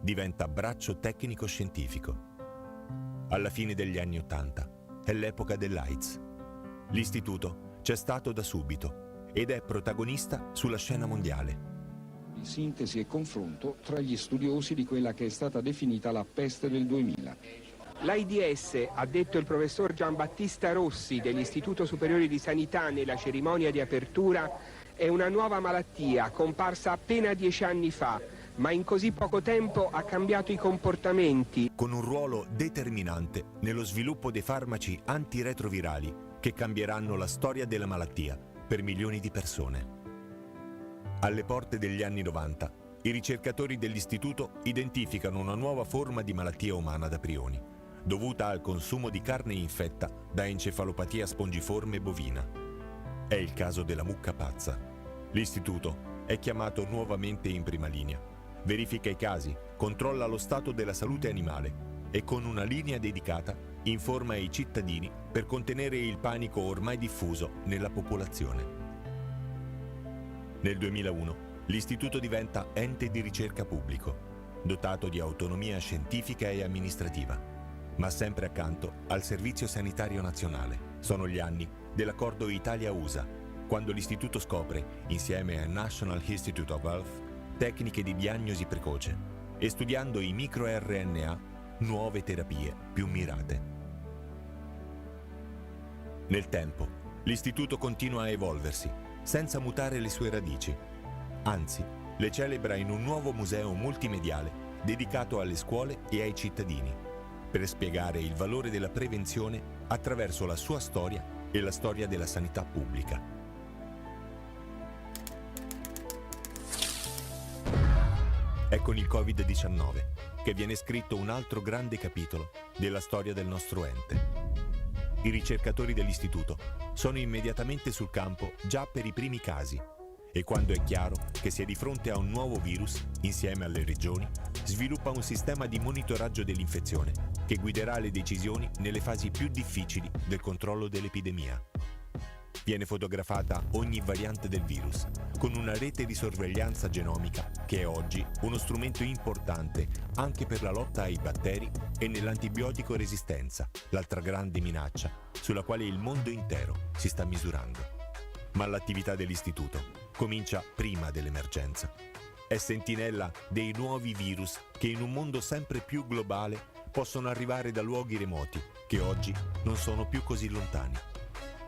diventa braccio tecnico-scientifico. Alla fine degli anni '80 è l'epoca dell'AIDS. L'Istituto c'è stato da subito ed è protagonista sulla scena mondiale. Di sintesi e confronto tra gli studiosi di quella che è stata definita la peste del 2000. L'AIDS, ha detto il professor Giambattista Rossi dell'Istituto Superiore di Sanità nella cerimonia di apertura, è una nuova malattia comparsa appena 10 anni fa, ma in così poco tempo ha cambiato i comportamenti. Con un ruolo determinante nello sviluppo dei farmaci antiretrovirali che cambieranno la storia della malattia per milioni di persone. Alle porte degli anni 90, i ricercatori dell'Istituto identificano una nuova forma di malattia umana da prioni, dovuta al consumo di carne infetta da encefalopatia spongiforme bovina. È il caso della mucca pazza. L'Istituto è chiamato nuovamente in prima linea. Verifica i casi, controlla lo stato della salute animale e con una linea dedicata informa i cittadini per contenere il panico ormai diffuso nella popolazione. Nel 2001 l'Istituto diventa ente di ricerca pubblico, dotato di autonomia scientifica e amministrativa, ma sempre accanto al Servizio Sanitario Nazionale. Sono gli anni dell'accordo Italia-USA, quando l'Istituto scopre, insieme al National Institute of Health, tecniche di diagnosi precoce e studiando i microRNA, nuove terapie più mirate. Nel tempo, l'Istituto continua a evolversi, senza mutare le sue radici. Anzi, le celebra in un nuovo museo multimediale dedicato alle scuole e ai cittadini, per spiegare il valore della prevenzione attraverso la sua storia e la storia della sanità pubblica. È con il Covid-19 che viene scritto un altro grande capitolo della storia del nostro ente. I ricercatori dell'Istituto sono immediatamente sul campo già per i primi casi e quando è chiaro che si è di fronte a un nuovo virus, insieme alle regioni, sviluppa un sistema di monitoraggio dell'infezione che guiderà le decisioni nelle fasi più difficili del controllo dell'epidemia. Viene fotografata ogni variante del virus, con una rete di sorveglianza genomica che è oggi uno strumento importante anche per la lotta ai batteri e nell'antibiotico resistenza, l'altra grande minaccia sulla quale il mondo intero si sta misurando. Ma l'attività dell'Istituto comincia prima dell'emergenza. È sentinella dei nuovi virus che in un mondo sempre più globale possono arrivare da luoghi remoti che oggi non sono più così lontani.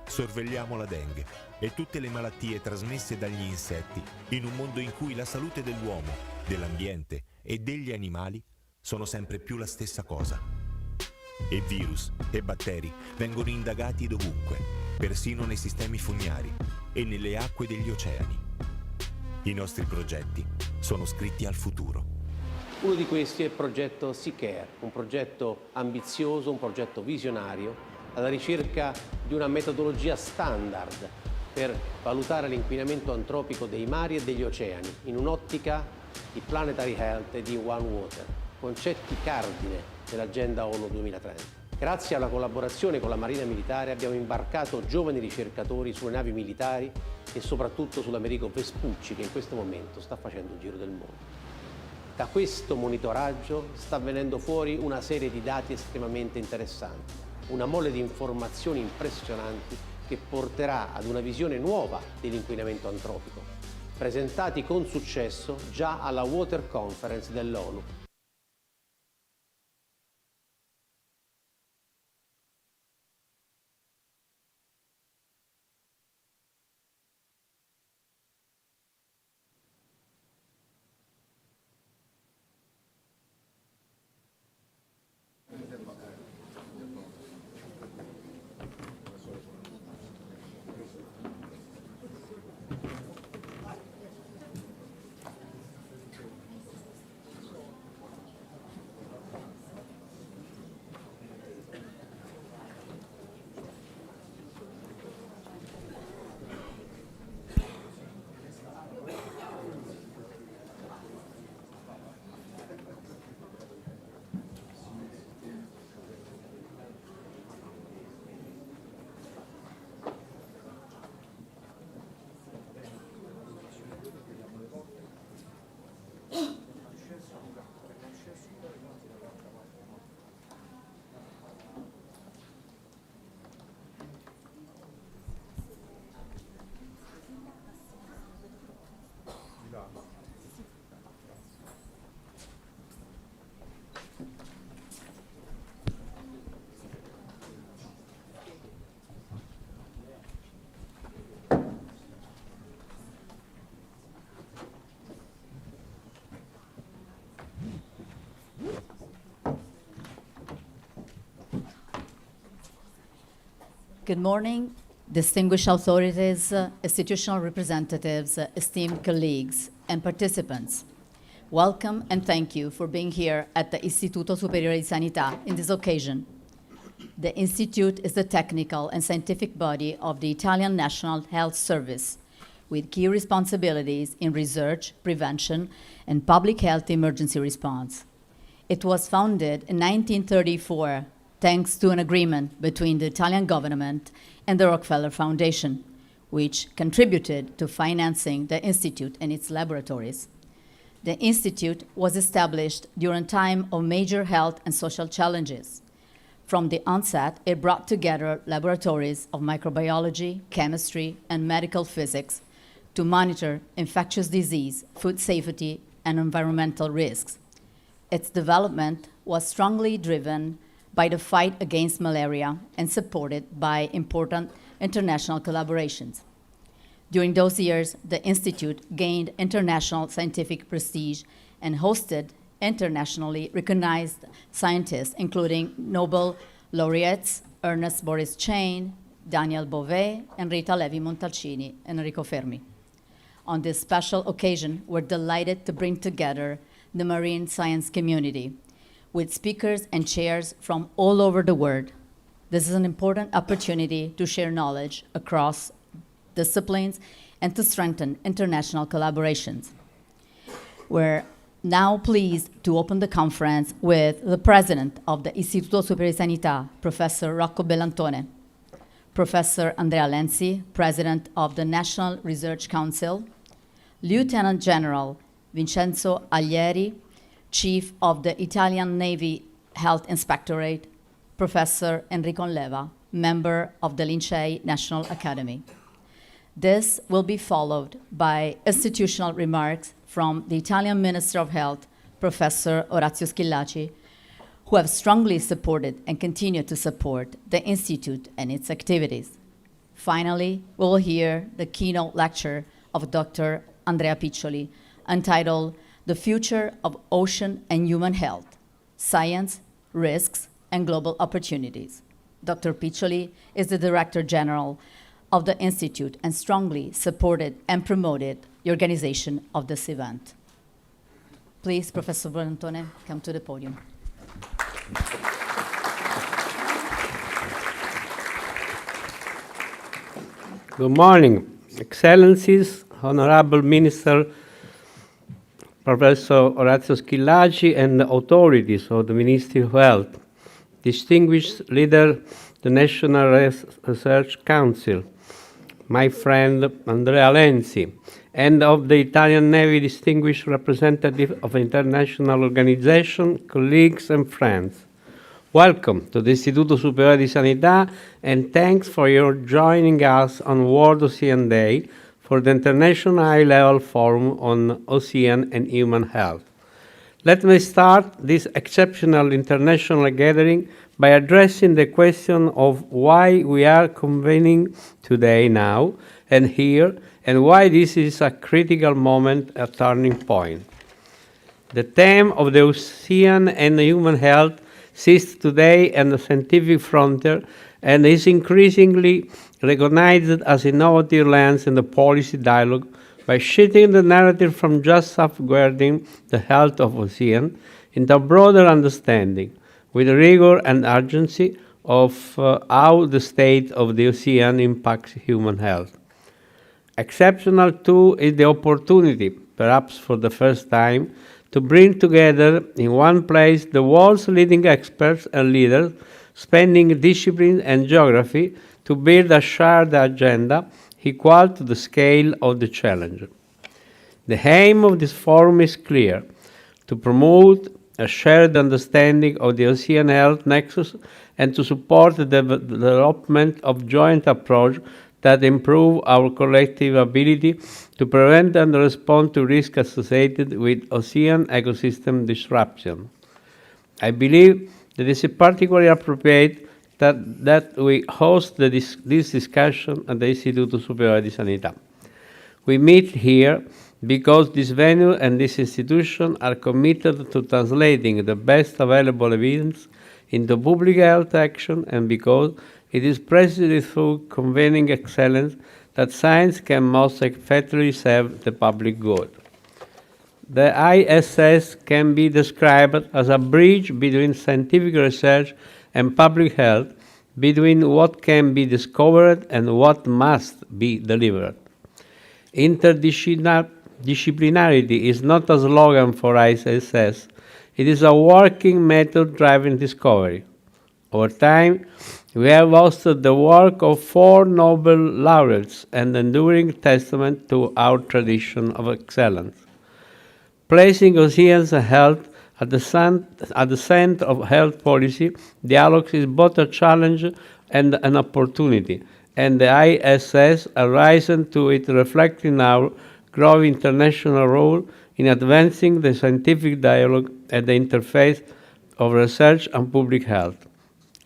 Sorvegliamo la dengue e tutte le malattie trasmesse dagli insetti in un mondo in cui la salute dell'uomo, dell'ambiente e degli animali sono sempre più la stessa cosa. E virus e batteri vengono indagati dovunque, persino nei sistemi fognari e nelle acque degli oceani. I nostri progetti sono scritti al futuro. Uno di questi è il progetto SeaCare, un progetto ambizioso, un progetto visionario alla ricerca di una metodologia standard per valutare l'inquinamento antropico dei mari e degli oceani in un'ottica di planetary health e di One Water, concetti cardine dell'Agenda ONU 2030. Grazie alla collaborazione con la Marina Militare abbiamo imbarcato giovani ricercatori sulle navi militari e soprattutto sull'Americo Vespucci che in questo momento sta facendo il giro del mondo. Da questo monitoraggio sta venendo fuori una serie di dati estremamente interessanti, una mole di informazioni impressionanti che porterà ad una visione nuova dell'inquinamento antropico, presentati con successo già alla Water Conference dell'ONU. Good morning, distinguished authorities, institutional representatives, esteemed colleagues, and participants. Welcome and thank you for being here at the Istituto Superiore di Sanità in this occasion. The Institute is the technical and scientific body of the Italian National Health Service, with key responsibilities in research, prevention, and public health emergency response. It was founded in 1934 thanks to an agreement between the Italian government and the Rockefeller Foundation, which contributed to financing the Institute and its laboratories. The Institute was established during a time of major health and social challenges. From the onset, it brought together laboratories of microbiology, chemistry, and medical physics to monitor infectious disease, food safety, and environmental risks. Its development was strongly driven by the fight against malaria and supported by important international collaborations. During those years, the Institute gained international scientific prestige and hosted internationally recognized scientists, including Nobel laureates Ernest Boris Chain, Daniel Bové, and Rita Levi-Montalcini, and Enrico Fermi. On this special occasion, we're delighted to bring together the marine science community with speakers and chairs from all over the world. This is an important opportunity to share knowledge across disciplines and to strengthen international collaborations. We're now pleased to open the conference with the president of the Istituto Superiore di Sanità, Professor Rocco Bellantone, Professor Andrea Lenzi, president of the National Research Council, Lieutenant General Vincenzo Aglieri, Chief of the Italian Navy Health Inspectorate, Professor Enrico Leva, member of the Lincei National Academy. This will be followed by institutional remarks from the Italian Minister of Health, Professor Orazio Schillaci, who have strongly supported and continue to support the Institute and its activities. Finally, we will hear the keynote lecture of Dr. Andrea Piccioli, entitled The Future of Ocean and Human Health, Science, Risks, and Global Opportunities. Dr. Piccioli is the Director General of the Institute and strongly supported and promoted the organization of this event. Please, Professor Bellantone, come to the podium. Good morning, Excellencies, Honorable Minister Professor Orazio Schillaci and the authorities of the Ministry of Health, distinguished leader the National Research Council, my friend Andrea Lenzi, and of the Italian Navy distinguished representative of international organization, colleagues and friends. Welcome to the Istituto Superiore di Sanità, and thanks for your joining us on World Ocean Day for the International High-Level Forum on Ocean and Human Health. Let me start this exceptional international gathering by addressing the question of why we are convening today now and here, and why this is a critical moment, a turning point. The theme of the ocean and human health sits today on the scientific frontier and is increasingly recognized as innovative lens in the policy dialogue by shifting the narrative from just safeguarding the health of ocean into a broader understanding, with rigor and urgency, of how the state of the ocean impacts human health. Exceptional, too, is the opportunity, perhaps for the first time, to bring together in one place the world's leading experts and leaders spanning discipline and geography to build a shared agenda equal to the scale of the challenge. The aim of this forum is clear: to promote a shared understanding of the ocean health nexus and to support the development of joint approach that improve our collective ability to prevent and respond to risks associated with ocean ecosystem disruption. I believe that it is particularly appropriate that we host this discussion at the Istituto Superiore di Sanità. We meet here because this venue and this institution are committed to translating the best available evidence into public health action, and because It is precisely through convening excellence that science can most effectively serve the public good. The ISS can be described as a bridge between scientific research and public health, between what can be discovered and what must be delivered. Interdisciplinarity is not a slogan for ISS, it is a working method driving discovery. Over time, we have hosted the work of 4 Nobel laureates, an enduring testament to our tradition of excellence. Placing oceans health at the center of health policy, dialogue is both a challenge and an opportunity, and the ISS has risen to it, reflecting our growing international role in advancing the scientific dialogue at the interface of research and public health.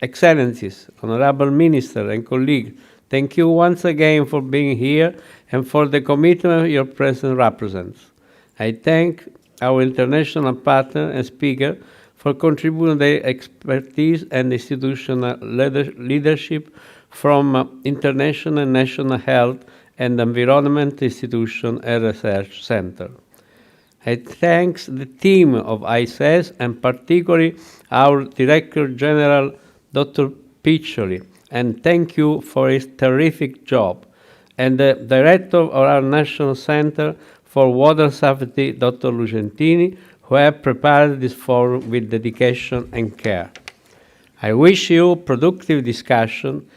Excellencies, Honorable Minister and colleagues, thank you once again for being here and for the commitment your presence represents. I thank our international partner and speaker for contributing their expertise and institutional leadership from international and national health and environment institution and research center. I thank the team of ISS and particularly our Director General, Dr. Piccioli, and thank you for his terrific job, and the Director of our National Center for Water Safety, Dr. Lucentini, who have prepared this forum with dedication and care. I wish you productive discussion,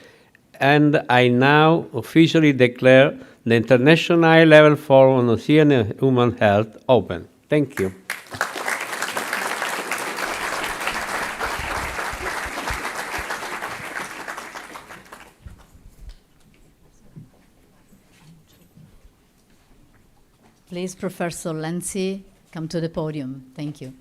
and I now officially declare the International High-Level Forum on Ocean and Human Health open. Thank you. Please, Professor Lenzi, come to the podium. Thank you.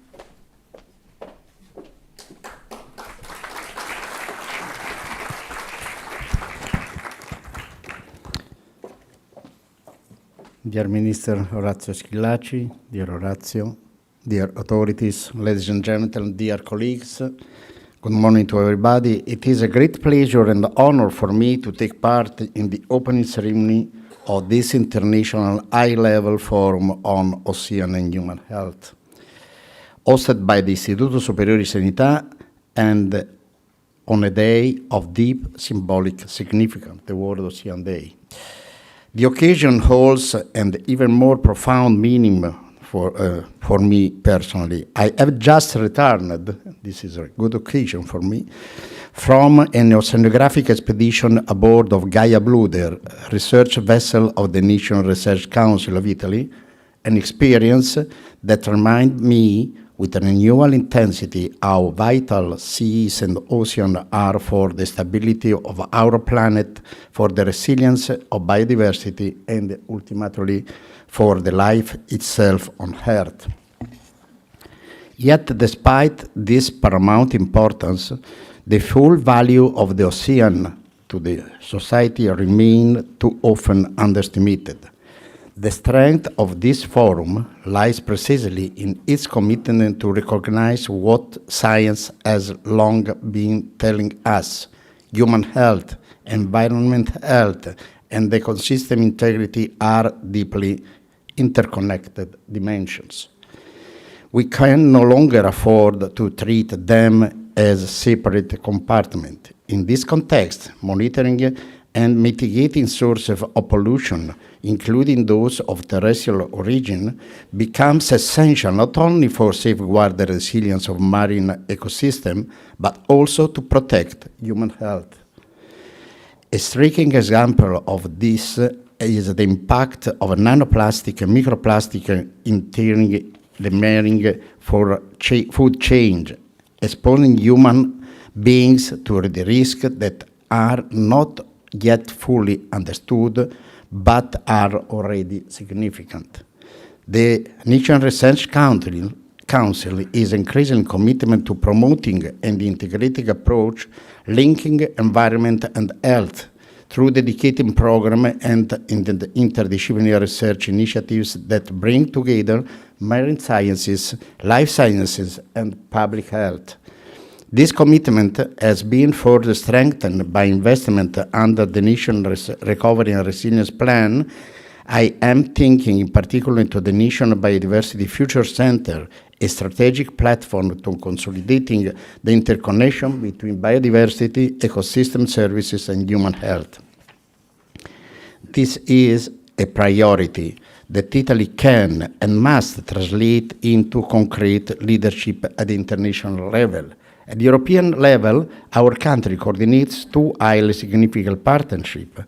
Dear Minister Orazio Schillaci, dear Orazio, dear authorities, ladies and gentlemen, dear colleagues, good morning to everybody. It is a great pleasure and honor for me to take part in the opening ceremony of this International High-Level Forum on Ocean and Human Health, hosted by the Istituto Superiore di Sanità and on a day of deep symbolic significance, the World Ocean Day. The occasion holds an even more profound meaning for me personally. I have just returned, this is a good occasion for me, from an oceanographic expedition aboard of Gaia Blue, the research vessel of the National Research Council of Italy, an experience that reminded me with an unusual intensity how vital seas and oceans are for the stability of our planet, for the resilience of biodiversity, and ultimately for the life itself on Earth. Yet, despite this paramount importance, the full value of the ocean to the society remains too often underestimated. The strength of this forum lies precisely in its commitment to recognize what science has long been telling us: human health, environment health, and ecosystem integrity are deeply interconnected dimensions. We can no longer afford to treat them as separate compartments. In this context, monitoring and mitigating sources of pollution, including those of terrestrial origin, becomes essential not only for safeguard the resilience of marine ecosystem, but also to protect human health. A striking example of this is the impact of nanoplastic and microplastic entering the marine for food chain, exposing human beings to the risks that are not yet fully understood, but are already significant. The National Research Council is increasing commitment to promoting an integrated approach linking environment and health through dedicated programs and interdisciplinary research initiatives that bring together marine sciences, life sciences, and public health. This commitment has been further strengthened by investment under the National Recovery and Resilience Plan. I am thinking in particular into the National Biodiversity Future Center, a strategic platform to consolidating the interconnection between biodiversity, ecosystem services, and human health. This is a priority that Italy can and must translate into concrete leadership at the international level. At the European level, our country coordinates two highly significant partnerships: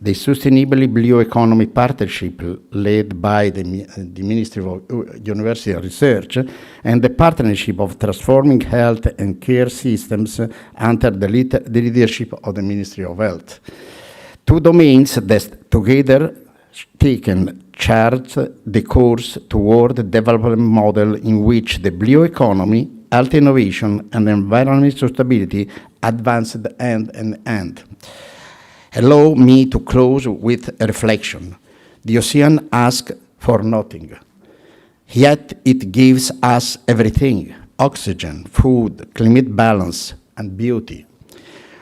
the Sustainable Blue Economy Partnership, led by the Ministry of University and Research, and the Partnership of Transforming Health and Care Systems under the leadership of the Ministry of Health. Two domains that together taken chart the course toward a development model in which the blue economy, health innovation, and environmental sustainability advanced hand in hand. Allow me to close with a reflection. The ocean asks for nothing, yet it gives us everything: oxygen, food, climate balance, and beauty.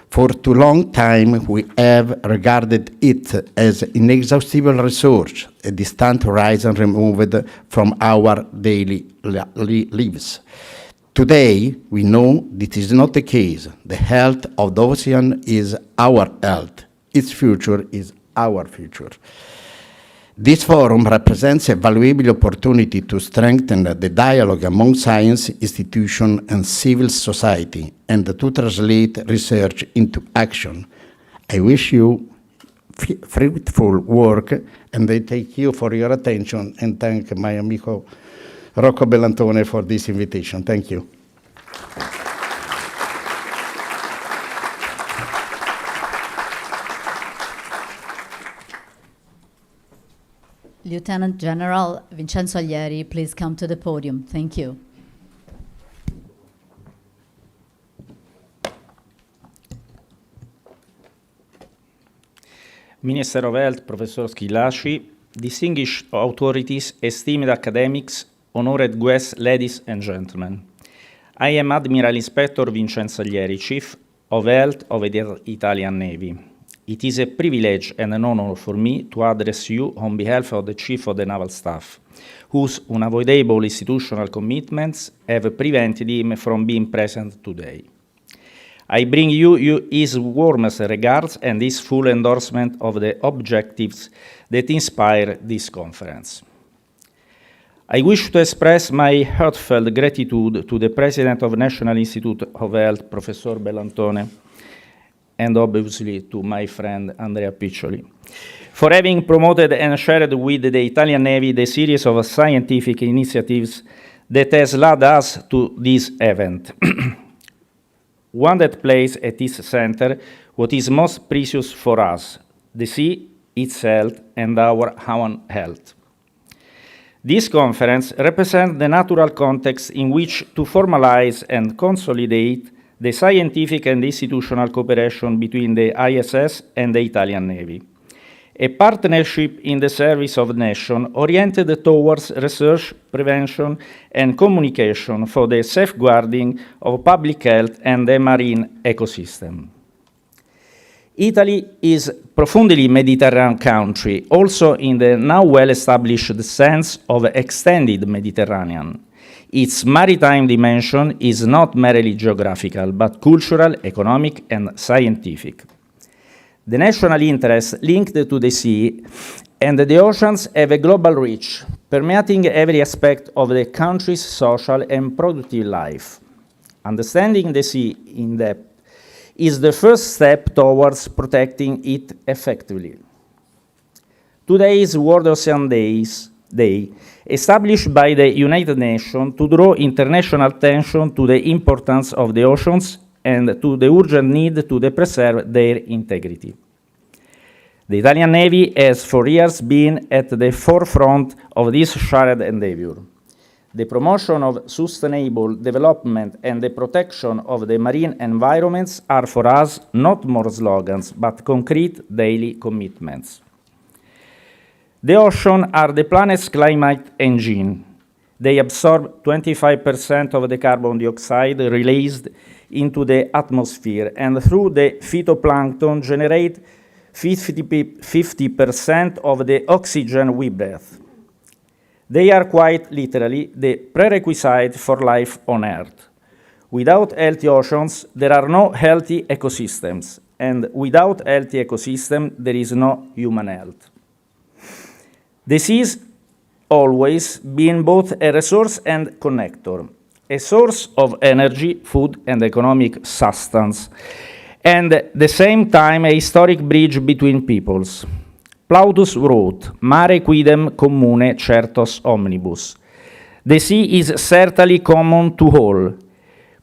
For too long time, we have regarded it as an inexhaustible resource, a distant horizon removed from our daily lives. Today, we know this is not the case. The health of the ocean is our health. Its future is our future. This forum represents a valuable opportunity to strengthen the dialogue among science, institutions, and civil society, and to translate research into action. I wish you fruitful work, and I thank you for your attention, and thank my amico Rocco Bellantone for this invitation. Thank you. Lieutenant General Vincenzo Aglieri, please come to the podium. Thank you. Minister of Health, Professor Schillaci, distinguished authorities, esteemed academics, honored guests, ladies and gentlemen. I am Admiral Inspector Vincenzo Aglieri, Chief of Health of the Italian Navy. It is a privilege and an honor for me to address you on behalf of the Chief of the Naval Staff, whose unavoidable institutional commitments have prevented him from being present today. I bring you his warmest regards and his full endorsement of the objectives that inspire this conference. I wish to express my heartfelt gratitude to the President of the National Institute of Health, Professor Bellantone, and obviously to my friend Andrea Piccioli, for having promoted and shared with the Italian Navy the series of scientific initiatives that has led us to this event. One that places at its center what is most precious for us, the sea, its health, and our own health. This conference represents the natural context in which to formalize and consolidate the scientific and institutional cooperation between the ISS and the Italian Navy, a partnership in the service of the nation oriented towards research, prevention, and communication for the safeguarding of public health and the marine ecosystem. Italy is a profoundly Mediterranean country, also in the now well-established sense of extended Mediterranean. Its maritime dimension is not merely geographical, but cultural, economic, and scientific. The national interests linked to the sea and the oceans have a global reach, permeating every aspect of the country's social and productive life. Understanding the sea in depth is the first step towards protecting it effectively. Today is World Ocean Day, established by the United Nations to draw international attention to the importance of the oceans and to the urgent need to preserve their integrity. The Italian Navy has for years been at the forefront of this shared endeavor. The promotion of sustainable development and the protection of the marine environments are for us not more slogans, but concrete daily commitments. The oceans are the planet's climate engine. They absorb 25% of the carbon dioxide released into the atmosphere and through the phytoplankton generate 50% of the oxygen we breathe. They are quite literally the prerequisite for life on Earth. Without healthy oceans, there are no healthy ecosystems, and without healthy ecosystem, there is no human health. The sea has always been both a resource and connector, a source of energy, food, and economic sustenance, and at the same time a historic bridge between peoples. Plautus wrote, "Mare quidem commune certos omnibus." The sea is certainly common to all.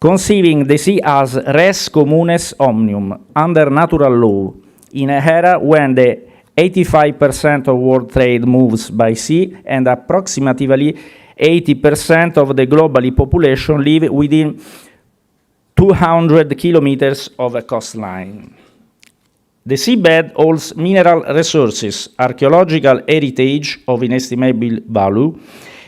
Conceiving the sea as res communes omnium, under natural law, in an era when the 85% of world trade moves by sea and approximately 80% of the global population live within 200 kilometers of a coastline. The seabed holds mineral resources, archaeological heritage of inestimable value,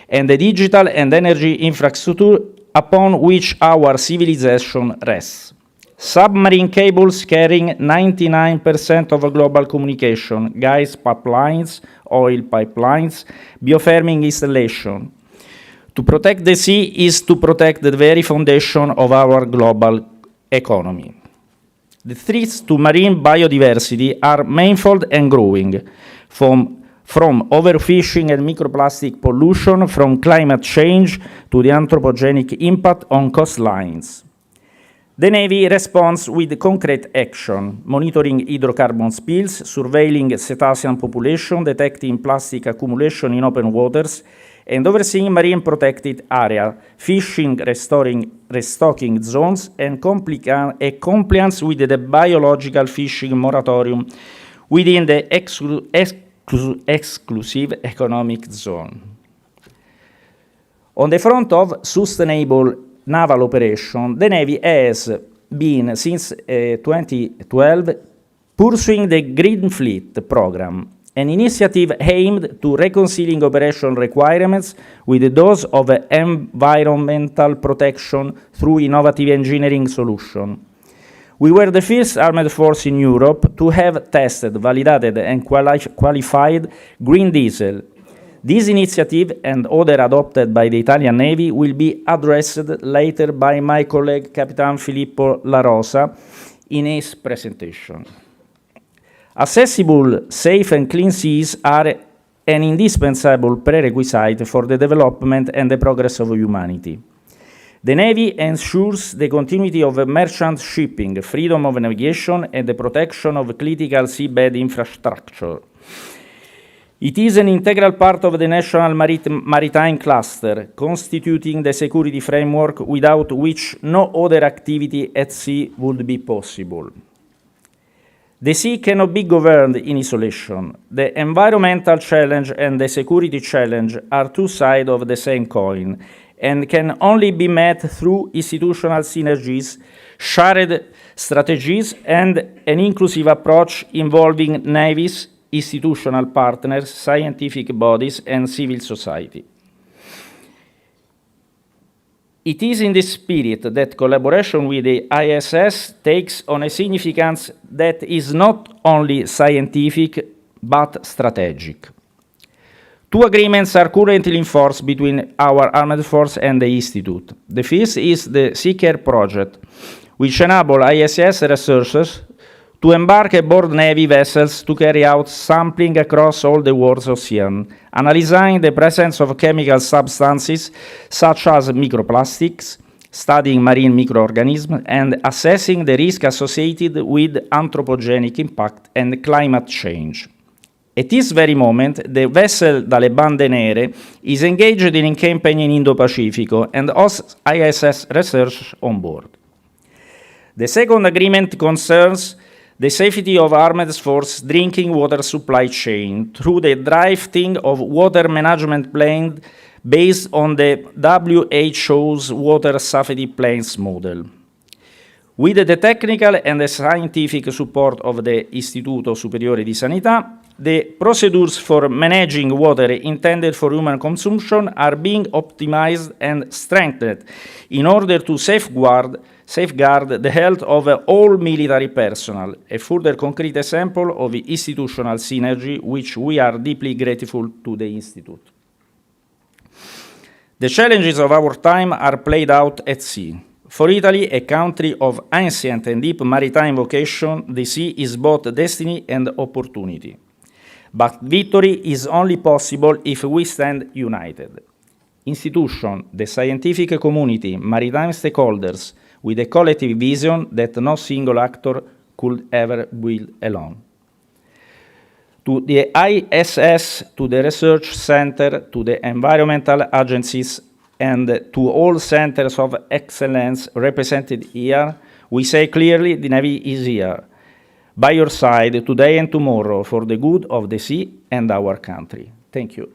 and the digital and energy infrastructure upon which our civilization rests. Submarine cables carrying 99% of global communication, gas pipelines, oil pipelines, geothermal installation. To protect the sea is to protect the very foundation of our global economy. The threats to marine biodiversity are manifold and growing, from overfishing and microplastic pollution, from climate change to the anthropogenic impact on coastlines. The Navy responds with concrete action, monitoring hydrocarbon spills, surveilling cetacean population, detecting plastic accumulation in open waters, and overseeing marine protected area, fishing, restocking zones, and compliance with the biological fishing moratorium within the exclusive economic zone. On the front of sustainable naval operation, the Navy has been, since 2012, pursuing the Green Fleet program, an initiative aimed to reconciling operation requirements with those of environmental protection through innovative engineering solutions. We were the first armed force in Europe to have tested, validated, and qualified green diesel. This initiative and other adopted by the Italian Navy will be addressed later by my colleague Capitan Filippo La Rosa in his presentation. Accessible, safe, and clean seas are an indispensable prerequisite for the development and the progress of humanity. The Navy ensures the continuity of merchant shipping, freedom of navigation, and the protection of critical seabed infrastructure. It is an integral part of the National Maritime Cluster, constituting the security framework without which no other activity at sea would be possible. The sea cannot be governed in isolation. The environmental challenge and the security challenge are two sides of the same coin and can only be met through institutional synergies, shared strategies, and an inclusive approach involving navies, institutional partners, scientific bodies, and civil society. It is in this spirit that collaboration with the ISS takes on a significance that is not only scientific, but strategic. Two agreements are currently in force between our armed force and the Institute. The first is the SeaCare project, which enables ISS researchers to embark aboard Navy vessels to carry out sampling across all the world's ocean, analyzing the presence of chemical substances such as microplastics, studying marine microorganisms, and assessing the risk associated with anthropogenic impact and climate change. At this very moment, the vessel Dalle Bande Nere is engaged in a campaign in Indo-Pacifico and hosts ISS research on board. The second agreement concerns the safety of armed force drinking water supply chain through the drafting of water management plan based on the WHO's water safety plans model. With the technical and the scientific support of the Istituto Superiore di Sanità, the procedures for managing water intended for human consumption are being optimized and strengthened in order to safeguard the health of all military personnel, a further concrete example of institutional synergy, which we are deeply grateful to the Institute. The challenges of our time are played out at sea. For Italy, a country of ancient and deep maritime vocation, the sea is both destiny and opportunity. But victory is only possible if we stand united. Institutions, the scientific community, maritime stakeholders, with a collective vision that no single actor could ever build alone. To the ISS, to the research center, to the environmental agencies, and to all centers of excellence represented here, we say clearly the Navy is here, by your side today and tomorrow for the good of the sea and our country. Thank you.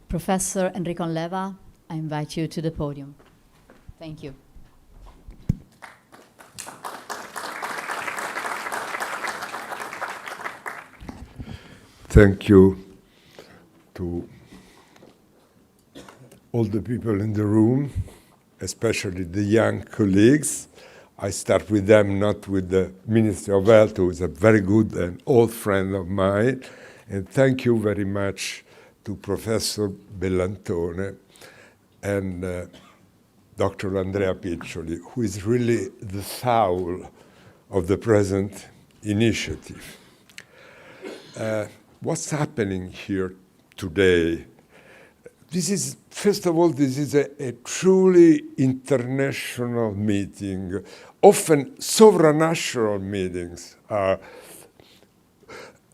Professor Enrico Leva, I invite you to the podium. Thank you. Thank you to all the people in the room, especially the young colleagues. I start with them, not with the Minister of Health, who is a very good and old friend of mine. And thank you very much to Professor Bellantone and Dr. Andrea Piccioli, who is really the soul of the present initiative. What's happening here today? This is, first of all, this is a truly international meeting. Often supranational meetings are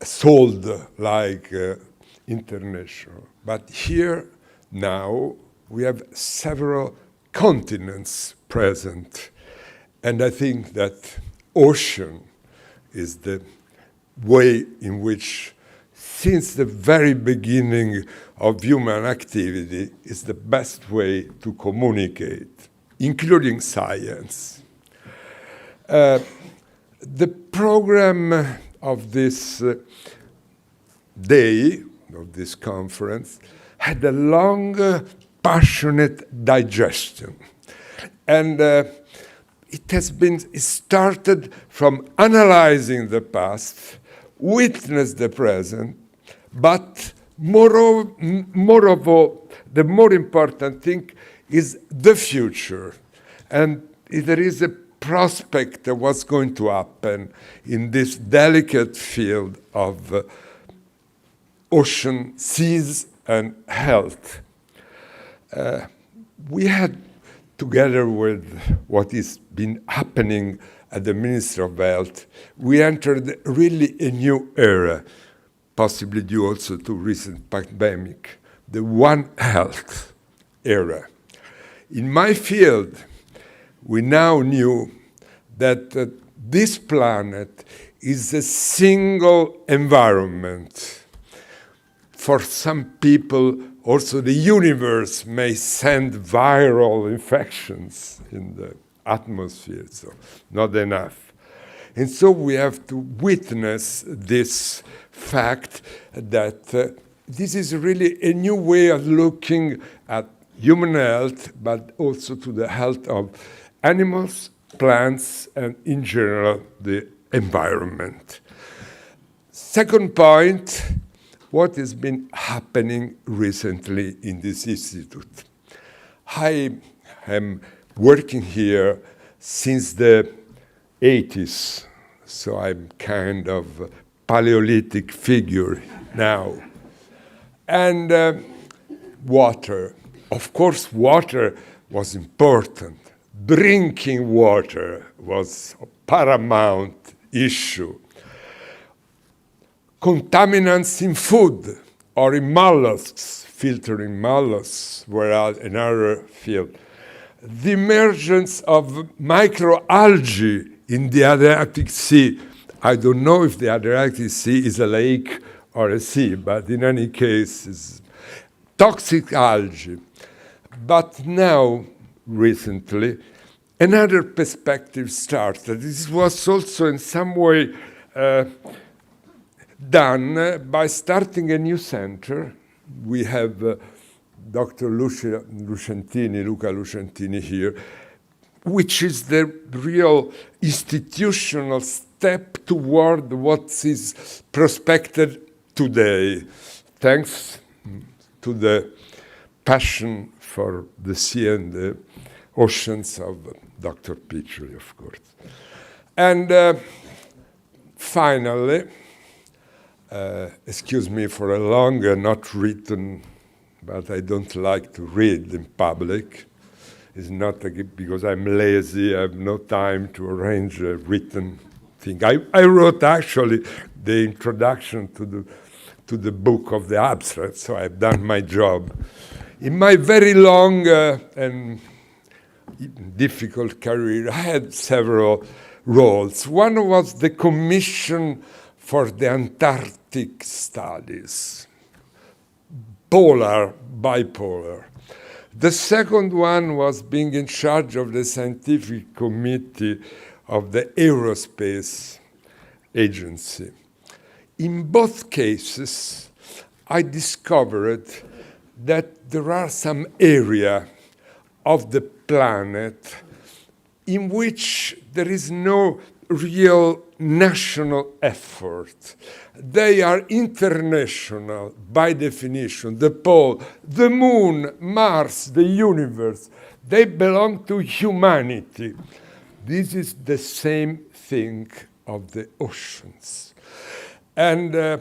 sold like international. But here now we have several continents present. And I think that ocean is the way in which, since the very beginning of human activity, is the best way to communicate, including science. The program of this day, of this conference, had a long, passionate digestion. And it started from analyzing the past, witness the present, but moreover, the more important thing is the future. And there is a prospect of what's going to happen in this delicate field of ocean, seas, and health. We had, together with what has been happening at the Ministry of Health, we entered really a new era, possibly due also to recent pandemic, the One Health era. In my field, we now knew that this planet is a single environment. For some people, also the universe may send viral infections in the atmosphere, so not enough. And so we have to witness this fact that this is really a new way of looking at human health, but also to the health of animals, plants, and in general, the environment. Second point, what has been happening recently in this institute. I am working here since the 80s, so I'm kind of a Paleolithic figure now. And water. Of course, water was important. Drinking water was a paramount issue. Contaminants in food or in mollusks, filtering mollusks were another field. The emergence of microalgae in the Adriatic Sea. I don't know if the Adriatic Sea is a lake or a sea, but in any case, it's toxic algae. But now, recently, another perspective started. This was also in some way done by starting a new center. We have Dr. Luca Lucentini here, which is the real institutional step toward what is prospected today, thanks to the passion for the sea and the oceans of Dr. Piccioli, of course. And finally, excuse me for a long, not written, but I don't like to read in public. It's not because I'm lazy, I have no time to arrange a written thing. I wrote actually the introduction to the book of the abstract, so I've done my job. In my very long and difficult career, I had several roles. One was the Commission for the Antarctic Studies, bipolar. The second one was being in charge of the scientific committee of the Aerospace Agency. In both cases, I discovered that there are some areas of the planet in which there is no real national effort. They are international by definition. The pole, the moon, Mars, the universe, they belong to humanity. This is the same thing of the oceans. And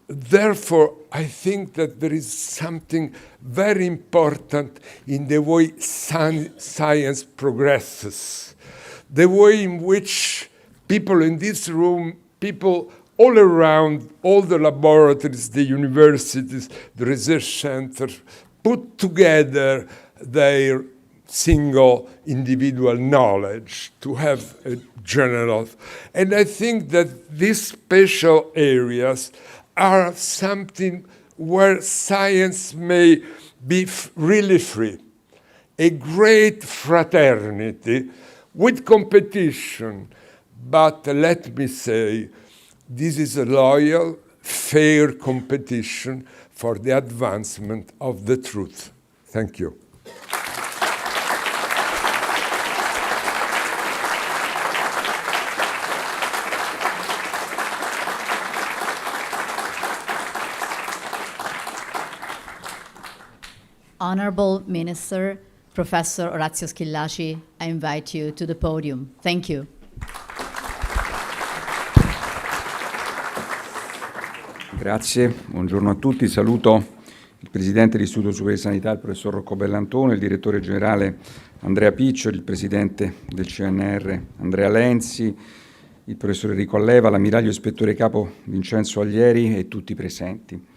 therefore, I think that there is something very important in the way science progresses, the way in which people in this room, people all around, all the laboratories, the universities, the research centers, put together their single individual knowledge to have a general. And I think that these special areas are something where science may be really free, a great fraternity with competition. But let me say, this is a loyal, fair competition for the advancement of the truth. Thank you. Honorable Minister, Professor Orazio Schillaci, I invite you to the podium. Thank you. Grazie, buongiorno a tutti. Saluto il Presidente dell'Istituto Superiore di Sanità, il Professor Rocco Bellantone, il Direttore Generale Andrea Piccioli, il Presidente del CNR Andrea Lenzi, il Professor Enrico Alleva, l'Ammiraglio Ispettore Capo Vincenzo Aglieri e tutti i presenti.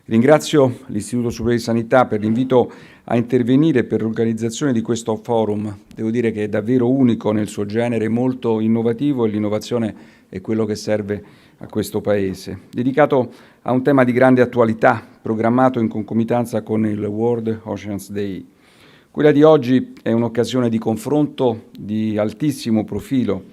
Ringrazio l'Istituto Superiore di Sanità per l'invito a intervenire per l'organizzazione di questo forum. Devo dire che è davvero unico nel suo genere, molto innovativo, e l'innovazione è quello che serve a questo Paese. Dedicato a un tema di grande attualità, programmato in concomitanza con il World Oceans Day. Quella di oggi è un'occasione di confronto di altissimo profilo.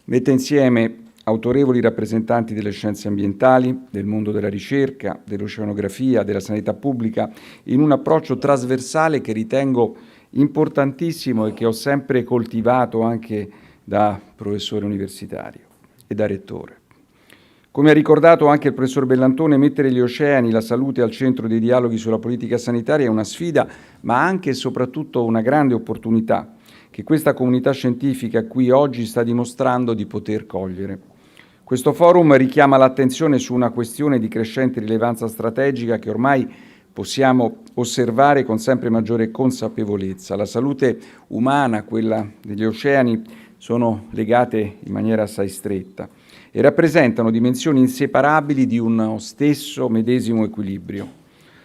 Mette insieme autorevoli rappresentanti delle scienze ambientali, del mondo della ricerca, dell'oceanografia, della sanità pubblica, in un approccio trasversale che ritengo importantissimo e che ho sempre coltivato anche da professore universitario e da rettore. Come ha ricordato anche il professor Bellantone, mettere gli oceani, la salute al centro dei dialoghi sulla politica sanitaria è una sfida, ma anche e soprattutto una grande opportunità che questa comunità scientifica qui oggi sta dimostrando di poter cogliere. Questo forum richiama l'attenzione su una questione di crescente rilevanza strategica che ormai possiamo osservare con sempre maggiore consapevolezza. La salute umana, quella degli oceani, sono legate in maniera assai stretta e rappresentano dimensioni inseparabili di uno stesso medesimo equilibrio.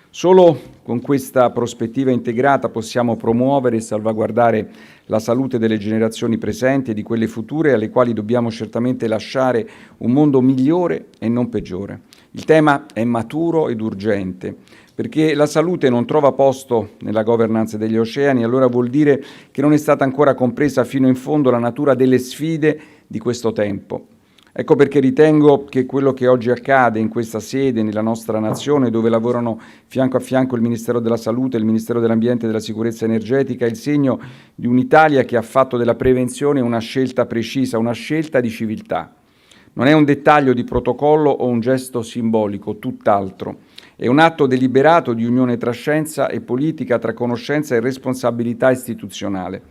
Solo con questa prospettiva integrata possiamo promuovere e salvaguardare la salute delle generazioni presenti e di quelle future alle quali dobbiamo certamente lasciare un mondo migliore e non peggiore. Il tema è maturo ed urgente, perché la salute non trova posto nella governance degli oceani, allora vuol dire che non è stata ancora compresa fino in fondo la natura delle sfide di questo tempo. Ecco perché ritengo che quello che oggi accade in questa sede, nella nostra nazione, dove lavorano fianco a fianco il Ministero della Salute, il Ministero dell'Ambiente e della Sicurezza Energetica, è il segno di un'Italia che ha fatto della prevenzione una scelta precisa, una scelta di civiltà. Non è un dettaglio di protocollo o un gesto simbolico, tutt'altro. È un atto deliberato di unione tra scienza e politica, tra conoscenza e responsabilità istituzionale.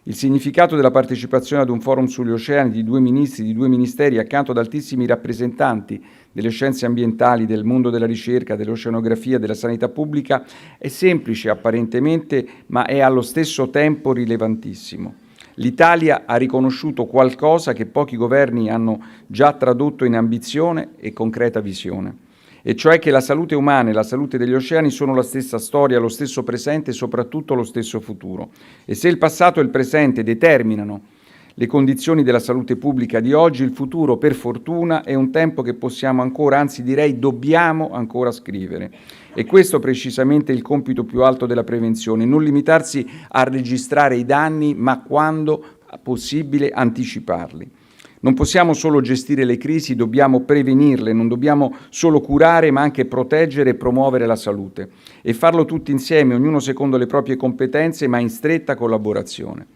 Il significato della partecipazione ad un forum sugli oceani di 2 ministri, di 2 ministeri, accanto ad altissimi rappresentanti delle scienze ambientali, del mondo della ricerca, dell'oceanografia, della sanità pubblica, è semplice apparentemente, ma è allo stesso tempo rilevantissimo. L'Italia ha riconosciuto qualcosa che pochi governi hanno già tradotto in ambizione e concreta visione, e cioè che la salute umana e la salute degli oceani sono la stessa storia, lo stesso presente e soprattutto lo stesso futuro. E se il passato e il presente determinano le condizioni della salute pubblica di oggi, il futuro, per fortuna, è un tempo che possiamo ancora, anzi direi dobbiamo ancora scrivere. E questo precisamente è il compito più alto della prevenzione, non limitarsi a registrare i danni, ma quando possibile anticiparli. Non possiamo solo gestire le crisi, dobbiamo prevenirle, non dobbiamo solo curare, ma anche proteggere e promuovere la salute. E farlo tutti insieme, ognuno secondo le proprie competenze, ma in stretta collaborazione.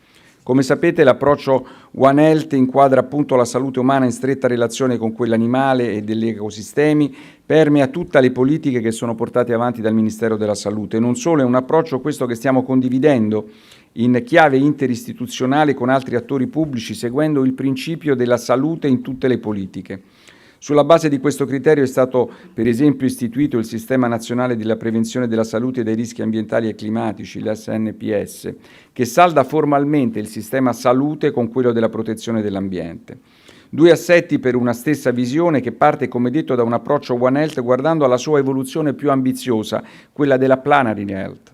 Come sapete, l'approccio One Health inquadra appunto la salute umana in stretta relazione con quella animale e degli ecosistemi, permea tutte le politiche che sono portate avanti dal Ministero della Salute. Non solo, è un approccio questo che stiamo condividendo in chiave interistituzionale con altri attori pubblici, seguendo il principio della salute in tutte le politiche. Sulla base di questo criterio è stato, per esempio, istituito il Sistema Nazionale della Prevenzione della Salute dai Rischi Ambientali e Climatici, l'SNPS, che salda formalmente il sistema salute con quello della protezione dell'ambiente. 2 assetti per una stessa visione che parte, come detto, da un approccio One Health guardando alla sua evoluzione più ambiziosa, quella della Planetary Health.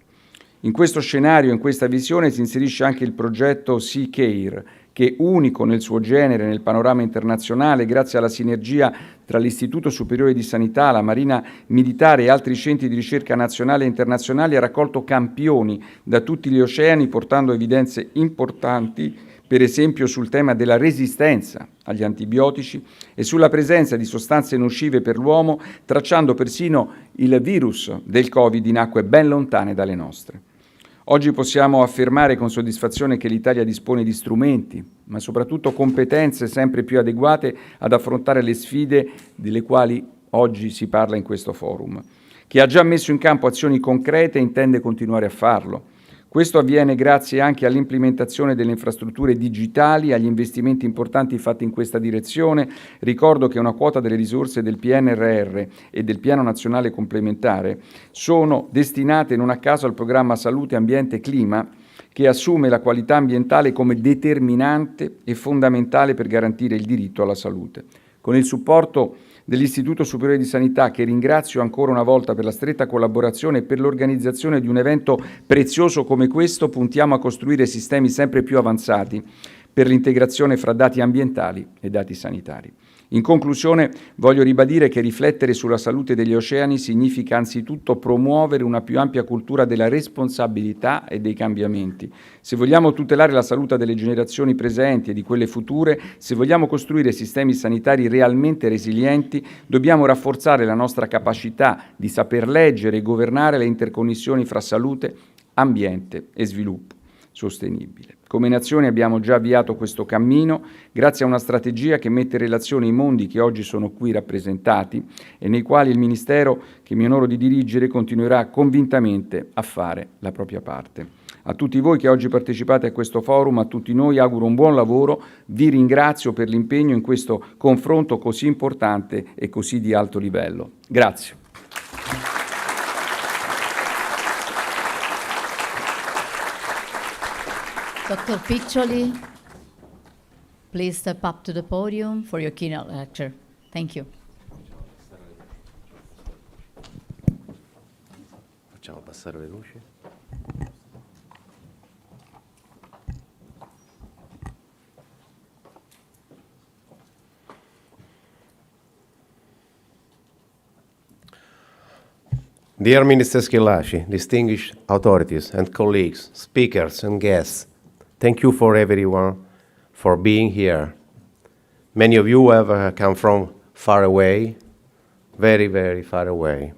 In questo scenario, in questa visione, si inserisce anche il progetto Sea Care, che unico nel suo genere nel panorama internazionale, grazie alla sinergia tra l'Istituto Superiore di Sanità, la Marina Militare e altri centri di ricerca nazionali e internazionali, ha raccolto campioni da tutti gli oceani, portando evidenze importanti, per esempio sul tema della resistenza agli antibiotici e sulla presenza di sostanze nocive per l'uomo, tracciando persino il virus del Covid in acque ben lontane dalle nostre. Oggi possiamo affermare con soddisfazione che l'Italia dispone di strumenti, ma soprattutto competenze sempre più adeguate ad affrontare le sfide delle quali oggi si parla in questo forum, che ha già messo in campo azioni concrete e intende continuare a farlo. Questo avviene grazie anche all'implementazione delle infrastrutture digitali, agli investimenti importanti fatti in questa direzione. Ricordo che una quota delle risorse del PNRR e del Piano Nazionale Complementare sono destinate non a caso al programma Salute, Ambiente e Clima, che assume la qualità ambientale come determinante e fondamentale per garantire il diritto alla salute. Con il supporto dell'Istituto Superiore di Sanità, che ringrazio ancora una volta per la stretta collaborazione e per l'organizzazione di un evento prezioso come questo, puntiamo a costruire sistemi sempre più avanzati per l'integrazione fra dati ambientali e dati sanitari. In conclusione, voglio ribadire che riflettere sulla salute degli oceani significa anzitutto promuovere una più ampia cultura della responsabilità e dei cambiamenti. Se vogliamo tutelare la salute delle generazioni presenti e di quelle future, se vogliamo costruire sistemi sanitari realmente resilienti, dobbiamo rafforzare la nostra capacità di saper leggere e governare le interconnessioni fra salute, ambiente e sviluppo sostenibile. Come nazione abbiamo già avviato questo cammino grazie a una strategia che mette in relazione i mondi che oggi sono qui rappresentati e nei quali il Ministero che mi onoro di dirigere continuerà convintamente a fare la propria parte. A tutti voi che oggi partecipate a questo forum, a tutti noi auguro un buon lavoro, vi ringrazio per l'impegno in questo confronto così importante e così di alto livello. Grazie. Dr. Piccioli, please step up to the podium for your keynote lecture. Thank you. Facciamo passare le luci. Dear Minister Schillaci, distinguished authorities and colleagues, speakers and guests, thank you for everyone for being here. Many of you have come from far away, very, very far away.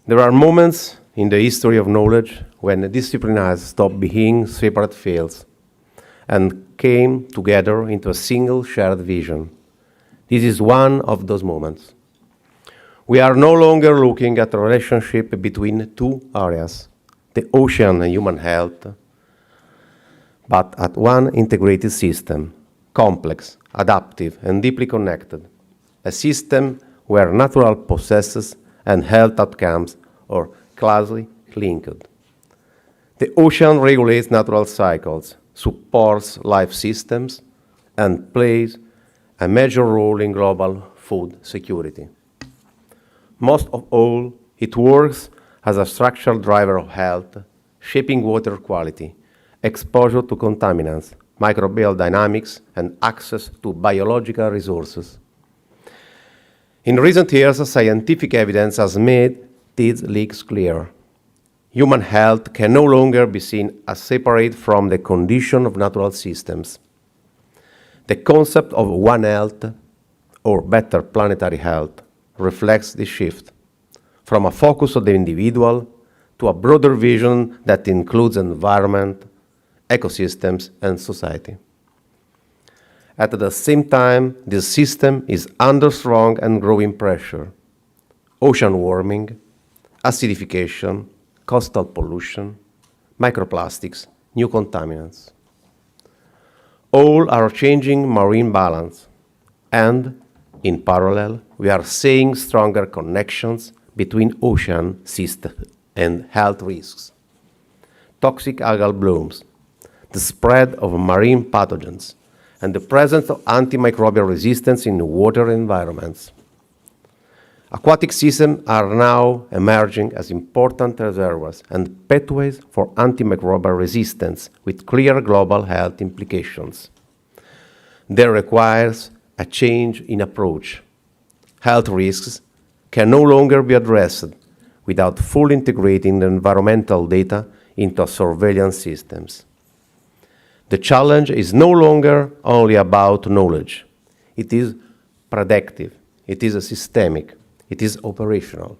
There are moments in the history of knowledge when disciplines stopped being separate fields and came together into a single shared vision. This is one of those moments. We are no longer looking at a relationship between two areas, the ocean and human health, but at one integrated system, complex, adaptive, and deeply connected, a system where natural processes and health outcomes are closely linked. The ocean regulates natural cycles, supports life systems, and plays a major role in global food security. Most of all, it works as a structural driver of health, shaping water quality, exposure to contaminants, microbial dynamics, and access to biological resources. In recent years, scientific evidence has made these links clear. Human health can no longer be seen as separate from the condition of natural systems. The concept of One Health, or better planetary health, reflects this shift from a focus on the individual to a broader vision that includes environment, ecosystems, and society. At the same time, this system is under strong and growing pressure. Ocean warming, acidification, coastal pollution, microplastics, new contaminants. All are changing marine balance, and in parallel, we are seeing stronger connections between ocean systems and health risks. Toxic algal blooms, the spread of marine pathogens, and the presence of antimicrobial resistance in water environments. Aquatic systems are now emerging as important reservoirs and pathways for antimicrobial resistance with clear global health implications. There requires a change in approach. Health risks can no longer be addressed without fully integrating the environmental data into surveillance systems. The challenge is no longer only about knowledge. It is predictive, it is systemic, it is operational.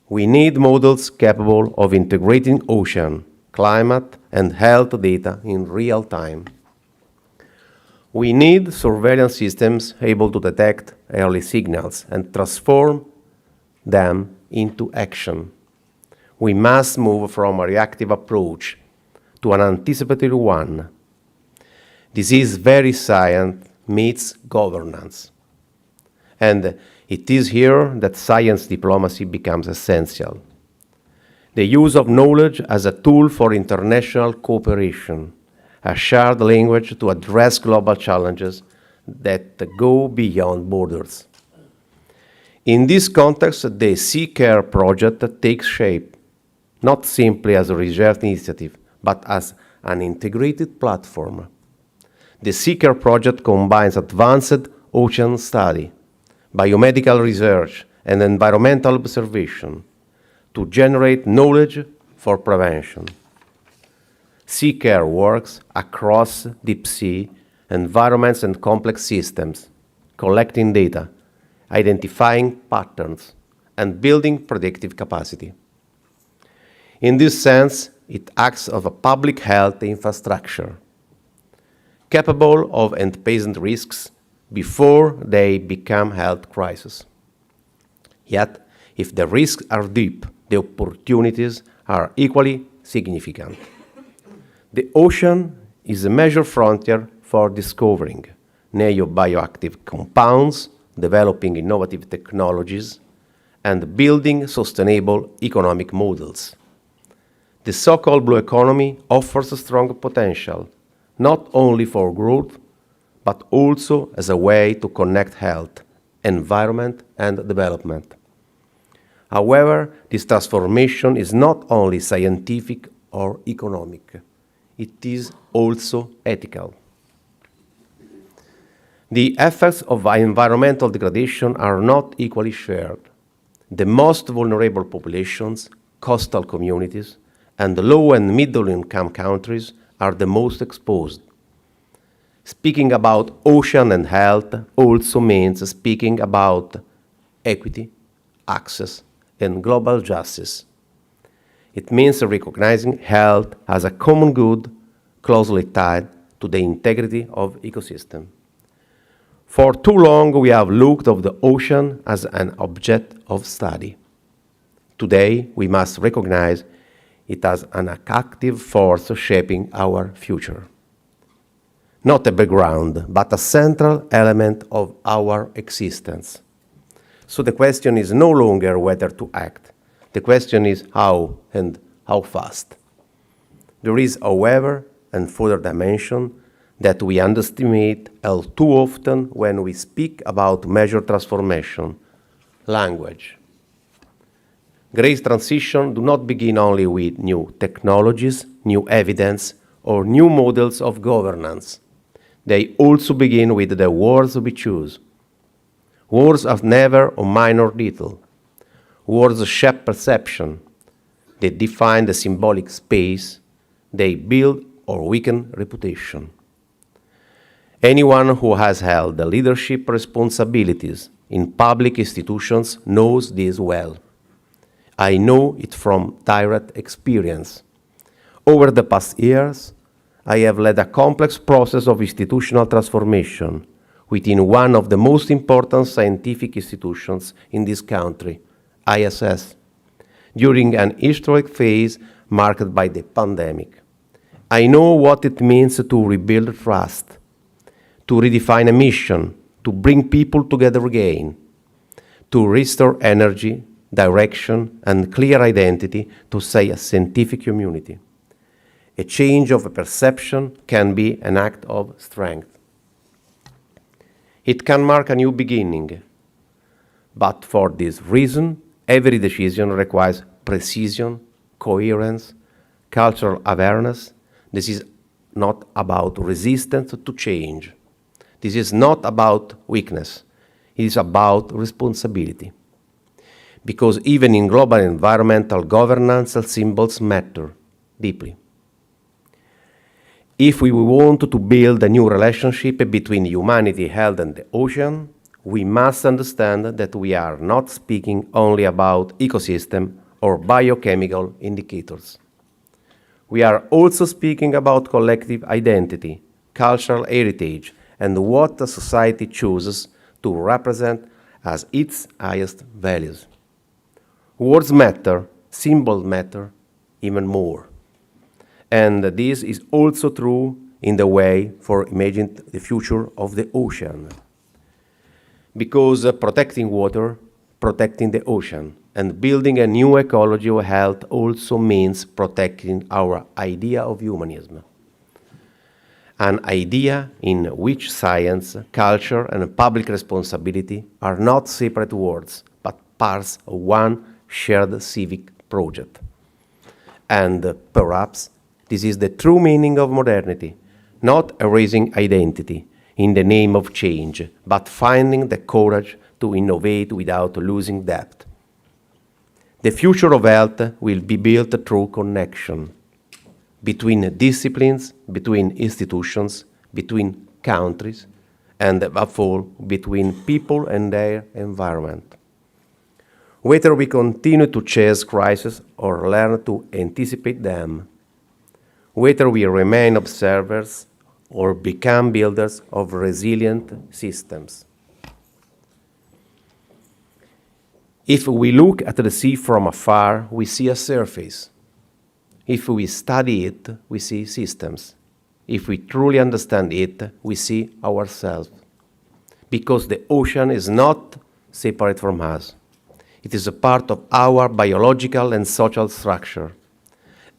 We need models capable of integrating ocean, climate, and health data in real time. We need surveillance systems able to detect early signals and transform them into action. We must move from a reactive approach to an anticipatory one. This is where science meets governance. And it is here that science diplomacy becomes essential. The use of knowledge as a tool for international cooperation, a shared language to address global challenges that go beyond borders. In this context, the Sea Care project takes shape, not simply as a research initiative, but as an integrated platform. The Sea Care project combines advanced ocean study, biomedical research, and environmental observation to generate knowledge for prevention. Sea Care works across deep sea environments and complex systems, collecting data, identifying patterns, and building predictive capacity. In this sense, it acts as a public health infrastructure, capable of anticipating risks before they become health crises. Yet, if the risks are deep, the opportunities are equally significant. The ocean is a major frontier for discovering new bioactive compounds, developing innovative technologies, and building sustainable economic models. The so-called blue economy offers a strong potential, not only for growth, but also as a way to connect health, environment, and development. However, this transformation is not only scientific or economic, it is also ethical. The effects of environmental degradation are not equally shared. The most vulnerable populations, coastal communities, and low and middle income countries are the most exposed. Speaking about ocean and health also means speaking about equity, access, and global justice. It means recognizing health as a common good closely tied to the integrity of ecosystem. For too long, we have looked at the ocean as an object of study. Today, we must recognize it as an active force shaping our future. Not a background, but a central element of our existence. So the question is no longer whether to act. The question is how and how fast. There is, however, a further dimension that we underestimate all too often when we speak about major transformation: language. Great transition do not begin only with new technologies, new evidence, or new models of governance. They also begin with the words we choose. Words are never a minor detail. Words shape perception. They define the symbolic space. They build or weaken reputation. Anyone who has held the leadership responsibilities in public institutions knows this well. I know it from direct experience. Over the past years, I have led a complex process of institutional transformation within one of the most important scientific institutions in this country, ISS, during an historic phase marked by the pandemic. I know what it means to rebuild trust, to redefine a mission, to bring people together again, to restore energy, direction, and clear identity to, say, a scientific community. A change of a perception can be an act of strength. It can mark a new beginning, but for this reason, every decision requires precision, coherence, cultural awareness. This is not about resistance to change. This is not about weakness. It is about responsibility. Because even in global environmental governance, symbols matter deeply. If we want to build a new relationship between humanity, health, and the ocean, we must understand that we are not speaking only about ecosystem or biochemical indicators. We are also speaking about collective identity, cultural heritage, and what a society chooses to represent as its highest values. Words matter, symbols matter even more. And this is also true in the way for imagining the future of the ocean. Because protecting water, protecting the ocean, and building a new ecology of health also means protecting our idea of humanism. An idea in which science, culture, and public responsibility are not separate words, but parts of one shared civic project. And perhaps this is the true meaning of modernity, not erasing identity in the name of change, but finding the courage to innovate without losing depth. The future of health will be built through connection between disciplines, between institutions, between countries, and above all, between people and their environment. Whether we continue to chase crises or learn to anticipate them, whether we remain observers or become builders of resilient systems. If we look at the sea from afar, we see a surface. If we study it, we see systems. If we truly understand it, we see ourselves. Because the ocean is not separate from us. It is a part of our biological and social structure.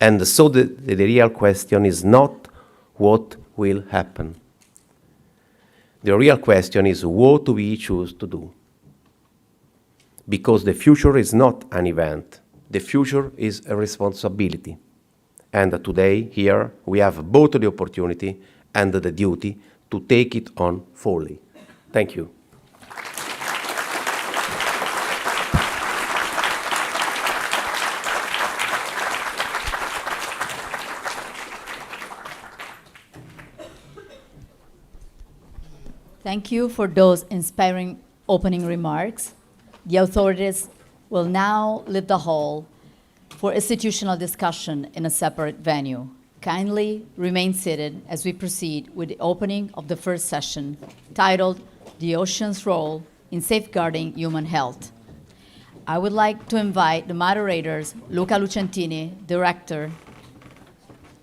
And so the real question is not what will happen. The real question is what we choose to do. Because the future is not an event. The future is a responsibility. And today, here, we have both the opportunity and the duty to take it on fully. Thank you. Thank you for those inspiring opening remarks. The authorities will now leave the hall for institutional discussion in a separate venue. Kindly remain seated as we proceed with the opening of the first session, titled The Ocean's Role in Safeguarding Human Health. I would like to invite the moderators, Luca Lucentini, Director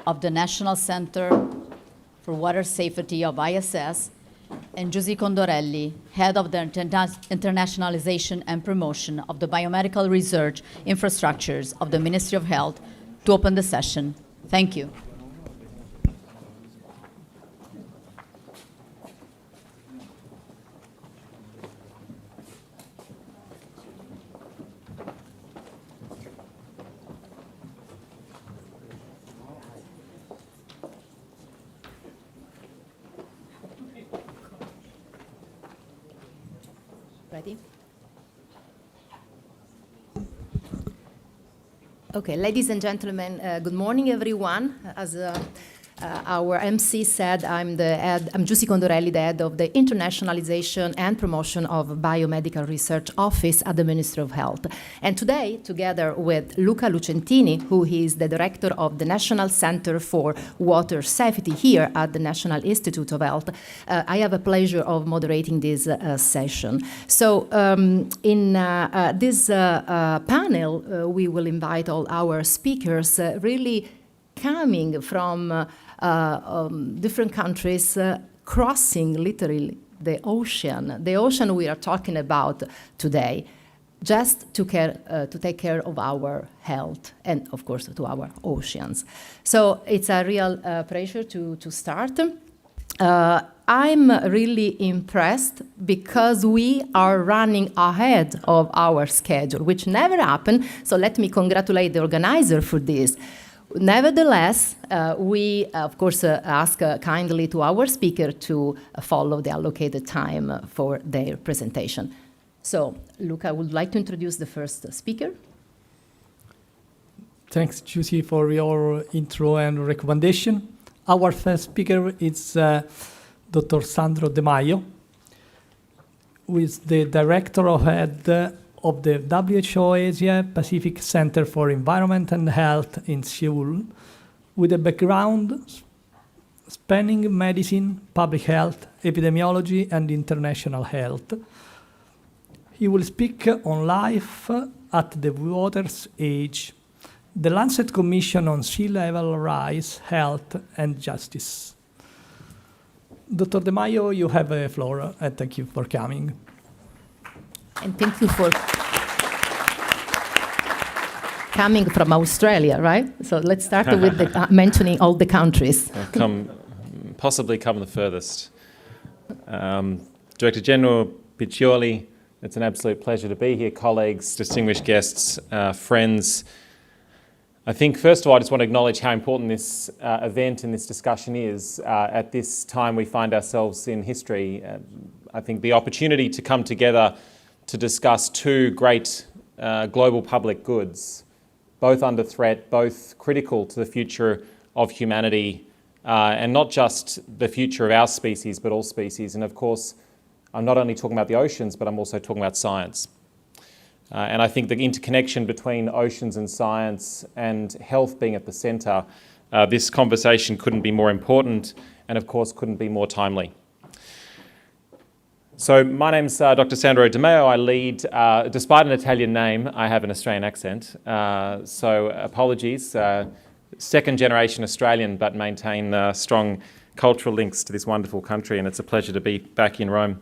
of the National Center for Water Safety of ISS, and Giusy Condorelli, Head of the Internationalization and Promotion of the Biomedical Research Infrastructures of the Ministry of Health, to open the session. Thank you. Ready? Okay, ladies and gentlemen, good morning, everyone. As our MC said, I'm Giusy Condorelli, the head of the Internationalization and Promotion of Biomedical Research Office at the Ministry of Health. And today, together with Luca Lucentini, who is the director of the National Center for Water Safety here at the National Institute of Health, I have a pleasure of moderating this session. So in this panel, we will invite all our speakers really coming from different countries, crossing literally the ocean we are talking about today, just to take care of our health and, of course, to our oceans. So it's a real pleasure to start. I'm really impressed because we are running ahead of our schedule, which never happened, so let me congratulate the organizer for this. Nevertheless, we, of course, ask kindly to our speaker to follow the allocated time for their presentation. So, Luca, I would like to introduce the first speaker. Thanks, Giusy, for your intro and recommendation. Our first speaker is Dr. Sandro De Maio, who is the director of head of the WHO Asia Pacific Center for Environment and Health in Seoul, with a background spanning medicine, public health, epidemiology, and international health. He will speak on life at the water's edge, the Lancet Commission on Sea Level Rise, Health and Justice. Dr. De Maio, you have the floor, and thank you for coming. And thank you for coming from Australia, right? So let's start with mentioning all the countries. Possibly come the furthest. Director General Piccioli, it's an absolute pleasure to be here. Colleagues, distinguished guests, friends. I think, first of all, I just want to acknowledge how important this event and this discussion is. At this time we find ourselves in history. I think the opportunity to come together to discuss two great global public goods, both under threat, both critical to the future of humanity, and not just the future of our species, but all species. And of course, I'm not only talking about the oceans, but I'm also talking about science. And I think the interconnection between oceans and science and health being at the centre, this conversation couldn't be more important and of course couldn't be more timely. So my name's Dr. Sandro De Maio. I lead, despite an Italian name, I have an Australian accent. So apologies, second generation Australian, but maintain strong cultural links to this wonderful country, and it's a pleasure to be back in Rome.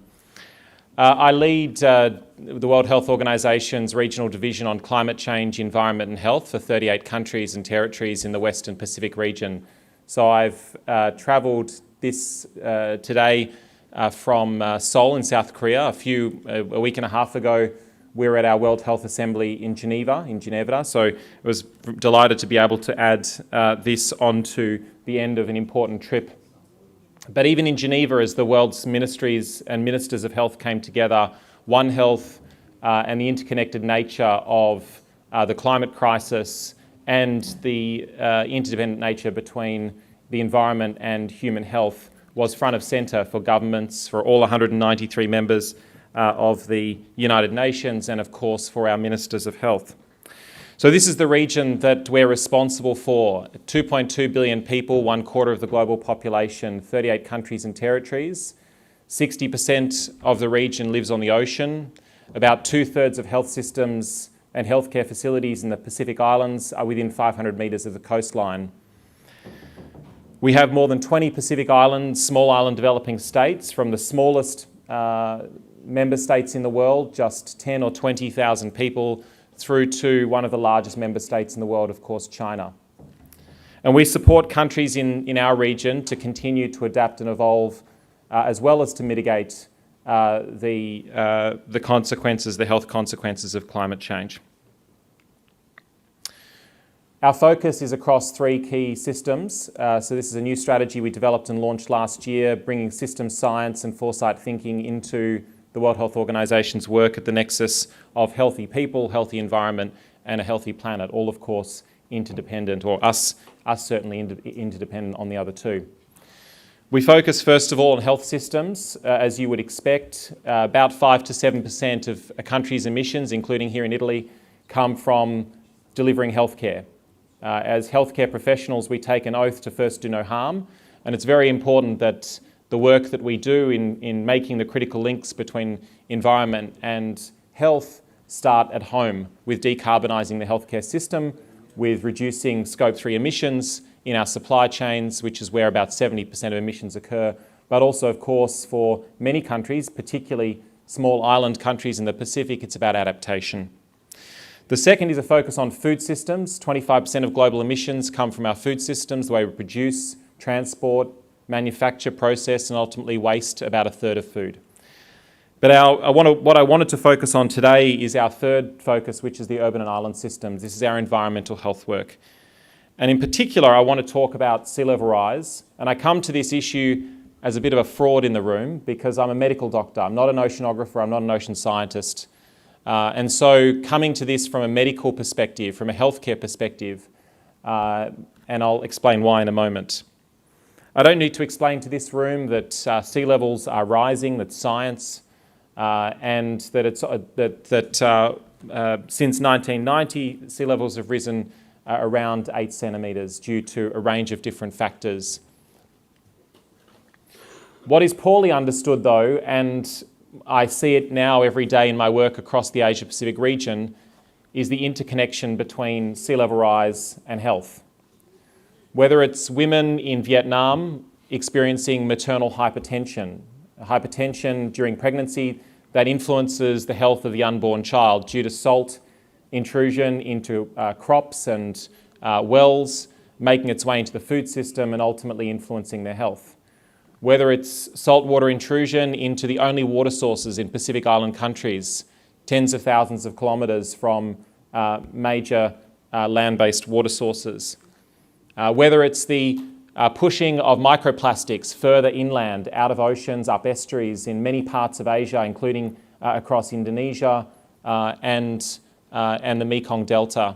I lead the World Health Organization's regional division on climate change, environment and health for 38 countries and territories in the Western Pacific region. So I've travelled today from Seoul in South Korea. A week and a half ago, we were at our World Health Assembly in Geneva. So I was delighted to be able to add this onto the end of an important trip. But even in Geneva, as the world's ministries and ministers of health came together, One Health and the interconnected nature of the climate crisis and the interdependent nature between the environment and human health was front of centre for governments, for all 193 members of the United Nations, and of course for our ministers of health. So this is the region that we're responsible for. 2.2 billion people, 1/4 of the global population, 38 countries and territories. 60% of the region lives on the ocean. About 2/3 of health systems and healthcare facilities in the Pacific Islands are within 500 metres of the coastline. We have more than 20 Pacific Islands, small island developing states, from the smallest member states in the world, just 10 or 20,000 people, through to one of the largest member states in the world, of course, China. And we support countries in our region to continue to adapt and evolve, as well as to mitigate the consequences, the health consequences of climate change. Our focus is across 3 key systems. So this is a new strategy we developed and launched last year, bringing systems science and foresight thinking into the World Health Organization's work at the nexus of healthy people, healthy environment, and a healthy planet, all of course interdependent, or us certainly interdependent on the other two. We focus first of all on health systems, as you would expect. About 5 to 7% of a country's emissions, including here in Italy, come from delivering healthcare. As healthcare professionals, we take an oath to first do no harm, and it's very important that the work that we do in making the critical links between environment and health start at home, with decarbonising the healthcare system, with reducing Scope 3 emissions in our supply chains, which is where about 70% of emissions occur, but also, of course, for many countries, particularly small island countries in the Pacific, it's about adaptation. The second is a focus on food systems. 25% of global emissions come from our food systems, the way we produce, transport, manufacture, process, and ultimately waste about 1/3 of food. But what I wanted to focus on today is our third focus, which is the urban and island systems. This is our environmental health work. And in particular, I want to talk about sea level rise. And I come to this issue as a bit of a fraud in the room because I'm a medical doctor. I'm not an oceanographer. I'm not an ocean scientist. And so coming to this from a medical perspective, from a healthcare perspective, and I'll explain why in a moment. I don't need to explain to this room that sea levels are rising, that science, and that since 1990, sea levels have risen around 8 centimetres due to a range of different factors. What is poorly understood though, and I see it now every day in my work across the Asia-Pacific region, is the interconnection between sea level rise and health. Whether it's women in Vietnam experiencing maternal hypertension during pregnancy that influences the health of the unborn child due to salt intrusion into crops and wells, making its way into the food system and ultimately influencing their health. Whether it's saltwater intrusion into the only water sources in Pacific Island countries, tens of thousands of kilometres from major land-based water sources. Whether it's the pushing of microplastics further inland, out of oceans, up estuaries in many parts of Asia, including across Indonesia and the Mekong Delta.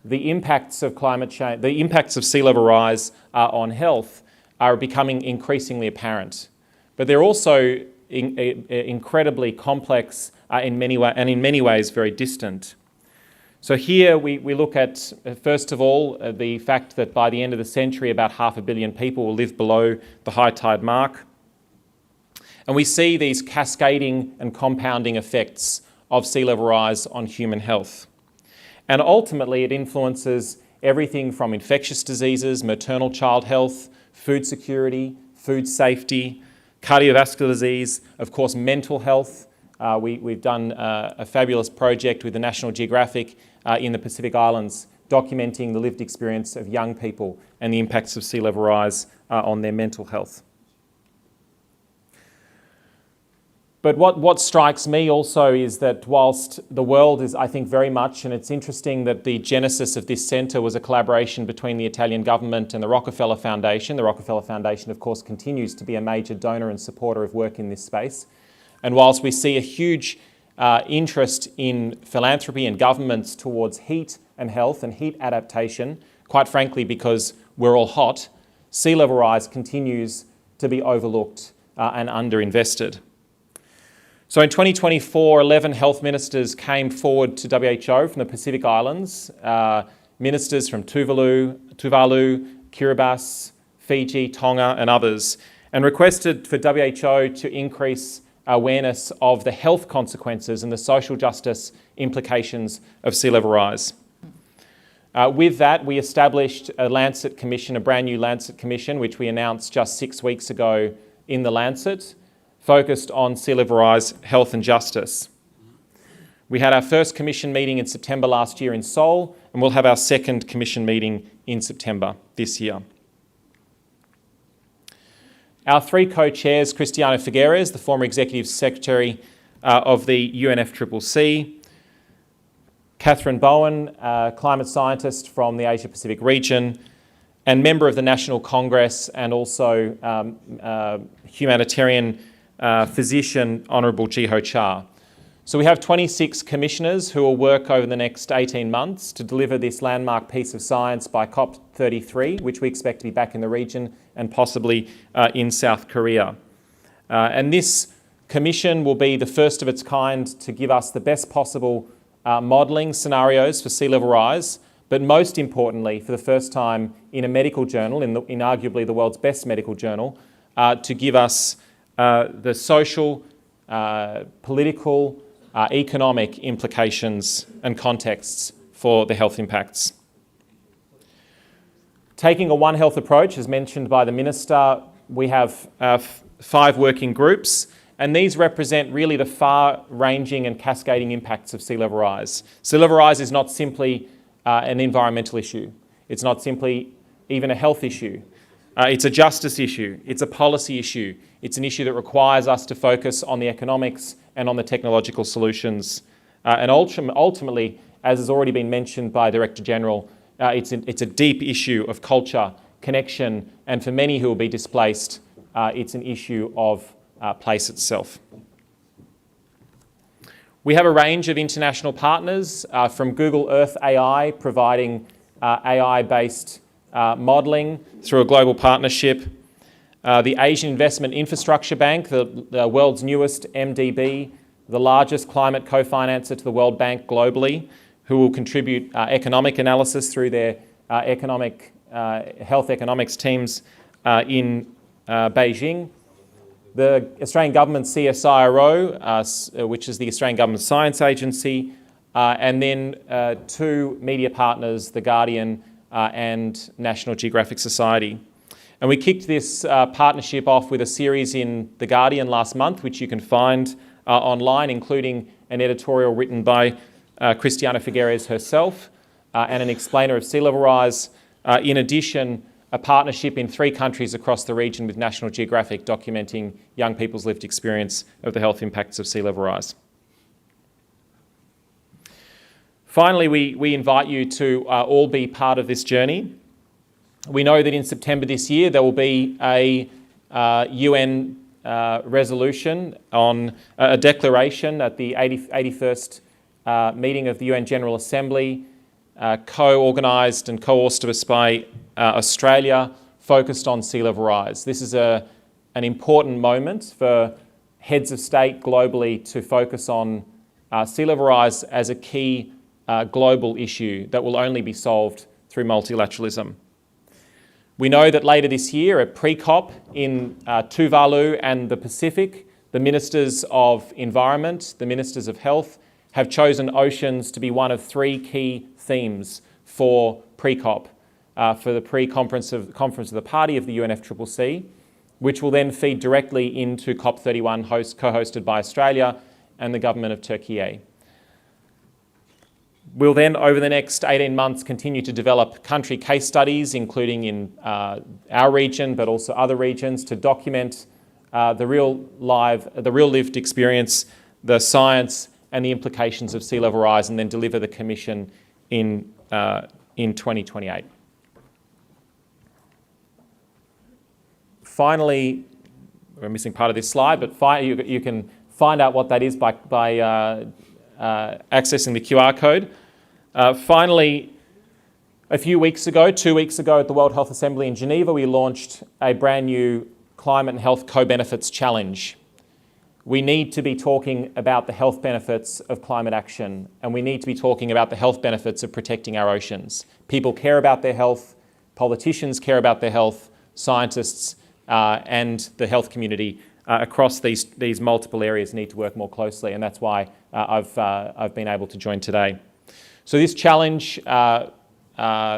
The impacts of climate change, the impacts of sea level rise on health are becoming increasingly apparent. But they're also incredibly complex in many ways very distant. So here we look at, first of all, the fact that by the end of the century, about 500 million people will live below the high tide mark. And we see these cascading and compounding effects of sea level rise on human health. And ultimately, it influences everything from infectious diseases, maternal child health, food security, food safety, cardiovascular disease, of course, mental health. We've done a fabulous project with the National Geographic in the Pacific Islands documenting the lived experience of young people and the impacts of sea level rise on their mental health. But what strikes me also is that whilst the world is, I think, very much, and it's interesting that the genesis of this centre was a collaboration between the Italian government and the Rockefeller Foundation. The Rockefeller Foundation, of course, continues to be a major donor and supporter of work in this space. And whilst we see a huge interest in philanthropy and governments towards heat and health and heat adaptation, quite frankly because we're all hot, sea level rise continues to be overlooked and underinvested. So in 2024, 11 health ministers came forward to WHO from the Pacific Islands, ministers from Tuvalu, Kiribati, Fiji, Tonga and others, and requested for WHO to increase awareness of the health consequences and the social justice implications of sea level rise. With that, we established a Lancet Commission, a brand new Lancet Commission, which we announced just 6 weeks ago in the Lancet, focused on sea level rise, health and justice. We had our first commission meeting in September last year in Seoul, and we'll have our second commission meeting in September this year. Our 3 co-chairs, Cristiana Figueres, the former Executive Secretary of the UNFCCC, Catherine Bowen, climate scientist from the Asia-Pacific region, and member of the National Congress and also humanitarian physician, Honourable Ji-Ho Cha. So we have 26 commissioners who will work over the next 18 months to deliver this landmark piece of science by COP33, which we expect to be back in the region and possibly in South Korea. And this commission will be the first of its kind to give us the best possible modelling scenarios for sea level rise, but most importantly, for the first time in a medical journal, in arguably the world's best medical journal, to give us the social, political, economic implications and contexts for the health impacts. Taking a One Health approach, as mentioned by the Minister, we have 5 working groups, and these represent really the far-ranging and cascading impacts of sea level rise. Sea level rise is not simply an environmental issue. It's not simply even a health issue. It's a justice issue. It's a policy issue. It's an issue that requires us to focus on the economics and on the technological solutions. And ultimately, as has already been mentioned by Director General, it's a deep issue of culture, connection, and for many who will be displaced, it's an issue of place itself. We have a range of international partners, from Google Earth AI, providing AI-based modelling through a global partnership, the Asian Investment Infrastructure Bank, the world's newest MDB, the largest climate co-financer to the World Bank globally, who will contribute economic analysis through their health economics teams in Beijing. The Australian Government CSIRO, which is the Australian Government Science Agency, and then 2 media partners, The Guardian and National Geographic Society. And we kicked this partnership off with a series in The Guardian last month, which you can find online, including an editorial written by Cristiana Figueres herself and an explainer of sea level rise. In addition, a partnership in 3 countries across the region with National Geographic documenting young people's lived experience of the health impacts of sea level rise. Finally, we invite you to all be part of this journey. We know that in September this year there will be a UN resolution on a declaration at the 81st meeting of the UN General Assembly, co-organised and co-authored by Australia, focused on sea level rise. This is an important moment for heads of state globally to focus on sea level rise as a key global issue that will only be solved through multilateralism. We know that later this year at pre-COP in Tuvalu and the Pacific, the Ministers of Environment, the Ministers of Health, have chosen oceans to be one of 3 key themes for pre-COP, for the pre-conference of the Party of the UNFCCC, which will then feed directly into COP31 co-hosted by Australia and the government of Turkey. We'll then, over the next 18 months, continue to develop country case studies, including in our region, but also other regions, to document the real lived experience, the science, and the implications of sea level rise, and then deliver the commission in 2028. Finally, we're missing part of this slide, but you can find out what that is by accessing the QR code. Finally, a few weeks ago, 2 weeks ago at the World Health Assembly in Geneva, we launched a brand new climate and health co-benefits challenge. We need to be talking about the health benefits of climate action, and we need to be talking about the health benefits of protecting our oceans. People care about their health, politicians care about their health, scientists and the health community across these multiple areas need to work more closely, and that's why I've been able to join today. So this challenge,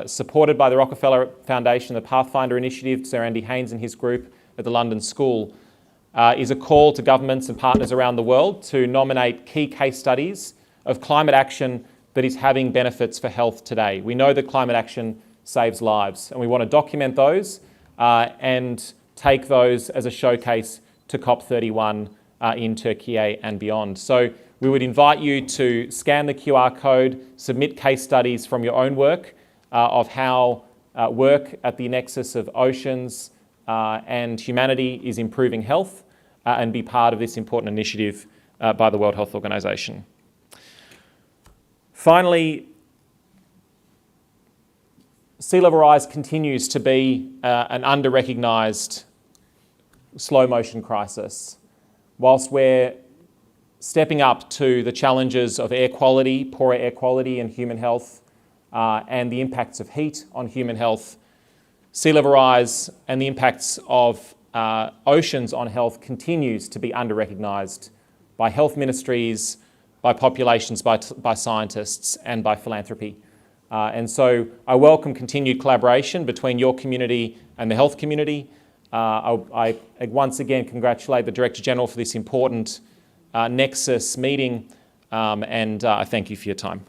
supported by the Rockefeller Foundation, the Pathfinder Initiative, Sir Andy Haynes and his group at the London School, is a call to governments and partners around the world to nominate key case studies of climate action that is having benefits for health today. We know that climate action saves lives, and we want to document those and take those as a showcase to COP31 in Turkey and beyond. So we would invite you to scan the QR code, submit case studies from your own work of how work at the nexus of oceans and humanity is improving health and be part of this important initiative by the World Health Organization. Finally, sea level rise continues to be an under-recognised slow motion crisis. Whilst we're stepping up to the challenges of air quality, poor air quality and human health, and the impacts of heat on human health, sea level rise and the impacts of oceans on health continues to be under-recognised by health ministries, by populations, by scientists and by philanthropy. And so I welcome continued collaboration between your community and the health community. I once again congratulate the Director General for this important Nexus meeting, and I thank you for your time.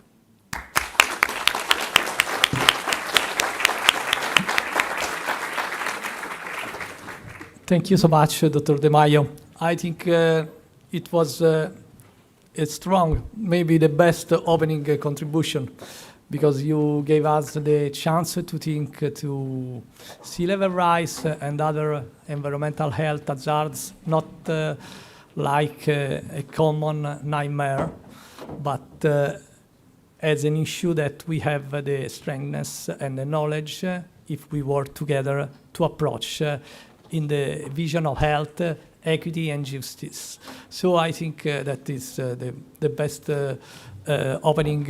Thank you so much, Dr. De Maio. I think it was a strong, maybe the best opening contribution, because you gave us the chance to think to sea level rise and other environmental health hazards, not like a common nightmare, but as an issue that we have the strengthness and the knowledge, if we work together, to approach in the vision of health, equity and justice. So I think that is the best opening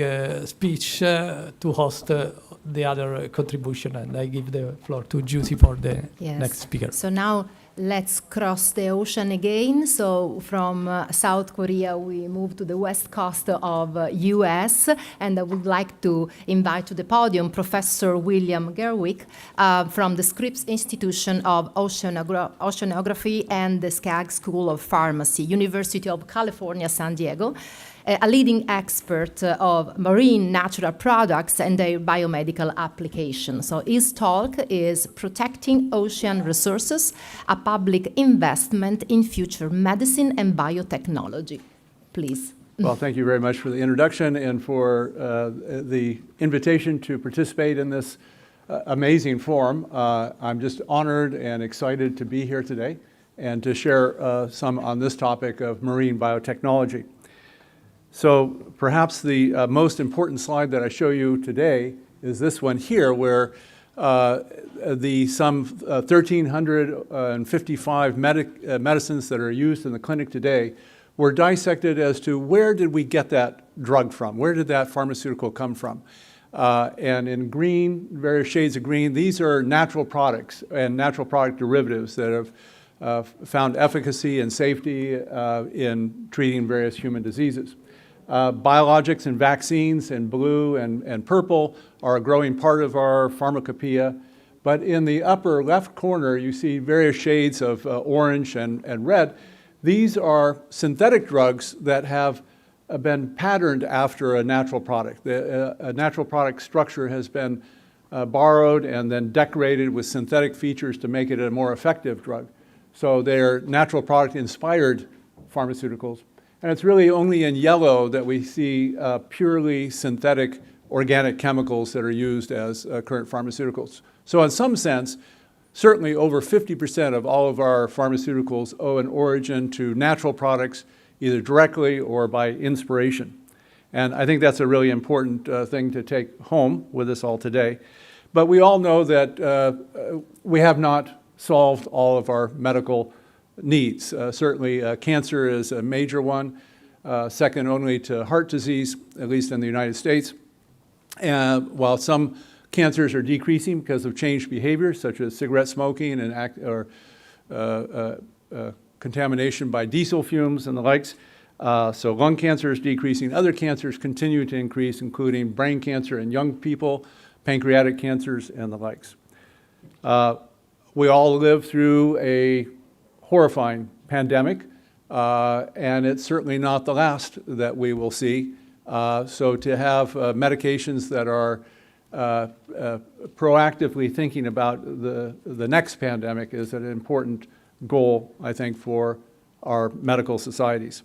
speech to host the other contribution, and I give the floor to Juicy for the next speaker. So now let's cross the ocean again. So from South Korea, we move to the west coast of US, and I would like to invite to the podium Professor William Gerwick from the Scripps Institution of Oceanography and the Skaggs School of Pharmacy, University of California, San Diego, a leading expert of marine natural products and their biomedical application. So his talk is Protecting Ocean Resources, a Public Investment in Future Medicine and Biotechnology. Please. Well, thank you very much for the introduction and for the invitation to participate in this amazing forum. I'm just honored and excited to be here today and to share some on this topic of marine biotechnology. So perhaps the most important slide that I show you today is this one here, where the some 1,355 medicines that are used in the clinic today were dissected as to where did we get that drug from? Where did that pharmaceutical come from? And in green, various shades of green, these are natural products and natural product derivatives that have found efficacy and safety in treating various human diseases. Biologics and vaccines in blue and purple are a growing part of our pharmacopoeia. But in the upper left corner, you see various shades of orange and red. These are synthetic drugs that have been patterned after a natural product. A natural product structure has been borrowed and then decorated with synthetic features to make it a more effective drug. So they're natural product inspired pharmaceuticals. And it's really only in yellow that we see purely synthetic organic chemicals that are used as current pharmaceuticals. So in some sense, certainly over 50% of all of our pharmaceuticals owe an origin to natural products, either directly or by inspiration. And I think that's a really important thing to take home with us all today. But we all know that we have not solved all of our medical needs. Certainly, cancer is a major one, second only to heart disease, at least in the United States. And while some cancers are decreasing because of changed behavior, such as cigarette smoking and contamination by diesel fumes and the likes, so lung cancer is decreasing. Other cancers continue to increase, including brain cancer in young people, pancreatic cancers, and the likes. We all lived through a horrifying pandemic, and it's certainly not the last that we will see. So to have medications that are proactively thinking about the next pandemic is an important goal, I think, for our medical societies.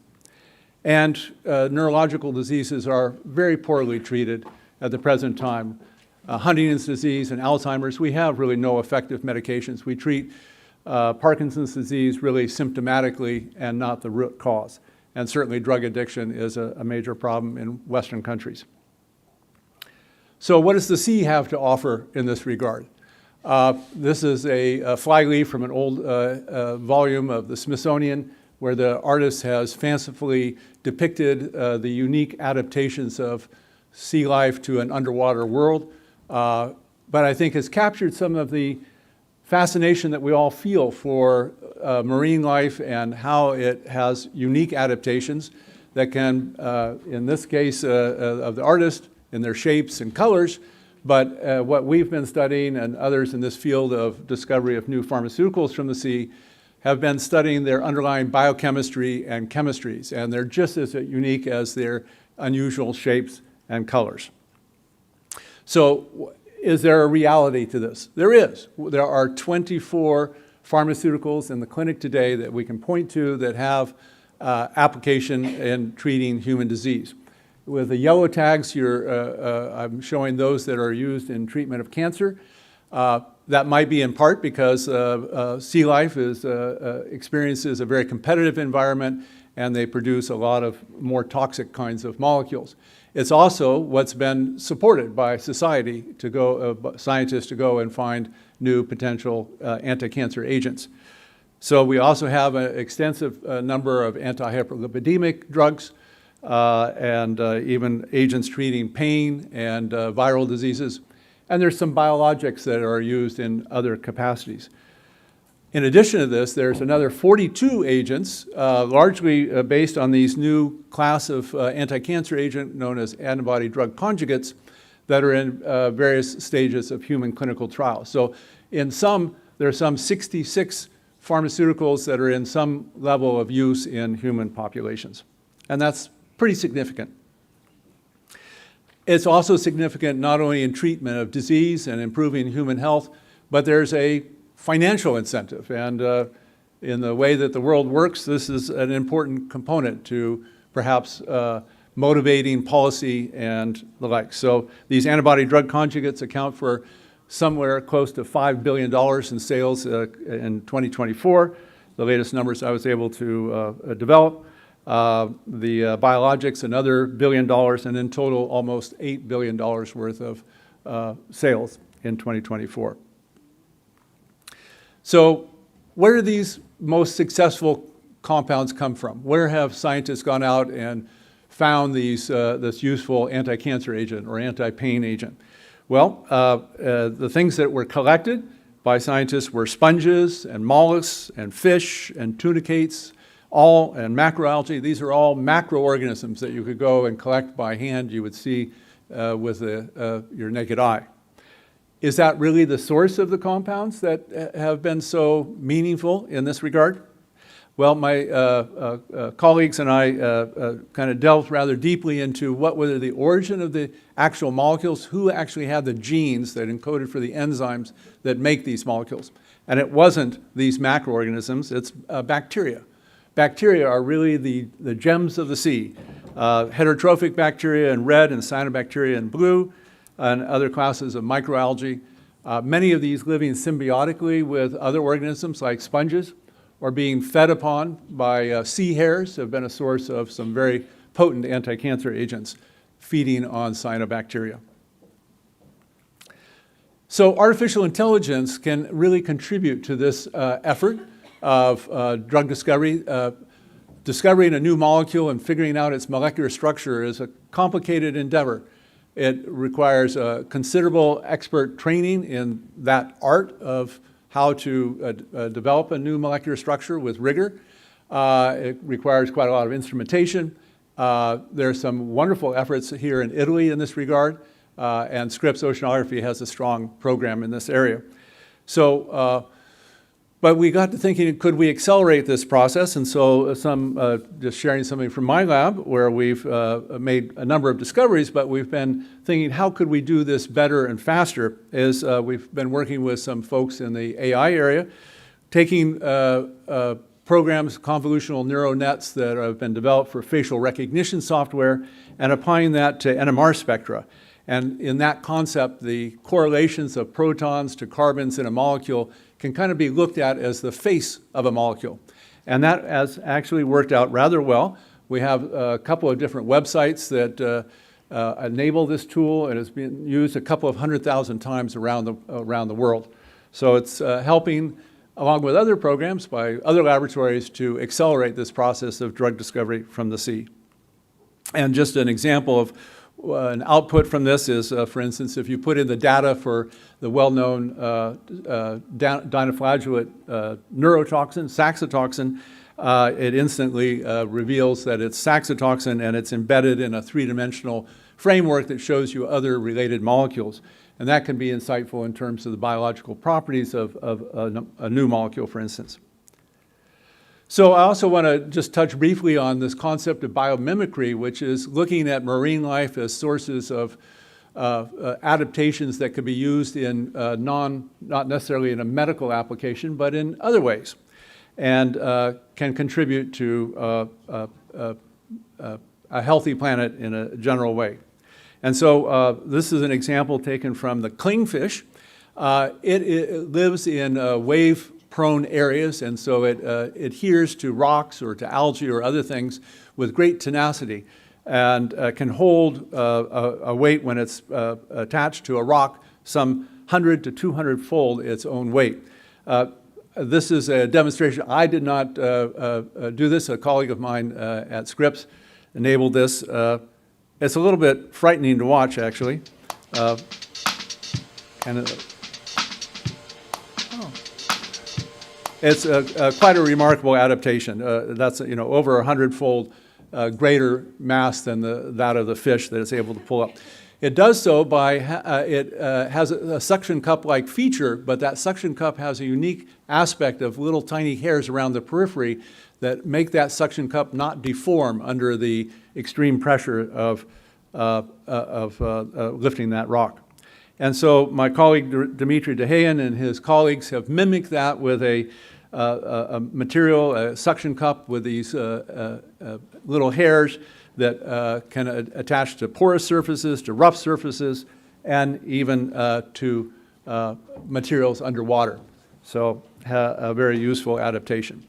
And neurological diseases are very poorly treated at the present time. Huntington's disease and Alzheimer's, we have really no effective medications. We treat Parkinson's disease really symptomatically and not the root cause. And certainly drug addiction is a major problem in Western countries. So what does the sea have to offer in this regard? This is a flyleaf from an old volume of the Smithsonian, where the artist has fancifully depicted the unique adaptations of sea life to an underwater world, but I think has captured some of the fascination that we all feel for marine life and how it has unique adaptations that can, in this case of the artist, in their shapes and colors, but what we've been studying and others in this field of discovery of new pharmaceuticals from the sea have been studying their underlying biochemistry and chemistries, and they're just as unique as their unusual shapes and colors. So is there a reality to this? There is. There are 24 pharmaceuticals in the clinic today that we can point to that have application in treating human disease. With the yellow tags, I'm showing those that are used in treatment of cancer. That might be in part because sea life experiences a very competitive environment, and they produce a lot of more toxic kinds of molecules. It's also what's been supported by society to go, scientists to go and find new potential anti-cancer agents. So we also have an extensive number of anti-hyperlipidemic drugs and even agents treating pain and viral diseases. And there's some biologics that are used in other capacities. In addition to this, there's another 42 agents, largely based on these new class of anti-cancer agent known as antibody-drug conjugates that are in various stages of human clinical trials. So in some, there are some 66 pharmaceuticals that are in some level of use in human populations. And that's pretty significant. It's also significant not only in treatment of disease and improving human health, but there's a financial incentive. And in the way that the world works, this is an important component to perhaps motivating policy and the like. So these antibody-drug conjugates account for somewhere close to $5 billion in sales in 2024, the latest numbers I was able to develop. The biologics, another $1 billion, and in total, almost $8 billion worth of sales in 2024. So where do these most successful compounds come from? Where have scientists gone out and found this useful anti-cancer agent or anti-pain agent? Well, the things that were collected by scientists were sponges and mollusks and fish and tunicates, and macroalgae. These are all macroorganisms that you could go and collect by hand, you would see with your naked eye. Is that really the source of the compounds that have been so meaningful in this regard? Well, my colleagues and I kind of delved rather deeply into what was the origin of the actual molecules, who actually had the genes that encoded for the enzymes that make these molecules. And it wasn't these macroorganisms, it's bacteria. Bacteria are really the gems of the sea. Heterotrophic bacteria in red and cyanobacteria in blue, and other classes of microalgae. Many of these living symbiotically with other organisms like sponges, or being fed upon by sea hares have been a source of some very potent anti-cancer agents feeding on cyanobacteria. So artificial intelligence can really contribute to this effort of drug discovery. Discovering a new molecule and figuring out its molecular structure is a complicated endeavor. It requires considerable expert training in that art of how to develop a new molecular structure with rigor. It requires quite a lot of instrumentation. There are some wonderful efforts here in Italy in this regard, and Scripps Oceanography has a strong program in this area. So, but we got to thinking, could we accelerate this process? And so just sharing something from my lab where we've made a number of discoveries, but we've been thinking, how could we do this better and faster? Is we've been working with some folks in the AI area, taking programs, convolutional neural nets that have been developed for facial recognition software, and applying that to NMR spectra. And in that concept, the correlations of protons to carbons in a molecule can kind of be looked at as the face of a molecule. And that has actually worked out rather well. We have a couple of different websites that enable this tool, and it's been used a couple of 100,000 times around the world. So it's helping, along with other programs by other laboratories, to accelerate this process of drug discovery from the sea. And just an example of an output from this is, for instance, if you put in the data for the well-known dinoflagellate neurotoxin, saxitoxin, it instantly reveals that it's saxitoxin, and it's embedded in a three-dimensional framework that shows you other related molecules. And that can be insightful in terms of the biological properties of a new molecule, for instance. So I also want to just touch briefly on this concept of biomimicry, which is looking at marine life as sources of adaptations that could be used in not necessarily in a medical application, but in other ways, and can contribute to a healthy planet in a general way. And so this is an example taken from the clingfish. It lives in wave-prone areas, and so it adheres to rocks or to algae or other things with great tenacity, and can hold a weight when it's attached to a rock some 100 to 200-fold its own weight. This is a demonstration. I did not do this. A colleague of mine at Scripps enabled this. It's a little bit frightening to watch, actually. It's quite a remarkable adaptation. That's over 100-fold greater mass than that of the fish that it's able to pull up. It does so by, it has a suction cup-like feature, but that suction cup has a unique aspect of little tiny hairs around the periphery that make that suction cup not deform under the extreme pressure of lifting that rock. And so my colleague Dimitri Dehaen and his colleagues have mimicked that with a material, a suction cup with these little hairs that can attach to porous surfaces, to rough surfaces, and even to materials underwater. So a very useful adaptation.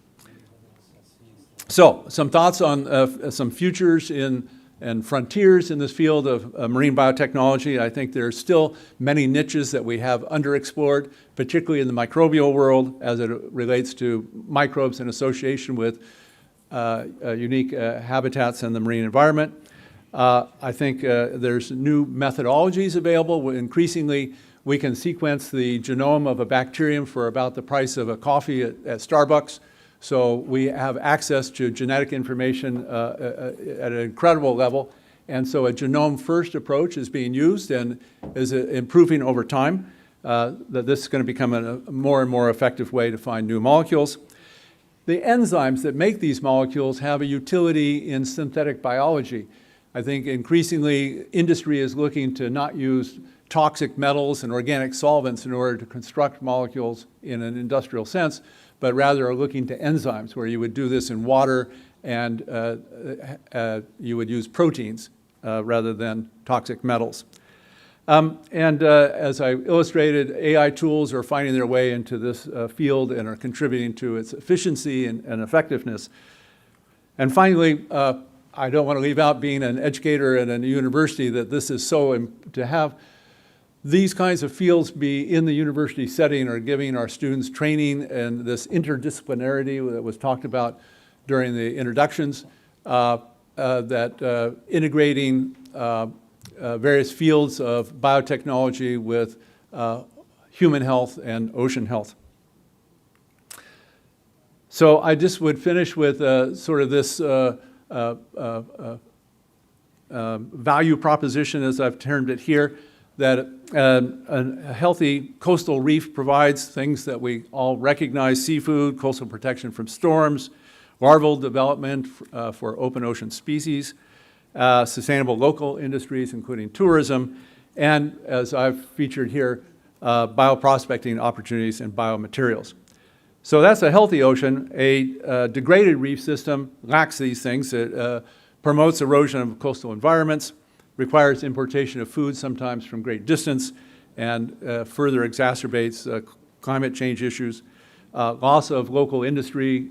So some thoughts on some futures and frontiers in this field of marine biotechnology. I think there are still many niches that we have underexplored, particularly in the microbial world as it relates to microbes in association with unique habitats in the marine environment. I think there's new methodologies available. Increasingly, we can sequence the genome of a bacterium for about the price of a coffee at Starbucks. So we have access to genetic information at an incredible level. And so a genome-first approach is being used and is improving over time, that this is going to become a more and more effective way to find new molecules. The enzymes that make these molecules have a utility in synthetic biology. I think increasingly industry is looking to not use toxic metals and organic solvents in order to construct molecules in an industrial sense, but rather are looking to enzymes where you would do this in water and you would use proteins rather than toxic metals. As I illustrated, AI tools are finding their way into this field and are contributing to its efficiency and effectiveness. And finally, I don't want to leave out being an educator at a university that this is so, to have these kinds of fields be in the university setting are giving our students training and this interdisciplinarity that was talked about during the introductions, integrating various fields of biotechnology with human health and ocean health. So I just would finish with sort of this value proposition, as I've termed it here, that a healthy coastal reef provides things that we all recognize: seafood, coastal protection from storms, larval development for open ocean species, sustainable local industries, including tourism, and, as I've featured here, bioprospecting opportunities and biomaterials. So that's a healthy ocean. A degraded reef system lacks these things. It promotes erosion of coastal environments, requires importation of food, sometimes from great distance, and further exacerbates climate change issues. Loss of local industry.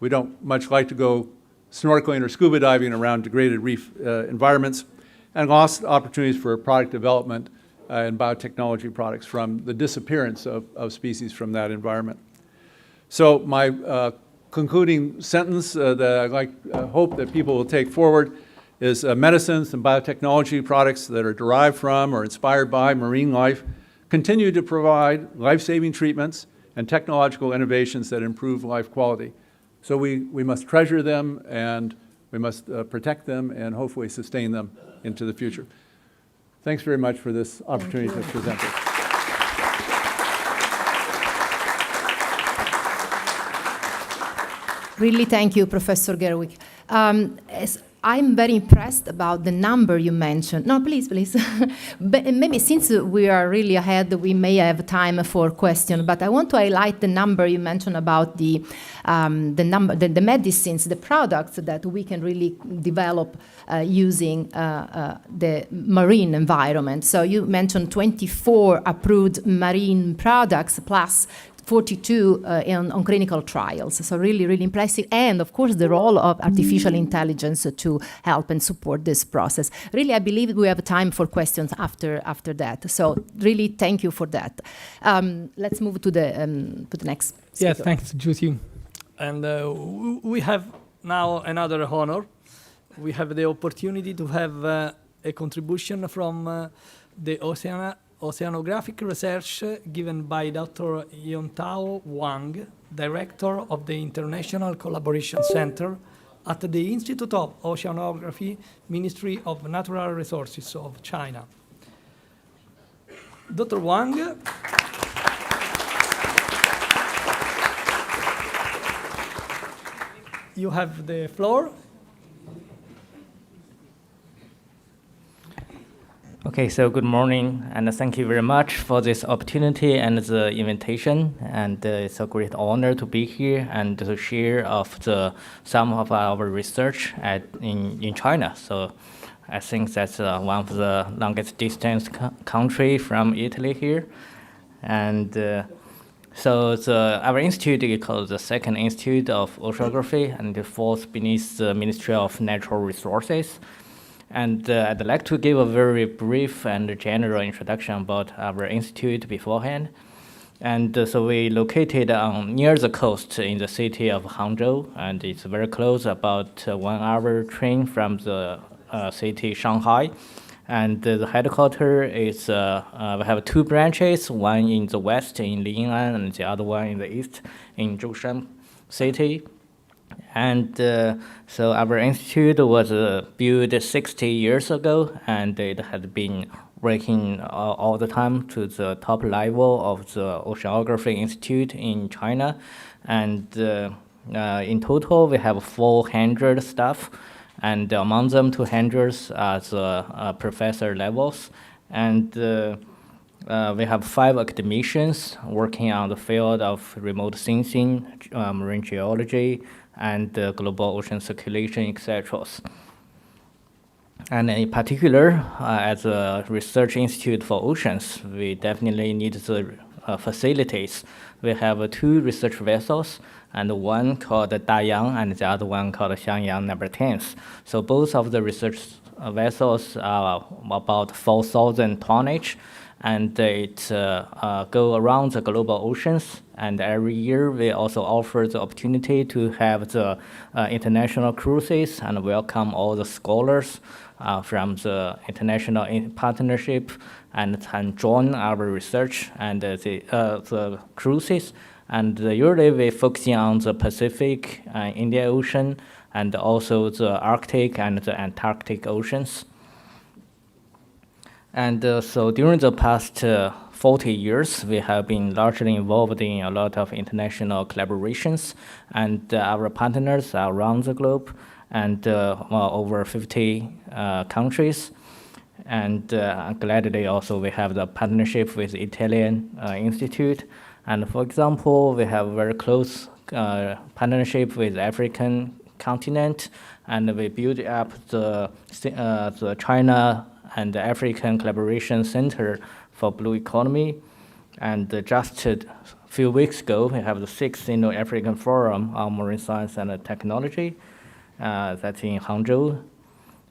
We don't much like to go snorkeling or scuba diving around degraded reef environments, and lost opportunities for product development and biotechnology products from the disappearance of species from that environment. So my concluding sentence that I hope that people will take forward is medicines and biotechnology products that are derived from or inspired by marine life continue to provide life-saving treatments and technological innovations that improve life quality. So we must treasure them, and we must protect them and hopefully sustain them into the future. Thanks very much for this opportunity to present it. Really, thank you, Professor Gerwig. I'm very impressed about the number you mentioned. No, please, please. But maybe since we are really ahead, we may have time for questions. But I want to highlight the number you mentioned about the medicines, the products that we can really develop using the marine environment. So you mentioned 24 approved marine products plus 42 on clinical trials. So really, really impressive. And of course, the role of artificial intelligence to help and support this process. Really, I believe we have time for questions after that. So really, thank you for that. Let's move to the next speaker. Yes, thanks, Judy. And we have now another honor. We have the opportunity to have a contribution from the Oceanographic research given by Dr. Yontao Wang, Director of the International Collaboration Center at the Institute of Oceanography, Ministry of Natural Resources of China. Dr. Wang, you have the floor. Okay, so good morning, and thank you very much for this opportunity and the invitation. And it's a great honor to be here and to share some of our research in China. So I think that's one of the longest distance country from Italy here. And so our institute is called the Second Institute of Oceanography, and it falls beneath the Ministry of Natural Resources. And I'd like to give a very brief and general introduction about our institute beforehand. And so we located near the coast in the city of Hangzhou, and it's very close, about 1 hour train from the city Shanghai. And the headquarters is, we have 2 branches, one in the west in Lin'an and the other one in the east in Zhoushan city. And so our institute was built 60 years ago, and it had been working all the time to the top level of the Oceanography Institute in China. And in total, we have 400 staff, and among them 200 are the professor levels. And we have 5 academicians working on the field of remote sensing, marine geology, and global ocean circulation, etc. And in particular, as a research institute for oceans, we definitely need the facilities. We have 2 research vessels, and one called Dayang and the other one called Xiangyang number 10. So both of the research vessels are about 4,000 tonnage, and it go around the global oceans. And every year, we also offer the opportunity to have the international cruises and welcome all the scholars from the international partnership and can join our research and the cruises. And usually we're focusing on the Pacific, Indian Ocean, and also the Arctic and the Antarctic oceans. And so during the past 40 years, we have been largely involved in a lot of international collaborations, and our partners are around the globe, and over 50 countries. And gladly also we have the partnership with Italian Institute. And for example, we have very close partnership with African continent, and we build up the China and the African Collaboration Center for Blue Economy. And just a few weeks ago, we have the 6th Indo-African Forum on Marine Science and Technology. That's in Hangzhou.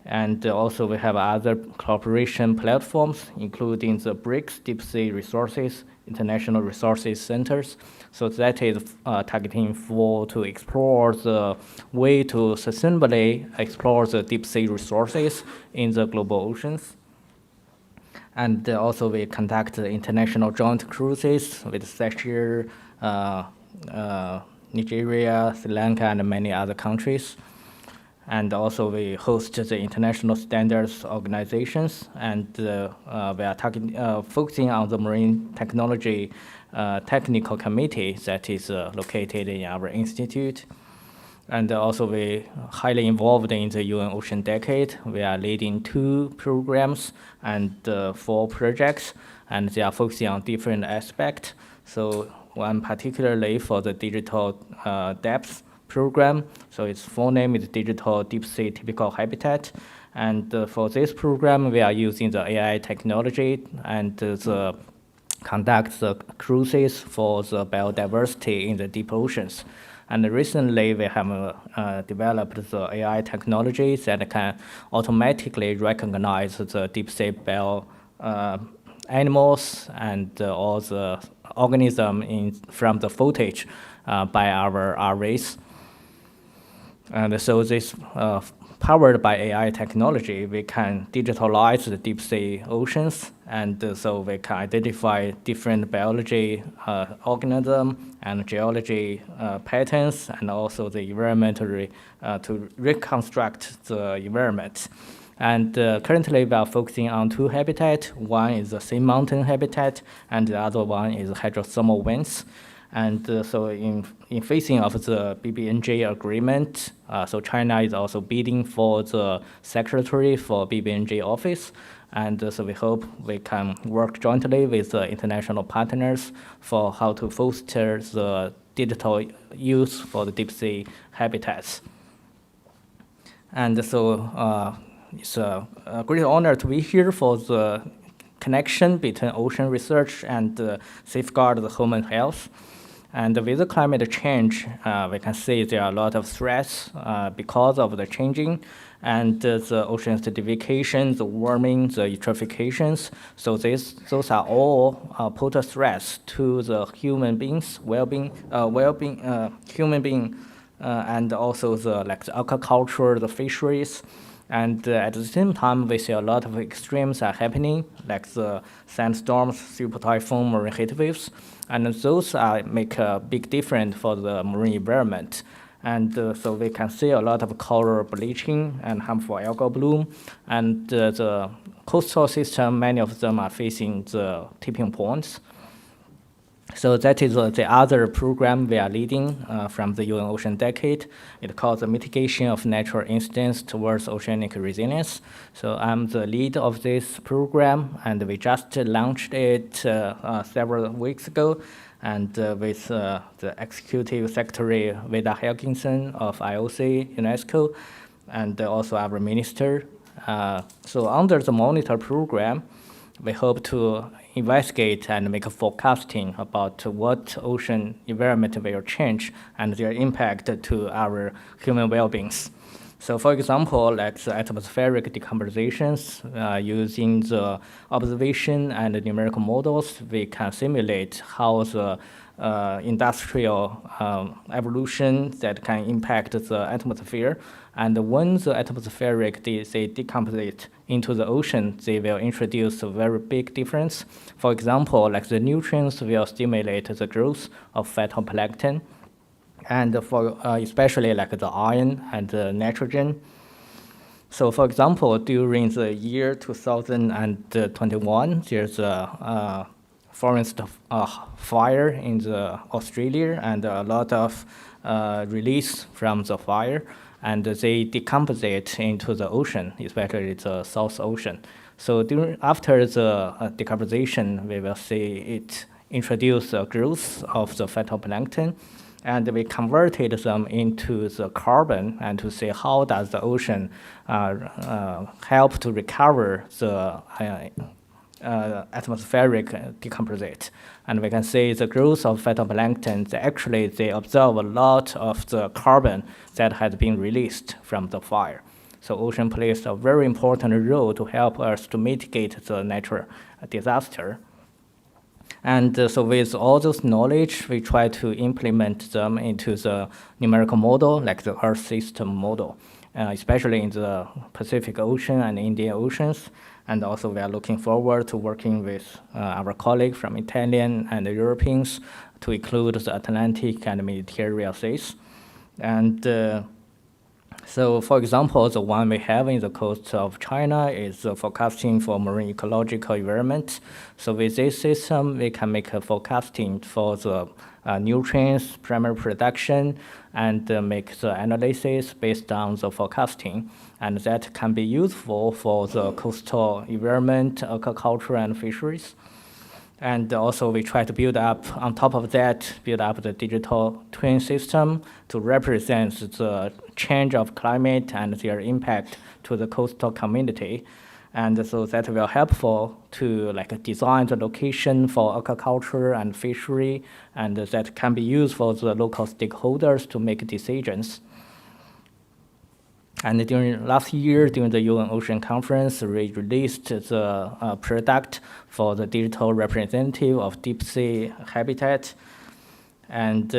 And also we have other cooperation platforms, including the BRICS Deep Sea Resources, International Resources Centers. So that is targeting to explore the way to sustainably explore the deep sea resources in the global oceans. And also we conduct international joint cruises with Seychelles, Nigeria, Sri Lanka, and many other countries. And also we host the international standards organizations, and we are focusing on the marine technology technical committee that is located in our institute. And also we highly involved in the UN Ocean Decade. We are leading 2 programs and 4 projects, and they are focusing on different aspects. So one particularly for the digital depth program. So its full name is Digital Deep Sea Typical Habitat. And for this program, we are using the AI technology and conduct the cruises for the biodiversity in the deep oceans. And recently, we have developed the AI technology that can automatically recognize the deep sea animals and all the organisms from the footage by our arrays. And so this powered by AI technology, we can digitalize the deep sea oceans, and so we can identify different biology organism and geology patterns, and also the environment to reconstruct the environment. And currently we are focusing on 2 habitats. One is the sea mountain habitat, and the other one is hydrothermal vents. And so in facing of the BBNJ agreement, so China is also bidding for the secretary for BBNJ office. And so we hope we can work jointly with the international partners for how to foster the digital use for the deep sea habitats. And so it's a great honor to be here for the connection between ocean research and safeguard the human health. And with the climate change, we can see there are a lot of threats because of the changing and the ocean acidification, the warming, the eutrophications. So those are all put threats to the human beings' well-being, human being, and also the aquaculture, the fisheries. And at the same time, we see a lot of extremes are happening, like the sandstorms, super typhoon, marine heat waves. And those make a big difference for the marine environment. And so we can see a lot of coral bleaching and harmful algal bloom. And the coastal system, many of them are facing the tipping points. So that is the other program we are leading from the UN Ocean Decade. It's called the Mitigation of Natural Incidents Towards Oceanic Resilience. So I'm the lead of this program, and we just launched it several weeks ago, and with the Executive Secretary Veda Helgensen of IOC, UNESCO, and also our minister. So under the Monitor program, we hope to investigate and make a forecasting about what ocean environment will change and their impact to our human well-beings. So for example, like the atmospheric decompositions, using the observation and the numerical models, we can simulate how the industrial evolution that can impact the atmosphere. And when the atmospheric, they decompose into the ocean, they will introduce a very big difference. For example, like the nutrients will stimulate the growth of phytoplankton, and for especially like the iron and the nitrogen. So for example, during the year 2021, there's a forest fire in Australia, and a lot of release from the fire, and they decompose into the ocean, especially the South Ocean. So after the decomposition, we will see it introduce a growth of the phytoplankton, and we converted them into the carbon, and to see how does the ocean help to recover the atmospheric decomposite. And we can see the growth of phytoplankton, they absorb a lot of the carbon that has been released from the fire. So ocean plays a very important role to help us to mitigate the natural disaster. And so with all those knowledge, we try to implement them into the numerical model, like the Earth system model, especially in the Pacific Ocean and Indian Oceans. And also we are looking forward to working with our colleagues from Italian and the Europeans to include the Atlantic and Mediterranean seas. And so, for example, the one we have in the coast of China is forecasting for marine ecological environment. So with this system, we can make a forecasting for the nutrients, primary production, and make the analysis based on the forecasting. And that can be useful for the coastal environment, aquaculture, and fisheries. And also we try to build up, on top of that, build up the digital twin system to represent the change of climate and their impact to the coastal community. And so that will helpful to design the location for aquaculture and fishery, and that can be used for the local stakeholders to make decisions. And during last year, during the UN Ocean Conference, we released the product for the digital representative of deep sea habitat. And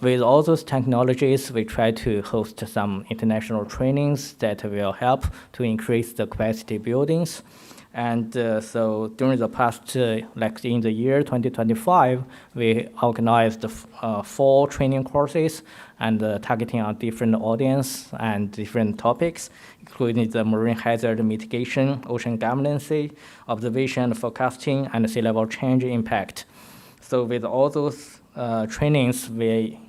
with all those technologies, we try to host some international trainings that will help to increase the capacity buildings. And so during the past, in the year 2025, we organized 4 training courses and targeting on different audience and different topics, including the marine hazard mitigation, ocean governance, observation and forecasting, and sea level change impact. So with all those trainings, we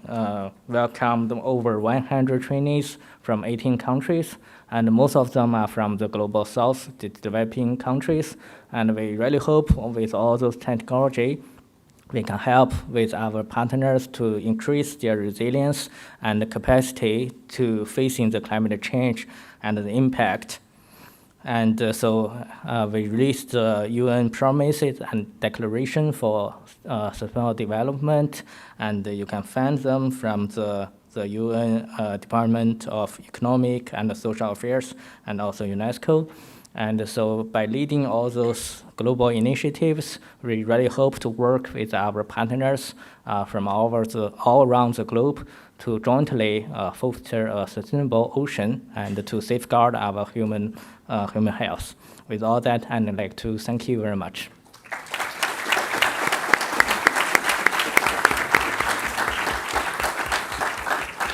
welcomed over 100 trainees from 18 countries, and most of them are from the global south, the developing countries. And we really hope with all those technology, we can help with our partners to increase their resilience and the capacity to facing the climate change and the impact. And so we released the UN promises and declaration for sustainable development, and you can find them from the UN Department of Economic and Social Affairs and also UNESCO. And so by leading all those global initiatives, we really hope to work with our partners from all around the globe to jointly foster a sustainable ocean and to safeguard our human health. With all that, I'd like to thank you very much.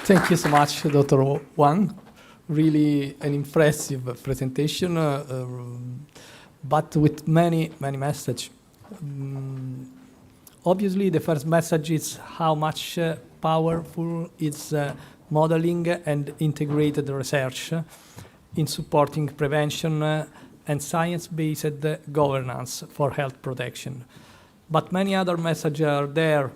Thank you so much, Dr. Wang. Really an impressive presentation, but with many messages. Obviously, the first message is how much powerful is modeling and integrated research in supporting prevention and science-based governance for health protection. But many other messages are there.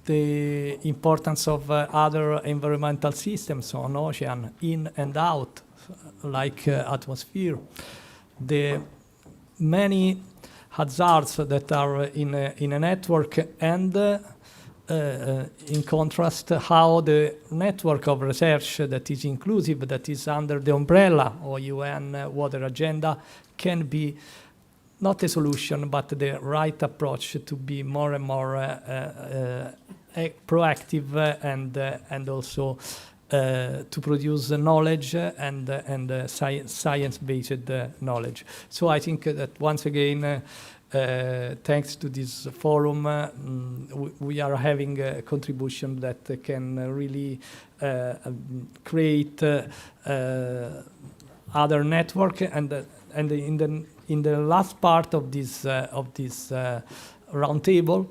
The importance of other environmental systems on ocean, in and out, like atmosphere. The many hazards that are in a network, and in contrast, how the network of research that is inclusive, that is under the umbrella of UN Water Agenda, can be not a solution, but the right approach to be more and more proactive and also to produce knowledge and science-based knowledge. So I think that once again, thanks to this forum, we are having a contribution that can really create other network, and in the last part of this roundtable,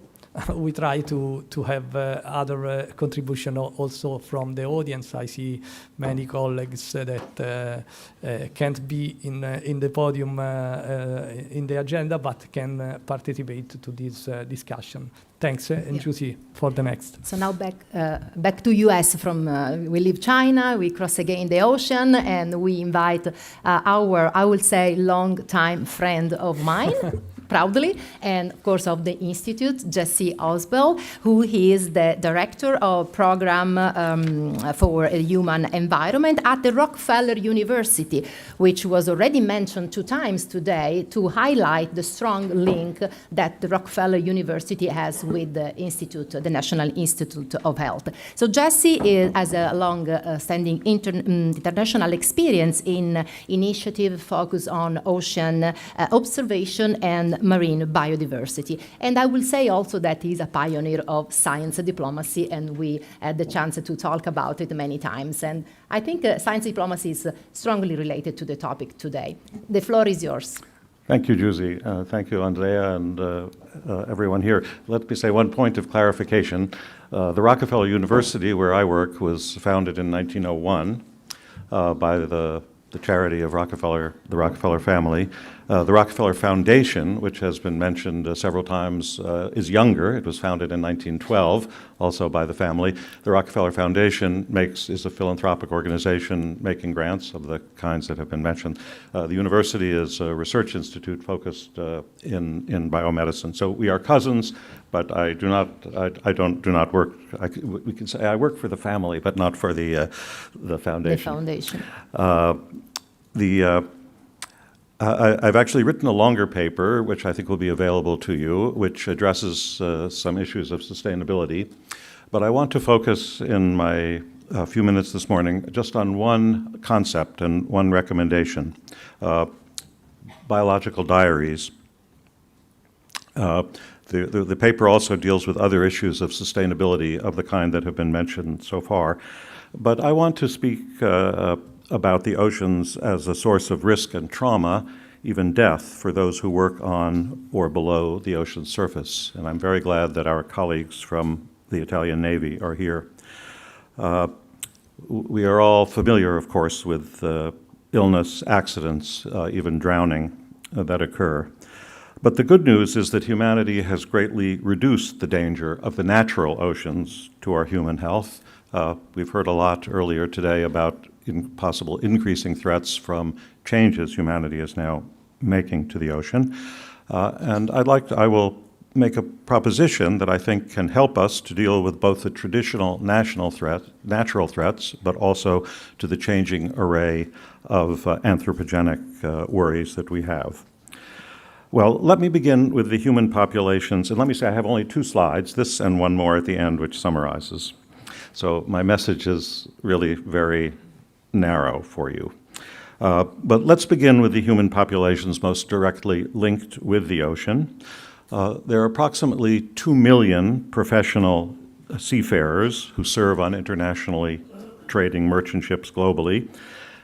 we try to have other contribution also from the audience. I see many colleagues that can't be in the podium in the agenda, but can participate to this discussion. Thanks, and Juicy for the next. So now back to US. We leave China, we cross again the ocean, and we invite our, I will say, long-time friend of mine, proudly, and of course of the Institute, Jesse Osbel, who is the Director of Program for Human Environment at the Rockefeller University, which was already mentioned 2 times today to highlight the strong link that the Rockefeller University has with the Institute, the National Institute of Health. So Jesse has a long-standing international experience in initiative focused on ocean observation and marine biodiversity. And I will say also that he's a pioneer of science diplomacy, and we had the chance to talk about it many times. And I think science diplomacy is strongly related to the topic today. The floor is yours. Thank you, Giusy. Thank you, Andrea, and everyone here. Let me say one point of clarification. The Rockefeller University, where I work, was founded in 1901 by the charity of Rockefeller, the Rockefeller family. The Rockefeller Foundation, which has been mentioned several times, is younger. It was founded in 1912, also by the family. The Rockefeller Foundation is a philanthropic organization making grants of the kinds that have been mentioned. The university is a research institute focused in biomedicine. So we are cousins, but I do not work. We can say I work for the family, but not for the foundation. The foundation. I've actually written a longer paper, which I think will be available to you, which addresses some issues of sustainability. But I want to focus in my few minutes this morning just on one concept and one recommendation, biological diaries. The paper also deals with other issues of sustainability of the kind that have been mentioned so far. But I want to speak about the oceans as a source of risk and trauma, even death, for those who work on or below the ocean's surface. And I'm very glad that our colleagues from the Italian Navy are here. We are all familiar, of course, with illness, accidents, even drowning that occur. But the good news is that humanity has greatly reduced the danger of the natural oceans to our human health. We've heard a lot earlier today about possible increasing threats from changes humanity is now making to the ocean. And I will make a proposition that I think can help us to deal with both the traditional natural threats, but also to the changing array of anthropogenic worries that we have. Well, let me begin with the human populations, and let me say I have only 2 slides, this and one more at the end, which summarizes. So my message is really very narrow for you. But let's begin with the human populations most directly linked with the ocean. There are approximately 2 million professional seafarers who serve on internationally trading merchant ships globally.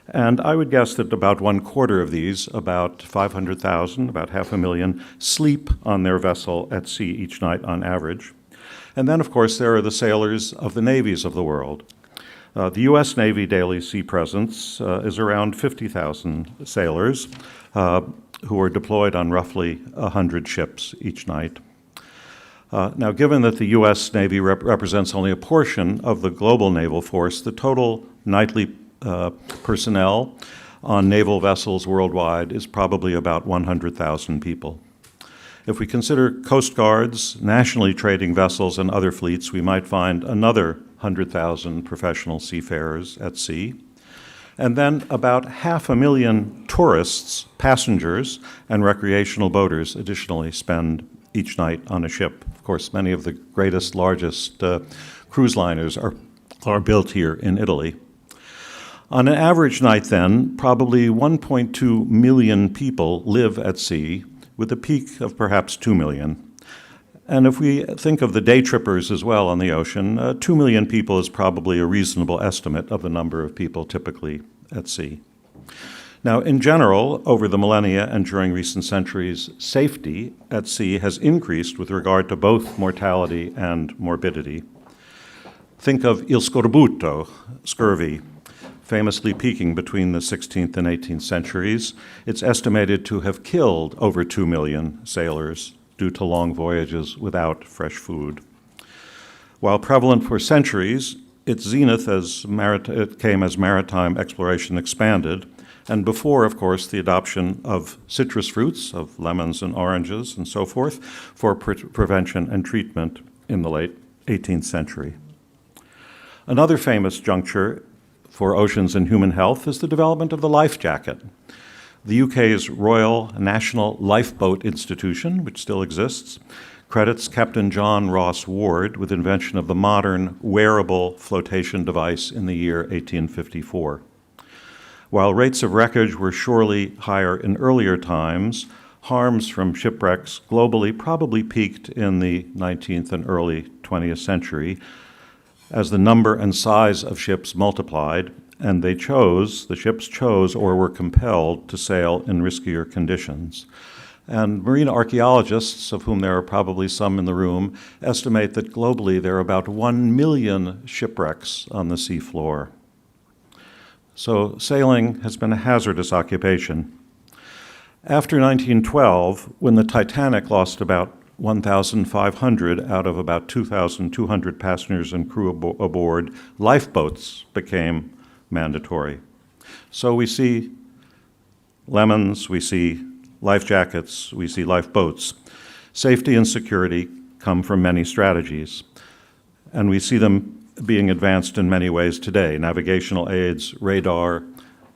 And I would guess that about 1/4 of these, about 500,000, about 500,000, sleep on their vessel at sea each night on average. And then, of course, there are the sailors of the navies of the world. The U.S. Navy daily sea presence is around 50,000 sailors who are deployed on roughly 100 ships each night. Now, given that the U.S. Navy represents only a portion of the global naval force, the total nightly personnel on naval vessels worldwide is probably about 100,000 people. If we consider coast guards, nationally trading vessels, and other fleets, we might find another 100,000 professional seafarers at sea. And then about 500,000 tourists, passengers, and recreational boaters additionally spend each night on a ship. Of course, many of the greatest, largest cruise liners are built here in Italy. On an average night then, probably 1.2 million people live at sea, with a peak of perhaps 2 million. And if we think of the day trippers as well on the ocean, 2 million people is probably a reasonable estimate of the number of people typically at sea. Now, in general, over the millennia and during recent centuries, safety at sea has increased with regard to both mortality and morbidity. Think of il scorbuto, scurvy, famously peaking between the 16th and 18th centuries. It's estimated to have killed over 2 million sailors due to long voyages without fresh food. While prevalent for centuries, its zenith it came as maritime exploration expanded, and before, of course, the adoption of citrus fruits, of lemons and oranges and so forth, for prevention and treatment in the late 18th century. Another famous juncture for oceans and human health is the development of the life jacket. The UK's Royal National Lifeboat Institution, which still exists, credits Captain John Ross Ward with invention of the modern wearable flotation device in the year 1854. While rates of wreckage were surely higher in earlier times, harms from shipwrecks globally probably peaked in the 19th and early 20th century as the number and size of ships multiplied, and the ships chose or were compelled to sail in riskier conditions. And marine archaeologists, of whom there are probably some in the room, estimate that globally there are about 1 million shipwrecks on the seafloor. So sailing has been a hazardous occupation. After 1912, when the Titanic lost about 1,500 out of about 2,200 passengers and crew aboard, lifeboats became mandatory. So we see lemons, we see life jackets, we see lifeboats. Safety and security come from many strategies, and we see them being advanced in many ways today. Navigational aids, radar,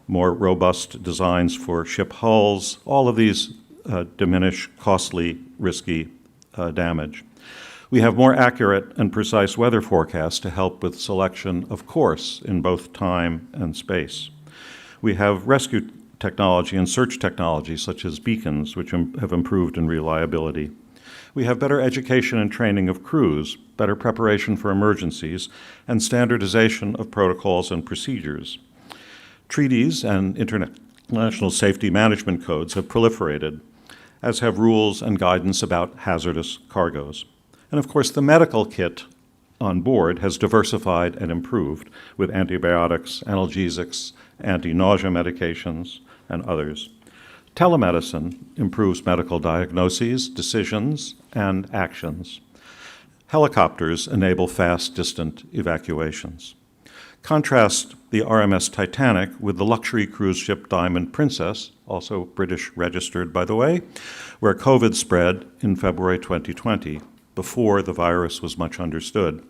more robust designs for ship hulls, all of these diminish costly, risky damage. We have more accurate and precise weather forecasts to help with selection of course in both time and space. We have rescue technology and search technology such as beacons, which have improved in reliability. We have better education and training of crews, better preparation for emergencies, and standardization of protocols and procedures. Treaties and international safety management codes have proliferated, as have rules and guidance about hazardous cargoes. And of course, the medical kit on board has diversified and improved with antibiotics, analgesics, anti-nausea medications, and others. Telemedicine improves medical diagnoses, decisions, and actions. Helicopters enable fast, distant evacuations. Contrast the RMS Titanic with the luxury cruise ship Diamond Princess, also British registered, by the way, where COVID spread in February 2020, before the virus was much understood.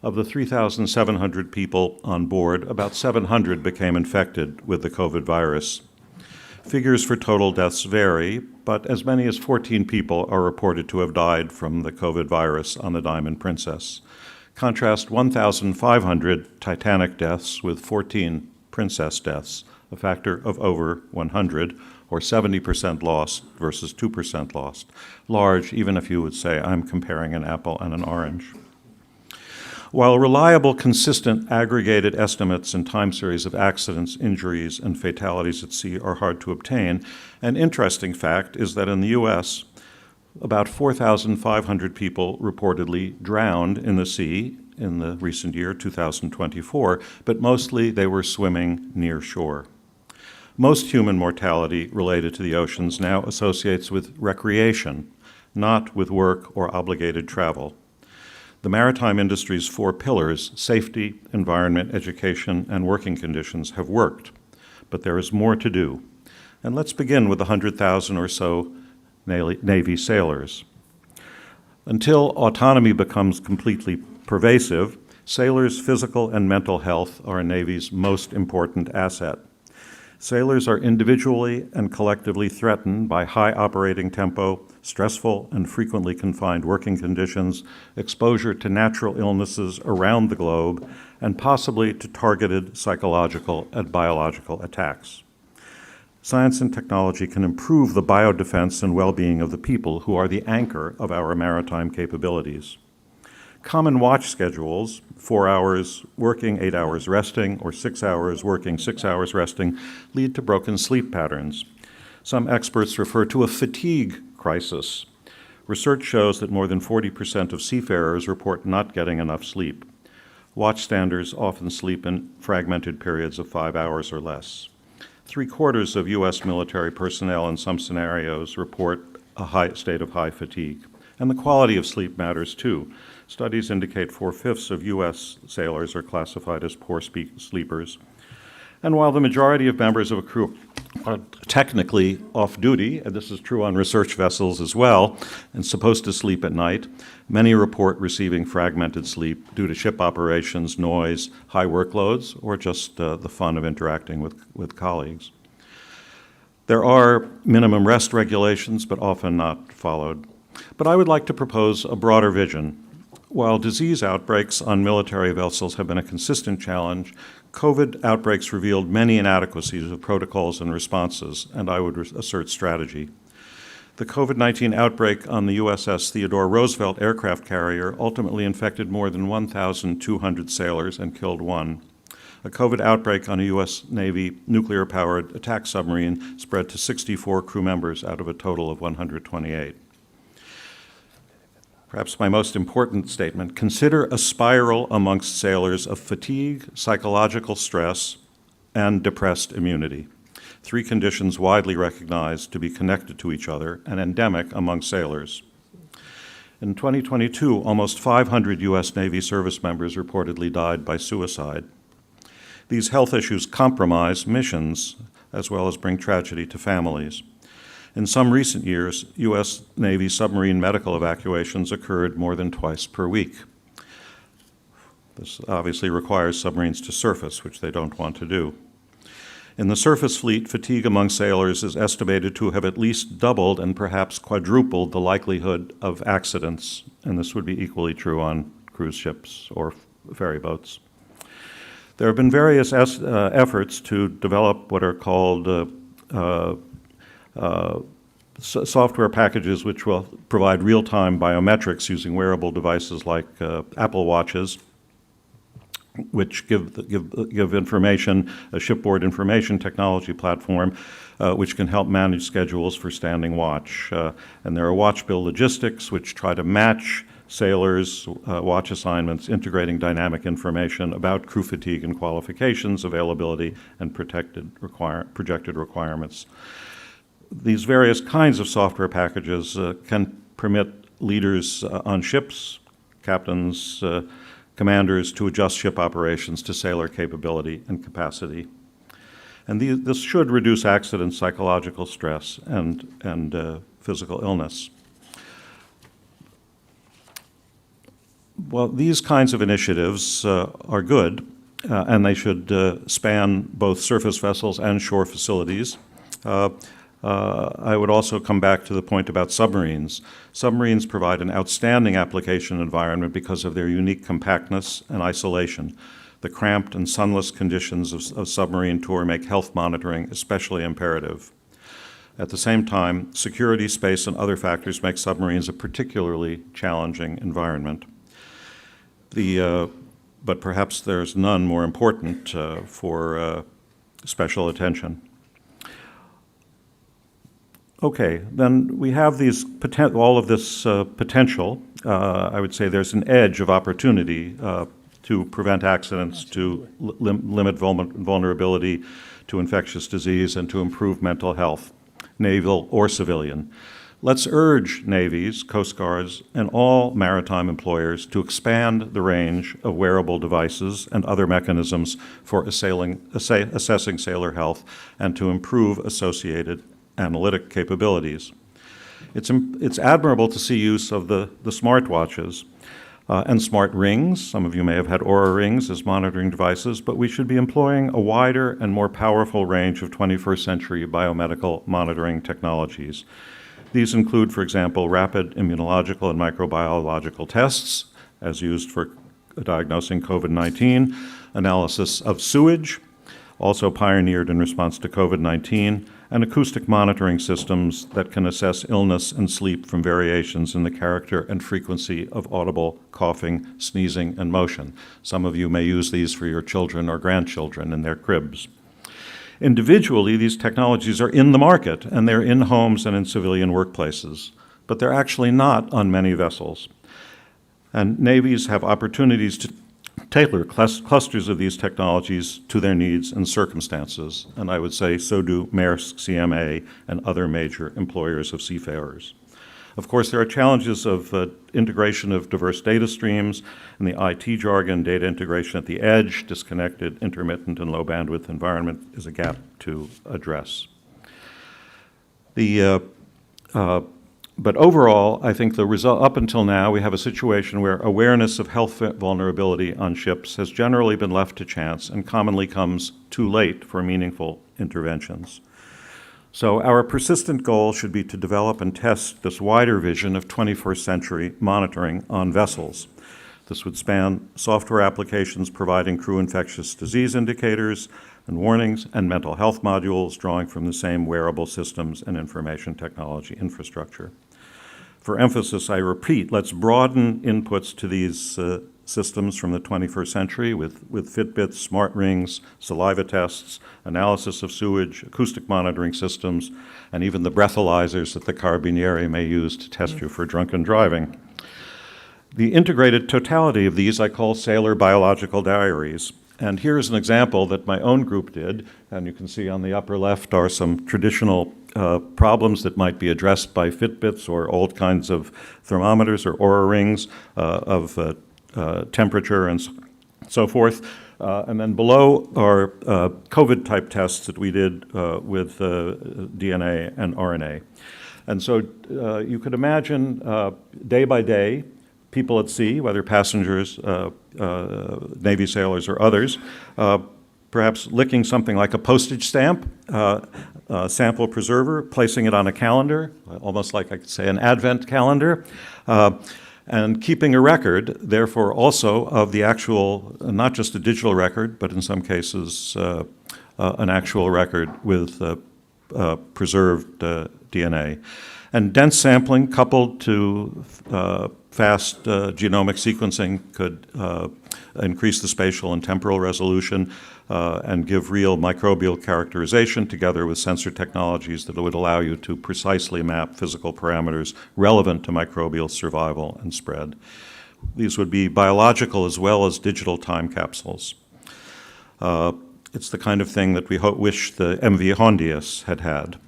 Of the 3,700 people on board, about 700 became infected with the COVID virus. Figures for total deaths vary, but as many as 14 people are reported to have died from the COVID virus on the Diamond Princess. Contrast 1,500 Titanic deaths with 14 Princess deaths, a factor of over 100, or 70% lost versus 2% lost. Large, even if you would say I'm comparing an apple and an orange. While reliable, consistent, aggregated estimates and time series of accidents, injuries, and fatalities at sea are hard to obtain, an interesting fact is that in the U.S., about 4,500 people reportedly drowned in the sea in the recent year, 2024, but mostly they were swimming near shore. Most human mortality related to the oceans now associates with recreation, not with work or obligated travel. The maritime industry's 4 pillars, safety, environment, education, and working conditions, have worked, but there is more to do. And let's begin with the 100,000 or so Navy sailors. Until autonomy becomes completely pervasive, sailors' physical and mental health are a Navy's most important asset. Sailors are individually and collectively threatened by high operating tempo, stressful and frequently confined working conditions, exposure to natural illnesses around the globe, and possibly to targeted psychological and biological attacks. Science and technology can improve the biodefense and well-being of the people who are the anchor of our maritime capabilities. Common watch schedules, 4 hours working, 8 hours resting, or 6 hours working, 6 hours resting, lead to broken sleep patterns. Some experts refer to a fatigue crisis. Research shows that more than 40% of seafarers report not getting enough sleep. Watchstanders often sleep in fragmented periods of 5 hours or less. 3/4 of U.S. military personnel in some scenarios report a high state of high fatigue. And the quality of sleep matters too. Studies indicate 4/5 of U.S. sailors are classified as poor sleepers. And while the majority of members of a crew are technically off-duty, and this is true on research vessels as well, and supposed to sleep at night, many report receiving fragmented sleep due to ship operations, noise, high workloads, or just the fun of interacting with colleagues. There are minimum rest regulations, but often not followed. But I would like to propose a broader vision. While disease outbreaks on military vessels have been a consistent challenge, COVID outbreaks revealed many inadequacies of protocols and responses, and I would assert strategy. The COVID-19 outbreak on the USS Theodore Roosevelt aircraft carrier ultimately infected more than 1,200 sailors and killed one. A COVID outbreak on a U.S. Navy nuclear-powered attack submarine spread to 64 crew members out of a total of 128. Perhaps my most important statement, consider a spiral amongst sailors of fatigue, psychological stress, and depressed immunity, 3 conditions widely recognized to be connected to each other and endemic among sailors. In 2022, almost 500 U.S. Navy service members reportedly died by suicide. These health issues compromise missions as well as bring tragedy to families. In some recent years, U.S. Navy submarine medical evacuations occurred more than twice per week. This obviously requires submarines to surface, which they don't want to do. In the surface fleet, fatigue among sailors is estimated to have at least doubled and perhaps quadrupled the likelihood of accidents, and this would be equally true on cruise ships or ferry boats. There have been various efforts to develop what are called software packages which will provide real-time biometrics using wearable devices like Apple Watches, which give information, a shipboard information technology platform, which can help manage schedules for standing watch. And there are watch bill logistics, which try to match sailors' watch assignments, integrating dynamic information about crew fatigue and qualifications, availability, and projected requirements. These various kinds of software packages can permit leaders on ships, captains, commanders to adjust ship operations to sailor capability and capacity. And this should reduce accidents, psychological stress, and physical illness. Well, these kinds of initiatives are good, and they should span both surface vessels and shore facilities. I would also come back to the point about submarines. Submarines provide an outstanding application environment because of their unique compactness and isolation. The cramped and sunless conditions of submarine tour make health monitoring especially imperative. At the same time, security, space, and other factors make submarines a particularly challenging environment. But perhaps there's none more important for special attention. Okay, then we have all of this potential. I would say there's an edge of opportunity to prevent accidents, to limit vulnerability to infectious disease, and to improve mental health, naval or civilian. Let's urge navies, coast guards, and all maritime employers to expand the range of wearable devices and other mechanisms for assessing sailor health and to improve associated analytic capabilities. It's admirable to see use of the smartwatches and smart rings. Some of you may have had Oura rings as monitoring devices, but we should be employing a wider and more powerful range of 21st century biomedical monitoring technologies. These include, for example, rapid immunological and microbiological tests, as used for diagnosing COVID-19, analysis of sewage, also pioneered in response to COVID-19, and acoustic monitoring systems that can assess illness and sleep from variations in the character and frequency of audible coughing, sneezing, and motion. Some of you may use these for your children or grandchildren in their cribs. Individually, these technologies are in the market, and they're in homes and in civilian workplaces, but they're actually not on many vessels. And navies have opportunities to tailor clusters of these technologies to their needs and circumstances, and I would say so do Maersk, CMA, and other major employers of seafarers. Of course, there are challenges of integration of diverse data streams, and the IT jargon, data integration at the edge, disconnected, intermittent, and low bandwidth environment is a gap to address. But overall, I think the result, up until now, we have a situation where awareness of health vulnerability on ships has generally been left to chance and commonly comes too late for meaningful interventions. So our persistent goal should be to develop and test this wider vision of 21st century monitoring on vessels. This would span software applications providing crew infectious disease indicators and warnings, and mental health modules drawing from the same wearable systems and information technology infrastructure. For emphasis, I repeat, let's broaden inputs to these systems from the 21st century with Fitbits, smart rings, saliva tests, analysis of sewage, acoustic monitoring systems, and even the breathalyzers that the carabinieri may use to test you for drunken driving. The integrated totality of these I call sailor biological diaries. And here's an example that my own group did, and you can see on the upper left are some traditional problems that might be addressed by Fitbits or old kinds of thermometers or Oura rings of temperature and so forth. And then below are COVID-type tests that we did with DNA and RNA. And so you could imagine day by day, people at sea, whether passengers, Navy sailors, or others, perhaps licking something like a postage stamp, sample preserver, placing it on a calendar, almost like I could say an advent calendar, and keeping a record, therefore, also of the actual, not just a digital record, but in some cases an actual record with preserved DNA. And dense sampling coupled to fast genomic sequencing could increase the spatial and temporal resolution and give real microbial characterization together with sensor technologies that would allow you to precisely map physical parameters relevant to microbial survival and spread. These would be biological as well as digital time capsules. It's the kind of thing that we wish the MV Hondius had had.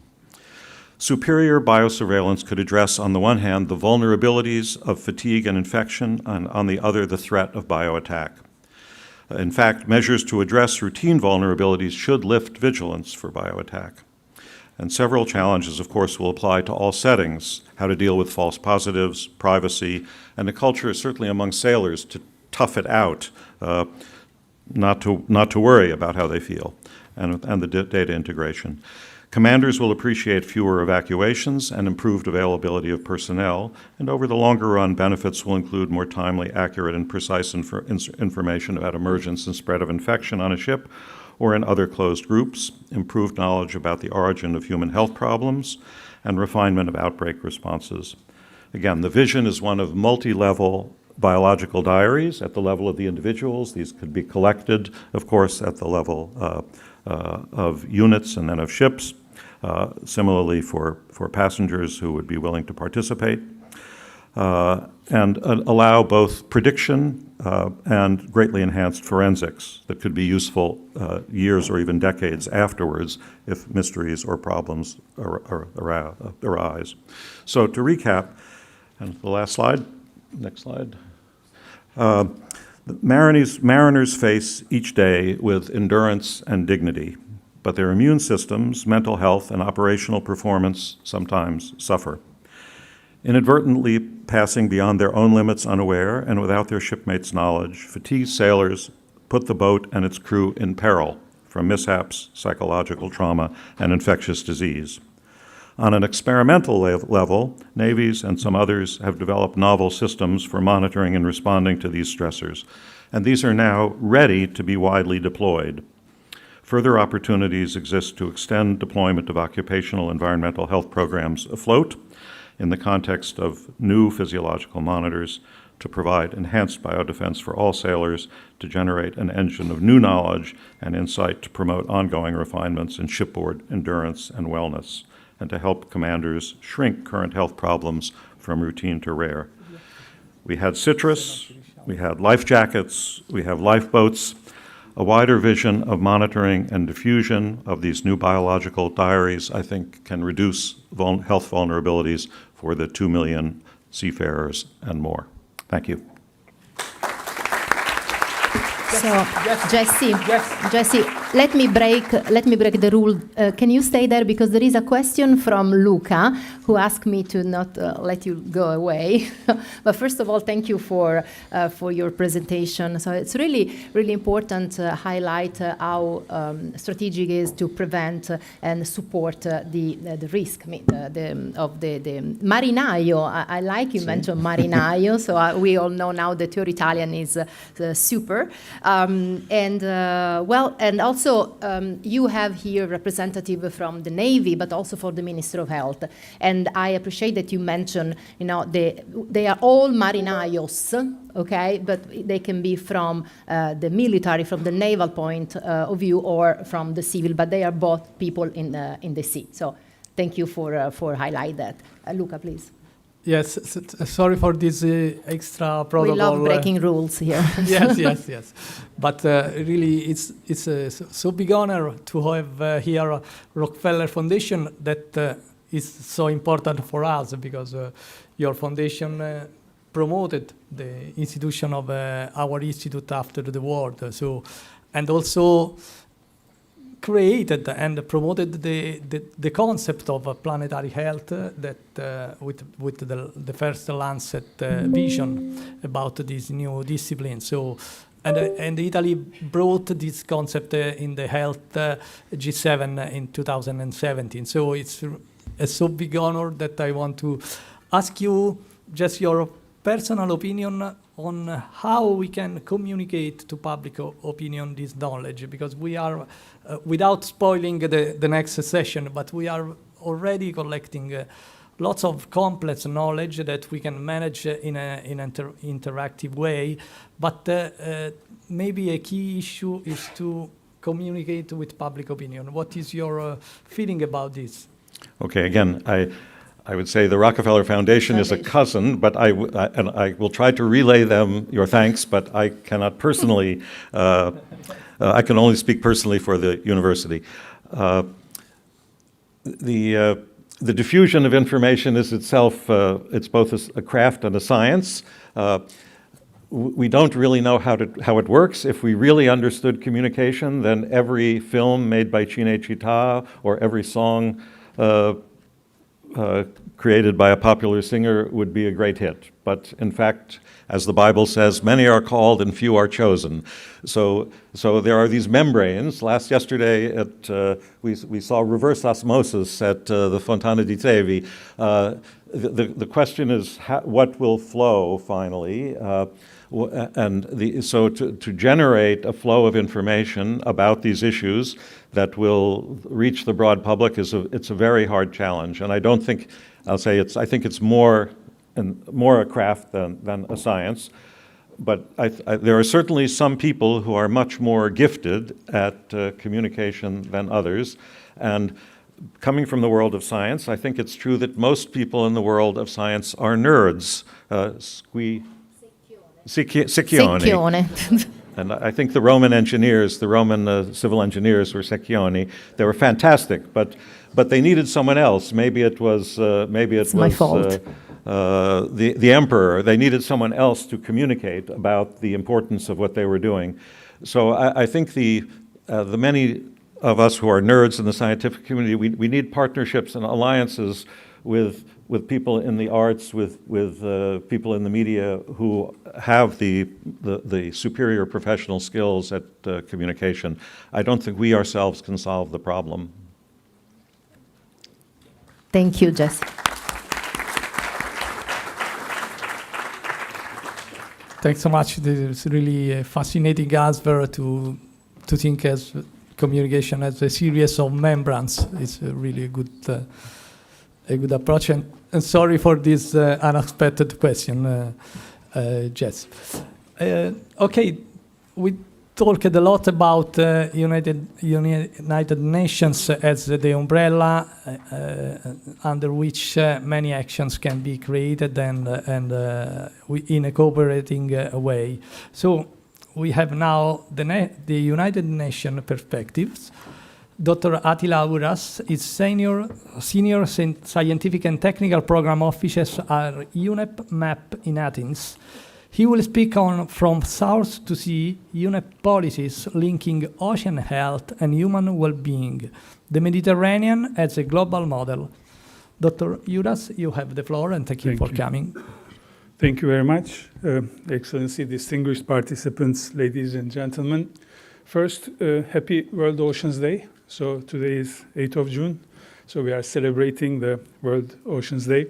Superior biosurveillance could address, on the one hand, the vulnerabilities of fatigue and infection, and on the other, the threat of bioattack. In fact, measures to address routine vulnerabilities should lift vigilance for bioattack. And several challenges, of course, will apply to all settings: how to deal with false positives, privacy, and a culture, certainly among sailors, to tough it out, not to worry about how they feel, and the data integration. Commanders will appreciate fewer evacuations and improved availability of personnel, and over the longer run, benefits will include more timely, accurate, and precise information about emergence and spread of infection on a ship or in other closed groups, improved knowledge about the origin of human health problems, and refinement of outbreak responses. Again, the vision is one of multi-level biological diaries at the level of the individuals. These could be collected, of course, at the level of units and then of ships. Similarly for passengers who would be willing to participate, and allow both prediction and greatly enhanced forensics that could be useful years or even decades afterwards if mysteries or problems arise. So to recap, and the last slide, next slide. Mariners face each day with endurance and dignity, but their immune systems, mental health, and operational performance sometimes suffer. Inadvertently passing beyond their own limits unaware and without their shipmates' knowledge, fatigued sailors put the boat and its crew in peril from mishaps, psychological trauma, and infectious disease. On an experimental level, navies and some others have developed novel systems for monitoring and responding to these stressors, and these are now ready to be widely deployed. Further opportunities exist to extend deployment of occupational environmental health programs afloat in the context of new physiological monitors, to provide enhanced biodefense for all sailors, to generate an engine of new knowledge and insight to promote ongoing refinements in shipboard endurance and wellness, and to help commanders shrink current health problems from routine to rare. We had citrus, we had life jackets, we have lifeboats. A wider vision of monitoring and diffusion of these new biological diaries, I think, can reduce health vulnerabilities for the 2 million seafarers and more. Thank you. So, Jesse, let me break the rule. Can you stay there, because there is a question from Luca who asked me to not let you go away. But first of all, thank you for your presentation. So it's really important to highlight how strategic it is to prevent and support the risk of the marinaio. I like you mentioned marinaio, so we all know now that your Italian is super. And also you have here representative from the Navy, but also for the Ministry of Health. And I appreciate that you mentioned, they are all marinaios, okay, but they can be from the military, from the naval point of view, or from the civil, but they are both people in the sea. So thank you for highlight that. Luca, please. Yes, sorry for this extra protocol. We love breaking rules here. yes. But really, it's so big honor to have here Rockefeller Foundation that is so important for us, because your foundation promoted the institution of our institute after the war. So, and also created and promoted the concept of planetary health that with the first Lancet vision about this new discipline. So, and Italy brought this concept in the health G7 in 2017. So it's a so big honor that I want to ask you just your personal opinion on how we can communicate to public opinion this knowledge, because we are, without spoiling the next session, but we are already collecting lots of complex knowledge that we can manage in an interactive way, but maybe a key issue is to communicate with public opinion. What is your feeling about this? Okay, again, I would say the Rockefeller Foundation is a cousin, but I will try to relay them your thanks, but I cannot personally, I can only speak personally for the university. The diffusion of information is itself, it's both a craft and a science. We don't really know how it works. If we really understood communication, then every film made by Cinecittà or every song created by a popular singer would be a great hit. But in fact, as the Bible says, many are called and few are chosen. So there are these membranes. Yesterday we saw reverse osmosis at the Fontana di Trevi. The question is what will flow finally? So to generate a flow of information about these issues that will reach the broad public it's a very hard challenge. And I don't think, I think it's more a craft than a science. But there are certainly some people who are much more gifted at communication than others. And coming from the world of science, I think it's true that most people in the world of science are nerds. Secchione. And I think the Roman engineers, the Roman civil engineers were secchioni. They were fantastic, but they needed someone else. Maybe it was my fault. The emperor. They needed someone else to communicate about the importance of what they were doing. So I think the many of us who are nerds in the scientific community, we need partnerships and alliances with with people in the arts, with people in the media who have the superior professional skills at communication. I don't think we ourselves can solve the problem. Thank you, Jess. Thanks so much. This is really a fascinating answer to think as communication as a series of membranes. It's really a good approach. And sorry for this unexpected question, Jess. Okay, we talked a lot about United Nations as the umbrella under which many actions can be created and in a cooperating way. So we have now the United Nations perspectives. Dr. Attila Uras is Senior Scientific and Technical Program Officer at UNEP MAP in Athens. He will speak on From Source to Sea, UNEP policies linking ocean health and human well-being, the Mediterranean as a global model. Dr. Uras, you have the floor, and thank you for coming. Thank you very much. Excellency, distinguished participants, ladies and gentlemen. First, happy World Oceans Day. So today is 8th of June, so we are celebrating the World Oceans Day.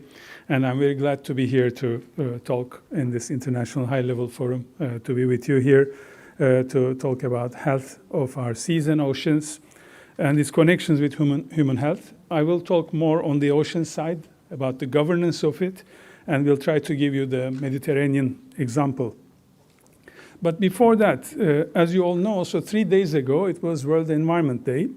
And I'm very glad to be here to talk in this international high-level forum, to be with you here to talk about health of our seas and oceans and its connections with human health. I will talk more on the ocean side about the governance of it, and we'll try to give you the Mediterranean example. But before that, as you all know, so 3 days ago, it was World Environment Day.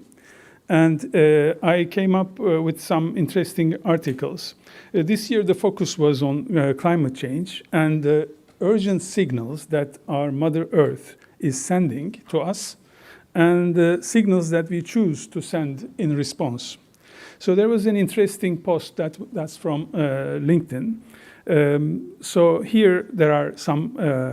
And I came up with some interesting articles. This year, the focus was on climate change and the urgent signals that our Mother Earth is sending to us and the signals that we choose to send in response. So there was an interesting post that's from LinkedIn. So here there are some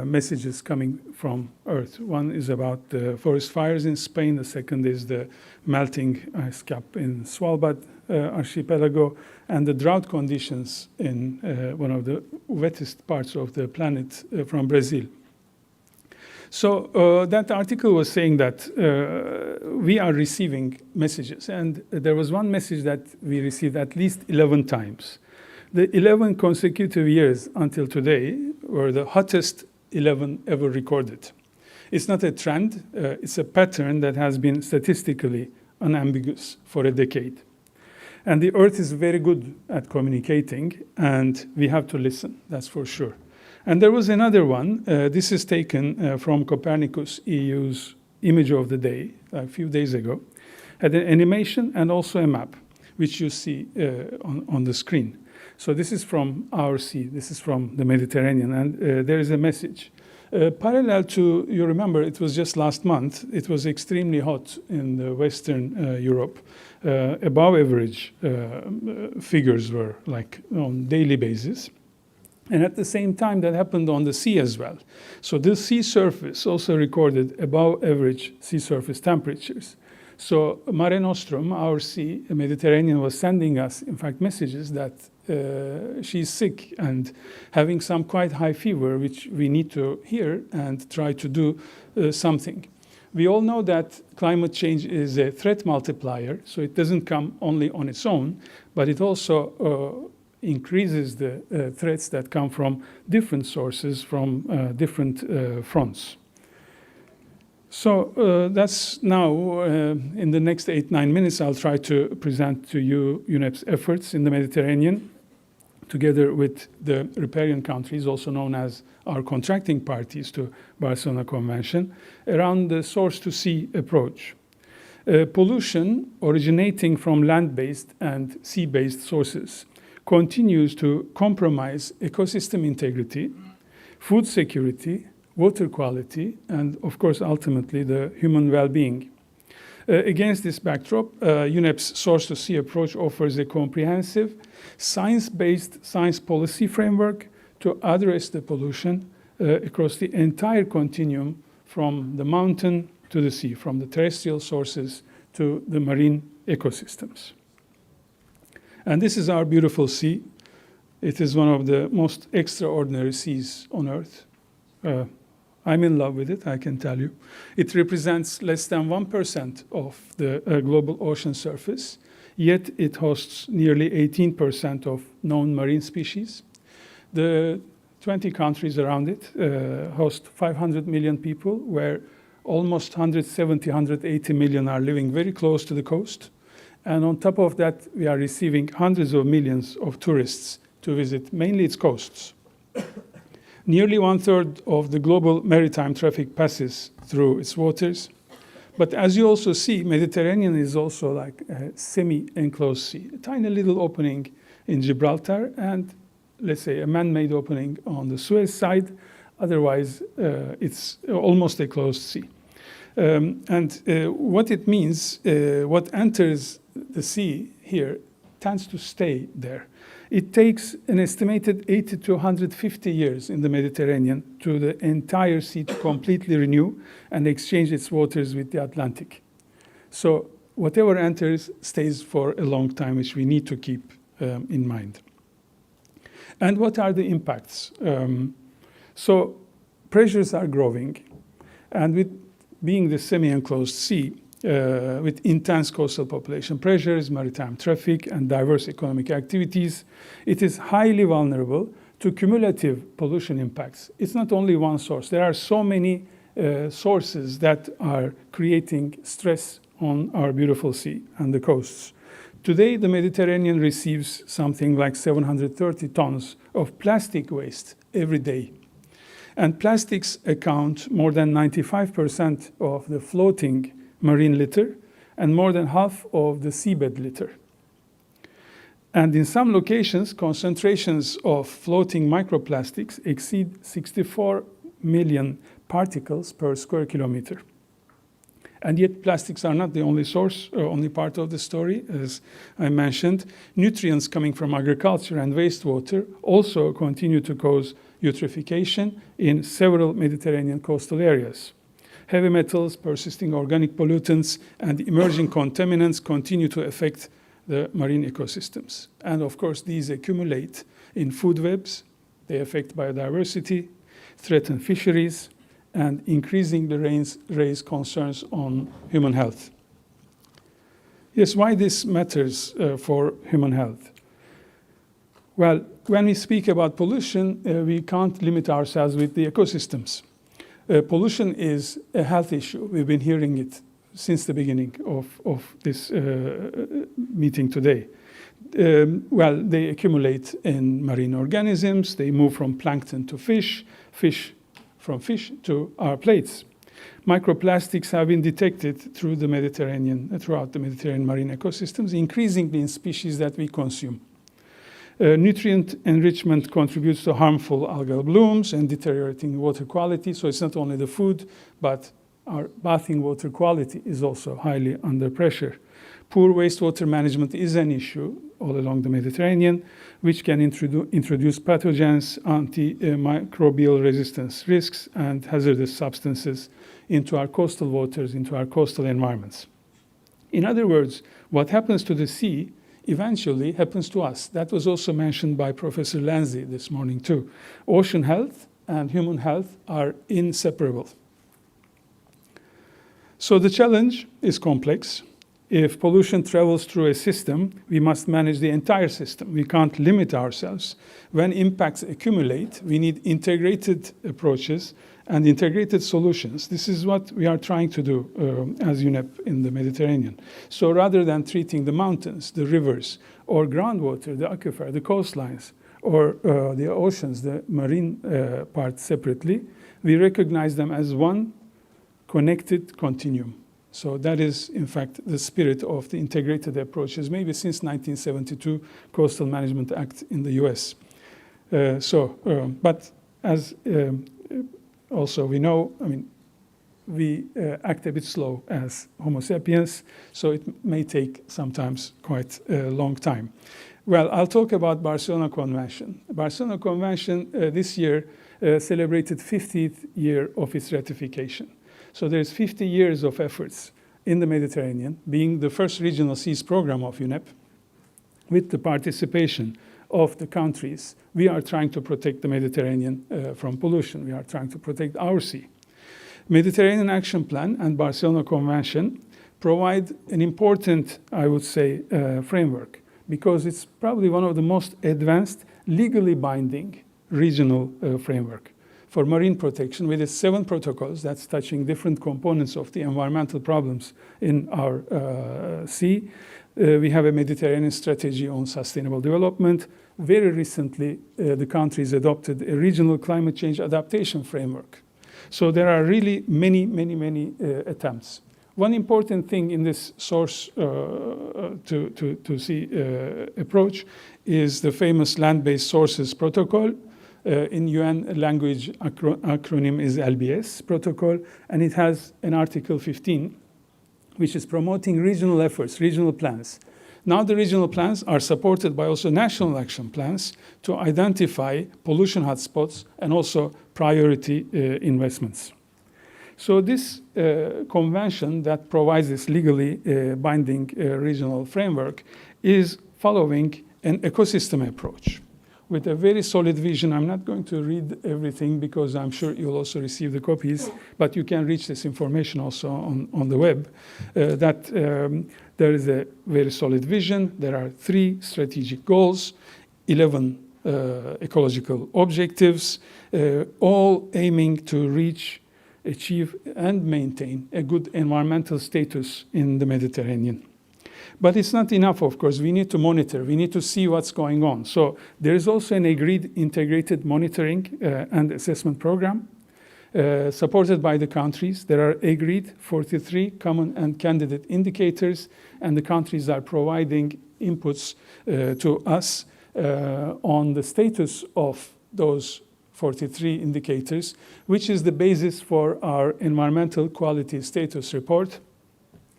messages coming from Earth. One is about the forest fires in Spain. The second is the melting ice cap in Svalbard archipelago and the drought conditions in one of the wettest parts of the planet from Brazil. So that article was saying that we are receiving messages, and there was one message that we received at least 11 times. The 11 consecutive years until today were the hottest 11 ever recorded. It's not a trend, it's a pattern that has been statistically unambiguous for a decade. And the Earth is very good at communicating, and we have to listen, that's for sure. And there was another one, this is taken from Copernicus EU's image of the day, a few days ago, had an animation and also a map, which you see on the screen. So this is from our sea, this is from the Mediterranean, and there is a message. Parallel to, you remember, it was just last month, it was extremely hot in the Western Europe. Above average figures were like on daily basis. And at the same time, that happened on the sea as well. So the sea surface also recorded above average sea surface temperatures. So Mare Nostrum, our sea, the Mediterranean, was sending us, in fact, messages that she's sick and having some quite high fever, which we need to hear and try to do something. We all know that climate change is a threat multiplier, so it doesn't come only on its own, but it also increases the threats that come from different sources, from different fronts. So that's now, in the next 8-9 minutes, I'll try to present to you UNEP's efforts in the Mediterranean, together with the riparian countries, also known as our contracting parties to Barcelona Convention, around the source-to-sea approach. Pollution originating from land-based and sea-based sources continues to compromise ecosystem integrity, food security, water quality, and of course, ultimately, the human well-being. Against this backdrop, UNEP's source-to-sea approach offers a comprehensive, science-based science policy framework to address the pollution across the entire continuum from the mountain to the sea, from the terrestrial sources to the marine ecosystems. And this is our beautiful sea. It is one of the most extraordinary seas on Earth. I'm in love with it, I can tell you. It represents less than 1% of the global ocean surface, yet it hosts nearly 18% of known marine species. The 20 countries around it host 500 million people, where almost 170, 180 million are living very close to the coast. And on top of that, we are receiving hundreds of millions of tourists to visit mainly its coasts. Nearly 1/3 of the global maritime traffic passes through its waters. But as you also see, Mediterranean is also like a semi-enclosed sea, a tiny little opening in Gibraltar, and let's say a man-made opening on the Suez side. Otherwise, it's almost a closed sea. What it means, what enters the sea here tends to stay there. It takes an estimated 80 to 150 years in the Mediterranean to the entire sea to completely renew and exchange its waters with the Atlantic. So whatever enters stays for a long time, which we need to keep in mind. And what are the impacts? So pressures are growing, and with being the semi-enclosed sea, with intense coastal population pressures, maritime traffic, and diverse economic activities, it is highly vulnerable to cumulative pollution impacts. It's not only one source. There are so many sources that are creating stress on our beautiful sea and the coasts. Today, the Mediterranean receives something like 730 tons of plastic waste every day. And plastics account more than 95% of the floating marine litter and more than half of the seabed litter. And in some locations, concentrations of floating microplastics exceed 64 million particles per square kilometer. And yet plastics are not the only source or only part of the story. As I mentioned, nutrients coming from agriculture and wastewater also continue to cause eutrophication in several Mediterranean coastal areas. Heavy metals, persisting organic pollutants, and emerging contaminants continue to affect the marine ecosystems. And of course, these accumulate in food webs, they affect biodiversity, threaten fisheries, and increasingly raise concerns on human health. Yes, why this matters for human health? Well, when we speak about pollution, we can't limit ourselves with the ecosystems. Pollution is a health issue. We've been hearing it since the beginning of this meeting today. Well, they accumulate in marine organisms. They move from plankton to fish, from fish to our plates. Microplastics have been detected throughout the Mediterranean marine ecosystems, increasingly in species that we consume. Nutrient enrichment contributes to harmful algal blooms and deteriorating water quality. So it's not only the food, but our bathing water quality is also highly under pressure. Poor wastewater management is an issue all along the Mediterranean, which can introduce pathogens, antimicrobial resistance risks, and hazardous substances into our coastal waters, into our coastal environments. In other words, what happens to the sea eventually happens to us. That was also mentioned by Professor Lenzi this morning too. Ocean health and human health are inseparable. So the challenge is complex. If pollution travels through a system, we must manage the entire system. We can't limit ourselves. When impacts accumulate, we need integrated approaches and integrated solutions. This is what we are trying to do as UNEP in the Mediterranean. So rather than treating the mountains, the rivers, or groundwater, the aquifer, the coastlines, or the oceans, the marine part separately, we recognize them as one connected continuum. So that is, in fact, the spirit of the integrated approaches, maybe since 1972 Coastal Management Act in the US. But as also we know, I mean, we act a bit slow as Homo sapiens, so it may take sometimes quite a long time. Well, I'll talk about Barcelona Convention. Barcelona Convention this year celebrated 50th year of its ratification. So there's 50 years of efforts in the Mediterranean, being the first regional seas program of UNEP, with the participation of the countries, we are trying to protect the Mediterranean from pollution. We are trying to protect our sea. Mediterranean Action Plan and Barcelona Convention provide an important, I would say, framework, because it's probably one of the most advanced, legally binding regional framework for marine protection, with its 7 protocols that's touching different components of the environmental problems in our sea. We have a Mediterranean strategy on sustainable development. Very recently, the countries adopted a regional climate change adaptation framework. So there are really many attempts. One important thing in this source to see approach is the famous land-based sources protocol. In UN language acronym is LBS protocol, and it has an Article 15, which is promoting regional efforts, regional plans. Now the regional plans are supported by also national action plans to identify pollution hotspots and also priority investments. So this convention that provides this legally binding regional framework is following an ecosystem approach with a very solid vision. I'm not going to read everything because I'm sure you'll also receive the copies, but you can reach this information also on the web, that there is a very solid vision. There are 3 strategic goals, 11 ecological objectives, all aiming to reach, achieve, and maintain a good environmental status in the Mediterranean. But it's not enough, of course. We need to monitor. We need to see what's going on. So there is also an agreed integrated monitoring and assessment program supported by the countries. There are agreed 43 common and candidate indicators, and the countries are providing inputs to us on the status of those 43 indicators, which is the basis for our environmental quality status report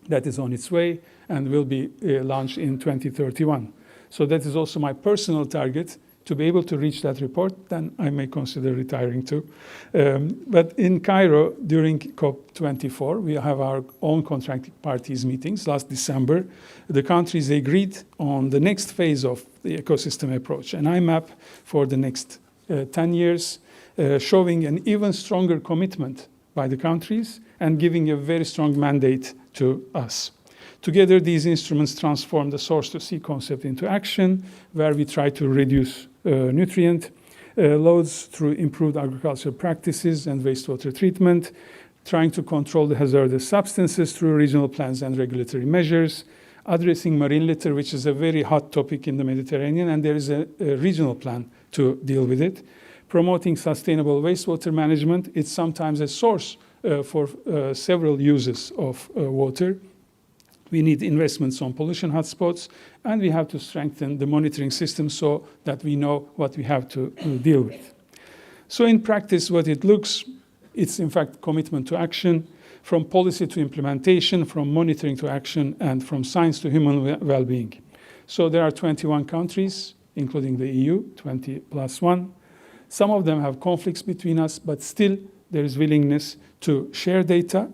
that is on its way and will be launched in 2031. So that is also my personal target, to be able to reach that report. Then I may consider retiring too. But in Cairo, during COP24, we have our own contracting parties meetings. Last December, the countries agreed on the next phase of the ecosystem approach, an IMAP for the next 10 years, showing an even stronger commitment by the countries and giving a very strong mandate to us. Together, these instruments transform the source-to-sea concept into action, where we try to reduce nutrient loads through improved agricultural practices and wastewater treatment, trying to control the hazardous substances through regional plans and regulatory measures, addressing marine litter, which is a very hot topic in the Mediterranean, and there is a regional plan to deal with it, promoting sustainable wastewater management. It's sometimes a source for several uses of water. We need investments on pollution hotspots, and we have to strengthen the monitoring system so that we know what we have to deal with. So in practice, what it looks, it's in fact commitment to action, from policy to implementation, from monitoring to action, and from science to human well-being. So there are 21 countries, including the EU, 20 plus 1. Some of them have conflicts between us, but still there is willingness to share data,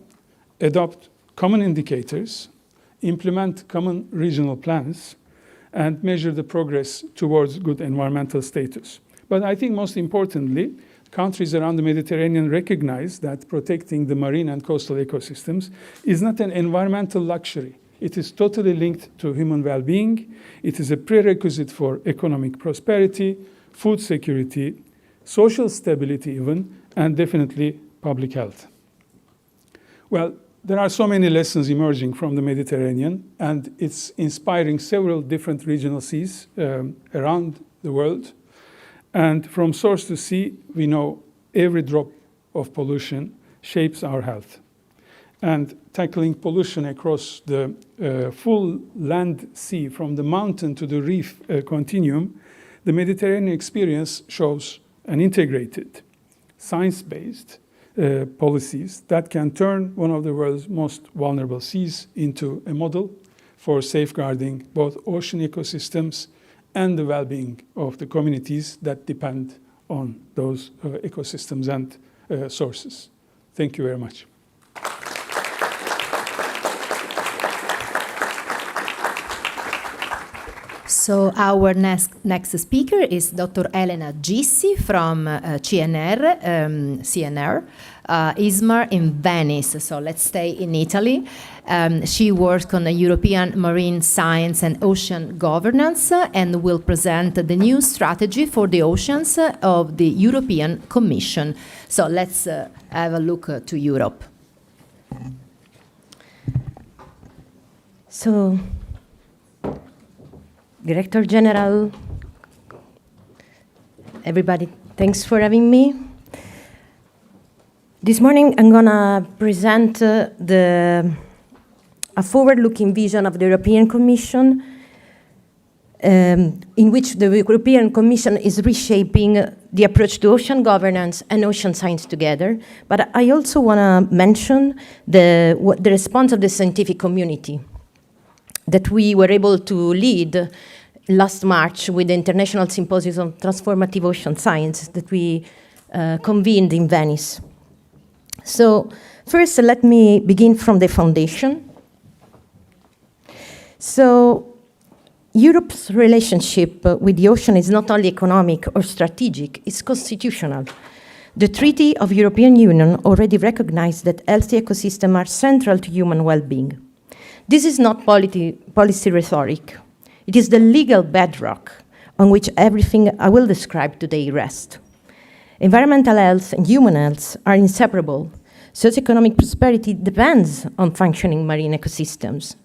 adopt common indicators, implement common regional plans, and measure the progress towards good environmental status. But I think most importantly, countries around the Mediterranean recognize that protecting the marine and coastal ecosystems is not an environmental luxury. It is totally linked to human well-being. It is a prerequisite for economic prosperity, food security, social stability even, and definitely public health. Well, there are so many lessons emerging from the Mediterranean, and it's inspiring several different regional seas around the world. And from source to sea, we know every drop of pollution shapes our health. And tackling pollution across the full land sea, from the mountain to the reef continuum, the Mediterranean experience shows an integrated, science-based policies that can turn one of the world's most vulnerable seas into a model for safeguarding both ocean ecosystems and the well-being of the communities that depend on those ecosystems and sources. Thank you very much. So our next speaker is Dr. Elena Gissi from CNR, ISMAR in Venice. So let's stay in Italy. She works on European marine science and ocean governance and will present the new strategy for the oceans of the European Commission. So let's have a look to Europe. So, Director General, everybody, thanks for having me. This morning I'm gonna present a forward-looking vision of the European Commission in which the European Commission is reshaping the approach to ocean governance and ocean science together. But I also wanna mention the response of the scientific community that we were able to lead last March with the International Symposium on Transformative Ocean Science that we convened in Venice. So first, let me begin from the foundation. So Europe's relationship with the ocean is not only economic or strategic, it's constitutional. The Treaty of European Union already recognized that healthy ecosystems are central to human well-being. This is not policy rhetoric. It is the legal bedrock on which everything I will describe today rests. Environmental health and human health are inseparable. Socioeconomic prosperity depends on functioning marine ecosystems.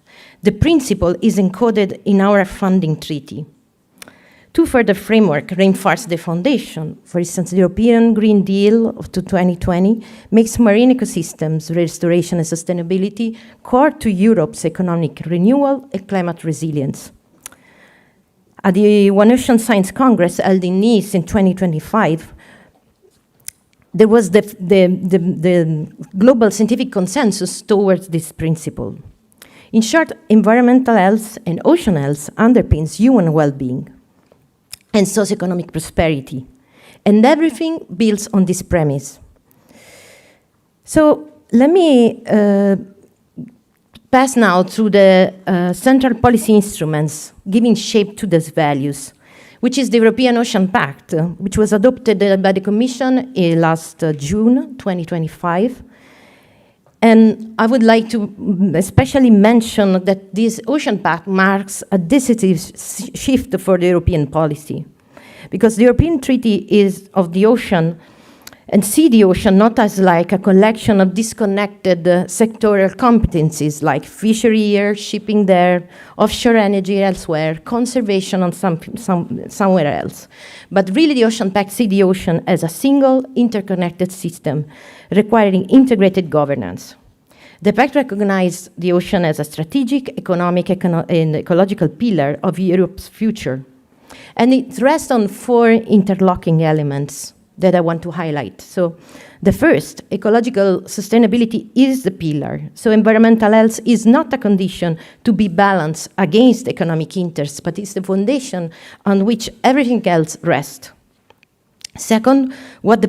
The principle is encoded in our founding treaty. Two further frameworks reinforce the foundation. For instance, the European Green Deal of 2020 makes marine ecosystems restoration and sustainability core to Europe's economic renewal and climate resilience. At the One Ocean Science Congress held in Nice in 2025, there was the global scientific consensus towards this principle. In short, environmental health and ocean health underpins human well-being and socioeconomic prosperity. And everything builds on this premise. So let me pass now through the central policy instruments giving shape to these values, which is the European Ocean Pact, which was adopted by the Commission last June 2025. And I would like to especially mention that this Ocean Pact marks a decisive shift for the European policy, because the European Treaty is of the ocean and see the ocean not as like a collection of disconnected sectoral competencies like fishery here, shipping there, offshore energy elsewhere, conservation on somewhere else. But really the Ocean Pact see the ocean as a single interconnected system requiring integrated governance. The Pact recognizes the ocean as a strategic, economic, and ecological pillar of Europe's future. And it rests on four interlocking elements that I want to highlight. So the first, ecological sustainability is the pillar. So environmental health is not a condition to be balanced against economic interests, but it's the foundation on which everything else rests. Second, what the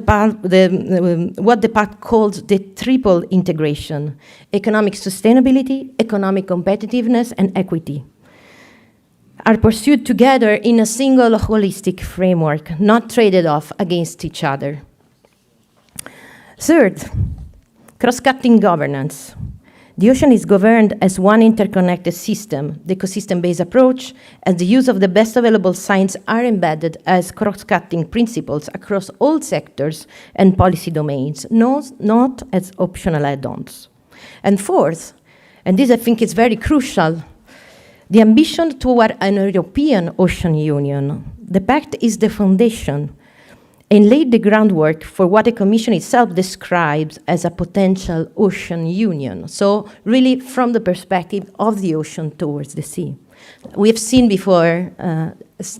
pact calls the triple integration: economic sustainability, economic competitiveness, and equity are pursued together in a single holistic framework, not traded off against each other. Third, cross-cutting governance. The ocean is governed as one interconnected system. The ecosystem-based approach and the use of the best available science are embedded as cross-cutting principles across all sectors and policy domains, not as optional add-ons. And fourth, and this I think is very crucial, the ambition toward an European Ocean Union. The Pact is the foundation and laid the groundwork for what the Commission itself describes as a potential ocean union. So really from the perspective of the ocean towards the sea. We have seen before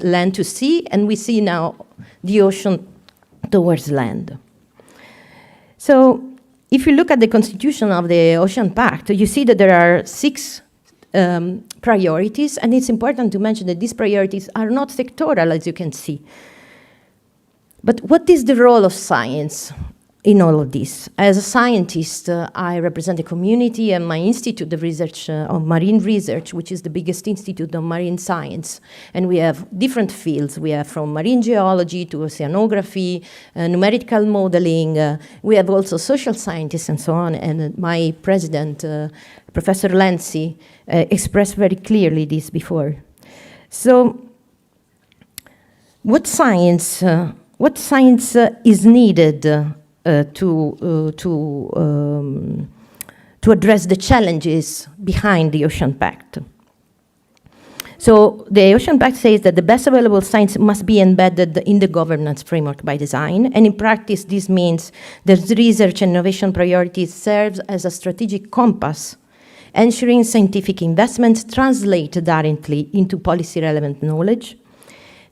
land to sea, and we see now the ocean towards land. So if you look at the constitution of the Ocean Pact, you see that there are 6 priorities, and it's important to mention that these priorities are not sectoral, as you can see. But what is the role of science in all of this. As a scientist, I represent a community and my Institute of Research of Marine Research, which is the biggest institute of marine science. And we have different fields. We have from marine geology to oceanography, numerical modeling. We have also social scientists and so on. And my president, Professor Lenzi, expressed very clearly this before. So what science is needed to address the challenges behind the Ocean Pact? So the Ocean Pact says that the best available science must be embedded in the governance framework by design, and in practice this means that research and innovation priorities serve as a strategic compass, ensuring scientific investments translate directly into policy-relevant knowledge.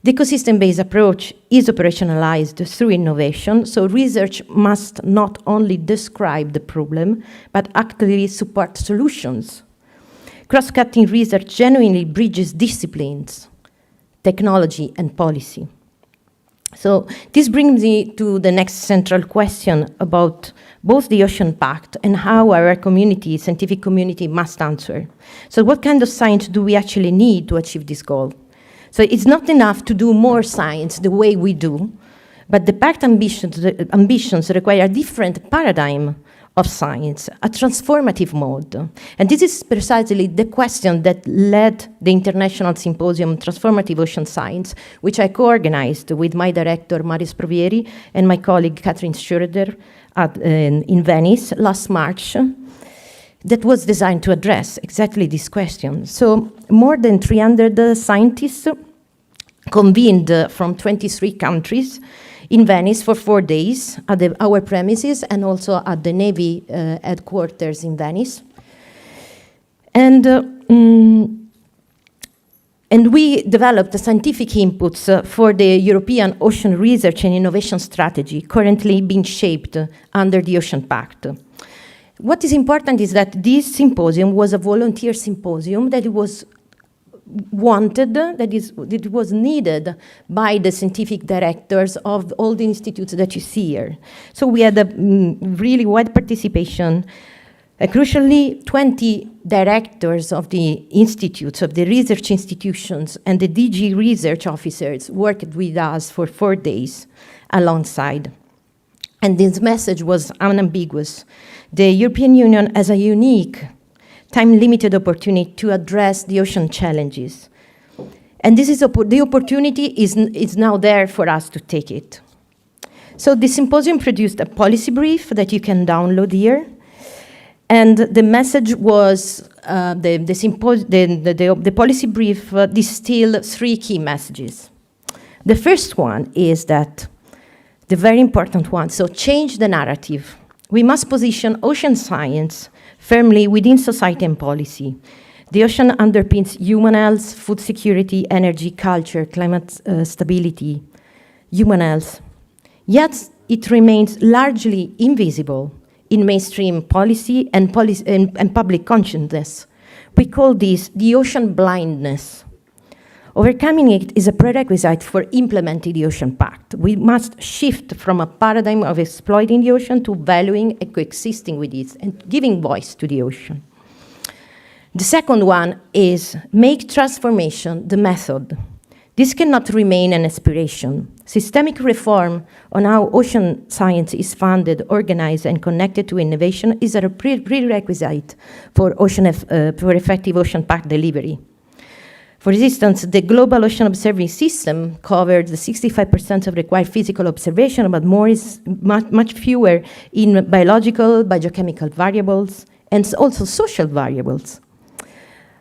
The ecosystem-based approach is operationalized through innovation, so research must not only describe the problem, but actively support solutions. Cross-cutting research genuinely bridges disciplines, technology, and policy. So this brings me to the next central question about both the Ocean Pact and how our community, scientific community, must answer. So what kind of science do we actually need to achieve this goal? So it's not enough to do more science the way we do, but the pact ambitions require a different paradigm of science, a transformative mode. And this is precisely the question that led the International Symposium Transformative Ocean Science, which I co-organized with my director, Marius Provieri, and my colleague, Catherine Schroeder, in Venice last March, that was designed to address exactly this question. So more than 300 scientists convened from 23 countries in Venice for 4 days at our premises and also at the Navy headquarters in Venice. And we developed scientific inputs for the European Ocean Research and Innovation Strategy, currently being shaped under the Ocean Pact. What is important is that this symposium was a volunteer symposium, that it was wanted, that it was needed by the scientific directors of all the institutes that you see here. So we had a really wide participation. Crucially, 20 directors of the institutes, of the research institutions, and the DG research officers worked with us for 4 days alongside. And this message was unambiguous. The European Union has a unique time-limited opportunity to address the ocean challenges. And this is the opportunity is now there for us to take it. So the symposium produced a policy brief that you can download here. And the message was, the policy brief distilled 3 key messages. The first one is that, the very important one, so change the narrative. We must position ocean science firmly within society and policy. The ocean underpins human health, food security, energy, culture, climate stability, human health. Yet it remains largely invisible in mainstream policy and public consciousness. We call this the ocean blindness. Overcoming it is a prerequisite for implementing the Ocean Pact. We must shift from a paradigm of exploiting the ocean to valuing and coexisting with it and giving voice to the ocean. The second one is make transformation the method. This cannot remain an aspiration. Systemic reform on how ocean science is funded, organized, and connected to innovation is a prerequisite for effective Ocean Pact delivery. For instance, the Global Ocean Observing System covered the 65% of required physical observation, but much fewer in biological, biochemical variables, and also social variables.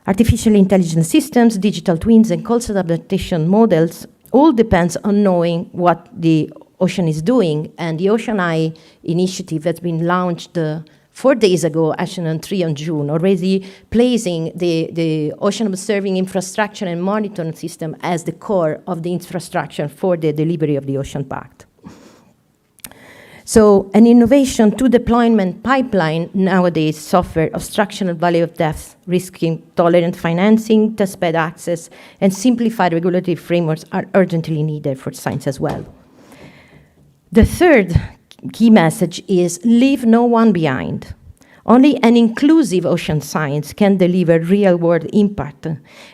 Artificial intelligence systems, digital twins, and coastal adaptation models all depends on knowing what the ocean is doing, and the Ocean Eye initiative has been launched 4 days ago, actually on 3 on June, already placing the ocean observing infrastructure and monitoring system as the core of the infrastructure for the delivery of the Ocean Pact. So an innovation to deployment pipeline nowadays suffer obstruction of value of depth, risking tolerant financing, testbed access, and simplified regulatory frameworks are urgently needed for science as well. The third key message is leave no one behind. Only an inclusive ocean science can deliver real-world impact.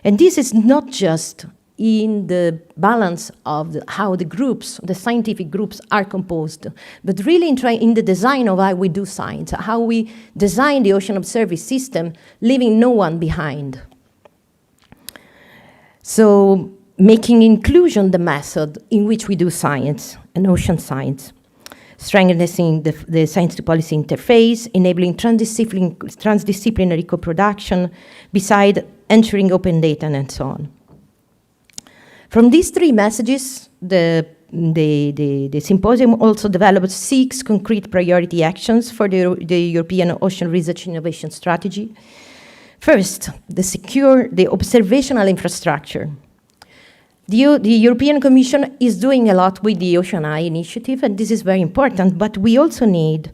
And this is not just in the balance of how the groups, the scientific groups are composed, but really in the design of how we do science, how we design the ocean observatory system, leaving no one behind. So making inclusion the method in which we do science and ocean science, strengthening the science-to-policy interface, enabling transdisciplinary co-production, beside ensuring open data and so on. From these three messages, the symposium also developed 6 concrete priority actions for the European Ocean Research Innovation Strategy. First, the observational infrastructure. The European Commission is doing a lot with the Ocean Eye initiative, and this is very important, but we also need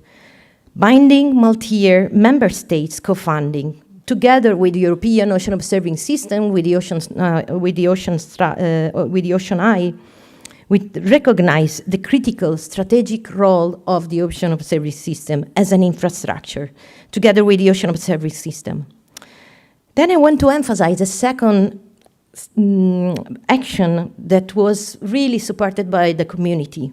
binding multi-year member states co-funding, together with the European Ocean Observing System, with the Ocean Eye, we recognize the critical strategic role of the Ocean Observing System as an infrastructure, together with the Ocean Observing System. Then I want to emphasize a second action that was really supported by the community.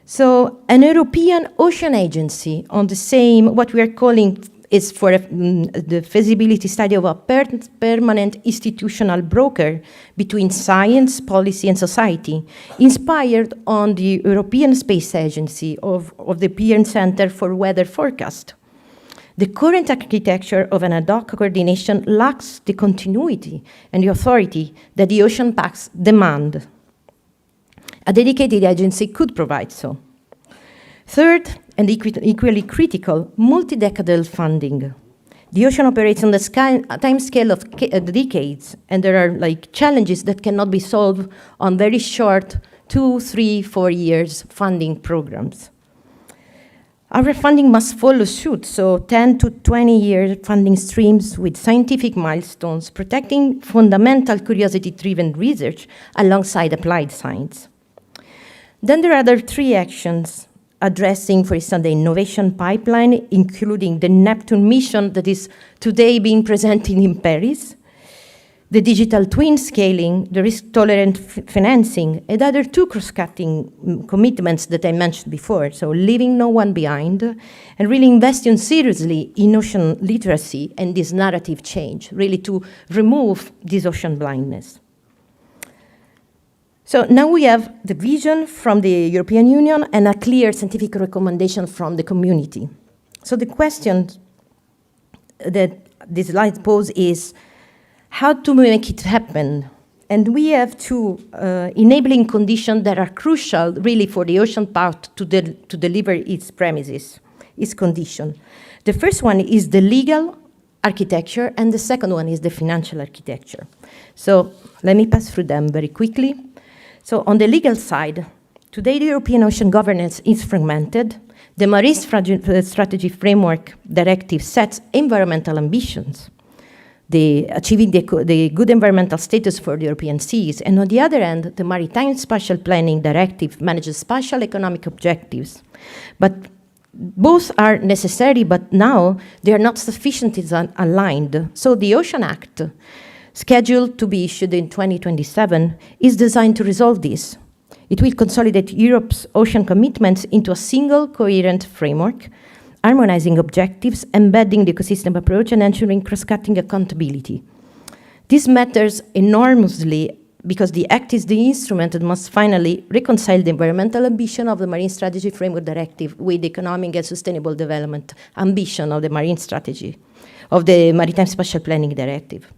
So an European Ocean Agency on the same, what we are calling is for the feasibility study of a permanent institutional broker between science, policy, and society, inspired on the European Space Agency of the European Center for Weather Forecast. The current architecture of an ad hoc coordination lacks the continuity and the authority that the ocean pacts demand. A dedicated agency could provide so. Third, and equally critical, multi-decadal funding. The ocean operates on the time scale of decades, and there are challenges that cannot be solved on very short 2, 3, 4 years funding programs. Our funding must follow suit, so 10 to 20-year funding streams with scientific milestones, protecting fundamental curiosity-driven research alongside applied science. Then there are other 3 actions addressing, for instance, the innovation pipeline, including the Neptune mission that is today being presented in Paris, the digital twin scaling, the risk-tolerant financing, and other 2 cross-cutting commitments that I mentioned before, so leaving no one behind, and really investing seriously in ocean literacy and this narrative change, really to remove this ocean blindness. So now we have the vision from the European Union and a clear scientific recommendation from the community. So the question that this slide poses is, how to make it happen? And we have 2 enabling conditions that are crucial really for the ocean part to deliver its premises, its condition. The first one is the legal architecture, and the second one is the financial architecture. So let me pass through them very quickly. So on the legal side, today the European ocean governance is fragmented. The Marine Strategy Framework Directive sets environmental ambitions, achieving the good environmental status for the European seas. And on the other hand, the Maritime Spatial Planning Directive manages spatial economic objectives. But both are necessary, but now they are not sufficiently aligned. So the Ocean Act, scheduled to be issued in 2027, is designed to resolve this. It will consolidate Europe's ocean commitments into a single coherent framework, harmonizing objectives, embedding the ecosystem approach, and ensuring cross-cutting accountability. This matters enormously because the Act is the instrument that must finally reconcile the environmental ambition of the Marine Strategy Framework Directive with the economic and sustainable development ambition of the Marine Strategy, of the Maritime Spatial Planning Directive.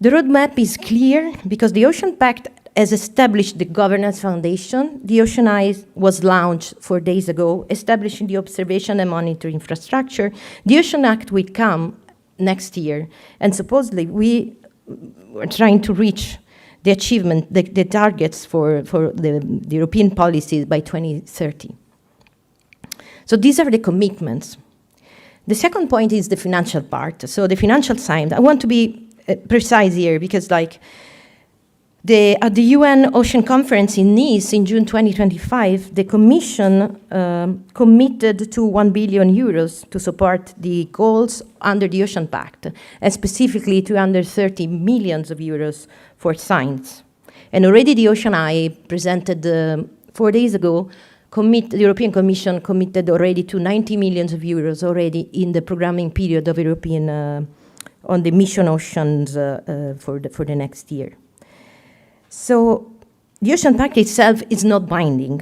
The roadmap is clear because the Ocean Pact has established the governance foundation. The Ocean Eye was launched 4 days ago, establishing the observation and monitoring infrastructure. The Ocean Act will come next year, and supposedly we are trying to reach the achievement, the targets for the European policies by 2030. So these are the commitments. The second point is the financial part. So the financial side, I want to be precise here because At the UN Ocean Conference in Nice in June 2025, the Commission committed to 1 billion euros to support the goals under the Ocean Pact, and specifically 230 million euros for science. And already the Ocean Eye presented 4 days ago, the European Commission committed already to 90 million euros already in the programming period of European on the mission oceans for the next year. So the Ocean Pact itself is not binding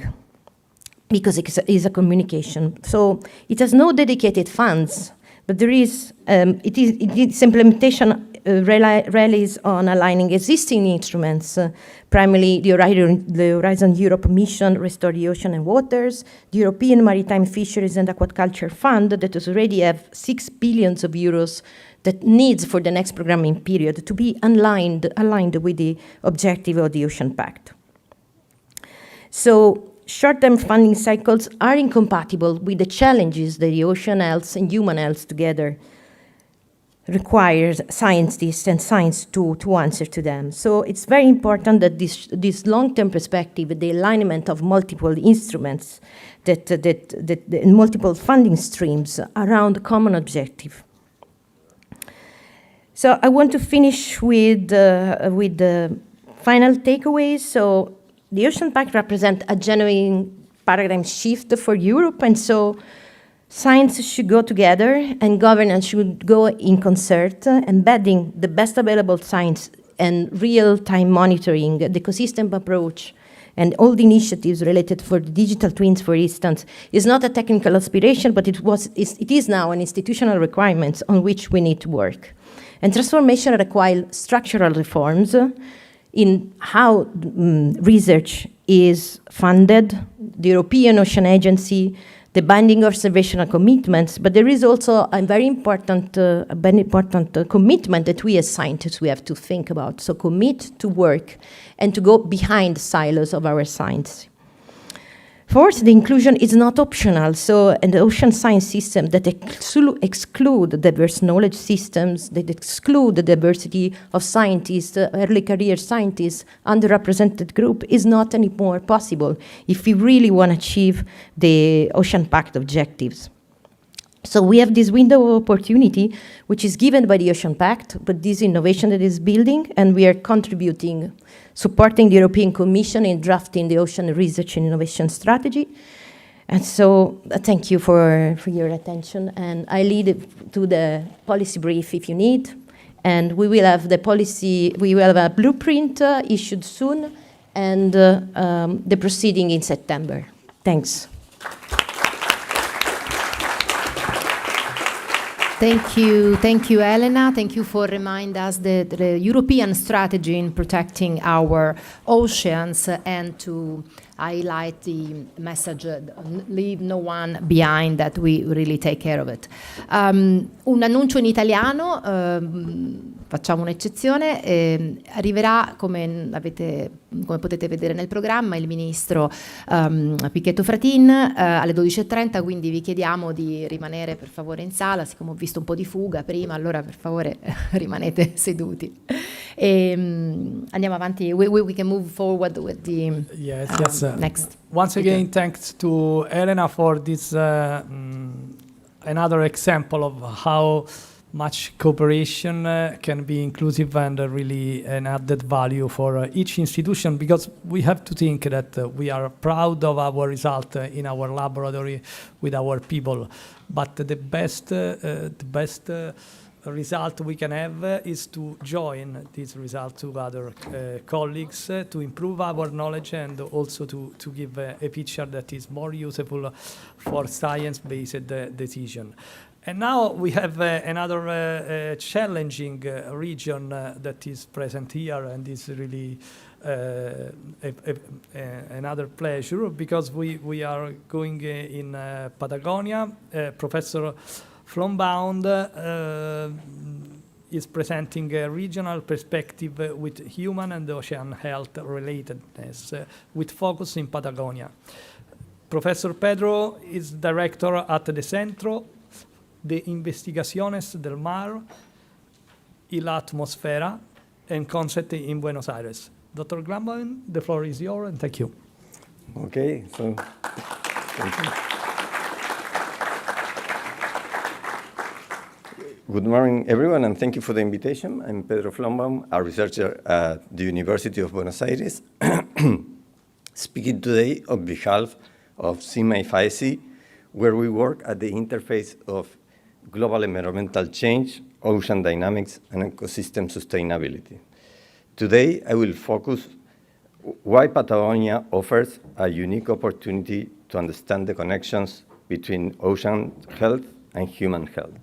because it is a communication. So it has no dedicated funds, but there is, its implementation relies on aligning existing instruments, primarily the Horizon Europe mission, Restore the Ocean and Waters, the European Maritime Fisheries and Aquaculture Fund that does already have 6 billion euros that needs for the next programming period to be aligned with the objective of the Ocean Pact. So short-term funding cycles are incompatible with the challenges that the ocean health and human health together requires scientists and science to answer to them. So it's very important that this long-term perspective, the alignment of multiple instruments, that multiple funding streams around a common objective. So I want to finish with the final takeaways. So the Ocean Pact represents a genuine paradigm shift for Europe, and so science should go together and governance should go in concert, embedding the best available science and real-time monitoring, the ecosystem approach, and all the initiatives related for the digital twins, for instance, is not a technical aspiration, but it is now an institutional requirement on which we need to work. And transformation requires structural reforms in how research is funded, the European Ocean Agency, the binding observational commitments, but there is also a very important commitment that we as scientists we have to think about. So commit to work and to go behind the silos of our science. Fourth, the inclusion is not optional. So in the ocean science system that exclude diverse knowledge systems, that exclude the diversity of scientists, early career scientists, underrepresented group is not anymore possible if we really want to achieve the Ocean Pact objectives. So we have this window of opportunity, which is given by the Ocean Pact, but this innovation that is building, and we are contributing, supporting the European Commission in drafting the Ocean Research and Innovation Strategy. And so thank you for your attention, and I lead to the policy brief if you need, and we will have a blueprint issued soon, and the proceeding in September. Thanks. Thank you, Elena. Thank you for reminding us the European strategy in protecting our oceans and to highlight the message, leave no one behind, that we really take care of it. Un annuncio in italiano, facciamo un'eccezione, arriverà, come potete vedere nel programma, il ministro Pichetto Fratin alle 12:30, quindi vi chiediamo di rimanere per favore in sala, siccome ho visto un po' di fuga prima, allora per favore rimanete seduti. Andiamo avanti, we can move forward with the next. Once again, thanks to Elena for this another example of how much cooperation can be inclusive and really an added value for each institution, because we have to think that we are proud of our result in our laboratory with our people, but the best result we can have is to join this result to other colleagues to improve our knowledge and also to give a picture that is more useful for science-based decision. And now we have another challenging region that is present here, and is really another pleasure, because we are going in Patagonia. Professor Flombound is presenting a regional perspective with human and ocean health relatedness, with focus in Patagonia. Professor Pedro is director at the Centro de Investigaciones del Mar y la Atmósfera and Concept in Buenos Aires. Dr. Grambaum, the floor is yours, and thank you. Okay, so thank you. Good morning, everyone, and thank you for the invitation. I'm Pedro Flombaum, a researcher at the University of Buenos Aires, speaking today on behalf of CIMA-FAESI, where we work at the interface of global environmental change, ocean dynamics, and ecosystem sustainability. Today, I will focus why Patagonia offers a unique opportunity to understand the connections between ocean health and human health.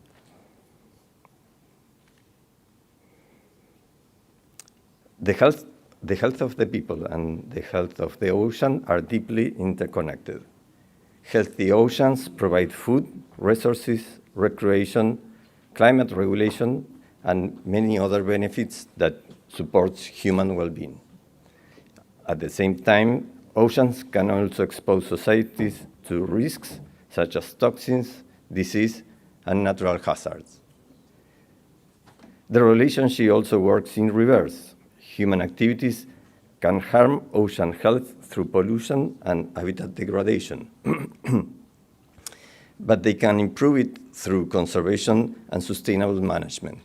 The health of the people and the health of the ocean are deeply interconnected. Healthy oceans provide food, resources, recreation, climate regulation, and many other benefits that supports human well-being. At the same time, oceans can also expose societies to risks such as toxins, disease, and natural hazards. The relationship also works in reverse. Human activities can harm ocean health through pollution and habitat degradation, but they can improve it through conservation and sustainable management.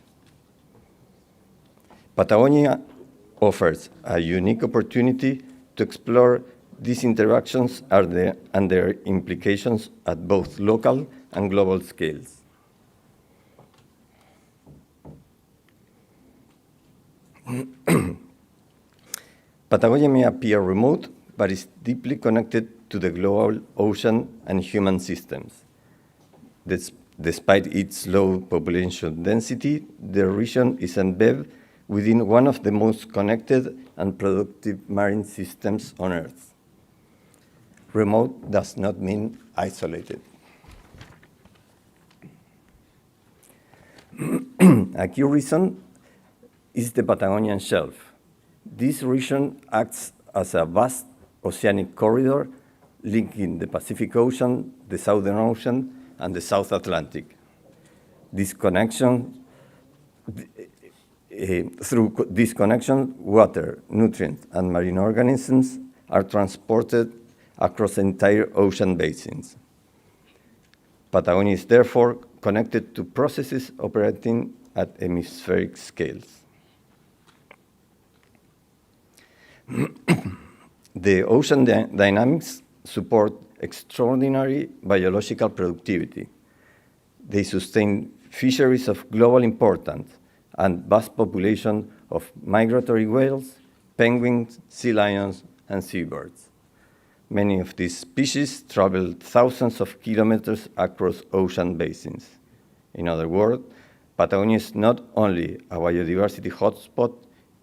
Patagonia offers a unique opportunity to explore these interactions and their implications at both local and global scales. Patagonia may appear remote, but is deeply connected to the global ocean and human systems. Despite its low population density, the region is embedded within one of the most connected and productive marine systems on Earth. Remote does not mean isolated. A key reason is the Patagonian Shelf. This region acts as a vast oceanic corridor linking the Pacific Ocean, the Southern Ocean, and the South Atlantic. Through this connection, water, nutrients, and marine organisms are transported across entire ocean basins. Patagonia is therefore connected to processes operating at hemispheric scales. The ocean dynamics support extraordinary biological productivity. They sustain fisheries of global importance and vast population of migratory whales, penguins, sea lions, and seabirds. Many of these species travel thousands of kilometers across ocean basins. In other words, Patagonia is not only a biodiversity hotspot,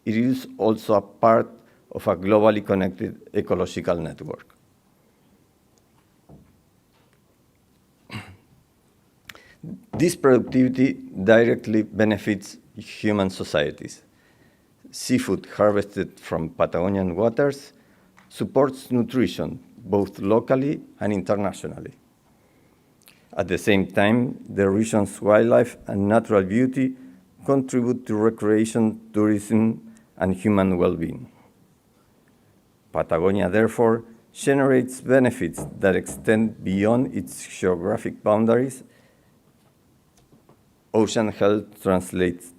it is also a part of a globally connected ecological network. This productivity directly benefits human societies. Seafood harvested from Patagonian waters supports nutrition both locally and internationally. At the same time, the region's wildlife and natural beauty contribute to recreation, tourism, and human well-being. Patagonia, therefore, generates benefits that extend beyond its geographic boundaries. Ocean health translates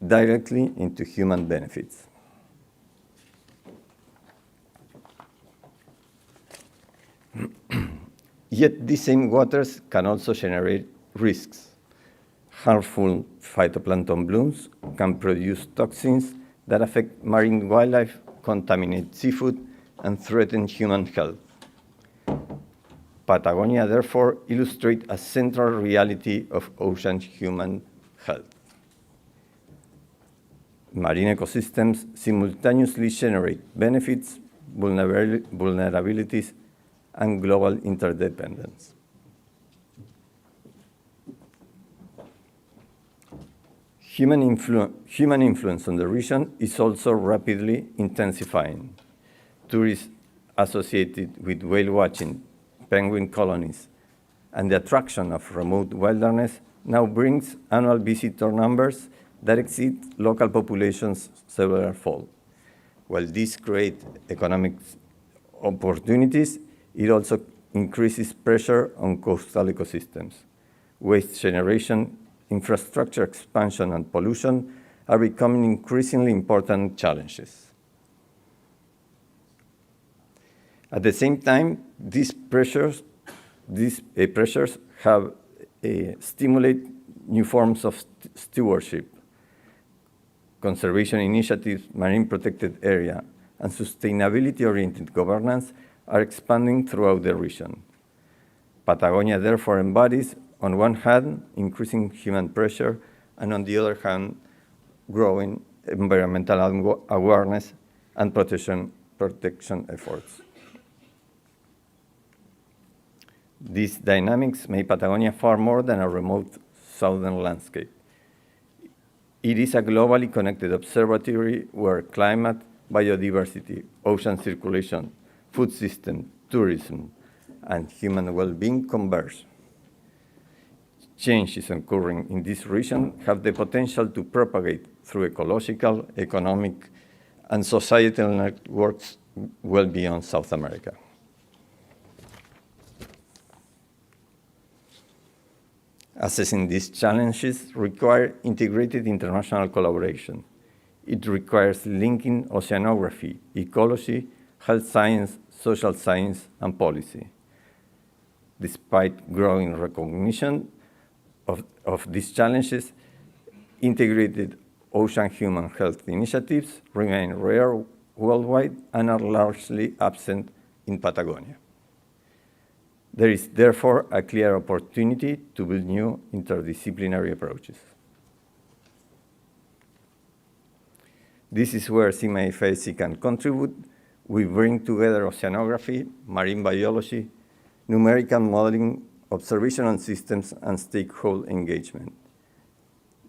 directly into human benefits. Yet these same waters can also generate risks. Harmful phytoplankton blooms can produce toxins that affect marine wildlife, contaminate seafood, and threaten human health. Patagonia, therefore, illustrates a central reality of ocean human health. Marine ecosystems simultaneously generate benefits, vulnerabilities, and global interdependence. Human influence on the region is also rapidly intensifying. Tourists associated with whale watching, penguin colonies, and the attraction of remote wilderness now brings annual visitor numbers that exceed local populations several-fold. While this creates economic opportunities, it also increases pressure on coastal ecosystems. Waste generation, infrastructure expansion, and pollution are becoming increasingly important challenges. At the same time, these pressures have stimulated new forms of stewardship. Conservation initiatives, marine protected area, and sustainability-oriented governance are expanding throughout the region. Patagonia therefore embodies, on one hand, increasing human pressure, and on the other hand, growing environmental awareness and protection efforts. These dynamics make Patagonia far more than a remote southern landscape. It is a globally connected observatory where climate, biodiversity, ocean circulation, food system, tourism, and human well-being converge. Changes occurring in this region have the potential to propagate through ecological, economic, and societal networks well beyond South America. Assessing these challenges requires integrated international collaboration. It requires linking oceanography, ecology, health science, social science, and policy. Despite growing recognition of these challenges, integrated ocean human health initiatives remain rare worldwide and are largely absent in Patagonia. There is therefore a clear opportunity to build new interdisciplinary approaches. This is where CIMA-FAC can contribute. We bring together oceanography, marine biology, numerical modeling, observational systems, and stakeholder engagement.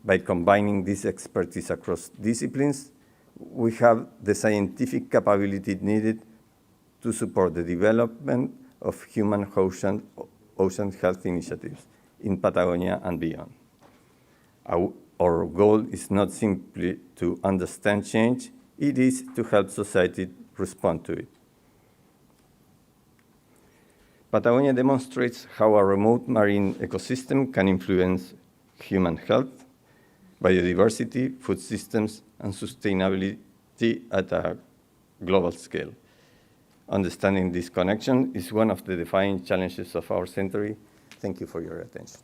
By combining this expertise across disciplines, we have the scientific capability needed to support the development of human ocean health initiatives in Patagonia and beyond. Our goal is not simply to understand change, it is to help society respond to it. Patagonia demonstrates how a remote marine ecosystem can influence human health, biodiversity, food systems, and sustainability at a global scale. Understanding this connection is one of the defining challenges of our century. Thank you for your attention.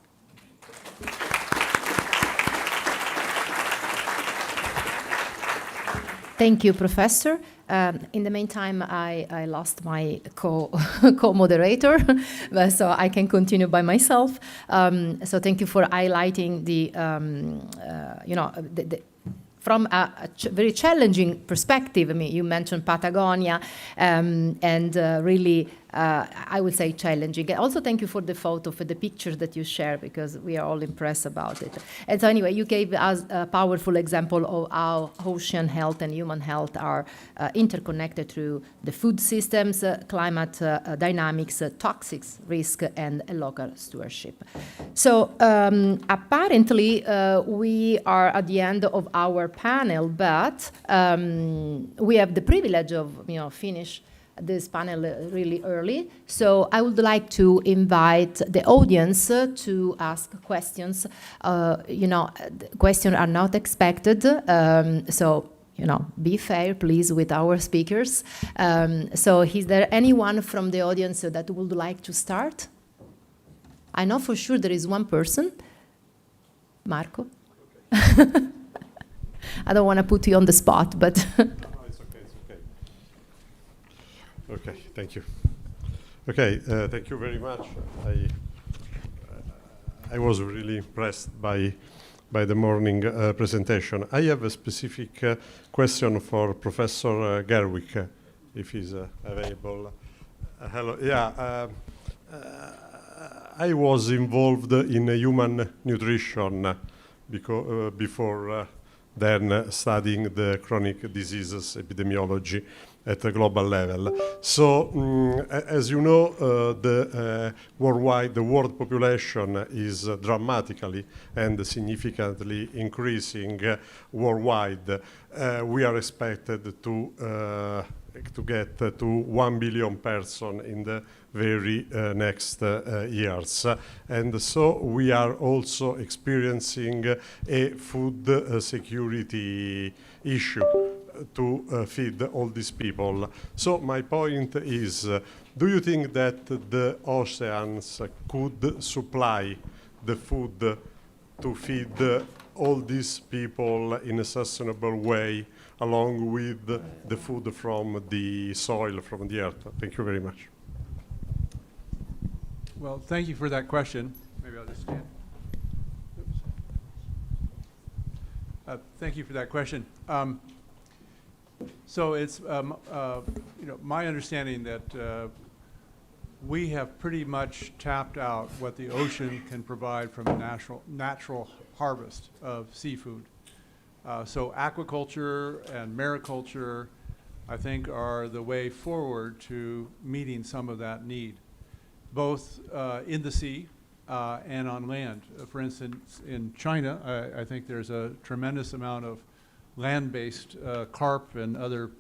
Thank you, Professor. In the meantime, I lost my co-moderator, so I can continue by myself. So thank you for highlighting from a very challenging perspective. I mean, you mentioned Patagonia, and really, I would say challenging. And also, thank you for the photo, for the pictures that you share, because we are all impressed about it. And so anyway, you gave us a powerful example of how ocean health and human health are interconnected through the food systems, climate dynamics, toxics risk, and local stewardship. So apparently, we are at the end of our panel, but we have the privilege of finish this panel really early. So I would like to invite the audience to ask questions. Questions are not expected, so be fair, please, with our speakers. So is there anyone from the audience that would like to start? I know for sure there is one person. Marco? Okay. I don't want to put you on the spot, but... No, it's okay, it's okay. Okay, thank you. Okay, thank you very much. I was really impressed by the morning presentation. I have a specific question for Professor Gerwick, if he's available. Hello. Yeah, I was involved in human nutrition before then studying the chronic diseases epidemiology. at the global level. So, as you know, the world population is dramatically and significantly increasing worldwide. We are expected to get to 1 billion person in the very next years. And so we are also experiencing a food security issue to feed all these people. So my point is, do you think that the oceans could supply the food to feed all these people in a sustainable way, along with the food from the soil, from the earth? Thank you very much. Well, thank you for that question. Maybe I'll just stand. Thank you for that question. So it's my understanding that we have pretty much tapped out what the ocean can provide from a natural harvest of seafood. So aquaculture and mariculture, I think, are the way forward to meeting some of that need, both in the sea and on land. For instance, in China, I think there's a tremendous amount of land-based carp and other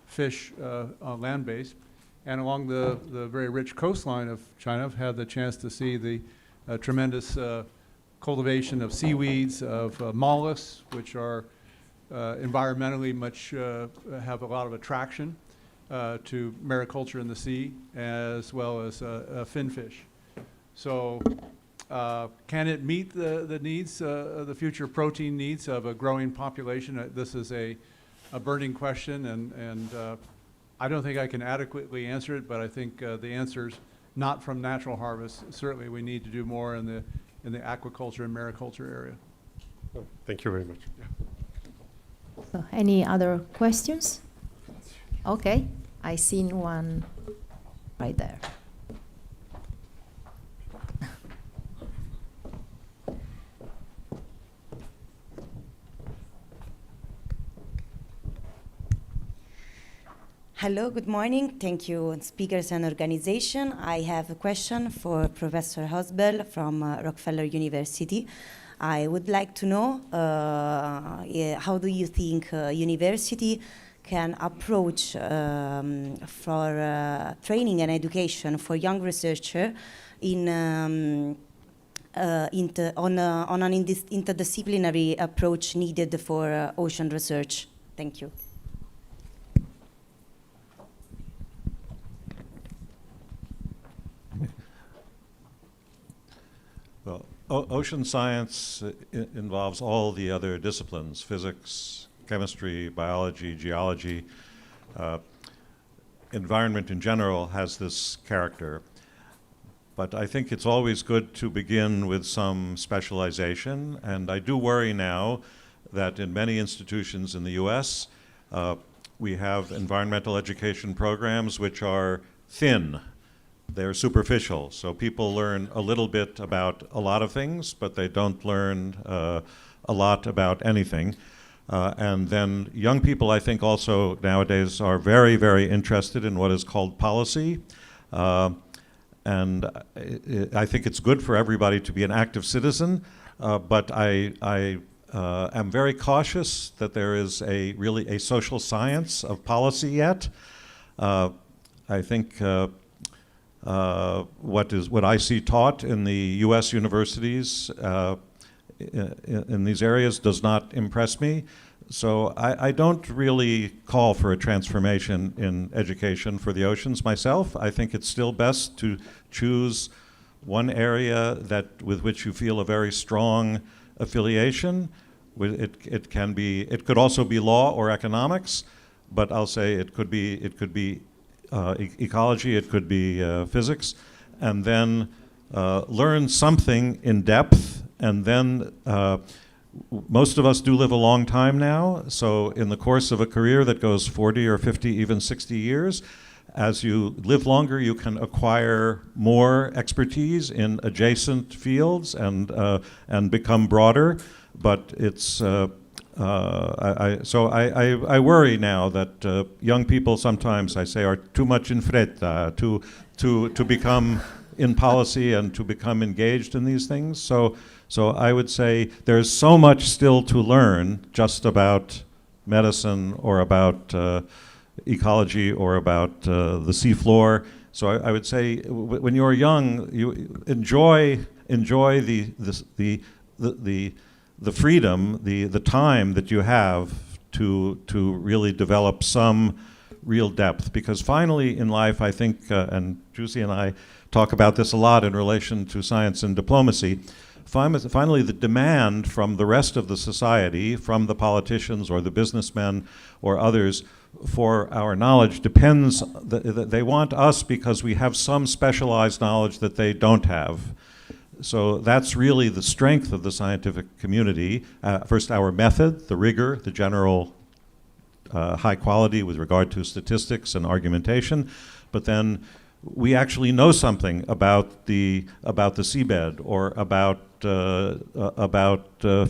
fish land-based. And along the very rich coastline of China, I've had the chance to see the tremendous cultivation of seaweeds, of mollusks, which are environmentally have a lot of attraction to mariculture in the sea, as well as finfish. So can it meet the needs, the future protein needs of a growing population? This is a burning question, and I don't think I can adequately answer it, but I think the answer's not from natural harvest. Certainly we need to do more in the aquaculture and mariculture area. Thank you very much. Yeah. So any other questions? Okay, I seen one right there. Hello, good morning. Thank you, speakers and organization. I have a question for Professor Hosbel from Rockefeller University. I would like to know how do you think university can approach for training and education for young researchers on an interdisciplinary approach needed for ocean research? Thank you. Well, ocean science involves all the other disciplines: physics, chemistry, biology, geology. Environment in general has this character. But I think it's always good to begin with some specialization. And I do worry now that in many institutions in the US, we have environmental education programs which are thin. They're superficial, so people learn a little bit about a lot of things, but they don't learn a lot about anything. And then young people, I think, also nowadays are very, very interested in what is called policy. And I think it's good for everybody to be an active citizen, but I am very cautious that there is really a social science of policy yet. I think what I see taught in the U.S. universities in these areas does not impress me. So I don't really call for a transformation in education for the oceans myself. I think it's still best to choose one area with which you feel a very strong affiliation. It could also be law or economics, but I'll say it could be ecology, it could be physics, and then learn something in depth, and then most of us do live a long time now, so in the course of a career that goes 40 or 50, even 60 years, as you live longer, you can acquire more expertise in adjacent fields and become broader, but it's I worry now that young people sometimes, I say, are too much in fretta to become in policy and to become engaged in these things. So I would say there's so much still to learn just about medicine or about ecology or about the seafloor. So I would say when you're young, you enjoy the freedom, the time that you have to really develop some real depth. Because finally in life, I think, and Giusy and I talk about this a lot in relation to science and diplomacy, finally the demand from the rest of the society, from the politicians or the businessmen or others, for our knowledge depends, they want us because we have some specialized knowledge that they don't have. So that's really the strength of the scientific community. First, our method, the rigor, the general high quality with regard to statistics and argumentation, but then we actually know something about the seabed or about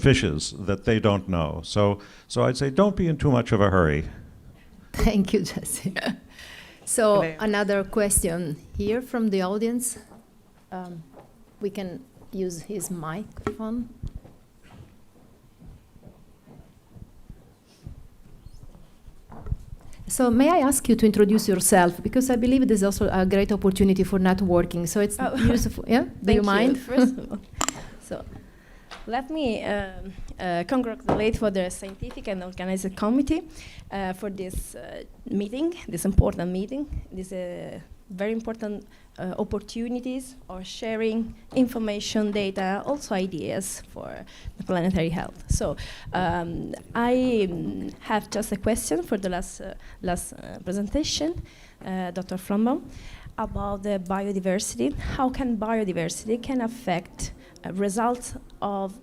fishes that they don't know. So I'd say don't be in too much of a hurry. Thank you, Jesse. So another question here from the audience. We can use his microphone. So may I ask you to introduce yourself, because I believe this is also a great opportunity for networking. So it's useful. Yeah, do you mind? First of all, so let me congratulate for the scientific and organized committee for this meeting, this important meeting. This very important opportunities or sharing information, data, also ideas for the planetary health. So I have just a question for the last presentation, Dr. Flambon, about the biodiversity. How can biodiversity can affect results of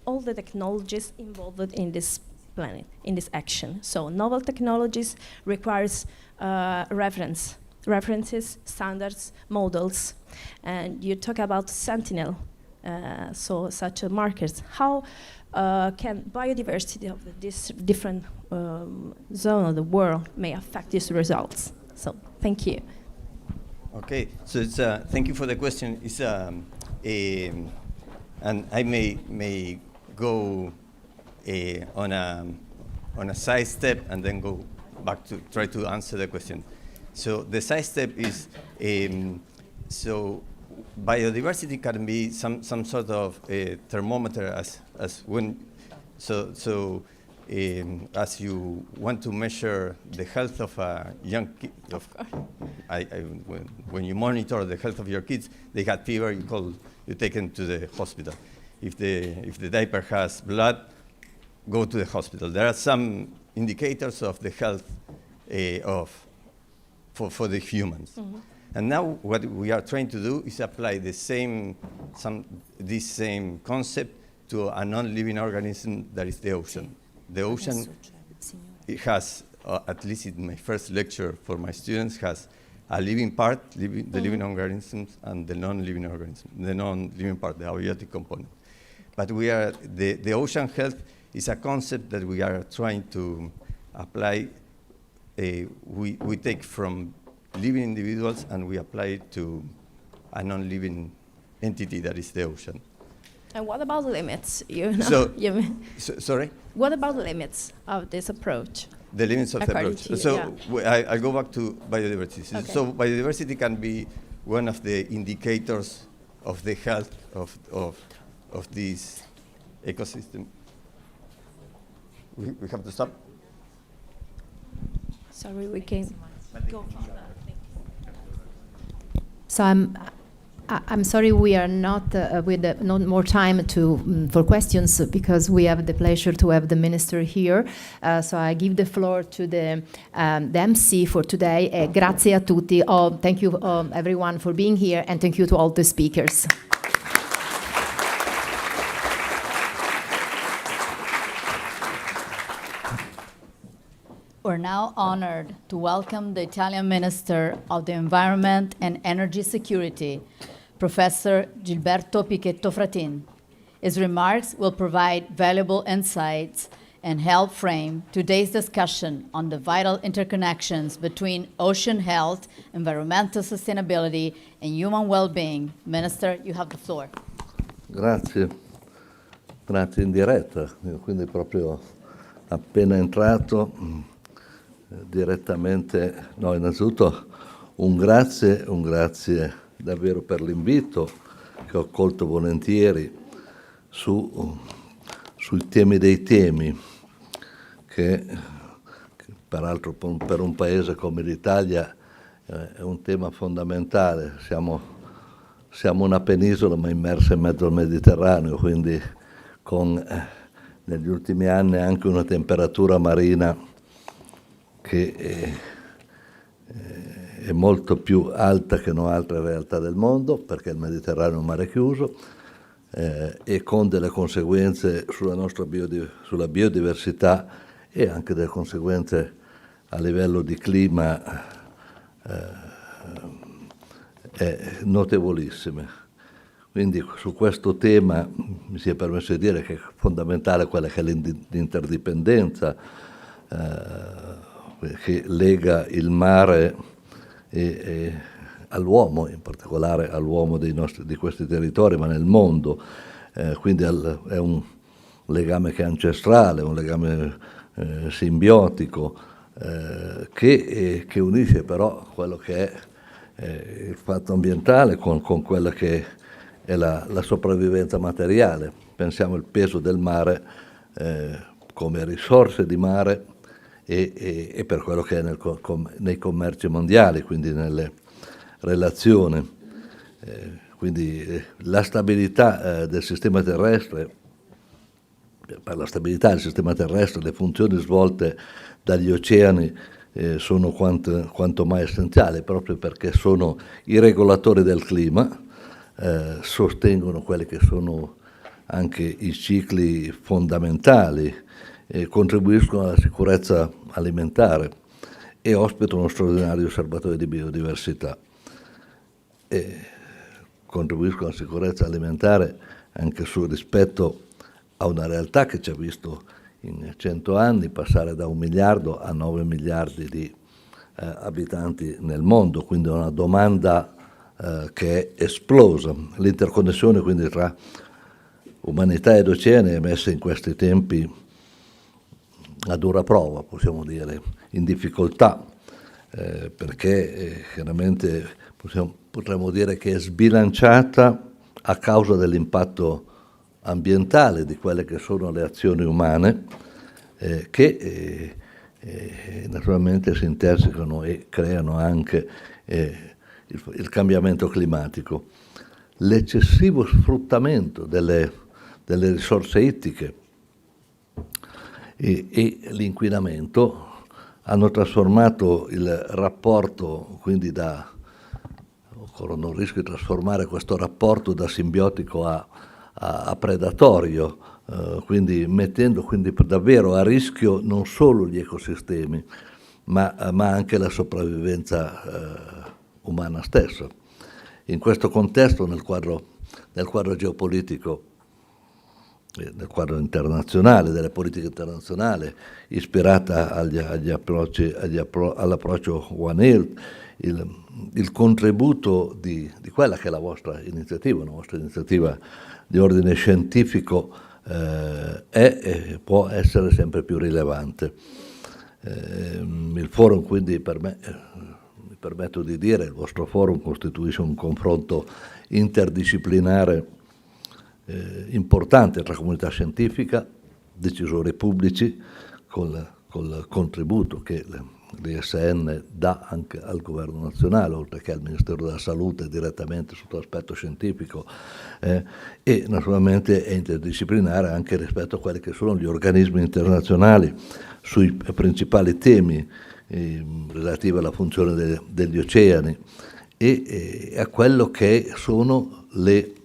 all the technologies involved in this planet, in this action? So novel technologies requires references, standards, models, and you talk about Sentinel, so such markers. How can biodiversity of this different zone of the world may affect these results? So thank you. Okay, so it's thank you for the question. It's and I may go on a side step and then go back to try to answer the question. So the side step is so biodiversity can be some sort of a thermometer as when as you want to measure the health of a young kid. When you monitor the health of your kids, they had fever, you take them to the hospital. If the diaper has blood, go to the hospital. There are some indicators of the health for the humans. Mm-hmm. And now what we are trying to do is apply this same concept to a non-living organism that is the ocean. The ocean, it has, at least in my first lecture for my students, has a living part, the living organisms, and the non-living organism, the non-living part, the abiotic component. But the ocean health is a concept that we are trying to apply. We take from living individuals and we apply it to a non-living entity that is the ocean. And what about limits? Sorry? What about limits of this approach? The limits of the approach. I'll go back to biodiversity. Okay. So biodiversity can be one of the indicators of the health of this ecosystem. We have to stop. Sorry, we can go. So I'm sorry we are not with not more time for questions because we have the pleasure to have the minister here. So I give the floor to the MC for today. Grazie a tutti. Thank you everyone for being here, and thank you to all the speakers. We're now honored to welcome the Italian Minister of the Environment and Energy Security, Professor Gilberto Pichetto Fratin. His remarks will provide valuable insights and help frame today's discussion on the vital interconnections between ocean health, environmental sustainability, and human well-being. Minister, you have the floor. Grazie, grazie in diretta, quindi proprio appena entrato direttamente, no, innanzitutto un grazie davvero per l'invito che ho colto volentieri sui temi dei temi, che peraltro per un paese come l'Italia è un tema fondamentale. Siamo una penisola ma immersa in mezzo al Mediterraneo, quindi con negli ultimi anni anche una temperatura marina che è molto più alta che in altre realtà del mondo, perché il Mediterraneo è un mare chiuso, e con delle conseguenze sulla biodiversità e anche delle conseguenze a livello di clima notevolissime. Quindi su questo tema mi si è permesso di dire che è fondamentale quella che è l'interdipendenza che lega il mare all'uomo, in particolare all'uomo di questi territori, ma nel mondo. Quindi è un legame che è ancestrale, un legame simbiotico, che unisce però quello che è il fatto ambientale con quella che è la sopravvivenza materiale. Pensiamo al peso del mare come risorse di mare e per quello che è nei commerci mondiali, quindi nelle relazioni. Quindi la stabilità del sistema terrestre, per la stabilità del sistema terrestre, le funzioni svolte dagli oceani sono quanto mai essenziali, proprio perché sono i regolatori del clima, sostengono quelli che sono anche i cicli fondamentali, contribuiscono alla sicurezza alimentare e ospitano uno straordinario osservatorio di biodiversità. Contribuiscono alla sicurezza alimentare anche rispetto a una realtà che ci ha visto in 100 anni passare da 1 miliardo a 9 miliardi di abitanti nel mondo, quindi una domanda che è esplosa. L'interconnessione quindi tra umanità ed oceani è messa in questi tempi a dura prova, possiamo dire, in difficoltà, perché chiaramente potremmo dire che è sbilanciata a causa dell'impatto ambientale di quelle che sono le azioni umane che naturalmente si intersecano e creano anche il cambiamento climatico. L'eccessivo sfruttamento delle risorse ittiche e l'inquinamento hanno trasformato il rapporto, quindi corrono il rischio di trasformare questo rapporto da simbiotico a predatorio, quindi mettendo davvero a rischio non solo gli ecosistemi, ma anche la sopravvivenza umana stessa. In questo contesto, nel quadro geopolitico, nel quadro internazionale, delle politiche internazionali, ispirata all'approccio One Health, il contributo di quella che è la vostra iniziativa di ordine scientifico può essere sempre più rilevante. Il forum quindi mi permetto di dire, il vostro forum costituisce un confronto interdisciplinare importante tra comunità scientifica, decisori pubblici, col contributo che l'ISN dà anche al governo nazionale, oltre che al Ministero della Salute direttamente sotto l'aspetto scientifico, e naturalmente è interdisciplinare anche rispetto a quelli che sono gli organismi internazionali sui principali temi relativi alla funzione degli oceani e a quello che sono le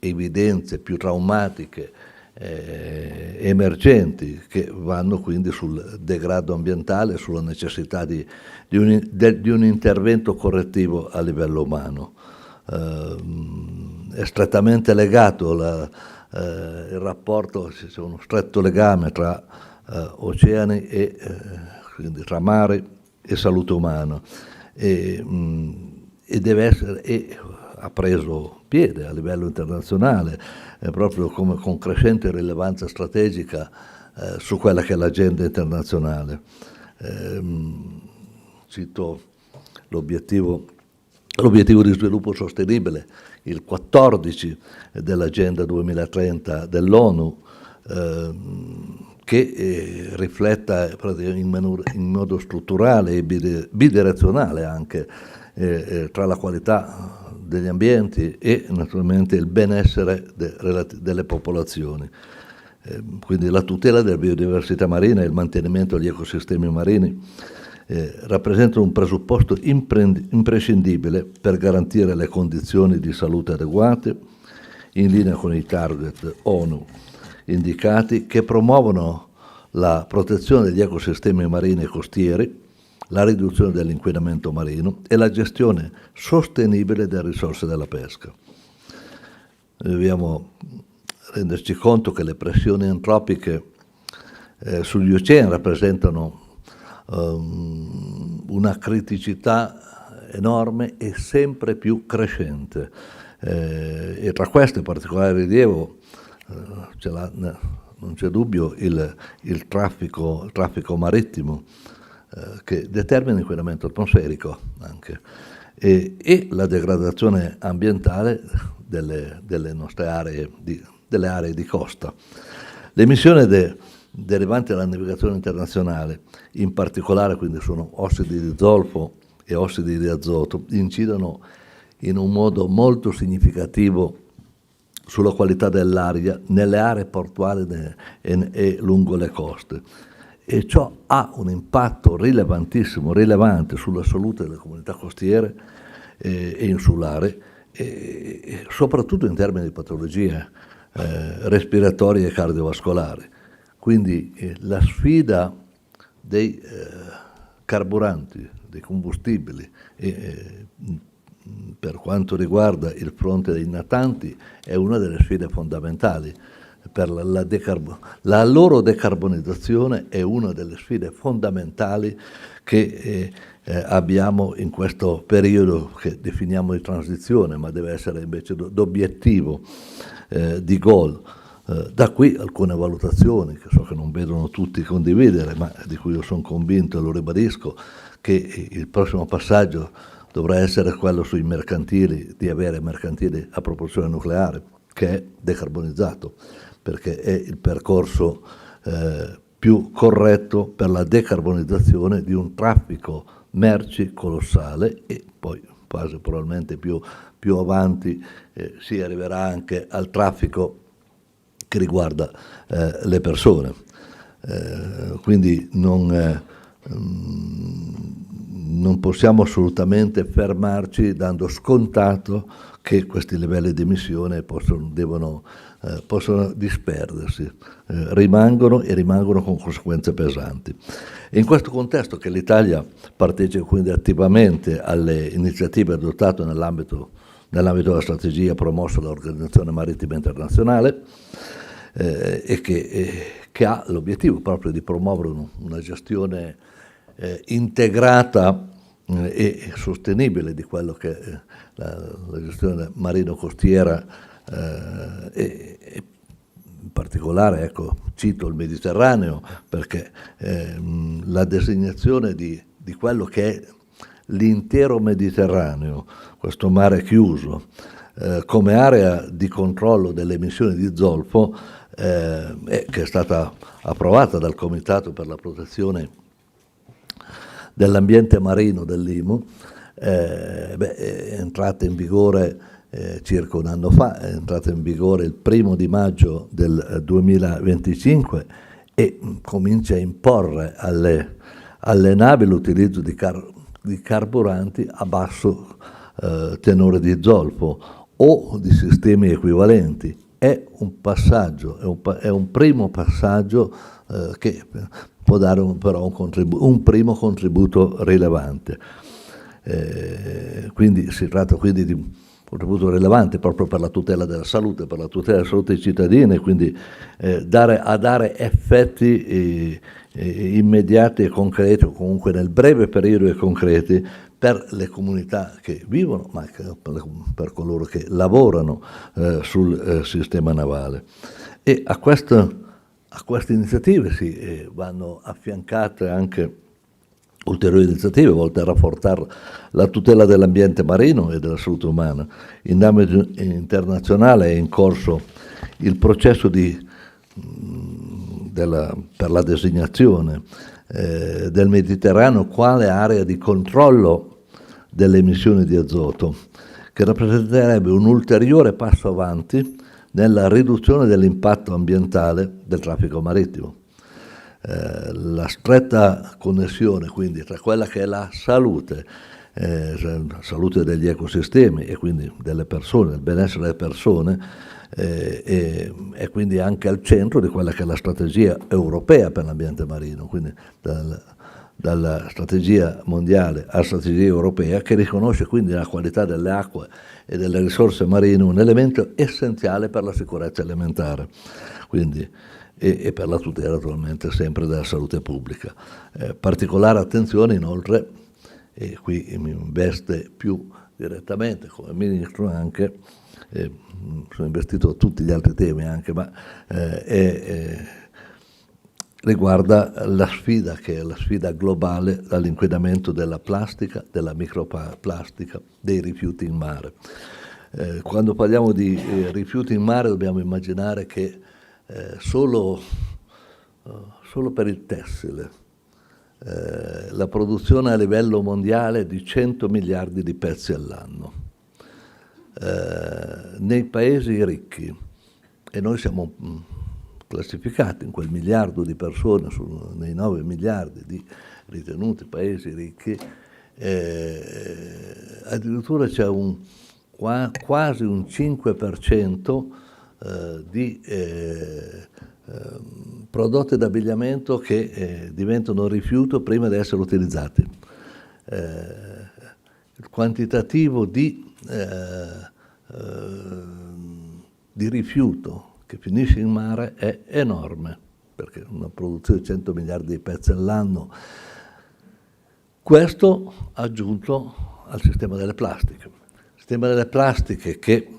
evidenze più traumatiche emergenti, che vanno quindi sul degrado ambientale, sulla necessità di un intervento correttivo a livello umano. È strettamente legato il rapporto, c'è uno stretto legame tra oceani e quindi tra mare e salute umana, e deve essere, e ha preso piede a livello internazionale, proprio come con crescente rilevanza strategica su quella che è l'agenda internazionale. Cito l'obiettivo di sviluppo sostenibile, il 14 dell'agenda 2030 dell'ONU, che rifletta in modo strutturale e bidirezionale anche tra la qualità degli ambienti e naturalmente il benessere delle popolazioni. Quindi la tutela della biodiversità marina e il mantenimento degli ecosistemi marini rappresentano un presupposto imprescindibile per garantire le condizioni di salute adeguate, in linea con i target ONU indicati, che promuovono la protezione degli ecosistemi marini e costieri, la riduzione dell'inquinamento marino e la gestione sostenibile delle risorse della pesca. Dobbiamo renderci conto che le pressioni antropiche sugli oceani rappresentano una criticità enorme e sempre più crescente, e tra queste in particolare rilievo non c'è dubbio il traffico marittimo, che determina l'inquinamento atmosferico anche, e la degradazione ambientale delle nostre aree di costa. Le emissioni derivanti dalla navigazione internazionale, in particolare quindi sono ossidi di zolfo e ossidi di azoto, incidono in un modo molto significativo sulla qualità dell'aria nelle aree portuali e lungo le coste, e ciò ha un impatto rilevante sulla salute delle comunità costiere e insulari, e soprattutto in termini di patologie respiratorie e cardiovascolari. Quindi la sfida dei carburanti, dei combustibili, per quanto riguarda il fronte dei natanti, è una delle sfide fondamentali. Per la loro decarbonizzazione è una delle sfide fondamentali che abbiamo in questo periodo che definiamo di transizione, ma deve essere invece d'obiettivo, di goal. Da qui alcune valutazioni che so che non vedono tutti condividere, ma di cui io sono convinto e lo ribadisco, che il prossimo passaggio dovrà essere quello sui mercantili, di avere mercantili a propulsione nucleare, che è decarbonizzato, perché è il percorso più corretto per la decarbonizzazione di un traffico merci colossale, e poi quasi probabilmente più avanti si arriverà anche al traffico che riguarda le persone. Quindi non possiamo assolutamente fermarci dando scontato che questi livelli di emissione possono disperdersi, rimangono con conseguenze pesanti. E in questo contesto che l'Italia partecipa quindi attivamente alle iniziative adottate nell'ambito della strategia promossa dall'Organizzazione Marittima Internazionale, e che ha l'obiettivo proprio di promuovere una gestione integrata e sostenibile di quello che è la gestione marino-costiera, e in particolare, ecco, cito il Mediterraneo, perché la designazione di quello che è l'intero Mediterraneo, questo mare chiuso, come area di controllo delle emissioni di zolfo, che è stata approvata dal Comitato per la protezione dell'ambiente marino dell'IMO, è entrata in vigore circa un anno fa, è entrata in vigore il 1° maggio del 2025, e comincia a imporre alle navi l'utilizzo di carburanti a basso tenore di zolfo o di sistemi equivalenti. È un passaggio, è un primo passaggio che può dare però un primo contributo rilevante. Quindi si tratta quindi di contributo rilevante proprio per la tutela della salute, dei cittadini, quindi dare effetti immediati e concreti, o comunque nel breve periodo e concreti, per le comunità che vivono, ma anche per coloro che lavorano sul sistema navale. E a queste iniziative vanno affiancate anche ulteriori iniziative volte a rafforzare la tutela dell'ambiente marino e della salute umana. In ambito internazionale è in corso il processo per la designazione del Mediterraneo quale area di controllo delle emissioni di azoto, che rappresenterebbe un ulteriore passo avanti nella riduzione dell'impatto ambientale del traffico marittimo. La stretta connessione quindi tra quella che è la salute degli ecosistemi e quindi delle persone, il benessere delle persone, è quindi anche al centro di quella che è la strategia europea per l'ambiente marino, quindi dalla strategia mondiale alla strategia europea, che riconosce quindi la qualità delle acque e delle risorse marine un elemento essenziale per la sicurezza alimentare, quindi e per la tutela naturalmente sempre della salute pubblica. Particolare attenzione inoltre, e qui mi investe più direttamente come Ministro anche, sono investito tutti gli altri temi anche, ma riguarda la sfida che è la sfida globale dall'inquinamento della plastica, della microplastica, dei rifiuti in mare. Quando parliamo di rifiuti in mare dobbiamo immaginare che solo per il tessile la produzione a livello mondiale è di 100 miliardi di pezzi all'anno. Nei paesi ricchi, e noi siamo classificati in quel miliardo di persone nei 9 miliardi di ritenuti paesi ricchi, addirittura c'è quasi un 5% di prodotti d'abbigliamento che diventano rifiuto prima di essere utilizzati. Il quantitativo di rifiuto che finisce in mare è enorme, perché una produzione di 100 miliardi di pezzi all'anno. Questo aggiunto al sistema delle plastiche. Il sistema delle plastiche che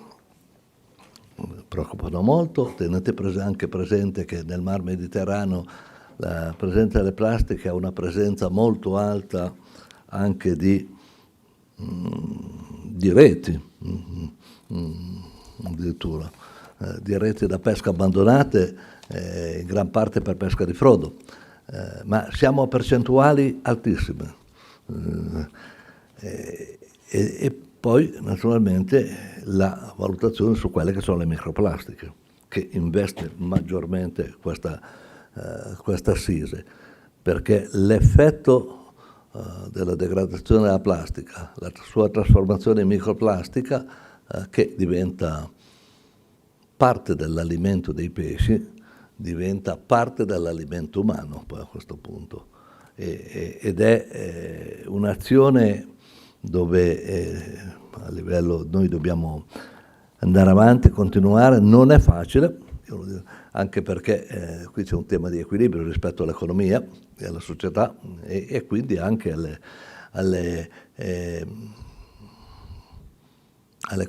preoccupano molto, tenete anche presente che nel Mar Mediterraneo la presenza delle plastiche ha una presenza molto alta anche di reti, addirittura, di reti da pesca abbandonate, in gran parte per pesca di frodo, ma siamo a percentuali altissime. E poi naturalmente la valutazione su quelle che sono le microplastiche, che investe maggiormente questa assise, perché l'effetto della degradazione della plastica, la sua trasformazione in microplastica, che diventa parte dell'alimento dei pesci, diventa parte dell'alimento umano poi a questo punto, ed è un'azione dove a livello noi dobbiamo andare avanti, continuare, non è facile, anche perché qui c'è un tema di equilibrio rispetto all'economia e alla società e quindi anche alle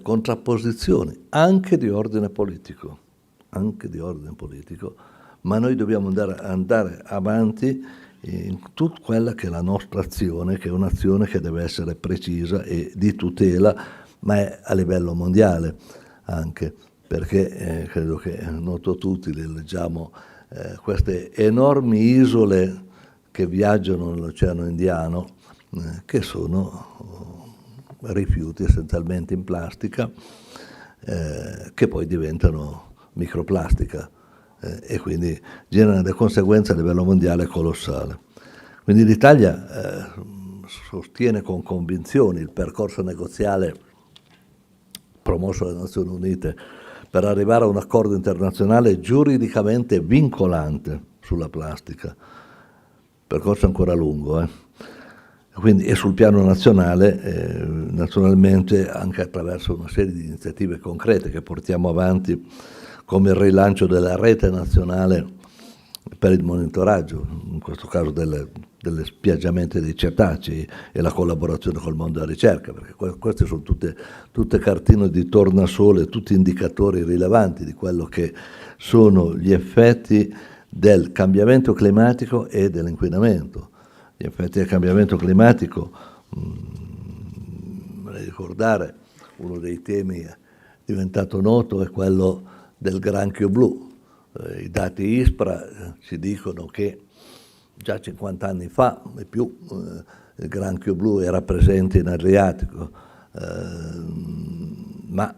contrapposizioni, anche di ordine politico, ma noi dobbiamo andare avanti in tutta quella che è la nostra azione, che è un'azione che deve essere precisa e di tutela, ma è a livello mondiale anche, perché credo che noto tutti, le leggiamo, queste enormi isole che viaggiano nell'Oceano Indiano, che sono rifiuti essenzialmente in plastica, che poi diventano microplastica, e quindi generano delle conseguenze a livello mondiale colossale. Quindi l'Italia sostiene con convinzione il percorso negoziale promosso dalle Nazioni Unite per arrivare a un accordo internazionale giuridicamente vincolante sulla plastica. Il percorso è ancora lungo, Quindi, e sul piano nazionale, naturalmente anche attraverso una serie di iniziative concrete che portiamo avanti, come il rilancio della rete nazionale per il monitoraggio, in questo caso delle spiaggiamenti dei cetacei, e la collaborazione col mondo della ricerca, perché queste sono tutte cartine di tornasole, tutti indicatori rilevanti di quello che sono gli effetti del cambiamento climatico e dell'inquinamento. Gli effetti del cambiamento climatico, vorrei ricordare, uno dei temi diventato noto è quello del granchio blu. I dati ISPRA ci dicono che già 50 anni fa e più il granchio blu era presente in Adriatico, ma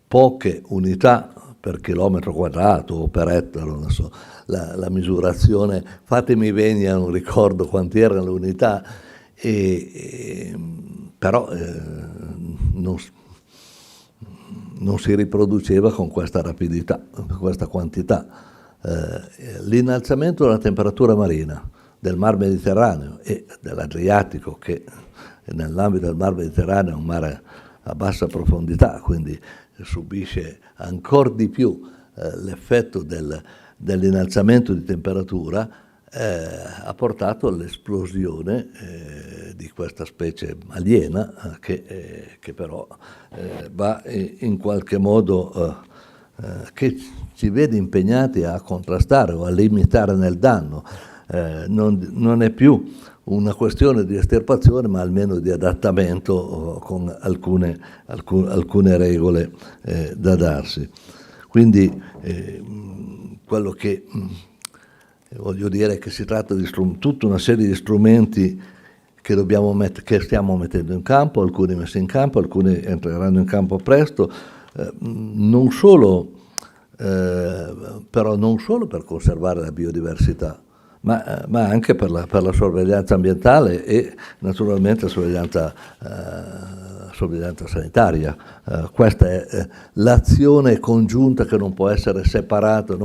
poche unità per chilometro quadrato o per ettaro, non so, la misurazione, fatemi venire, non ricordo quanti erano le unità, però non si riproduceva con questa rapidità, con questa quantità. L'innalzamento della temperatura marina del Mar Mediterraneo e dell'Adriatico, che nell'ambito del Mar Mediterraneo è un mare a bassa profondità, quindi subisce ancora di più l'effetto dell'innalzamento di temperatura, ha portato all'esplosione di questa specie aliena che però va in qualche modo, che ci vede impegnati a contrastare o a limitare nel danno. Non è più una questione di estirpazione, ma almeno di adattamento con alcune regole da darsi. Quindi quello che voglio dire è che si tratta di tutta una serie di strumenti che stiamo mettendo in campo, alcuni messi in campo, alcuni entreranno in campo presto, però non solo per conservare la biodiversità, ma anche per la sorveglianza ambientale e naturalmente sorveglianza sanitaria. Questa è l'azione congiunta che non può essere separata,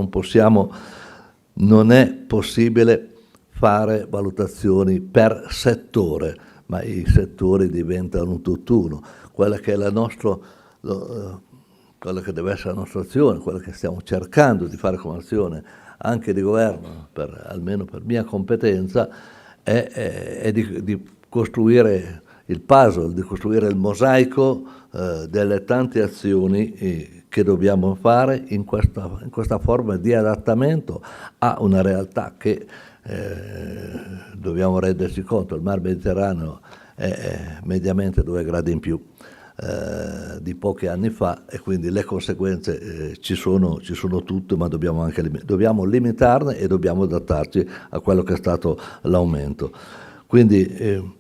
non è possibile fare valutazioni per settore, ma i settori diventano un tutt'uno. Quella che deve essere la nostra azione, quella che stiamo cercando di fare come azione anche di governo, almeno per mia competenza, è di costruire il puzzle, di costruire il mosaico delle tante azioni che dobbiamo fare in questa forma di adattamento a una realtà che dobbiamo renderci conto. Il Mar Mediterraneo è mediamente 2 gradi in più di pochi anni fa, e quindi le conseguenze ci sono tutte, ma dobbiamo limitarne e dobbiamo adattarci a quello che è stato l'aumento. Quindi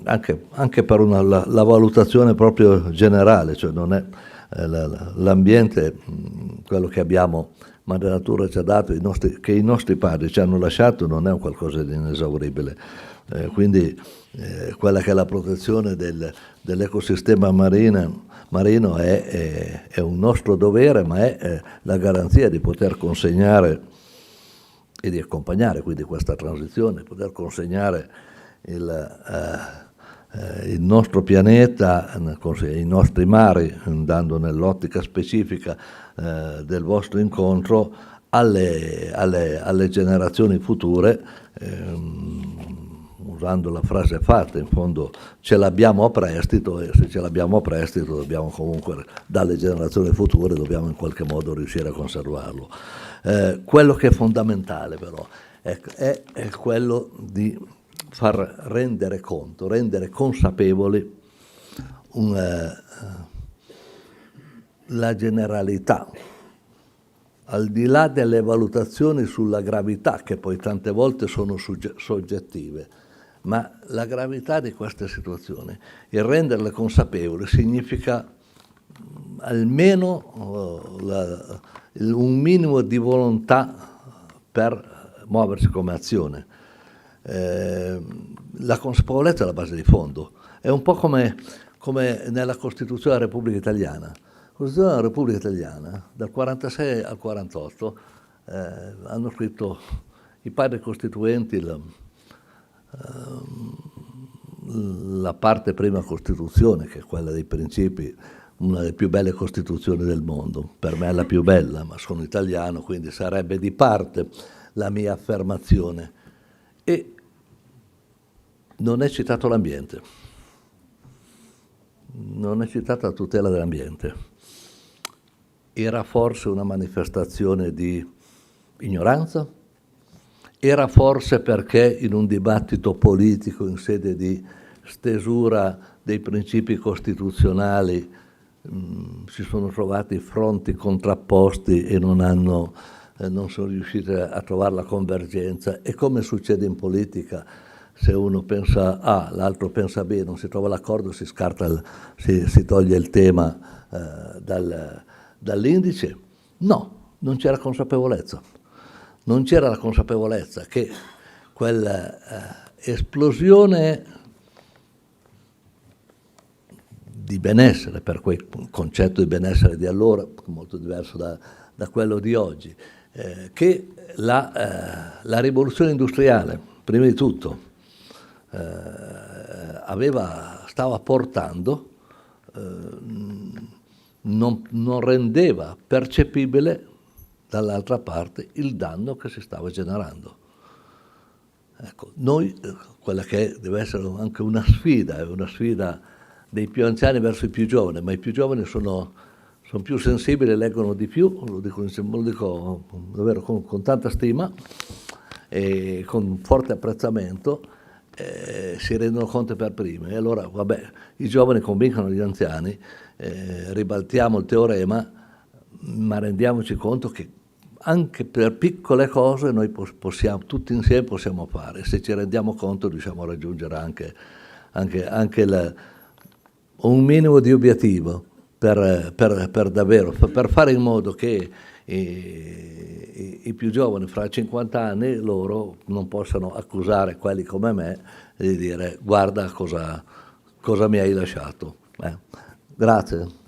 anche per la valutazione proprio generale, cioè non è l'ambiente, quello che abbiamo, ma la natura ci ha dato, che i nostri padri ci hanno lasciato, non è un qualcosa di inesauribile. Quindi quella che è la protezione dell'ecosistema marino è un nostro dovere, ma è la garanzia di poter consegnare e di accompagnare quindi questa transizione, poter consegnare il nostro pianeta, i nostri mari, andando nell'ottica specifica del vostro incontro, alle generazioni future, usando la frase fatta, in fondo ce l'abbiamo a prestito, e se ce l'abbiamo a prestito dobbiamo comunque, dalle generazioni future, dobbiamo in qualche modo riuscire a conservarlo. Quello che è fondamentale però è quello di far rendere conto, rendere consapevoli la generalità, al di là delle valutazioni sulla gravità, che poi tante volte sono soggettive, ma la gravità di queste situazioni, il renderle consapevoli, significa almeno un minimo di volontà per muoversi come azione. La consapevolezza è la base di fondo, è un po' come nella Costituzione della Repubblica Italiana. La Costituzione della Repubblica Italiana, dal 46 al 48, hanno scritto i padri costituenti la parte prima Costituzione, che è quella dei principi, una delle più belle Costituzioni del mondo. Per me è la più bella, ma sono italiano, quindi sarebbe di parte la mia affermazione. E non è citato l'ambiente, non è citata la tutela dell'ambiente. Era forse una manifestazione di ignoranza? Era forse perché in un dibattito politico in sede di stesura dei principi costituzionali si sono trovati fronti contrapposti e non sono riusciti a trovare la convergenza? E come succede in politica, se uno pensa A, l'altro pensa B, non si trova l'accordo, si toglie il tema dall'indice? No, non c'era consapevolezza. Non c'era la consapevolezza che quell'esplosione di benessere, per quel concetto di benessere di allora, molto diverso da quello di oggi, che la rivoluzione industriale, prima di tutto, stava portando, non rendeva percepibile dall'altra parte il danno che si stava generando. Ecco, noi, quella che deve essere anche una sfida, è una sfida dei più anziani verso i più giovani, ma i più giovani sono più sensibili, leggono di più, lo dico davvero con tanta stima e con forte apprezzamento, si rendono conto per primi. E allora, vabbè, i giovani convincono gli anziani, ribaltiamo il teorema, ma rendiamoci conto che anche per piccole cose noi possiamo, tutti insieme possiamo fare. Se ci rendiamo conto riusciamo a raggiungere anche un minimo di obiettivo per davvero, per fare in modo che i più giovani fra 50 anni loro non possano accusare quelli come me di dire guarda cosa mi hai lasciato. Grazie.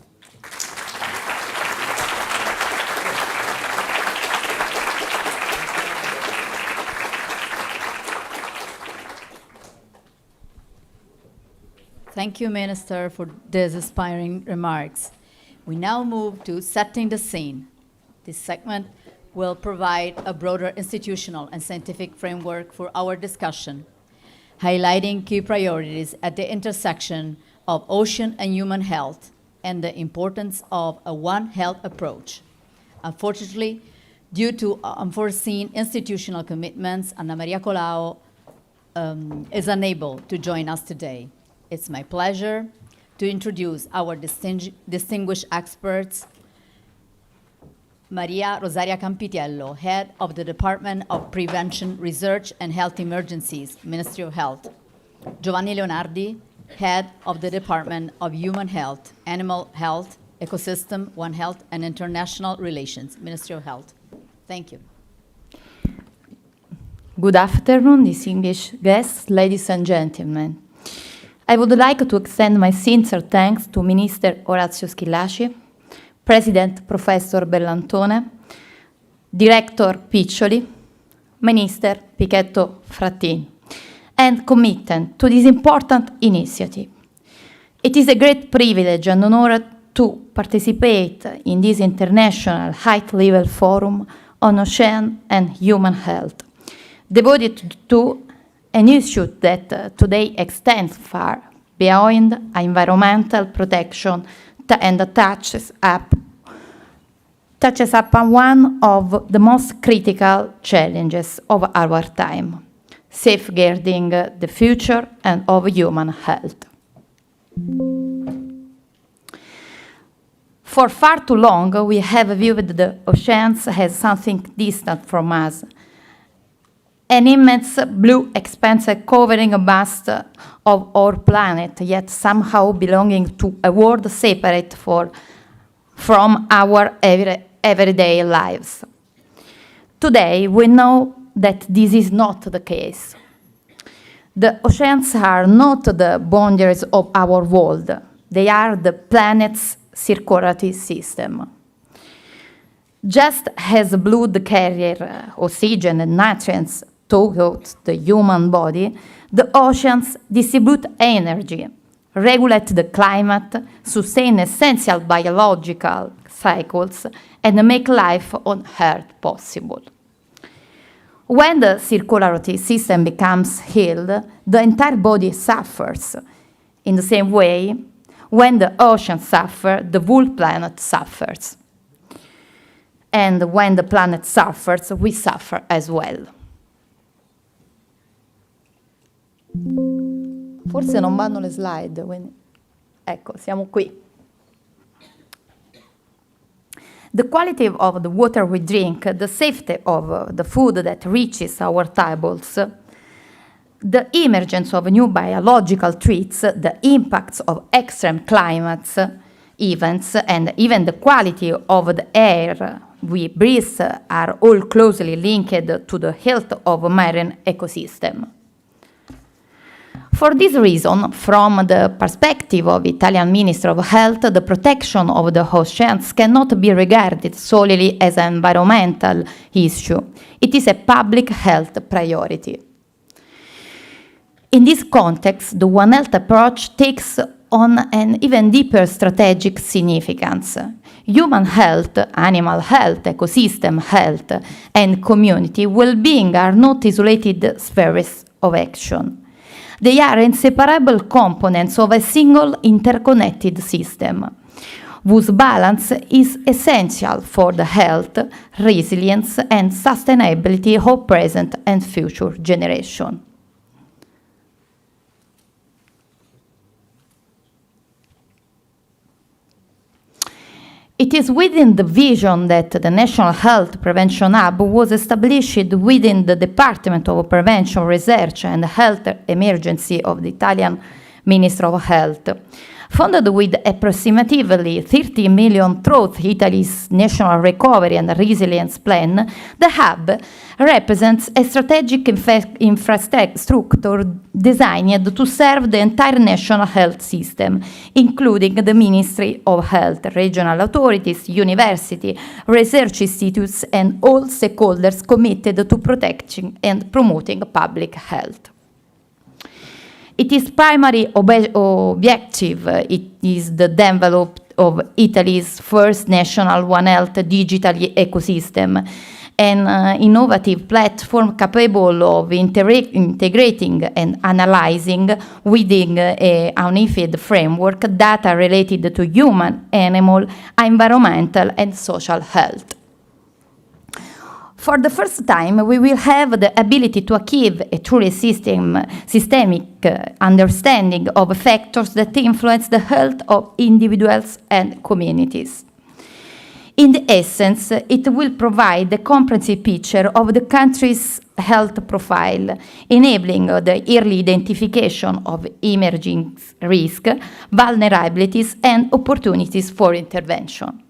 Thank you, Minister, for these inspiring remarks. We now move to setting the scene. This segment will provide a broader institutional and scientific framework for our discussion, highlighting key priorities at the intersection of ocean and human health and the importance of a One Health approach. Unfortunately, due to unforeseen institutional commitments, Anna Maria Colau is unable to join us today. It's my pleasure to introduce our distinguished experts, Maria Rosaria Campitello, Head of the Department of Prevention, Research and Health Emergencies, Ministry of Health, Giovanni Leonardi, Head of the Department of Human Health, Animal Health, Ecosystem, One Health and International Relations, Ministry of Health. Thank you. Good afternoon, distinguished guests, ladies and gentlemen. I would like to extend my sincere thanks to Minister Orazio Schillaci, President Professor Bellantone, Director Piccioli, Minister Pichetto Frattini, and commitment to this important initiative. It is a great privilege and honor to participate in this international high-level forum on ocean and human health, devoted to an issue that today extends far beyond environmental protection and touches up on one of the most critical challenges of our time, safeguarding the future and of human health. For far too long, we have viewed the oceans as something distant from us, an immense blue expanse covering a vast of our planet, yet somehow belonging to a world separate from our everyday lives. Today, we know that this is not the case. The oceans are not the boundaries of our world. They are the planet's circularity system. Just as blood carries oxygen and nutrients throughout the human body, the oceans distribute energy, regulate the climate, sustain essential biological cycles, and make life on Earth possible. When the circularity system becomes healed, the entire body suffers. In the same way, when the oceans suffer, the whole planet suffers. And when the planet suffers, we suffer as well. Forse non vanno le slide, quindi ecco, siamo qui. The quality of the water we drink, the safety of the food that reaches our tables, the emergence of new biological threats, the impacts of extreme climate events, and even the quality of the air we breathe are all closely linked to the health of marine ecosystem. For this reason, from the perspective of Italian Minister of Health, the protection of the oceans cannot be regarded solely as an environmental issue. It is a public health priority. In this context, the One Health approach takes on an even deeper strategic significance. Human health, animal health, ecosystem health, and community well-being are not isolated spheres of action. They are inseparable components of a single interconnected system, whose balance is essential for the health, resilience, and sustainability of present and future generations. It is within the vision that the National Health Prevention Hub was established within the Department of Prevention, Research and Health Emergency of the Italian Ministry of Health. Funded with approximately 30 million through Italy's National Recovery and Resilience Plan, the hub represents a strategic infrastructure designed to serve the entire national health system, including the Ministry of Health, regional authorities, university, research institutes, and all stakeholders committed to protecting and promoting public health. Its primary objective is the development of Italy's first national One Health digital ecosystem, an innovative platform capable of integrating and analyzing within a unified framework data related to human, animal, environmental, and social health. For the first time, we will have the ability to achieve a truly systemic understanding of factors that influence the health of individuals and communities. In the essence, it will provide a comprehensive picture of the country's health profile, enabling the early identification of emerging risks, vulnerabilities, and opportunities for intervention.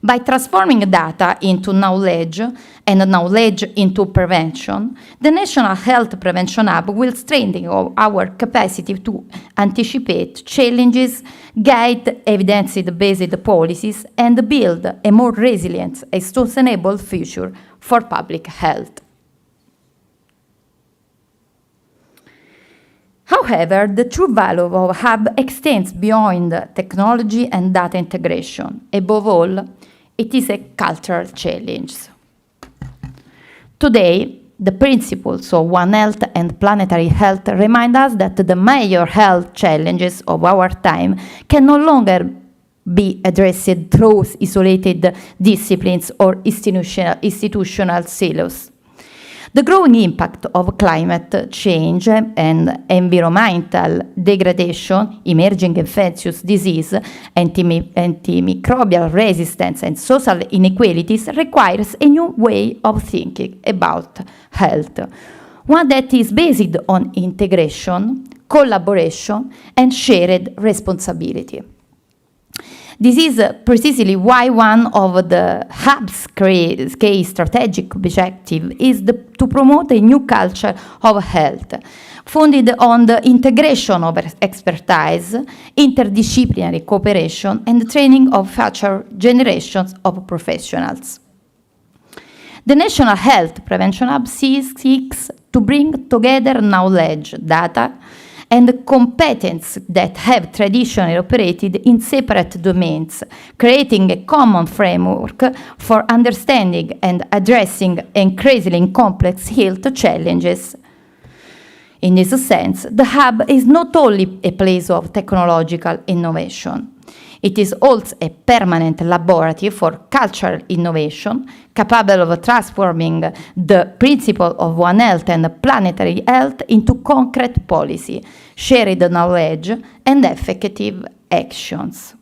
By transforming data into knowledge and knowledge into prevention, the National Health Prevention Hub will strengthen our capacity to anticipate challenges, guide evidence-based policies, and build a more resilient and sustainable future for public health. However, the true value of our hub extends beyond technology and data integration. Above all, it is a cultural challenge. Today, the principles of One Health and planetary health remind us that the major health challenges of our time can no longer be addressed through isolated disciplines or institutional silos. The growing impact of climate change and environmental degradation, emerging infectious disease, antimicrobial resistance, and social inequalities requires a new way of thinking about health, one that is based on integration, collaboration, and shared responsibility. This is precisely why one of the hub's key strategic objectives is to promote a new culture of health, founded on the integration of expertise, interdisciplinary cooperation, and training of future generations of professionals. The National Health Prevention Hub seeks to bring together knowledge, data, and competence that have traditionally operated in separate domains, creating a common framework for understanding and addressing increasingly complex health challenges. In this sense, the hub is not only a place of technological innovation. It is also a permanent laboratory for cultural innovation, capable of transforming the principle of One Health and planetary health into concrete policy, shared knowledge, and effective actions.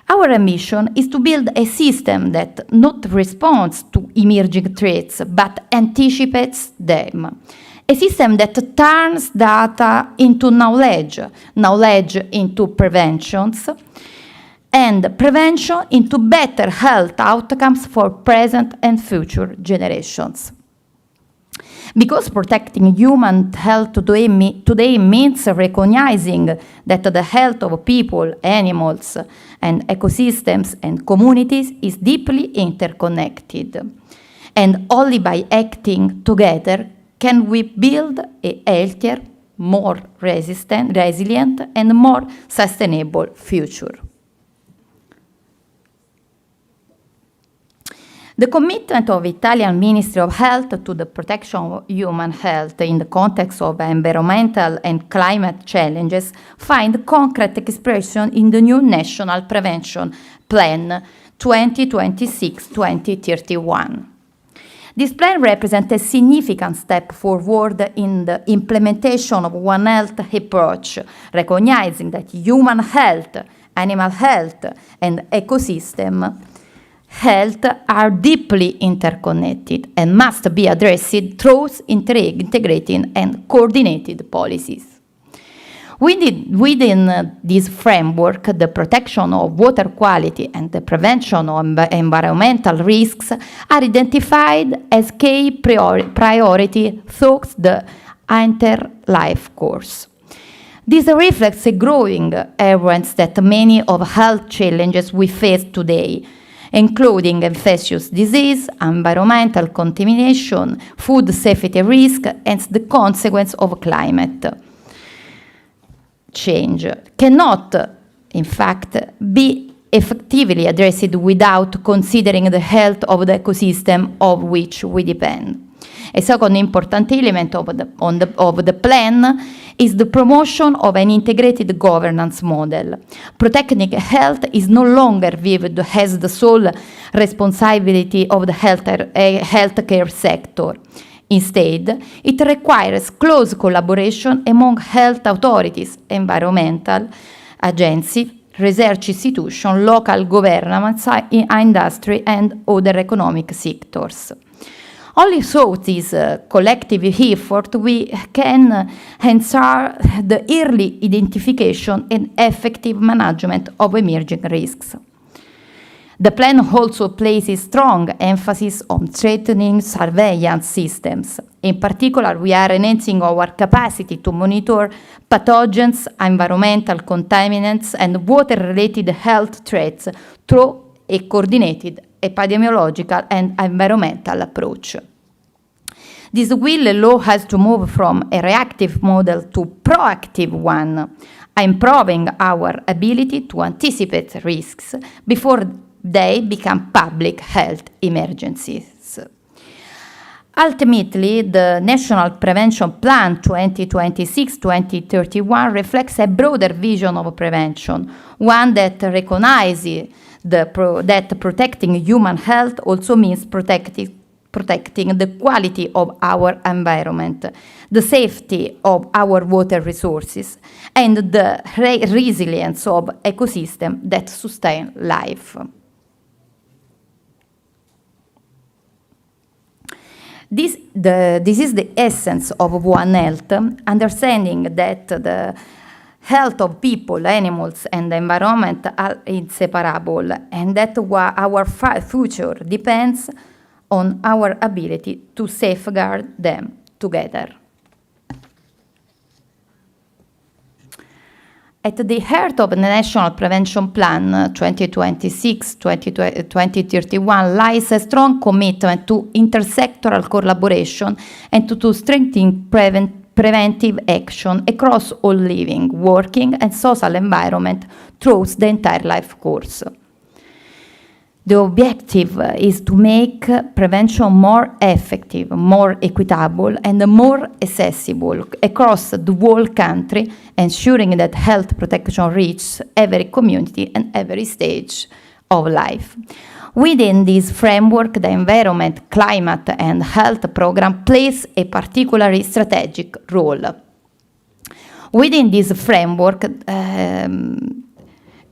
Our ambition is to build a system that not responds to emerging threats, but anticipates them. A system that turns data into knowledge, knowledge into preventions, and prevention into better health outcomes for present and future generations. Because protecting human health today means recognizing that the health of people, animals, and ecosystems and communities is deeply interconnected. And only by acting together can we build a healthier, more resilient, and more sustainable future. The commitment of Italian Ministry of Health to the protection of human health in the context of environmental and climate challenges find concrete expression in the new National Prevention Plan 2026-2031. This plan represents a significant step forward in the implementation of One Health approach, recognizing that human health, animal health, and ecosystem health are deeply interconnected and must be addressed through integrating and coordinated policies. Within this framework, the protection of water quality and the prevention of environmental risks are identified as key priority throughout the entire life course. This reflects a growing awareness that many of health challenges we face today, including infectious disease, environmental contamination, food safety risk, and the consequence of climate change, cannot, in fact, be effectively addressed without considering the health of the ecosystem of which we depend. A second important element of the plan is the promotion of an integrated governance model. Protecting health is no longer viewed as the sole responsibility of the healthcare sector. Instead, it requires close collaboration among health authorities, environmental agencies, research institutions, local governments, industry, and other economic sectors. Only through this collective effort we can ensure the early identification and effective management of emerging risks. The plan also places strong emphasis on strengthening surveillance systems. In particular, we are enhancing our capacity to monitor pathogens, environmental contaminants, and water-related health threats through a coordinated epidemiological and environmental approach. This will allow us to move from a reactive model to proactive one, improving our ability to anticipate risks before they become public health emergencies. Ultimately, the National Prevention Plan 2026-2031 reflects a broader vision of prevention, one that recognizes that protecting human health also means protecting the quality of our environment, the safety of our water resources, and the resilience of ecosystems that sustain life. This is the essence of One Health, understanding that the health of people, animals, and the environment are inseparable, and that our future depends on our ability to safeguard them together. At the heart of the National Prevention Plan 2026-2031 lies a strong commitment to intersectoral collaboration and to strengthen preventive action across all living, working, and social environment throughout the entire life course. The objective is to make prevention more effective, more equitable, and more accessible across the whole country, ensuring that health protection reaches every community and every stage of life. Within this framework, the Environment, Climate, and Health Program plays a particularly strategic role. Within this framework,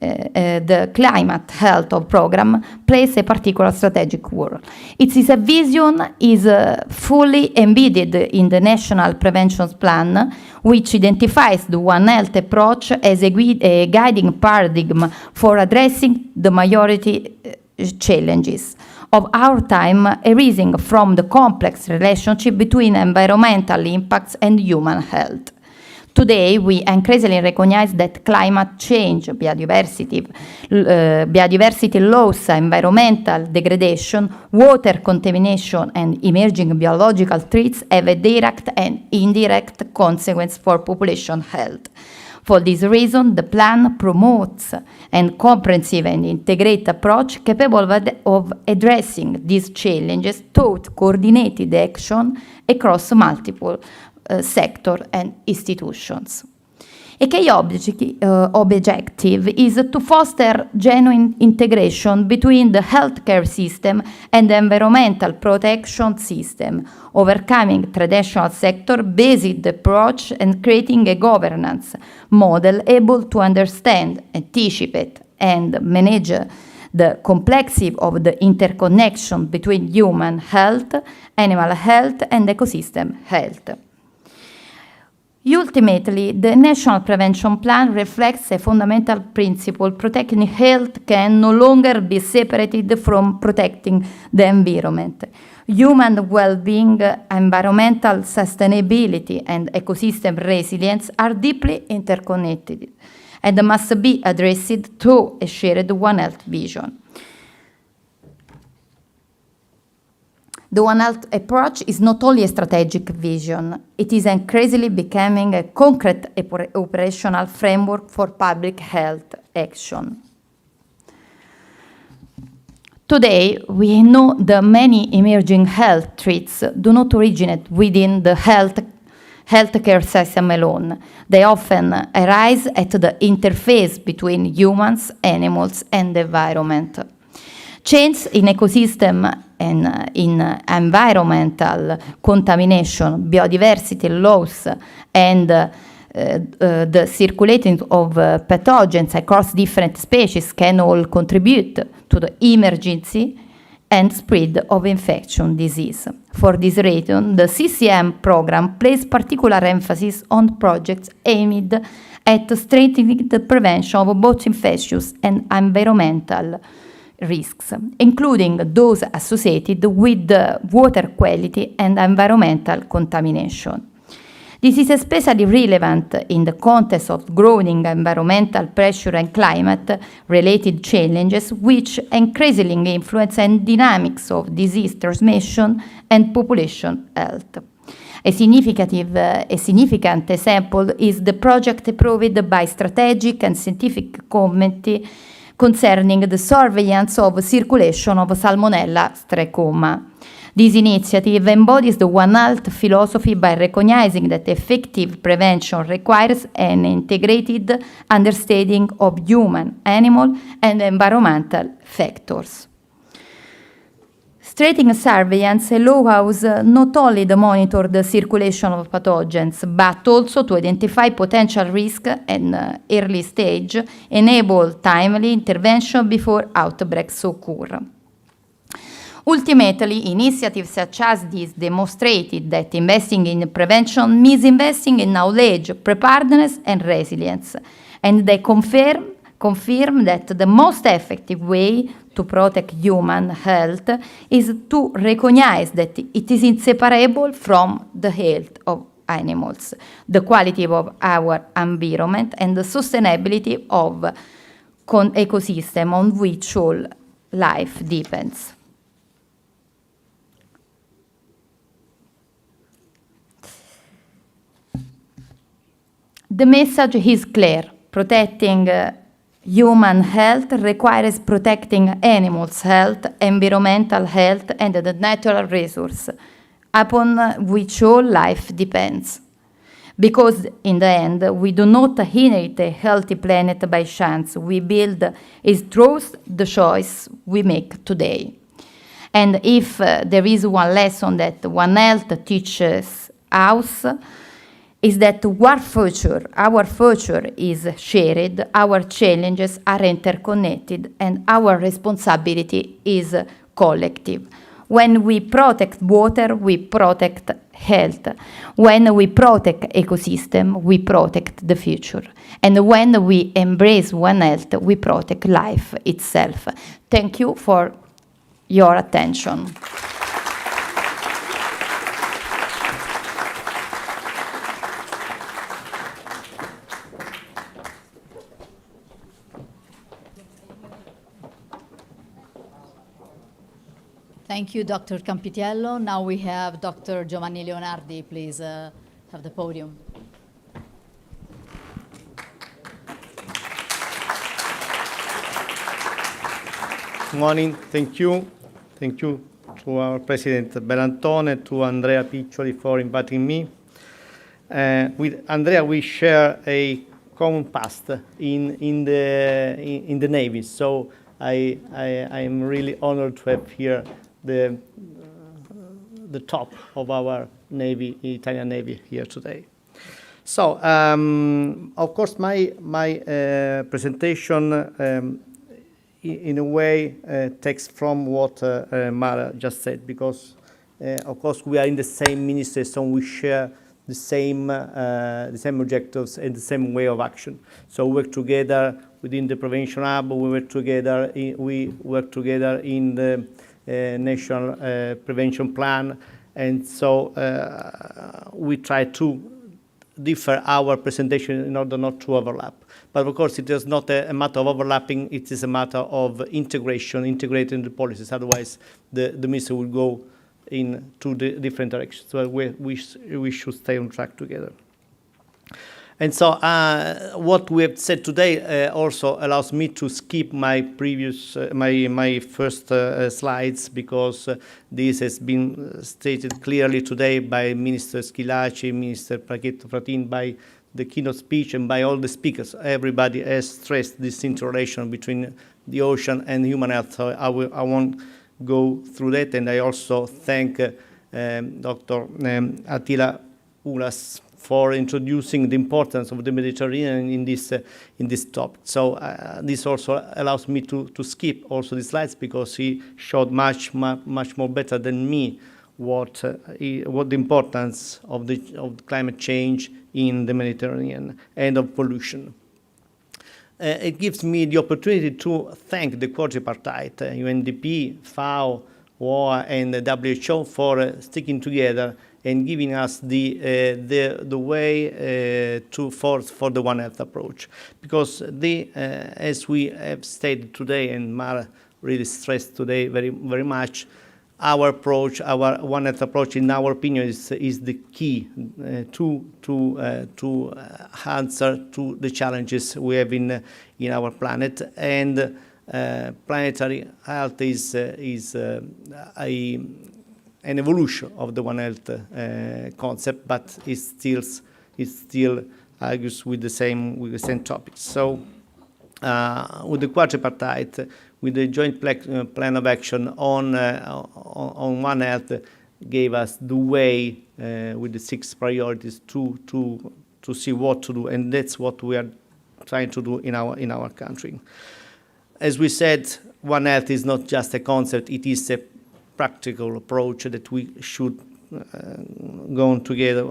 the Climate Health Program plays a particular strategic role. Its vision is fully embedded in the National Prevention Plan, which identifies the One Health approach as a guiding paradigm for addressing the majority challenges of our time arising from the complex relationship between environmental impacts and human health. Today, we increasingly recognize that climate change, biodiversity loss, environmental degradation, water contamination, and emerging biological threats have a direct and indirect consequence for population health. For this reason, the plan promotes a comprehensive and integrated approach capable of addressing these challenges through coordinated action across multiple sector and institutions. A key objective is to foster genuine integration between the healthcare system and the environmental protection system, overcoming traditional sector-based approach and creating a governance model able to understand, anticipate, and manage the complexity of the interconnection between human health, animal health, and ecosystem health. Ultimately, the National Prevention Plan reflects a fundamental principle: protecting health can no longer be separated from protecting the environment. Human well-being, environmental sustainability, and ecosystem resilience are deeply interconnected and must be addressed through a shared One Health vision. The One Health approach is not only a strategic vision, it is increasingly becoming a concrete operational framework for public health action. Today, we know that many emerging health threats do not originate within the healthcare system alone. They often arise at the interface between humans, animals, and the environment. Change in ecosystem and in environmental contamination, biodiversity loss, and the circulating of pathogens across different species can all contribute to the emergency and spread of infection disease. For this reason, the CCM program places particular emphasis on projects aimed at strengthening the prevention of both infectious and environmental risks, including those associated with water quality and environmental contamination. This is especially relevant in the context of growing environmental pressure and climate-related challenges, which increasingly influence the dynamics of disease transmission and population health. A significant example is the project approved by Strategic and Scientific Committee concerning the surveillance of circulation of Salmonella strechoma. This initiative embodies the One Health philosophy by recognizing that effective prevention requires an integrated understanding of human, animal, and environmental factors. Strengthening surveillance allows not only to monitor the circulation of pathogens, but also to identify potential risk at early stage, enable timely intervention before outbreaks occur. Ultimately, initiatives such as this demonstrated that investing in prevention means investing in knowledge, preparedness, and resilience, and they confirm that the most effective way to protect human health is to recognize that it is inseparable from the health of animals, the quality of our environment, and the sustainability of ecosystem on which all life depends. The message is clear. Protecting human health requires protecting animals' health, environmental health, and the natural resource upon which all life depends. Because in the end, we do not inherit a healthy planet by chance. We build it through the choice we make today. And if there is one lesson that One Health teaches us, is that our future is shared, our challenges are interconnected, and our responsibility is collective. When we protect water, we protect health. When we protect ecosystem, we protect the future. And when we embrace One Health, we protect life itself. Thank you for your attention. Thank you, Dr. Campitiello. Now we have Dr. Giovanni Leonardi. Please have the podium. Good morning. Thank you. Thank you to our President Bellantone, to Andrea Piccioli for inviting me. With Andrea, we share a common past in the Navy. So I am really honored to have here the top of our Navy, Italian Navy, here today. So, of course, my presentation in a way takes from what Mara just said, because of course we are in the same ministry, so we share the same objectives and the same way of action. So we work together within the Prevention Hub. We work together in the National Prevention Plan, and so we try to differ our presentation in order not to overlap. But of course, it is not a matter of overlapping, it is a matter of integrating the policies. Otherwise, the ministry will go in two different directions. So we should stay on track together. And so what we have said today also allows me to skip my previous, my first slides, because this has been stated clearly today by Minister Schillaci, Minister Pachetto Fratin, by the keynote speech, and by all the speakers. Everybody has stressed this interrelation between the ocean and human health. So I won't go through that, and I also thank Dr. Attila Ulas for introducing the importance of the Mediterranean in this topic. So this also allows me to skip also the slides, because he showed much more better than me what the importance of climate change in the Mediterranean and of pollution. It gives me the opportunity to thank the quadripartite, UNDP, FAO, WOA, and the WHO for sticking together and giving us the way for the One Health approach. Because as we have stated today, and Mara really stressed today very much, our approach, our One Health approach, in our opinion, is the key to answer to the challenges we have in our planet. And planetary health is an evolution of the One Health concept, but it still argues with the same topics. So with the quadripartite, with the joint plan of action on One Health, gave us the way with the 6 priorities to see what to do, and that's what we are trying to do in our country. As we said, One Health is not just a concept; it is a practical approach that we should go on together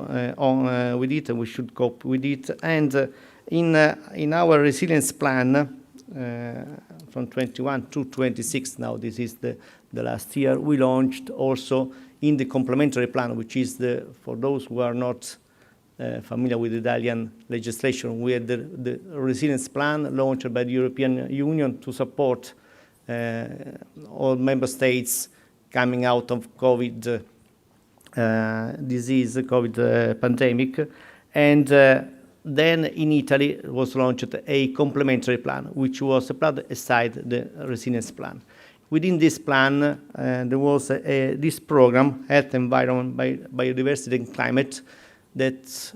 with it, and we should cope with it. And in our resilience plan, from 21 to 26, now this is the last year, we launched also in the complementary plan, which is for those who are not familiar with Italian legislation, we had the resilience plan launched by the European Union to support all member states coming out of COVID disease, COVID pandemic. And then in Italy was launched a complementary plan, which was applied aside the resilience plan. Within this plan, there was this program, Health, Environment, Biodiversity and Climate, that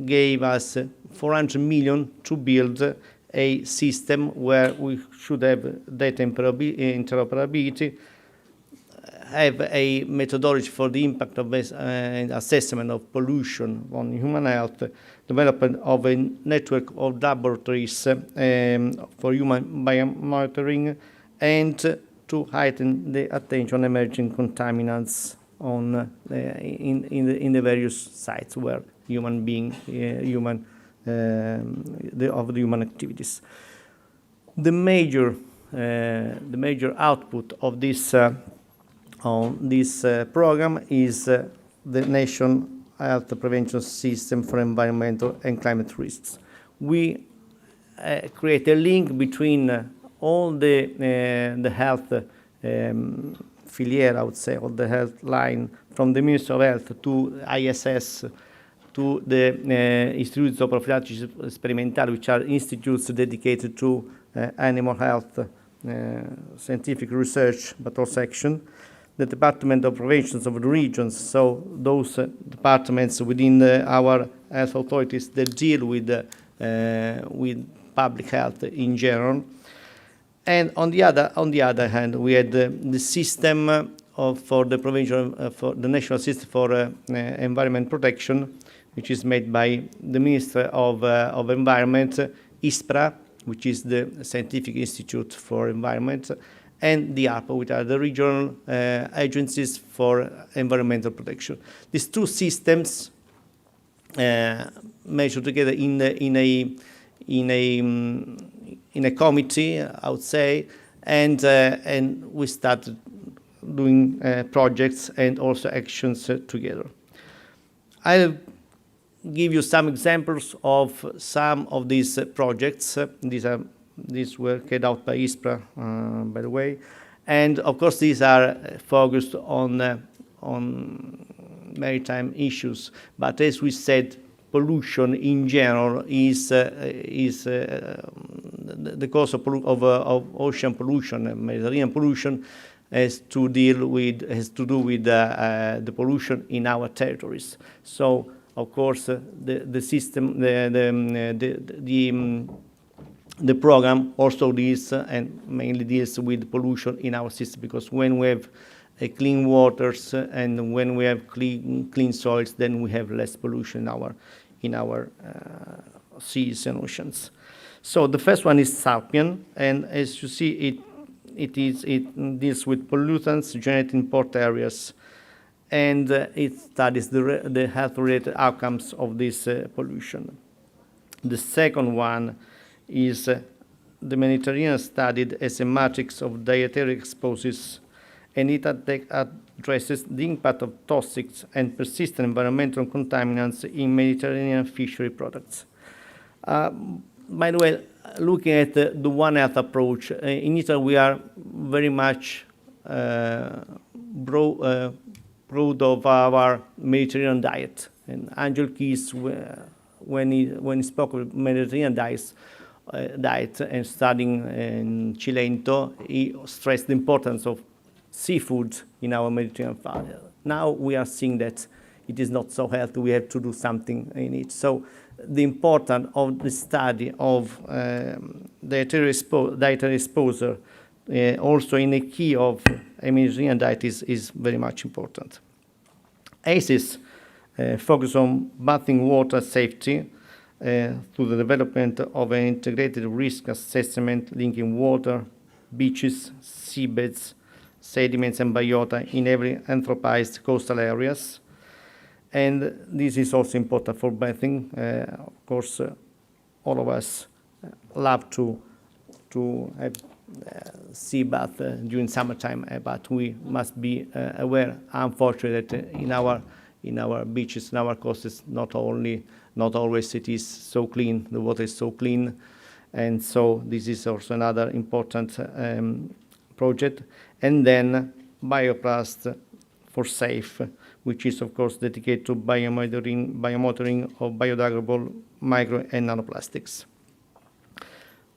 gave us 400 million to build a system where we should have data interoperability, have a methodology for the impact of assessment of pollution on human health, development of a network of laboratories for human biomonitoring, and to heighten the attention on emerging contaminants on in the various sites where human activities. The major output of this program is the National Health Prevention System for Environmental and Climate Risks. We create a link between all the health filiere, I would say, or the health line from the Ministry of Health to ISS, to the Istituti Zooprofilattici Sperimentali, which are institutes dedicated to animal health, scientific research, but also action. The Department of Prevention of the regions, so those departments within our health authorities that deal with public health in general. And on the other hand, we had the system for the prevention for the national system for environment protection, which is made by the Minister of Environment, ISPRA, which is the Scientific Institute for Environment, and the ARPA, which are the regional agencies for environmental protection. These two systems measured together in a committee, I would say, and we started doing projects and also actions together. I'll give you some examples of some of these projects. These were carried out by ISPRA, by the way, and of course these are focused on maritime issues. But as we said, pollution in general is the cause of ocean pollution, Mediterranean pollution, has to do with the pollution in our territories. So of course the system, the program also deals and mainly deals with pollution in our system, because when we have clean waters and when we have clean soils, then we have less pollution in our seas and oceans. So the first one is Sapien, and as you see, it deals with pollutants generated in port areas, and it studies the health-related outcomes of this pollution. The second one is the Mediterranean studied as a matrix of dietary exposures, and it addresses the impact of toxic and persistent environmental contaminants in Mediterranean fishery products. By the way, looking at the One Health approach, in Italy we are very much proud of our Mediterranean diet. And Angel Keys, when he spoke of Mediterranean diet and studying in Cilento, he stressed the importance of seafood in our Mediterranean farm. Now we are seeing that it is not so healthy, we have to do something in it. So the importance of the study of dietary exposure also in the key of a Mediterranean diet is very much important. ACES focus on bathing water safety through the development of an integrated risk assessment linking water, beaches, seabeds, sediments and biota in every anthropized coastal areas. And this is also important for bathing. Of course, all of us love to have sea bath during summertime, but we must be aware, unfortunately, that in our our beaches, in our coasts. Not always it is so clean. The water is so clean, and so this is also another important project. And then Bioplast for Safe, which is of course dedicated to biomonitoring of biodegradable micro and nanoplastics.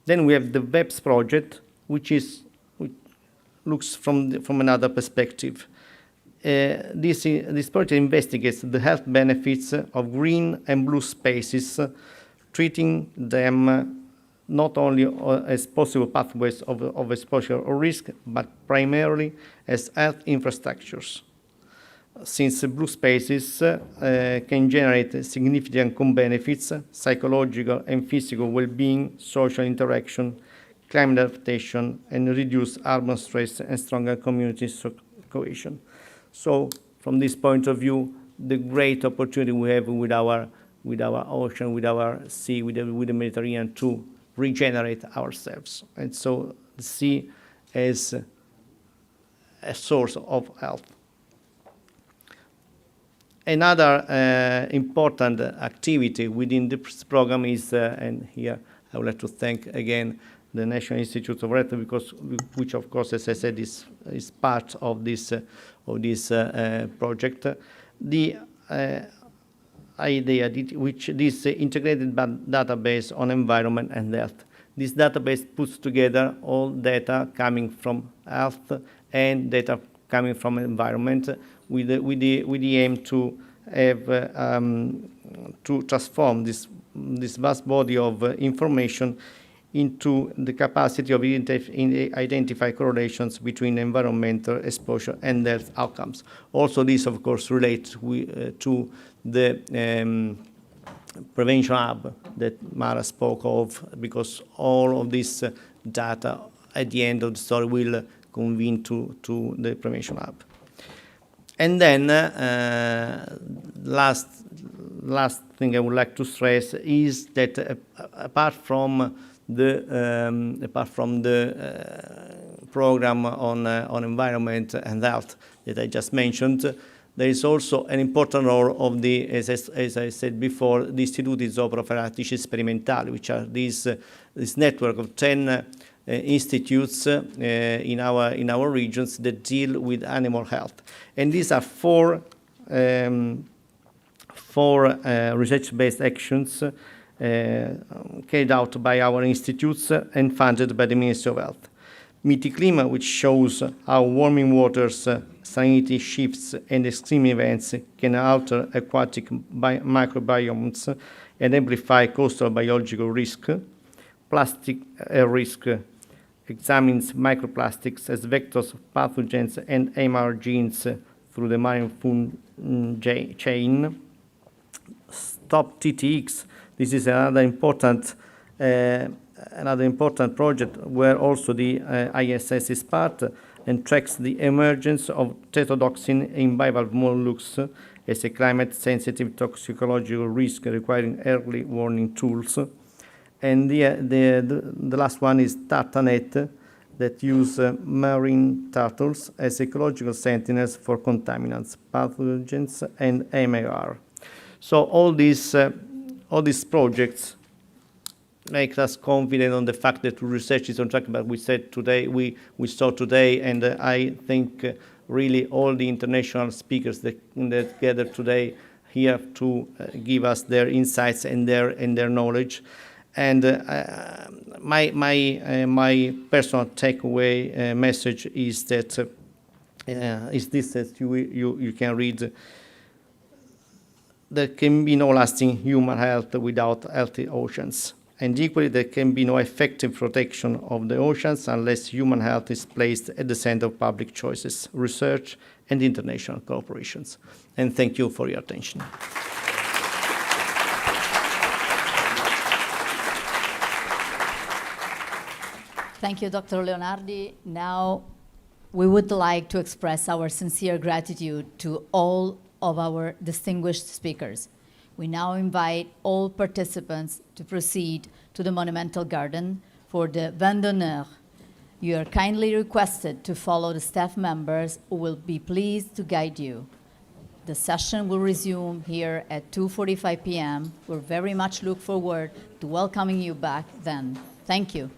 Then we have the WEBS project, which looks from another perspective. This project investigates the health benefits of green and blue spaces, treating them not only as possible pathways of exposure or risk, but primarily as health infrastructures, since blue spaces can generate significant benefits: psychological and physical well-being, social interaction, climate adaptation, and reduce urban stress and stronger community cohesion. So from this point of view, the great opportunity we have with our ocean, with our sea, with the Mediterranean to regenerate ourselves. And so the sea as a source of health. Another important activity within this program is, and here I would like to thank again the National Institute of Health, which of course, as I said, is part of this project. The idea which this integrated database on environment and health. This database puts together all data coming from health and data coming from environment with the aim to have to transform this vast body of information into the capacity of identify correlations between environmental exposure and health outcomes. Also, this of course relates to the prevention hub that Mara spoke of, because all of this data at the end of the story will convene to the prevention hub. And then last thing I would like to stress is that apart from the program on environment and health that I just mentioned, there is also an important role of the, as I said before, the Istituti Zooprofilattici Sperimentali, which are this network of 10 institutes in our regions that deal with animal health. And these are four research-based actions carried out by our institutes and funded by the Ministry of Health. Mitiklima, which shows how warming waters, salinity shifts, and extreme events can alter aquatic microbiomes and amplify coastal biological risk. Plastic risk examines microplastics as vectors of pathogens and AMR genes through the marine food chain. Stop TTX. This is another important project where also the ISS is part and tracks the emergence of tetrodotoxin in bivalve mollusks as a climate-sensitive toxicological risk requiring early warning tools. And the last one is Tartanet, that use marine turtles as ecological sentinels for contaminants, pathogens, and MAR. So all these projects make us confident on the fact that research is on track. But we saw today, and I think really all the international speakers that gathered today here to give us their insights and their knowledge. And my personal takeaway message is that that you can read. There can be no lasting human health without healthy oceans. And equally, there can be no effective protection of the oceans unless human health is placed at the center of public choices, research, and international cooperations. And thank you for your attention. Thank you, Dr. Leonardi. Now, we would like to express our sincere gratitude to all of our distinguished speakers. We now invite all participants to proceed to the Monumental Garden for the Vin d'honneur. You are kindly requested to follow the staff members who will be pleased to guide you. The session will resume here at 2:45 p.m. We're very much look forward to welcoming you back then. Thank you.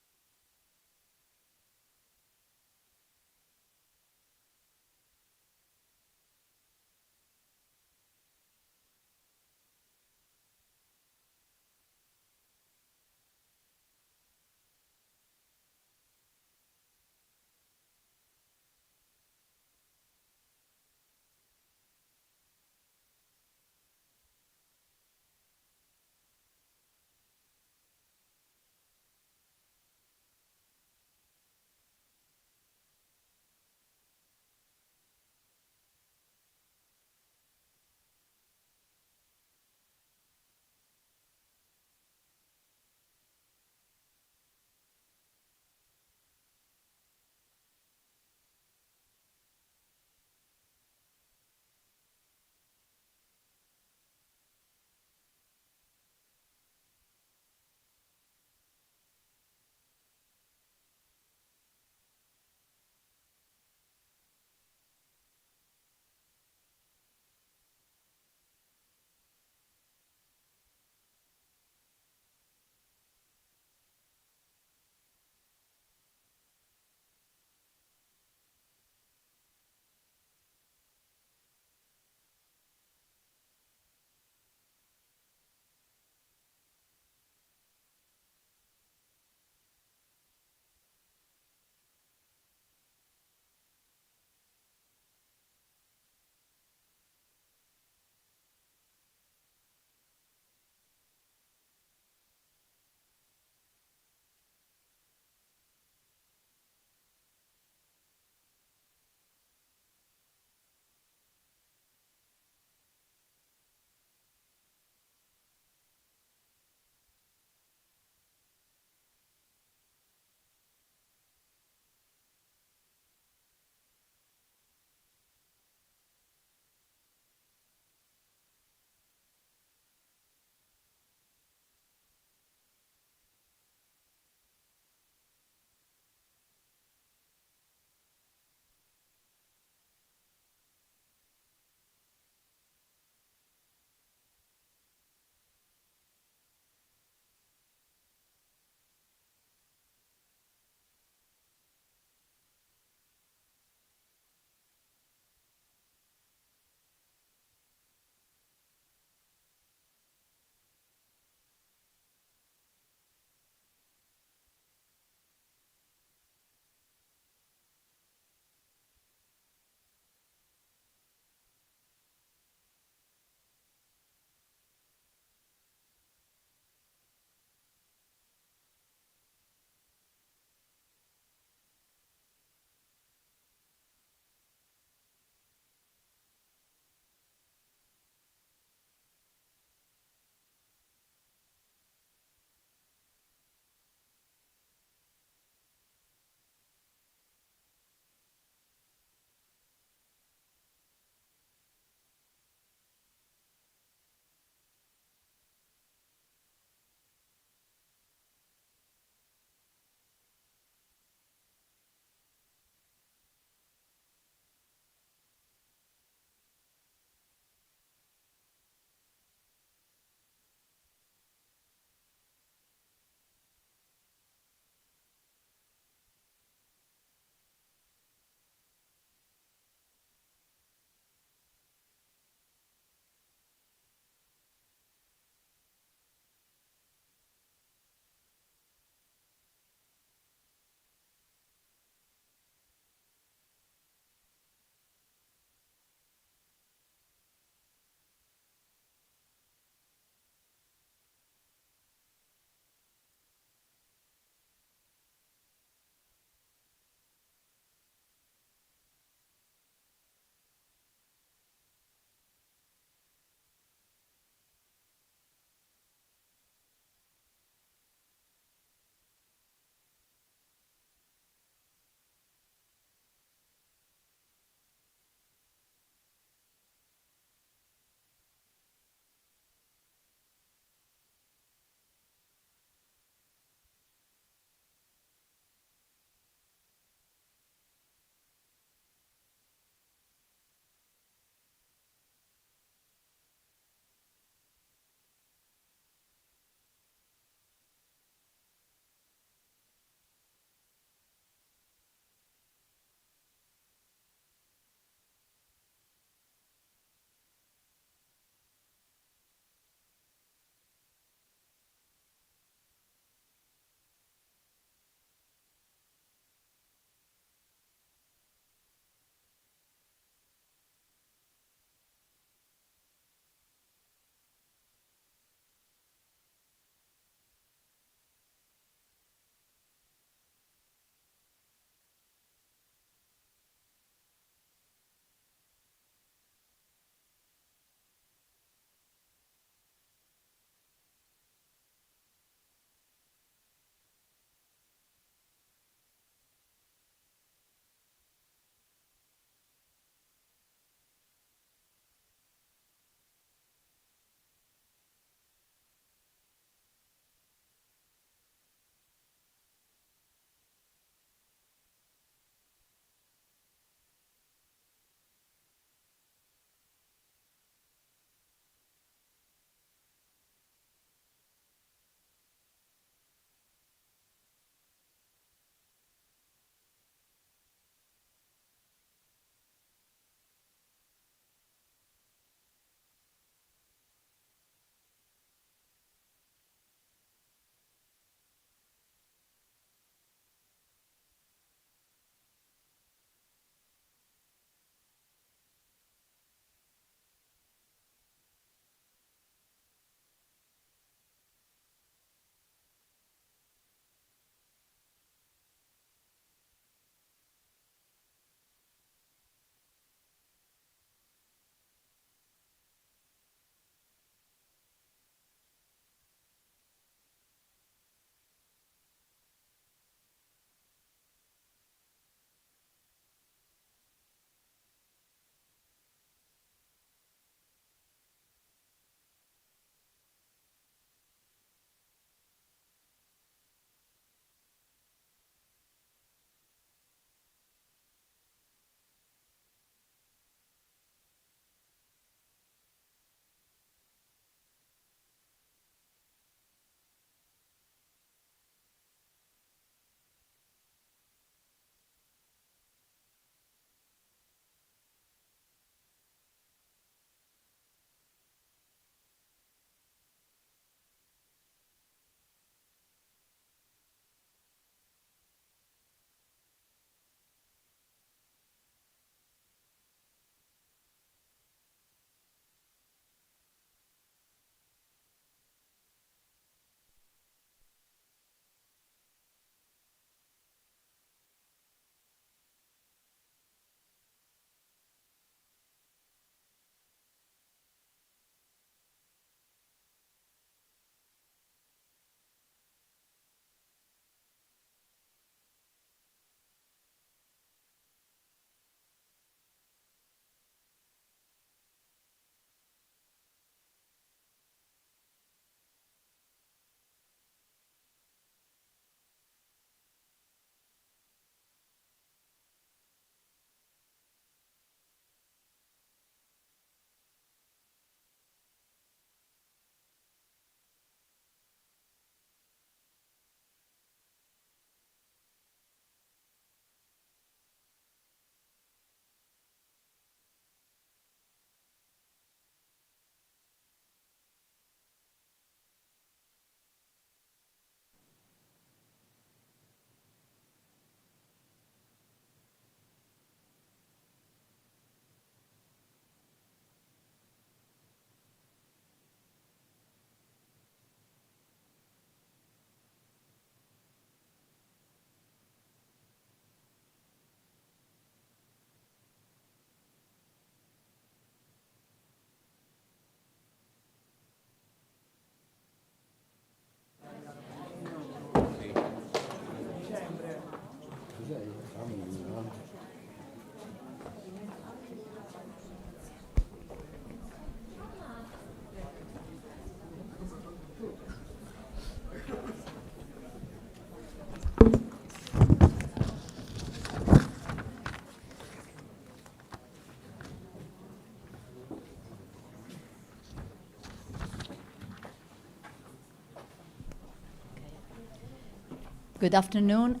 Good afternoon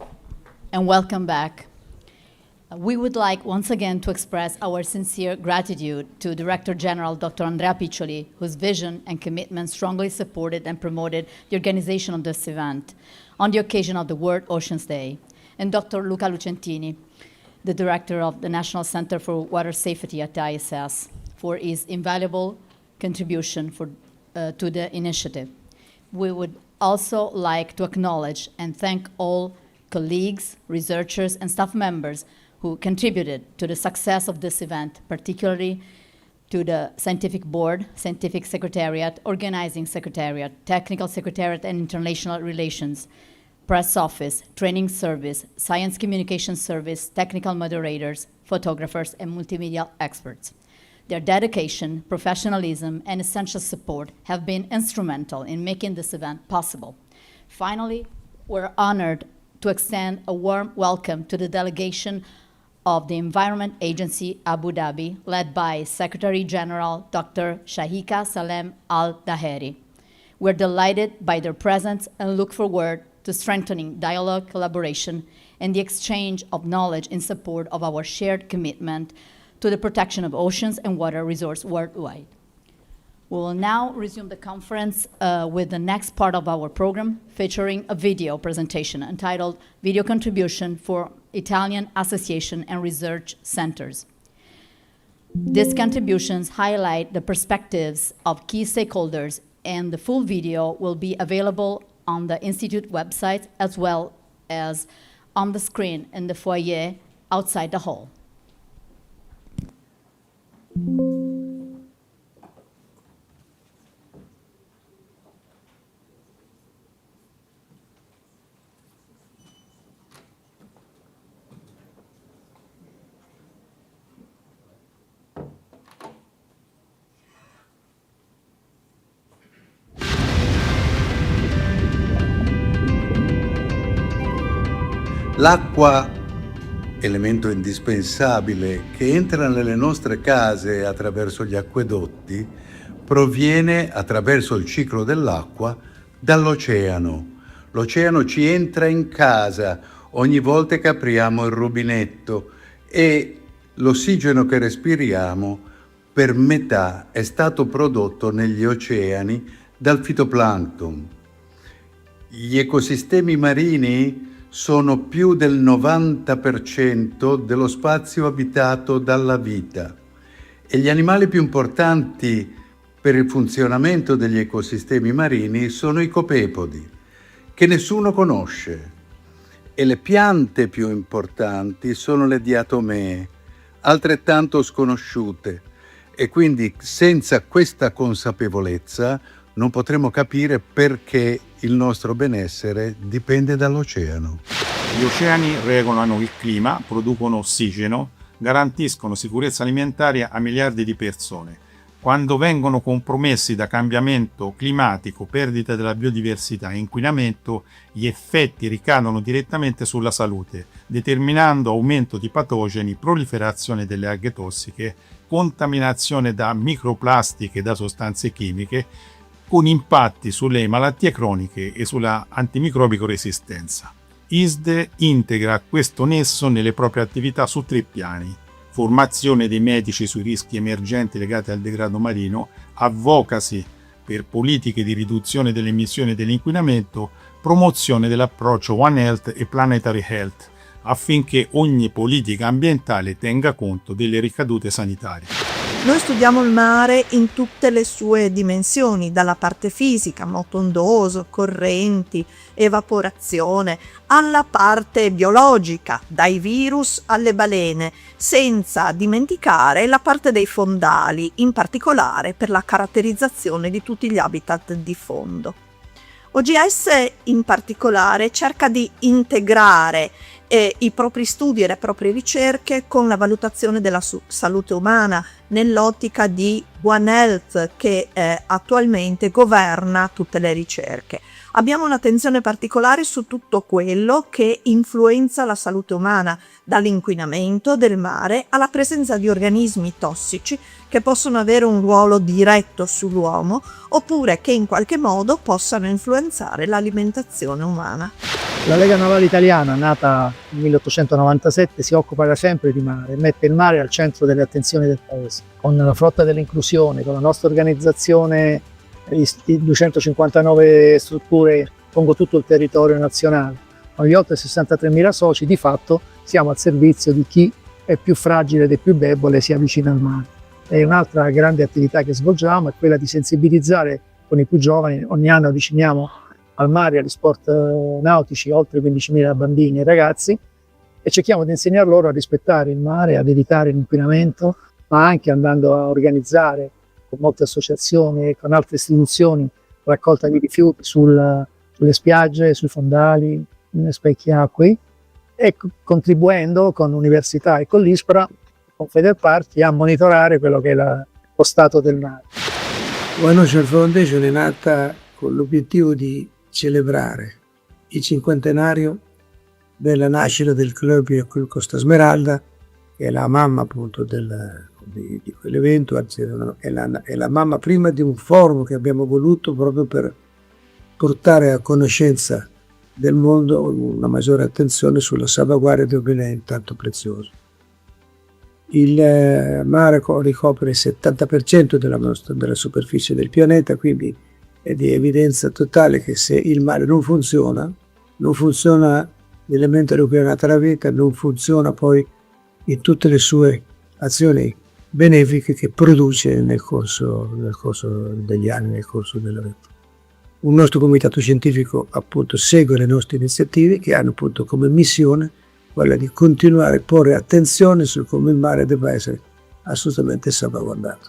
and welcome back. We would like once again to express our sincere gratitude to Director General Dr. Andrea Piccioli, whose vision and commitment strongly supported and promoted the organization of this event on the occasion of the World Oceans Day, and Dr. Luca Lucentini, the Director of the National Center for Water Safety at ISS, for his invaluable contribution to the initiative. We would also like to acknowledge and thank all colleagues, researchers, and staff members who contributed to the success of this event, particularly to the Scientific Board, Scientific Secretariat, Organizing Secretariat, Technical Secretariat and International Relations, Press Office, Training Service, Science Communication Service, Technical Moderators, Photographers, and Multimedia Experts. Their dedication, professionalism, and essential support have been instrumental in making this event possible. Finally, we're honored to extend a warm welcome to the delegation of the Environment Agency Abu Dhabi, led by Secretary General Dr. Shahika Salem Al-Daheri. We're delighted by their presence and look forward to strengthening dialogue, collaboration, and the exchange of knowledge in support of our shared commitment to the protection of oceans and water resources worldwide. We will now resume the conference with the next part of our program, featuring a video presentation entitled Video Contribution for Italian Association and Research Centers. These contributions highlight the perspectives of key stakeholders, and the full video will be available on the Institute website as well as on the screen in the foyer outside the hall. L'acqua, elemento indispensabile che entra nelle nostre case attraverso gli acquedotti, proviene attraverso il ciclo dell'acqua dall'oceano. L'oceano ci entra in casa ogni volta che apriamo il rubinetto e l'ossigeno che respiriamo per metà è stato prodotto negli oceani dal fitoplancton. Gli ecosistemi marini sono più del 90% dello spazio abitato dalla vita e gli animali più importanti per il funzionamento degli ecosistemi marini sono i copepodi, che nessuno conosce, e le piante più importanti sono le diatomee, altrettanto sconosciute, e quindi senza questa consapevolezza non potremo capire perché il nostro benessere dipende dall'oceano. Gli oceani regolano il clima, producono ossigeno, garantiscono sicurezza alimentare a miliardi di persone. Quando vengono compromessi da cambiamento climatico, perdita della biodiversità e inquinamento, gli effetti ricadono direttamente sulla salute, determinando aumento di patogeni, proliferazione delle alghe tossiche, contaminazione da microplastiche e da sostanze chimiche, con impatti sulle malattie croniche e sulla antimicrobico resistenza. ISDE integra questo nesso nelle proprie attività su 3 piani: formazione dei medici sui rischi emergenti legati al degrado marino, advocacy per politiche di riduzione delle emissioni dell'inquinamento, promozione dell'approccio One Health e Planetary Health, affinché ogni politica ambientale tenga conto delle ricadute sanitarie. Noi studiamo il mare in tutte le sue dimensioni, dalla parte fisica, moto ondoso, correnti, evaporazione, alla parte biologica, dai virus alle balene, senza dimenticare la parte dei fondali, in particolare per la caratterizzazione di tutti gli habitat di fondo. OGS in particolare cerca di integrare i propri studi e le proprie ricerche con la valutazione della salute umana nell'ottica di One Health che attualmente governa tutte le ricerche. Abbiamo un'attenzione particolare su tutto quello che influenza la salute umana, dall'inquinamento del mare alla presenza di organismi tossici che possono avere un ruolo diretto sull'uomo oppure che in qualche modo possano influenzare l'alimentazione umana. La Lega Navale Italiana, nata nel 1897, si occupa da sempre di mare e mette il mare al centro delle attenzioni del Paese. Con la flotta dell'inclusione, con la nostra organizzazione, i 259 strutture lungo tutto il territorio nazionale, con gli oltre 63.000 soci, di fatto siamo al servizio di chi è più fragile ed è più debole, si avvicina al mare. E un'altra grande attività che svolgiamo è quella di sensibilizzare con i più giovani. Ogni anno avviciniamo al mare e agli sport nautici oltre 15.000 bambini e ragazzi e cerchiamo di insegnar loro a rispettare il mare, ad evitare l'inquinamento, ma anche andando a organizzare con molte associazioni e con altre istituzioni raccolta di rifiuti sulle spiagge, sui fondali, nelle specchie acquei e contribuendo con l'università e con l'ISPRA, con Federparchi, a monitorare quello che è lo stato del mare. OHH Foundation è nata con l'obiettivo di celebrare il cinquantenario della nascita del Club Costa Smeralda, che è la mamma appunto di quell'evento, anzi è la mamma prima di un forum che abbiamo voluto proprio per portare a conoscenza del mondo una maggiore attenzione sulla salvaguardia di un bene tanto prezioso. Il mare ricopre il 70% della superficie del pianeta, quindi è di evidenza totale che se il mare non funziona l'elemento da cui è nata la vita, non funziona poi in tutte le sue azioni benefiche che produce nel corso degli anni, nel corso della vita. Un nostro comitato scientifico appunto segue le nostre iniziative che hanno appunto come missione quella di continuare a porre attenzione su come il mare debba essere assolutamente salvaguardato.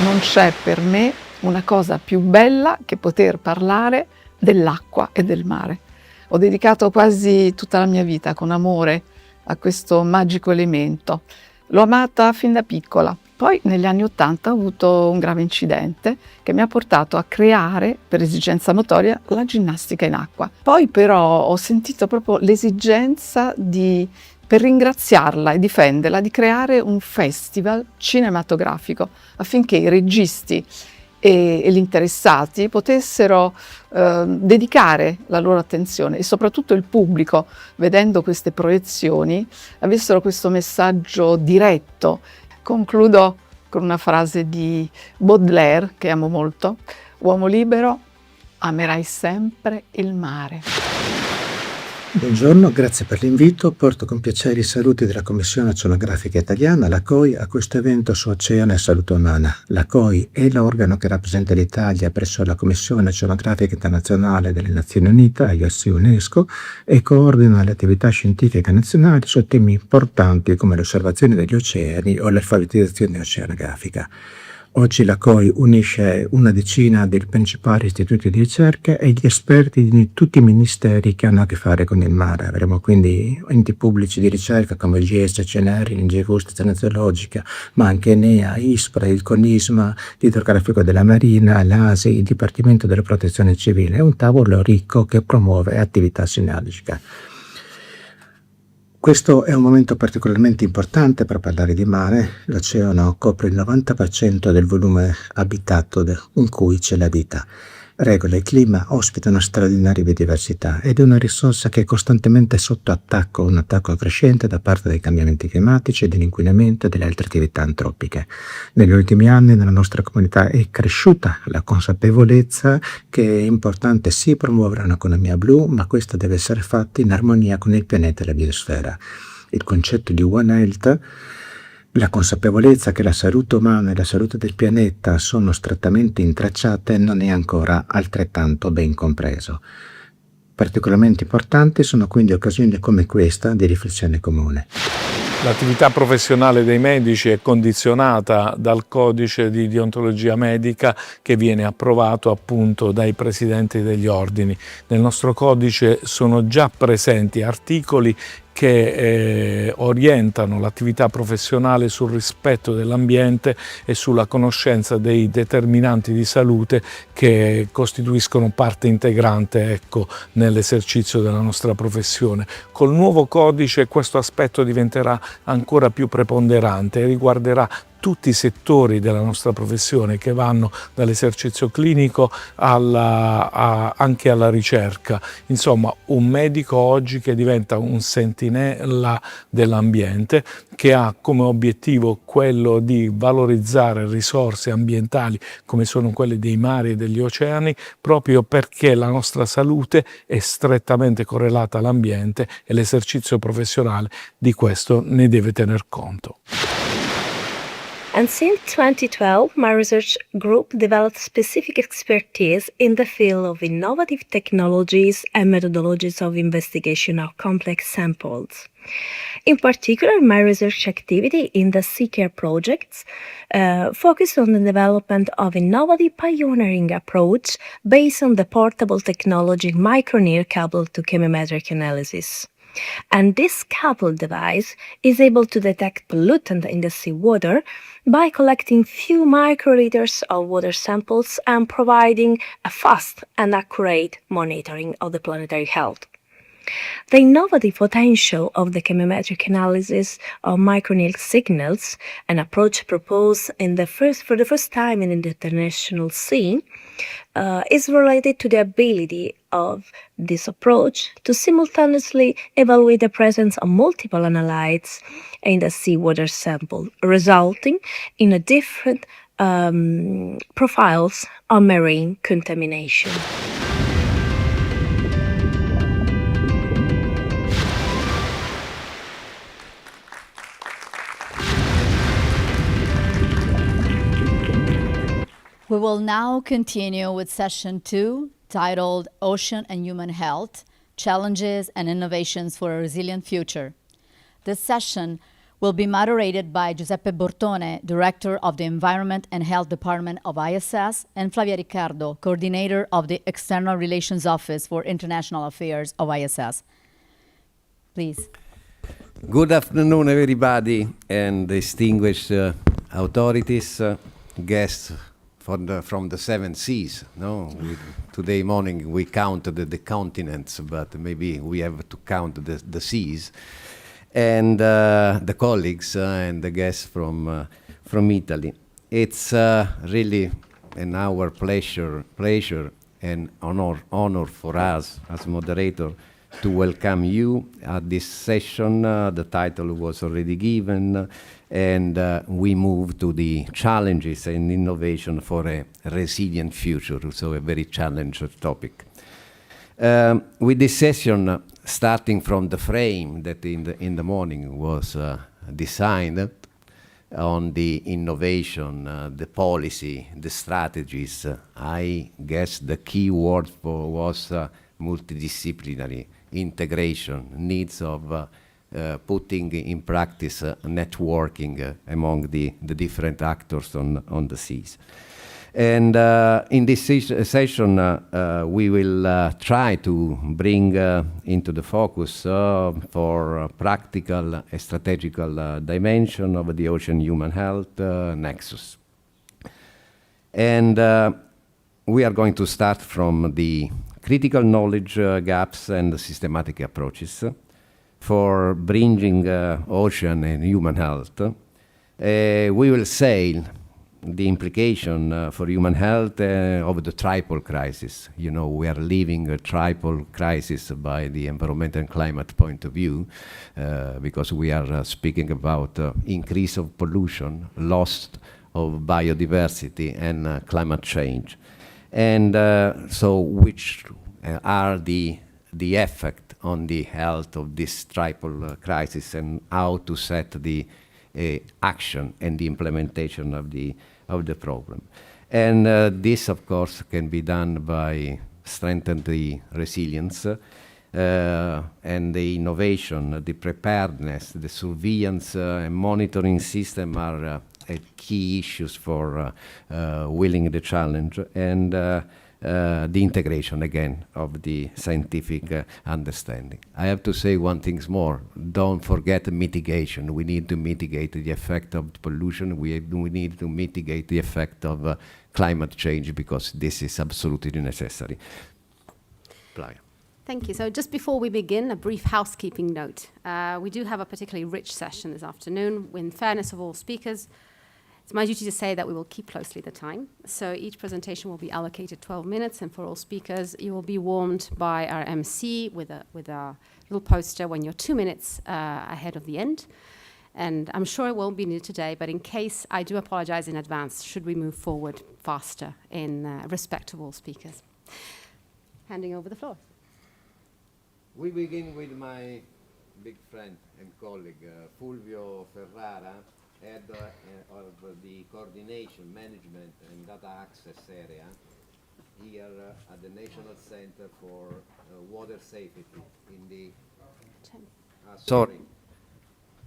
Non c'è per me una cosa più bella che poter parlare dell'acqua e del mare. Ho dedicato quasi tutta la mia vita con amore a questo magico elemento. L'ho amata fin da piccola. Poi negli anni '80 ho avuto un grave incidente che mi ha portato a creare, per esigenza motoria, la ginnastica in acqua. Poi però ho sentito proprio l'esigenza per ringraziarla e difenderla, di creare un festival cinematografico affinché i registi e gli interessati potessero dedicare la loro attenzione e soprattutto il pubblico, vedendo queste proiezioni, avessero questo messaggio diretto. Concludo con una frase di Baudelaire, che amo molto: uomo libero, amerai sempre il mare. Buongiorno, grazie per l'invito. Porto con piacere i saluti della Commissione Oceanografica Italiana, la COI, a questo evento su Oceano e Salute Umana. La COI è l'organo che rappresenta l'Italia presso la Commissione Oceanografica Internazionale delle Nazioni Unite, IOC UNESCO, e coordina le attività scientifiche nazionali su temi importanti come l'osservazione degli oceani o l'alfabetizzazione oceanografica. Oggi la COI unisce una decina dei principali istituti di ricerca e gli esperti di tutti i ministeri che hanno a che fare con il mare. Avremo quindi enti pubblici di ricerca come il GS, CNR, l'Ingegneria Stazione Zoologica, ma anche ENEA, ISPRA, il CONISMA, l'Idrografico della Marina, l'ASI, il Dipartimento della Protezione Civile. È un tavolo ricco che promuove attività sinergica. Questo è un momento particolarmente importante per parlare di mare. L'oceano copre il 90% del volume abitato in cui c'è la vita. Regola e clima ospitano straordinarie biodiversità ed è una risorsa che è costantemente sotto attacco, un attacco crescente da parte dei cambiamenti climatici, dell'inquinamento e delle altre attività antropiche. Negli ultimi anni nella nostra comunità è cresciuta la consapevolezza che è importante sì promuovere un'economia blu, ma questa deve essere fatta in armonia con il pianeta e la biosfera. Il concetto di One Health, la consapevolezza che la salute umana e la salute del pianeta sono strettamente intracciate, non è ancora altrettanto ben compreso. Particolarmente importanti sono quindi occasioni come questa di riflessione comune. L'attività professionale dei medici è condizionata dal codice di deontologia medica che viene approvato appunto dai presidenti degli ordini. Nel nostro codice sono già presenti articoli che orientano l'attività professionale sul rispetto dell'ambiente e sulla conoscenza dei determinanti di salute che costituiscono parte integrante, nell'esercizio della nostra professione. Col nuovo codice questo aspetto diventerà ancora più preponderante e riguarderà tutti i settori della nostra professione, che vanno dall'esercizio clinico anche alla ricerca. Insomma, un medico oggi che diventa un sentinella dell'ambiente, che ha come obiettivo quello di valorizzare risorse ambientali come sono quelle dei mari e degli oceani, proprio perché la nostra salute è strettamente correlata all'ambiente e l'esercizio professionale di questo ne deve tener conto. And since 2012, my research group developed specific expertise in the field of innovative technologies and methodologies of investigation of complex samples. In particular, my research activity in the Sea Care projects focused on the development of innovative pioneering approach based on the portable technology microneedle cable to chemometric analysis. And this coupled device is able to detect pollutant in the seawater by collecting few microliters of water samples and providing a fast and accurate monitoring of the planetary health. The innovative potential of the chemometric analysis of microneedle signals, an approach proposed for the first time in the international scene, is related to the ability of this approach to simultaneously evaluate the presence of multiple analytes in the seawater sample, resulting in a different profiles of marine contamination. We will now continue with session 2, titled Ocean and Human Health, Challenges and Innovations for a Resilient Future. This session will be moderated by Giuseppe Bortone, Director of the Environment and Health Department of ISS, and Flavia Riccardo, Coordinator of the External Relations Office for International Affairs of ISS. Please. Good afternoon, everybody, and distinguished authorities, guests from the seven seas. Today morning we counted the continents, but maybe we have to count the seas. And the colleagues and the guests from Italy. It's really our pleasure and honor for us as moderator to welcome you at this session. The title was already given, and we move to the challenges and innovation for a resilient future, so a very challenging topic. With this session, starting from the frame that in the morning was designed on the innovation, the policy, the strategies, I guess the key word was multidisciplinary integration, needs of putting in practice networking among the different actors on the seas. And in this session, we will try to bring into the focus for practical and strategical dimension of the ocean-human health nexus. And we are going to start from the critical knowledge gaps and systematic approaches for bringing ocean and human health. We will sail the implication for human health of the triple crisis. You know, we are living a triple crisis by the environmental and climate point of view, because we are speaking about increase of pollution, loss of biodiversity, and climate change. And so which are the effect on the health of this triple crisis, and how to set the action and the implementation of the program. And this, of course, can be done by strengthening the resilience and the innovation, the preparedness, the surveillance and monitoring system are key issues for willing the challenge, and the integration, again, of the scientific understanding. I have to say one thing more. Don't forget mitigation. We need to mitigate the effect of pollution. We need to mitigate the effect of climate change, because this is absolutely necessary. Playa. Thank you. So just before we begin, a brief housekeeping note. We do have a particularly rich session this afternoon. In fairness of all speakers, It's my duty to say that we will keep closely the time. So each presentation will be allocated 12 minutes, and for all speakers, you will be warned by our MC with a little poster when you're 2 minutes ahead of the end. And I'm sure it won't be needed today, but in case, I do apologize in advance should we move forward faster in respect to all speakers. Handing over the floor. We begin with my big friend and colleague, Fulvio Ferrara, head of the Coordination, Management and Data Access area here at the National Center for Water Safety in the... sorry.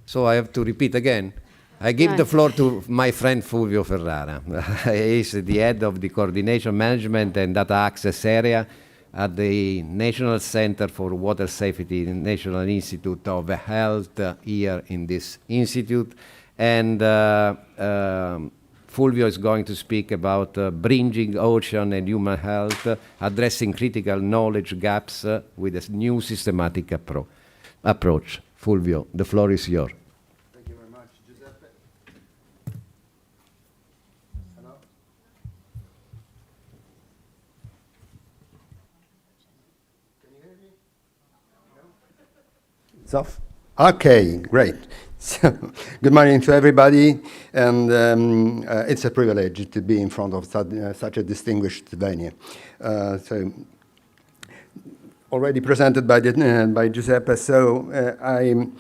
So I have to repeat again. I give the floor to my friend Fulvio Ferrara. He is the head of the Coordination, Management and Data Access area at the National Center for Water Safety, National Institute of Health here in this institute. And Fulvio is going to speak about bridging ocean and human health, addressing critical knowledge gaps with a new systematic approach. Fulvio, the floor is yours. Thank you very much, Giuseppe. Hello? Can you hear me? No? It's off? Okay, great. So, good morning to everybody, and it's a privilege to be in front of such a distinguished venue. So, already presented by Giuseppe, so I'm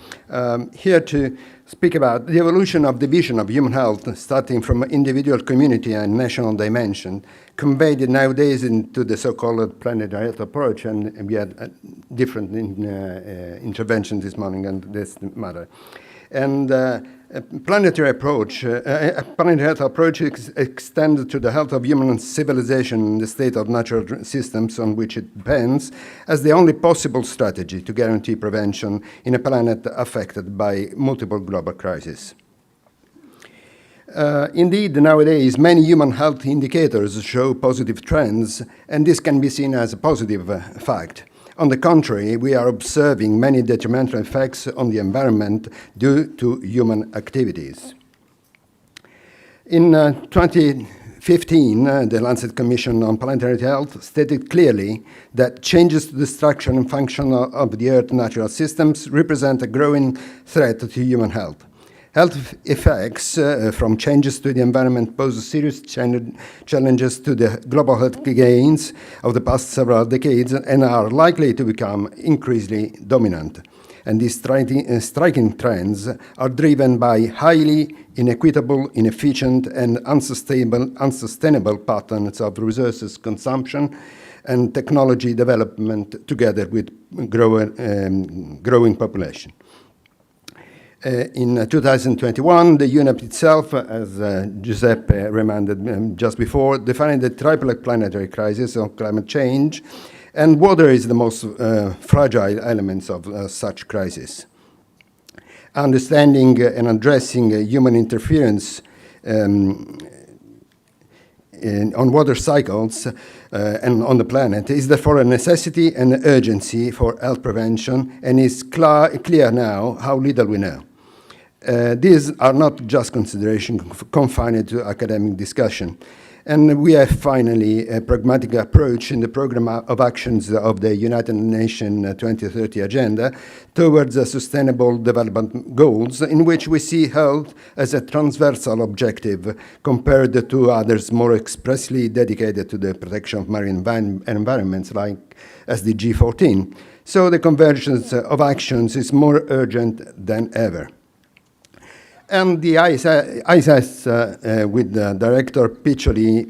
here to speak about the evolution of the vision of human health, starting from individual, community, and national dimension, conveyed nowadays into the so-called planetary health approach, and we had different interventions this morning on this matter. And planetary health approach extends to the health of human civilization and the state of natural systems on which it depends as the only possible strategy to guarantee prevention in a planet affected by multiple global crises. Indeed, nowadays, many human health indicators show positive trends, and this can be seen as a positive fact. On the contrary, we are observing many detrimental effects on the environment due to human activities. In 2015, the Lancet Commission on Planetary Health stated clearly that changes to the structure and function of the Earth's natural systems represent a growing threat to human health. Health effects from changes to the environment pose serious challenges to the global health gains of the past several decades and are likely to become increasingly dominant. And these striking trends are driven by highly inequitable, inefficient, and unsustainable patterns of resources consumption and technology development together with growing population. In 2021, the UNEP itself, as Giuseppe reminded just before, defined the triple planetary crisis of climate change, and water is the most fragile element of such crisis. Understanding and addressing human interference on water cycles and on the planet is therefore a necessity and urgency for health prevention, and is clear now how little we know. These are not just considerations confined to academic discussion. And we have finally a pragmatic approach in the program of actions of the United Nations 2030 Agenda towards sustainable development goals, in which we see health as a transversal objective compared to others more expressly dedicated to the protection of marine environments like SDG 14. So the convergence of actions is more urgent than ever. And the ISS with Director Piccioli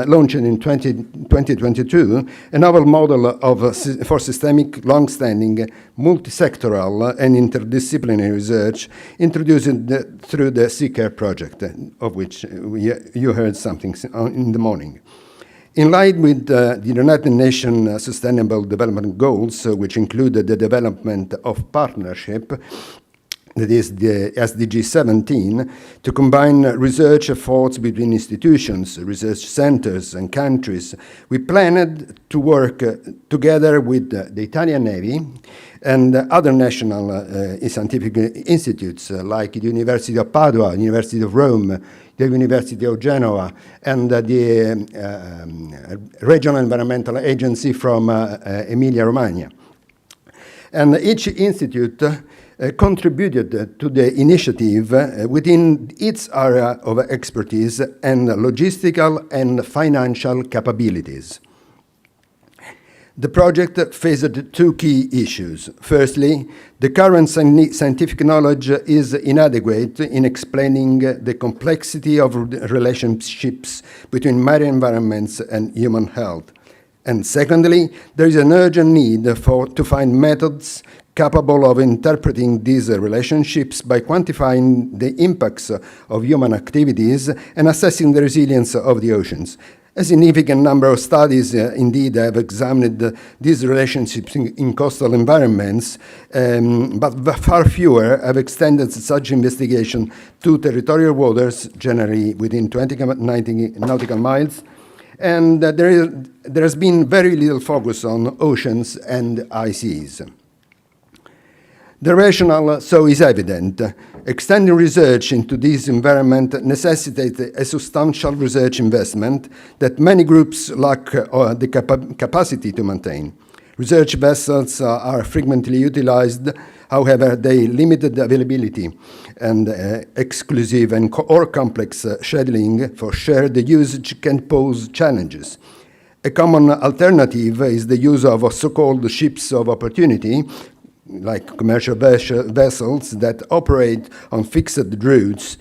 launched in 2022 a novel model for systemic, long-standing, multi-sectoral and interdisciplinary research introduced through the SeaCare project, of which you heard something in the morning. In line with the United Nations Sustainable Development Goals, which included the development of partnership, that is the SDG 17, to combine research efforts between institutions, research centers, and countries. We planned to work together with the Italian Navy and other national scientific institutes like the University of Padua, University of Rome, the University of Genoa, and the Regional Environmental Agency from Emilia-Romagna. And each institute contributed to the initiative within its area of expertise and logistical and financial capabilities. The project faced two key issues. Firstly, the current scientific knowledge is inadequate in explaining the complexity of relationships between marine environments and human health. And secondly, there is an urgent need to find methods capable of interpreting these relationships by quantifying the impacts of human activities and assessing the resilience of the oceans. A significant number of studies indeed have examined these relationships in coastal environments, but far fewer have extended such investigation to territorial waters, generally within 90 nautical miles, and there has been very little focus on oceans and high seas. The rationale, so, is evident. Extending research into this environment necessitates a substantial research investment that many groups lack the capacity to maintain. Research vessels are frequently utilized, however, their limited availability and exclusive or complex scheduling for shared usage can pose challenges. A common alternative is the use of so-called ships of opportunity, like commercial vessels that operate on fixed routes,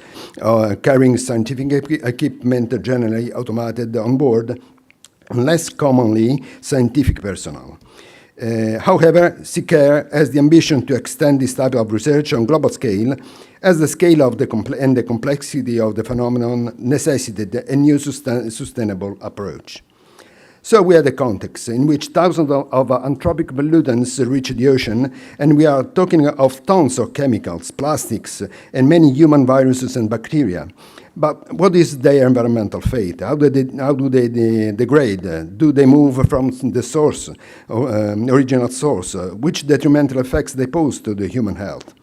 carrying scientific equipment generally automated on board, and less commonly scientific personnel. However, SeaCare has the ambition to extend this type of research on global scale, as the scale of the complexity of the phenomenon necessitated a new sustainable approach. So we had a context in which thousands of anthropic pollutants reach the ocean, and we are talking of tons of chemicals, plastics, and many human viruses and bacteria. But what is their environmental fate? How do they degrade? Do they move from the source, original source? Which detrimental effects they pose to the human health?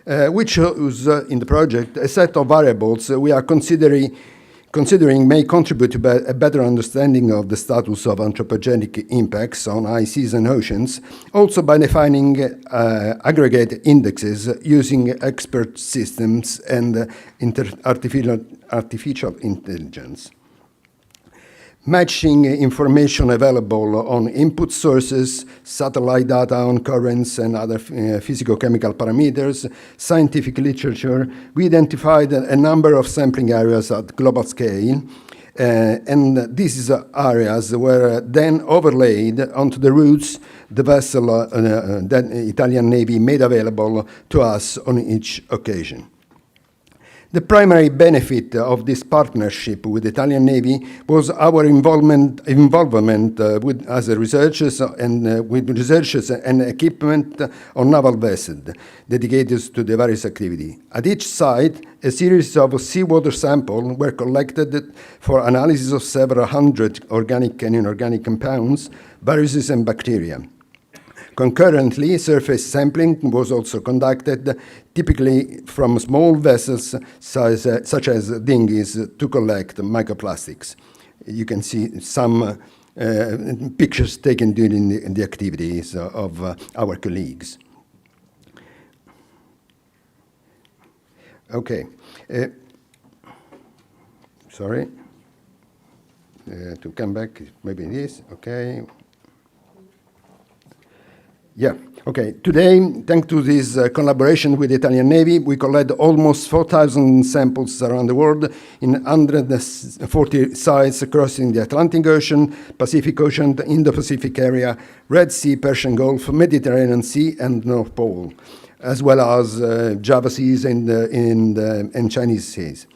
We chose in the project a set of variables we are considering may contribute to a better understanding of the status of anthropogenic impacts on high seas and oceans, also by defining aggregate indexes using expert systems and artificial intelligence. Matching information available on input sources, satellite data on currents and other physicochemical parameters, scientific literature, we identified a number of sampling areas at global scale, and these areas were then overlaid onto the routes the vessel that Italian Navy made available to us on each occasion. The primary benefit of this partnership with the Italian Navy was our involvement with researchers and equipment on naval vessels dedicated to the various activities. At each site, a series of seawater samples were collected for analysis of several hundred organic and inorganic compounds, viruses, and bacteria. Concurrently, surface sampling was also conducted, typically from small vessels such as dinghies, to collect microplastics. You can see some pictures taken during the activities of our colleagues. Okay. Sorry. To come back, maybe this. Okay. Yeah, okay. Today, thanks to this collaboration with the Italian Navy, we collect almost 4,000 samples around the world in 140 sites crossing the Atlantic Ocean, Pacific Ocean, the Indo-Pacific area, Red Sea, Persian Gulf, Mediterranean Sea, and North Pole, as well as Java Seas and Chinese Seas.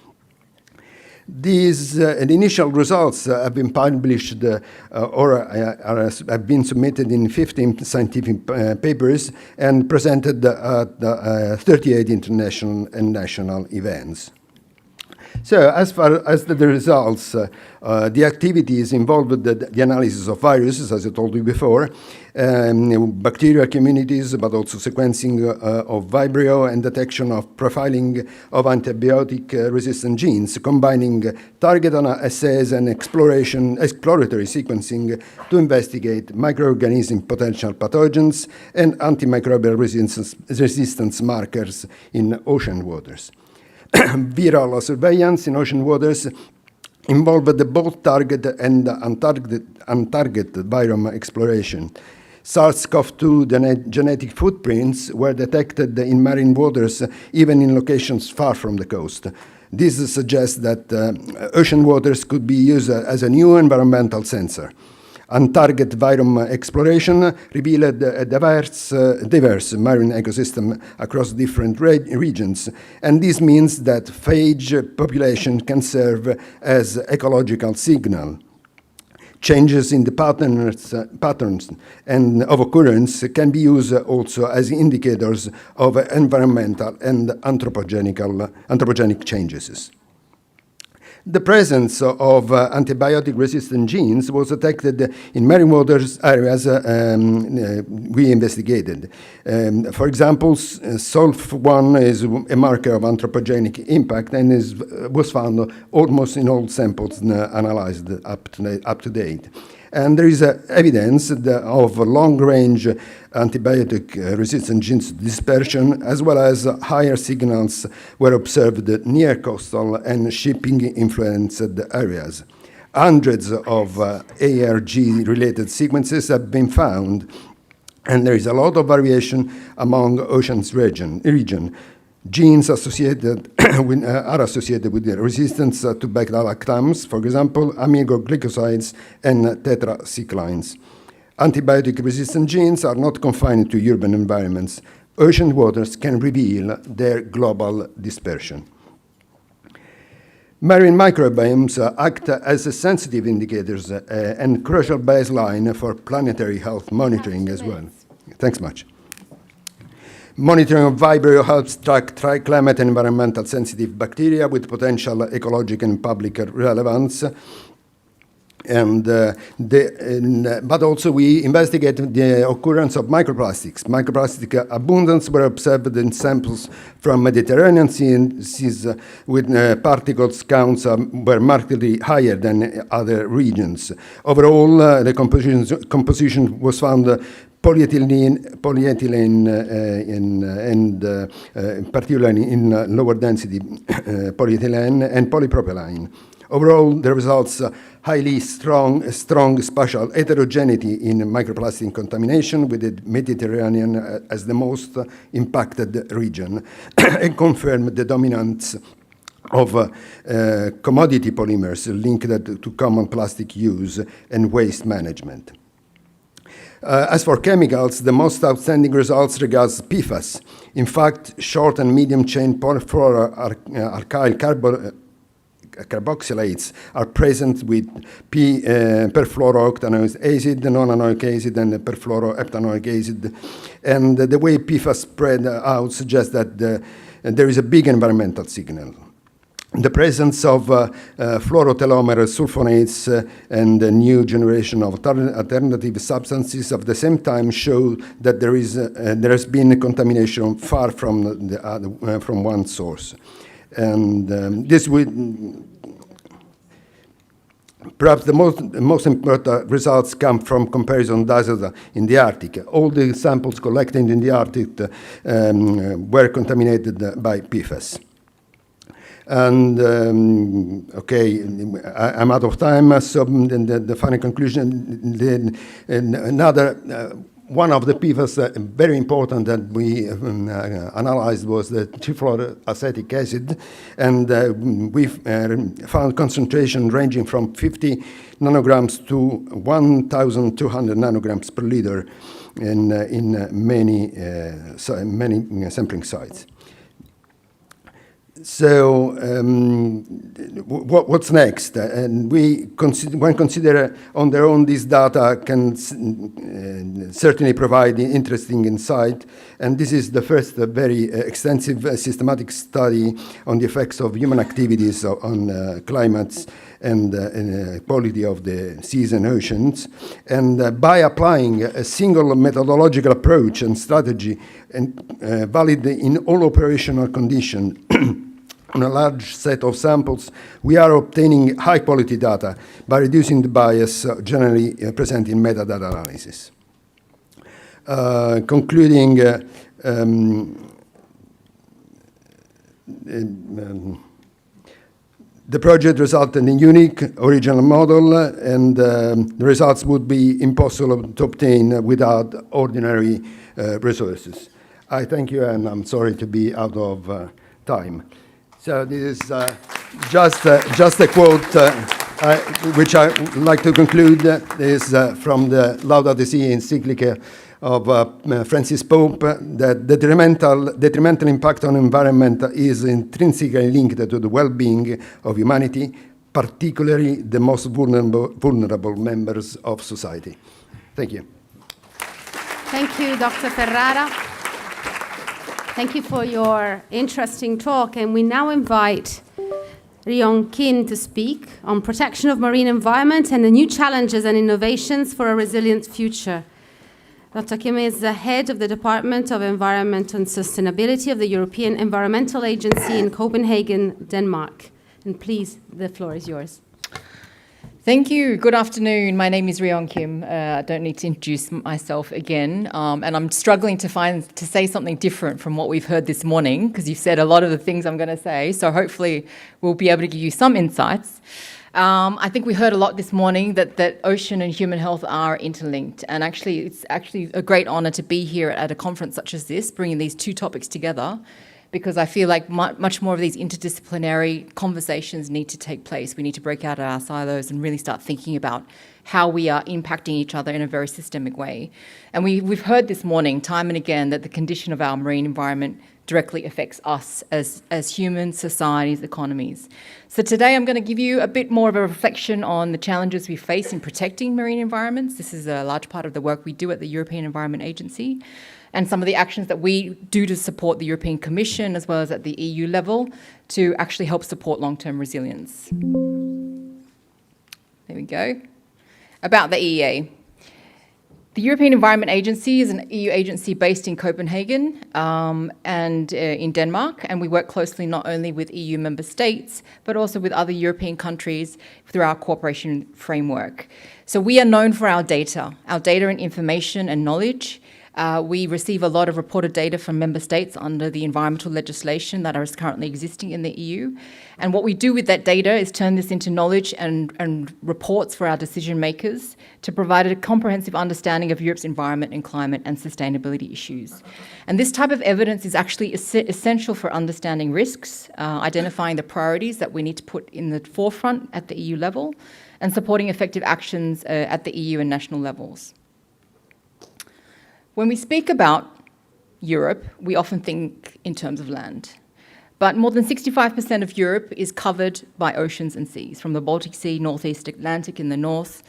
These initial results have been published or have been submitted in 15 scientific papers and presented at 38 international and national events. So as far as the results, the activities involved with the analysis of viruses, as I told you before, bacterial communities, but also sequencing of Vibrio and detection of profiling of antibiotic-resistant genes, combining target assays and exploratory sequencing to investigate microorganism potential pathogens and antimicrobial resistance markers in ocean waters. Viral surveillance in ocean waters involved both target and untargeted virome exploration. SARS-CoV-2 genetic footprints were detected in marine waters, even in locations far from the coast. This suggests that ocean waters could be used as a new environmental sensor. Untargeted virome exploration revealed a diverse marine ecosystem across different regions, and this means that phage population can serve as ecological signal. Changes in the patterns and of occurrence can be used also as indicators of environmental and anthropogenic changes. The presence of antibiotic-resistant genes was detected in marine waters areas we investigated. For example, SOLF1 is a marker of anthropogenic impact and was found almost in all samples analyzed up to date. And there is evidence of long-range antibiotic-resistant genes dispersion, as well as higher signals were observed near coastal and shipping-influenced areas. Hundreds of ARG-related sequences have been found, and there is a lot of variation among oceans region. Genes associated are associated with the resistance to beta-lactams, for example, aminoglycosides and tetracyclines. Antibiotic-resistant genes are not confined to urban environments. Ocean waters can reveal their global dispersion. Marine microbiomes act as sensitive indicators and crucial baseline for planetary health monitoring as well. Thanks much. Monitoring of Vibrio helps track climate and environmental sensitive bacteria with potential ecological and public relevance. But also we investigate the occurrence of microplastics. Microplastic abundance were observed in samples from Mediterranean seas with particles counts were markedly higher than other regions. Overall, the composition was found polyethylene particularly in lower density polyethylene and polypropylene. Overall, the results highly strong spatial heterogeneity in microplastic contamination, with the Mediterranean as the most impacted region, and confirm the dominance of commodity polymers linked to common plastic use and waste management. As for chemicals, the most outstanding results regards PFAS. In fact, short and medium chain polyfluoroalkyl carboxylates are present with perfluorooctanoic acid, nonanoic acid, and perfluoroheptanoic acid. And the way PFAS spread out suggests that there is a big environmental signal. The presence of fluorotelomere sulfonates and a new generation of alternative substances of the same time show that there has been contamination far from from one source. And this would perhaps the most important results come from comparison data in the Arctic. All the samples collected in the Arctic were contaminated by PFAS. And okay, I'm out of time. So the final conclusion, another one of the PFAS very important that we analyzed was the trifluoroacetic acid, and we found concentration ranging from 50 nanograms to 1,200 nanograms per liter in many sampling sites. So what's next? And when consider on their own, this data can certainly provide interesting insight. And this is the first very extensive systematic study on the effects of human activities on climates and quality of the seas and oceans. And by applying a single methodological approach and strategy and valid in all operational conditions on a large set of samples, we are obtaining high-quality data by reducing the bias generally present in metadata analysis. Concluding, the project resulted in a unique original model, and the results would be impossible to obtain without ordinary resources. I thank you, and I'm sorry to be out of time. So this is just a quote which I would like to conclude. Is from the Laudato Si encyclical of Francis Pope, that the detrimental impact on environment is intrinsically linked to the well-being of humanity, particularly the most vulnerable members of society. Thank you. Thank you, Dr. Ferrara. Thank you for your interesting talk. And we now invite Ryong Kim to speak on protection of marine environment and the new challenges and innovations for a resilient future. Dr. Kim is the head of the Department of Environment and Sustainability of the European Environmental Agency in Copenhagen, Denmark. And please, the floor is yours. Thank you. Good afternoon. My name is Ryong Kim. I don't need to introduce myself again. And I'm struggling to say something different from what we've heard this morning, because you've said a lot of the things I'm going to say. So hopefully we'll be able to give you some insights. I think we heard a lot this morning that ocean and human health are interlinked. And actually, it's actually a great honor to be here at a conference such as this, bringing these two topics together, because I feel like much more of these interdisciplinary conversations need to take place. We need to break out of our silos and really start thinking about how we are impacting each other in a very systemic way. And we've heard this morning, time and again, that the condition of our marine environment directly affects us as humans, societies, economies. So today I'm going to give you a bit more of a reflection on the challenges we face in protecting marine environments. This is a large part of the work we do at the European Environment Agency, and some of the actions that we do to support the European Commission as well as at the EU level to actually help support long-term resilience. There we go. About the EEA. The European Environment Agency is an EU agency based in Copenhagen and in Denmark, and we work closely not only with EU member states, but also with other European countries through our cooperation framework. So we are known for our data and information and knowledge. We receive a lot of reported data from member states under the environmental legislation that is currently existing in the EU. And what we do with that data is turn this into knowledge and reports for our decision makers to provide a comprehensive understanding of Europe's environment and climate and sustainability issues. And this type of evidence is actually essential for understanding risks, identifying the priorities that we need to put in the forefront at the EU level, and supporting effective actions at the EU and national levels. When we speak about Europe, we often think in terms of land. But more than 65% of Europe is covered by oceans and seas, from the Baltic Sea, Northeast Atlantic in the north,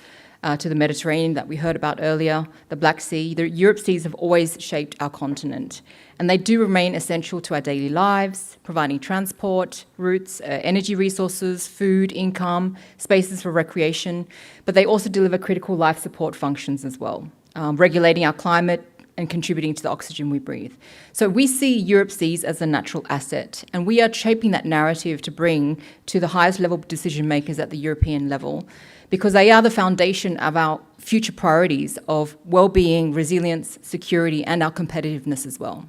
to the Mediterranean that we heard about earlier, the Black Sea. The Europe seas have always shaped our continent, and they do remain essential to our daily lives, providing transport, routes, energy resources, food, income, spaces for recreation, but they also deliver critical life support functions as well, regulating our climate, and contributing to the oxygen we breathe. So we see Europe seas as a natural asset, and we are shaping that narrative to bring to the highest level decision makers at the European level, because they are the foundation of our future priorities of well-being, resilience, security, and our competitiveness as well.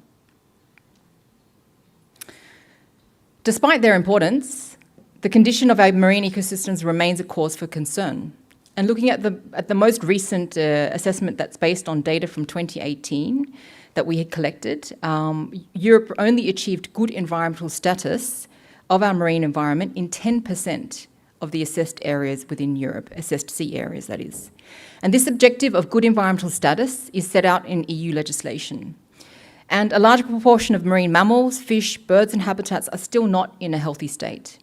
Despite their importance, the condition of our marine ecosystems remains a cause for concern. And looking at the most recent assessment that's based on data from 2018 that we had collected, Europe only achieved good environmental status of our marine environment in 10% of the assessed areas within Europe, assessed sea areas, that is. And this objective of good environmental status is set out in EU legislation. And a large proportion of marine mammals, fish, birds and habitats are still not in a healthy state.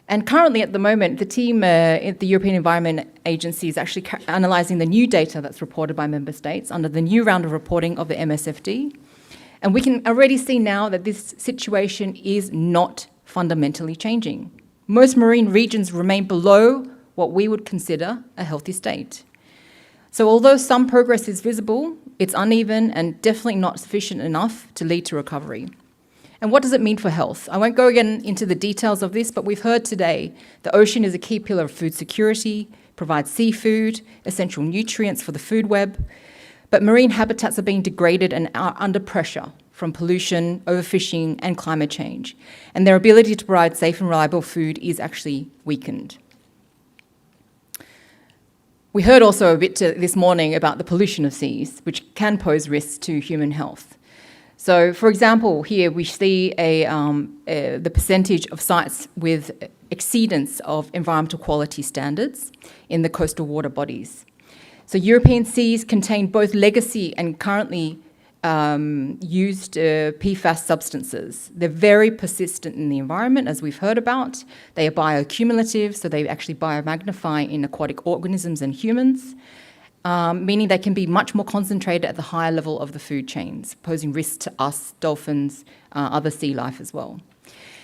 And currently, at the moment, the team at the European Environment Agency is actually analysing the new data that's reported by member states under the new round of reporting of the MSFD. And we can already see now that this situation is not fundamentally changing. Most marine regions remain below what we would consider a healthy state. So although some progress is visible, it's uneven and definitely not sufficient enough to lead to recovery. And what does it mean for health? I won't go again into the details of this, but we've heard today the ocean is a key pillar of food security, provides seafood, essential nutrients for the food web, but marine habitats are being degraded and are under pressure from pollution, overfishing, and climate change. And their ability to provide safe and reliable food is actually weakened. We heard also a bit this morning about the pollution of seas, which can pose risks to human health. So, for example, here we see the percentage of sites with exceedance of environmental quality standards in the coastal water bodies. So European seas contain both legacy and currently used PFAS substances. They're very persistent in the environment, as we've heard about. They are bioaccumulative, so they actually biomagnify in aquatic organisms and humans, meaning they can be much more concentrated at the higher level of the food chains, posing risks to us, dolphins, other sea life as well.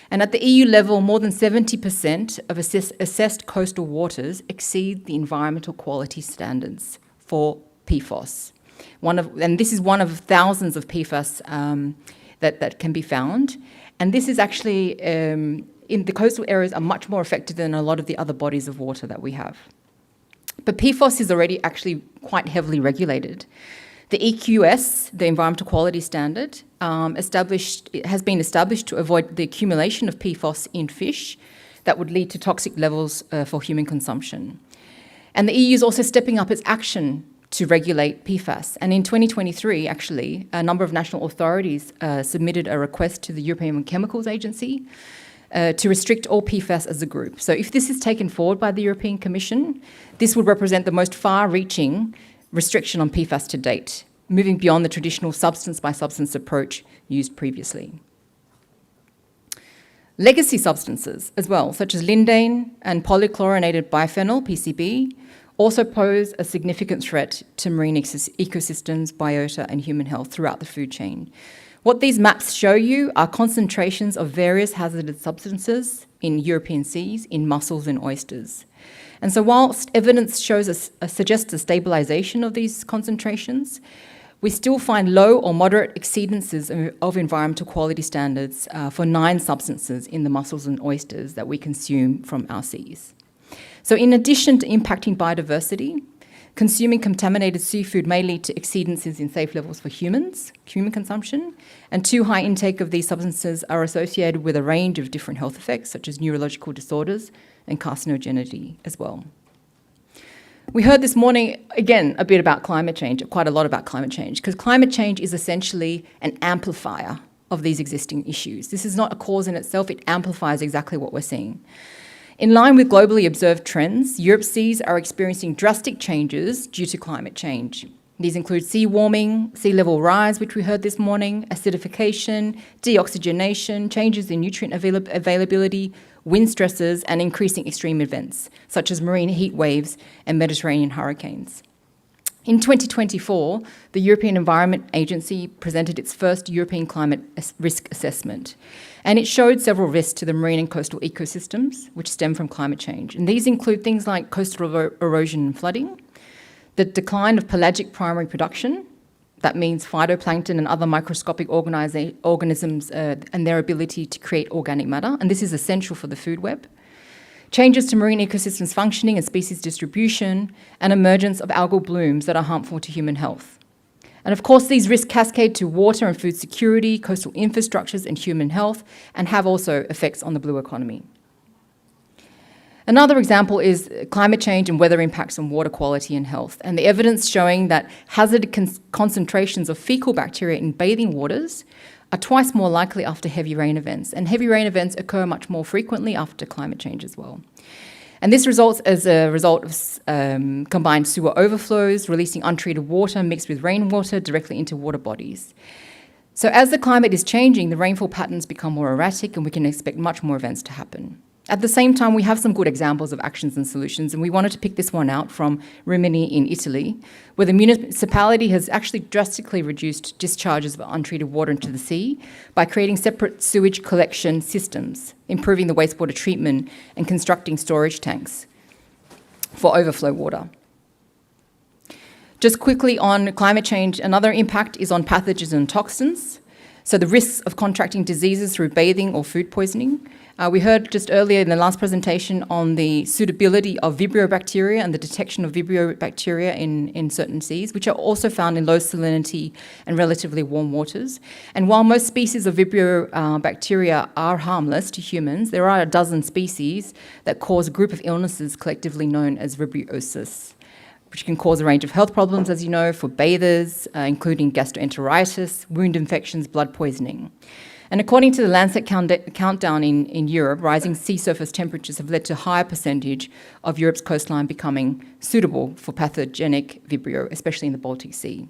And at the EU level, more than 70% of assessed coastal waters exceed the environmental quality standards for PFOS. And this is one of thousands of PFAS that can be found. And this is actually, in the coastal areas, are much more affected than a lot of the other bodies of water that we have. But PFOS is already actually quite heavily regulated. The EQS, the Environmental Quality Standard, has been established to avoid the accumulation of PFOS in fish that would lead to toxic levels for human consumption. And the EU is also stepping up its action to regulate PFAS. And in 2023, actually, a number of national authorities submitted a request to the European Chemicals Agency to restrict all PFAS as a group. So if this is taken forward by the European Commission, this would represent the most far-reaching restriction on PFAS to date, moving beyond the traditional substance-by-substance approach used previously. Legacy substances as well, such as lindane and polychlorinated biphenyl, PCB, also pose a significant threat to marine ecosystems, biota, and human health throughout the food chain. What these maps show you are concentrations of various hazardous substances in European seas, in mussels and oysters. And so whilst evidence suggests a stabilisation of these concentrations, we still find low or moderate exceedances of environmental quality standards for 9 substances in the mussels and oysters that we consume from our seas. So in addition to impacting biodiversity, consuming contaminated seafood may lead to exceedances in safe levels for human consumption, and too high intake of these substances are associated with a range of different health effects, such as neurological disorders and carcinogenity as well. We heard this morning, again, a bit about climate change, quite a lot about climate change, because climate change is essentially an amplifier of these existing issues. This is not a cause in itself, it amplifies exactly what we're seeing. In line with globally observed trends, Europe's seas are experiencing drastic changes due to climate change. These include sea warming, sea level rise, which we heard this morning, acidification, deoxygenation, changes in nutrient availability, wind stresses, and increasing extreme events, such as marine heat waves and Mediterranean hurricanes. In 2024, the European Environment Agency presented its first European climate risk assessment, and it showed several risks to the marine and coastal ecosystems which stem from climate change. And these include things like coastal erosion and flooding, the decline of pelagic primary production, that means phytoplankton and other microscopic organisms and their ability to create organic matter, and this is essential for the food web. Changes to marine ecosystems functioning and species distribution, and emergence of algal blooms that are harmful to human health. And of course, these risks cascade to water and food security, coastal infrastructures and human health, and have also effects on the blue economy. Another example is climate change and weather impacts on water quality and health, and the evidence showing that hazard concentrations of fecal bacteria in bathing waters are twice more likely after heavy rain events, and heavy rain events occur much more frequently after climate change as well. And this results as a result of combined sewer overflows, releasing untreated water mixed with rainwater directly into water bodies. So as the climate is changing, the rainfall patterns become more erratic and we can expect much more events to happen. At the same time, we have some good examples of actions and solutions, and we wanted to pick this one out from Rimini in Italy, where the municipality has actually drastically reduced discharges of untreated water into the sea by creating separate sewage collection systems, improving the wastewater treatment, and constructing storage tanks for overflow water. Just quickly on climate change, another impact is on pathogens and toxins. So the risks of contracting diseases through bathing or food poisoning. We heard just earlier in the last presentation on the suitability of Vibrio bacteria and the detection of Vibrio bacteria in certain seas, which are also found in low salinity and relatively warm waters. And while most species of Vibrio bacteria are harmless to humans, there are a dozen species that cause a group of illnesses collectively known as vibriosis, which can cause a range of health problems, as you know, for bathers, including gastroenteritis, wound infections, blood poisoning. And according to the Lancet countdown in Europe, rising sea surface temperatures have led to a higher percentage of Europe's coastline becoming suitable for pathogenic Vibrio, especially in the Baltic Sea.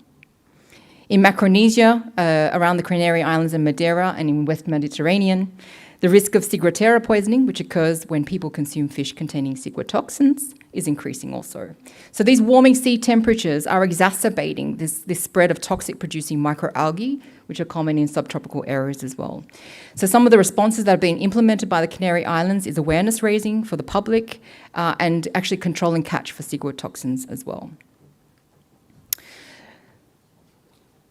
In Micronesia, around the Canary Islands and Madeira, and in West Mediterranean, the risk of ciguatera poisoning, which occurs when people consume fish containing ciguatoxins, is increasing also. So these warming sea temperatures are exacerbating this spread of toxic-producing microalgae, which are common in subtropical areas as well. So some of the responses that have been implemented by the Canary Islands is awareness raising for the public and actually control and catch for ciguatoxins as well.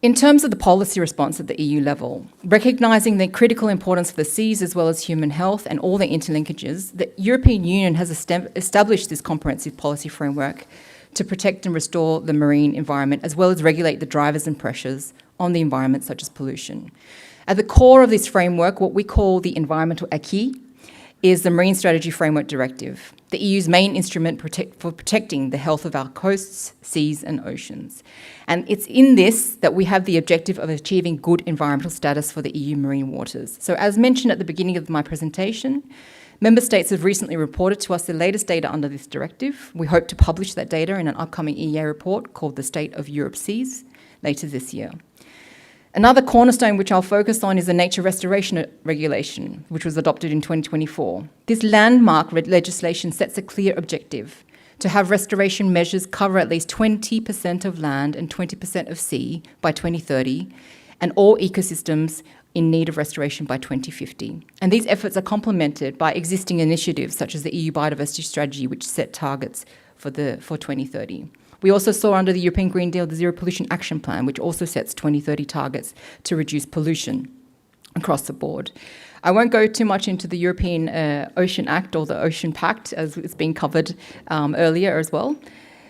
In terms of the policy response at the EU level, recognising the critical importance of the seas as well as human health and all their interlinkages, the European Union has established this comprehensive policy framework to protect and restore the marine environment, as well as regulate the drivers and pressures on the environment, such as pollution. At the core of this framework, what we call the environmental acquis, is the Marine Strategy Framework Directive, the EU's main instrument for protecting the health of our coasts, seas and oceans. And it's in this that we have the objective of achieving good environmental status for the EU marine waters. So as mentioned at the beginning of my presentation, Member States have recently reported to us the latest data under this directive. We hope to publish that data in an upcoming EEA report called The State of Europe's Seas later this year. Another cornerstone which I'll focus on is the Nature Restoration Regulation, which was adopted in 2024. This landmark legislation sets a clear objective to have restoration measures cover at least 20% of land and 20% of sea by 2030, and all ecosystems in need of restoration by 2050. And these efforts are complemented by existing initiatives such as the EU Biodiversity Strategy, which set targets for 2030. We also saw under the European Green Deal the Zero Pollution Action Plan, which also sets 2030 targets to reduce pollution across the board. I won't go too much into the European Ocean Act or the Ocean Pact, as it's been covered earlier as well.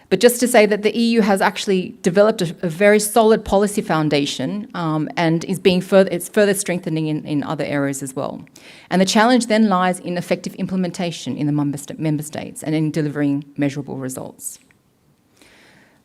But just to say that the EU has actually developed a very solid policy foundation and is further strengthening in other areas as well. And the challenge then lies in effective implementation in the member states and in delivering measurable results.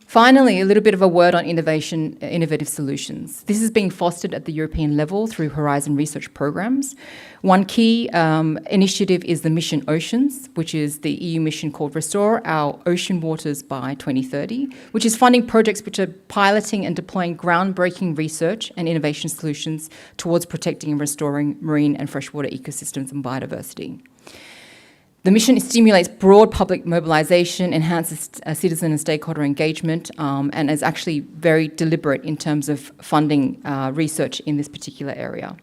Finally, a little bit of a word on innovative solutions. This is being fostered at the European level through Horizon research programs. One key initiative is the Mission Oceans, which is the EU mission called Restore Our Ocean Waters by 2030, which is funding projects which are piloting and deploying groundbreaking research and innovation solutions towards protecting and restoring marine and freshwater ecosystems and biodiversity. The mission stimulates broad public mobilisation, enhances citizen and stakeholder engagement, and is actually very deliberate in terms of funding research in this particular area.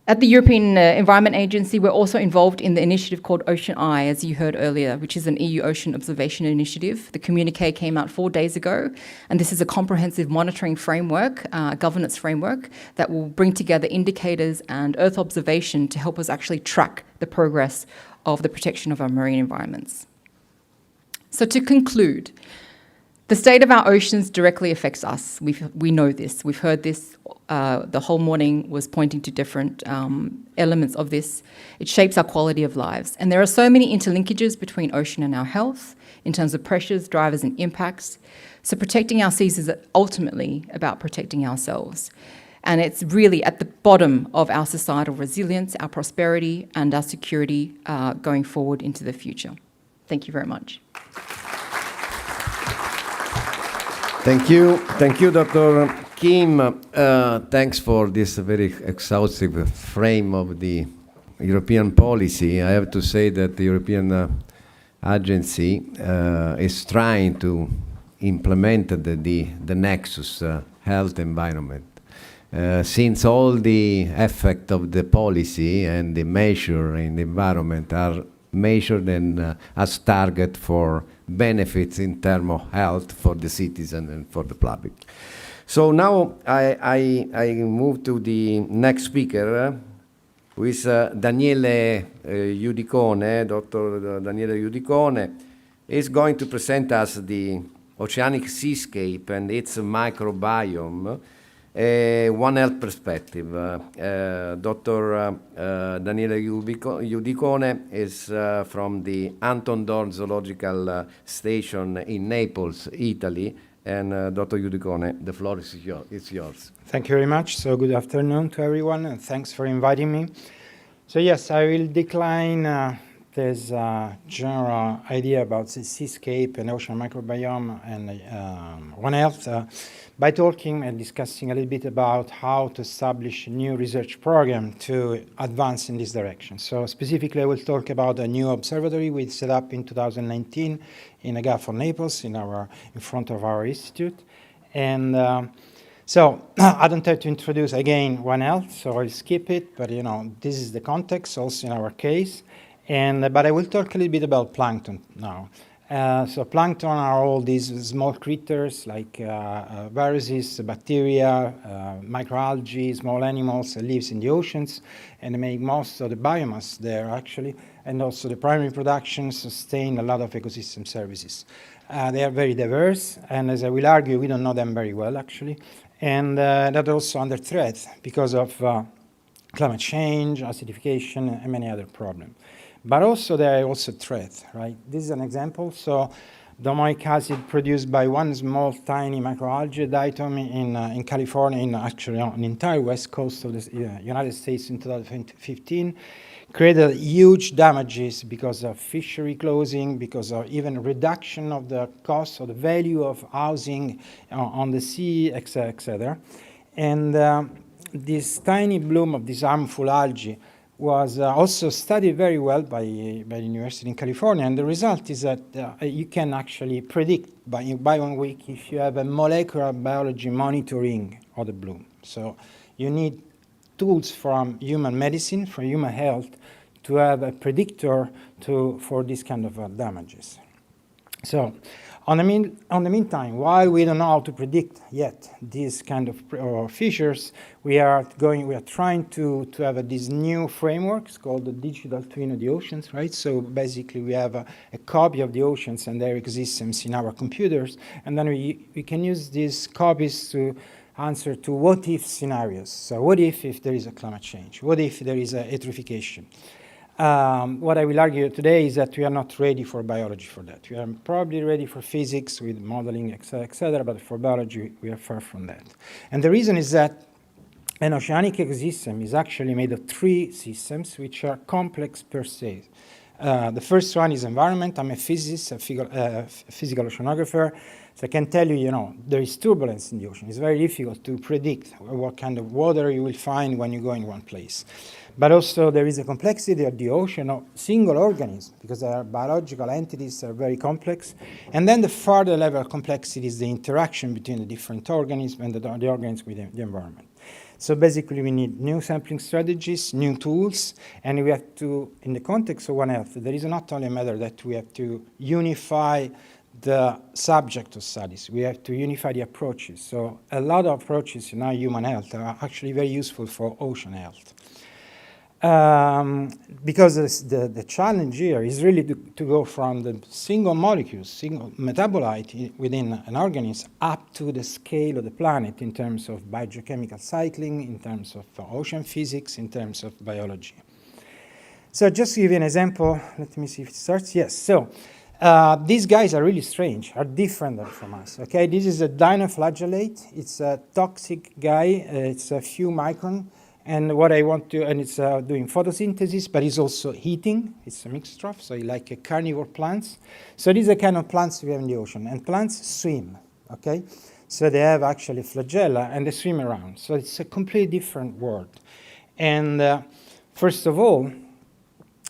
At the European Environment Agency, we're also involved in the initiative called Ocean Eye, as you heard earlier, which is an EU ocean observation initiative. The communique came out 4 days ago, and this is a comprehensive monitoring framework, governance framework, that will bring together indicators and Earth observation to help us actually track the progress of the protection of our marine environments. So to conclude, the state of our oceans directly affects us. We know this. We've heard this. The whole morning was pointing to different elements of this. It shapes our quality of lives. And there are so many interlinkages between ocean and our health in terms of pressures, drivers, and impacts. So protecting our seas is ultimately about protecting ourselves. And it's really at the bottom of our societal resilience, our prosperity, and our security going forward into the future. Thank you very much. Thank you, Dr. Kim, thanks for this very exhaustive frame of the European policy. I have to say that the European agency is trying to implement the nexus health environment. Since all the effect of the policy and the measure in the environment are measured and as target for benefits in terms of health for the citizen and for the public. So now I move to the next speaker, who is Daniele Iudicone. Dr. Daniele Iudicone is going to present us the oceanic seascape and its microbiome, One Health perspective. Dr. Daniele Iudicone is from the Anton Dohrn Zoological Station in Naples, Italy. And Dr. Iudicone, the floor is yours. Thank you very much. So good afternoon to everyone, and thanks for inviting me. So yes, I will decline this general idea about the seascape and ocean microbiome and One Health by talking and discussing a little bit about how to establish a new research program to advance in this direction. So specifically, I will talk about a new observatory we set up in 2019 in the Gulf of Naples, in front of our institute. And so I don't have to introduce again One Health, so I'll skip it, but this is the context also in our case. But I will talk a little bit about plankton now. So plankton are all these small critters like viruses, bacteria, microalgae, small animals that lives in the oceans, and they make most of the biomass there actually, and also the primary production sustain a lot of ecosystem services. They are very diverse, and as I will argue, we don't know them very well actually, and that are also under threat because of climate change, acidification, and many other problems. But also there are also threats, right? This is an example. So domoic acid produced by one small tiny microalgae diatom in California, actually on the entire west coast of the United States in 2015, created huge damages because of fishery closing, because of even reduction of the cost or the value of housing on the sea, etc., etc. And this tiny bloom of this harmful algae was also studied very well by the University in California, and the result is that you can actually predict by 1 week if you have a molecular biology monitoring of the bloom. So you need tools from human medicine, from human health, to have a predictor for this kind of damages. So on the meantime, while we don't know how to predict yet these kind of features, we are trying to have this new framework. It's called the digital twin of the oceans, right? So basically we have a copy of the oceans and their ecosystems in our computers, and then we can use these copies to answer to what if scenarios. So what if there is a climate change? What if there is a eutrophication? What I will argue today is that we are not ready for biology for that. We are probably ready for physics with modeling, etc., but for biology, we are far from that. And the reason is that an oceanic ecosystem is actually made of 3 systems, which are complex per se. The first one is environment. I'm a physicist, a physical oceanographer. So I can tell you, there is turbulence in the ocean. It's very difficult to predict what kind of water you will find when you go in one place. But also there is a complexity of the ocean of single organisms, because our biological entities are very complex. And then the further level of complexity is the interaction between the different organisms and the organisms within the environment. So basically we need new sampling strategies, new tools, and we have to, in the context of One Health, there is not only a matter that we have to unify the subject of studies, we have to unify the approaches. So a lot of approaches in our human health are actually very useful for ocean health. Because the challenge here is really to go from the single molecules, single metabolite within an organism up to the scale of the planet in terms of biogeochemical cycling, in terms of ocean physics, in terms of biology. So just to give you an example, let me see if it starts. Yes, so these guys are really strange, are different from us. Okay, this is a dinoflagellate. It's a toxic guy. It's a few micron. And what I want to, and it's doing photosynthesis, but it's also eating. It's a mixture, so like carnivore plants. So these are the kind of plants we have in the ocean, and plants swim, okay? So they have actually flagella and they swim around. So it's a completely different world. And first of all,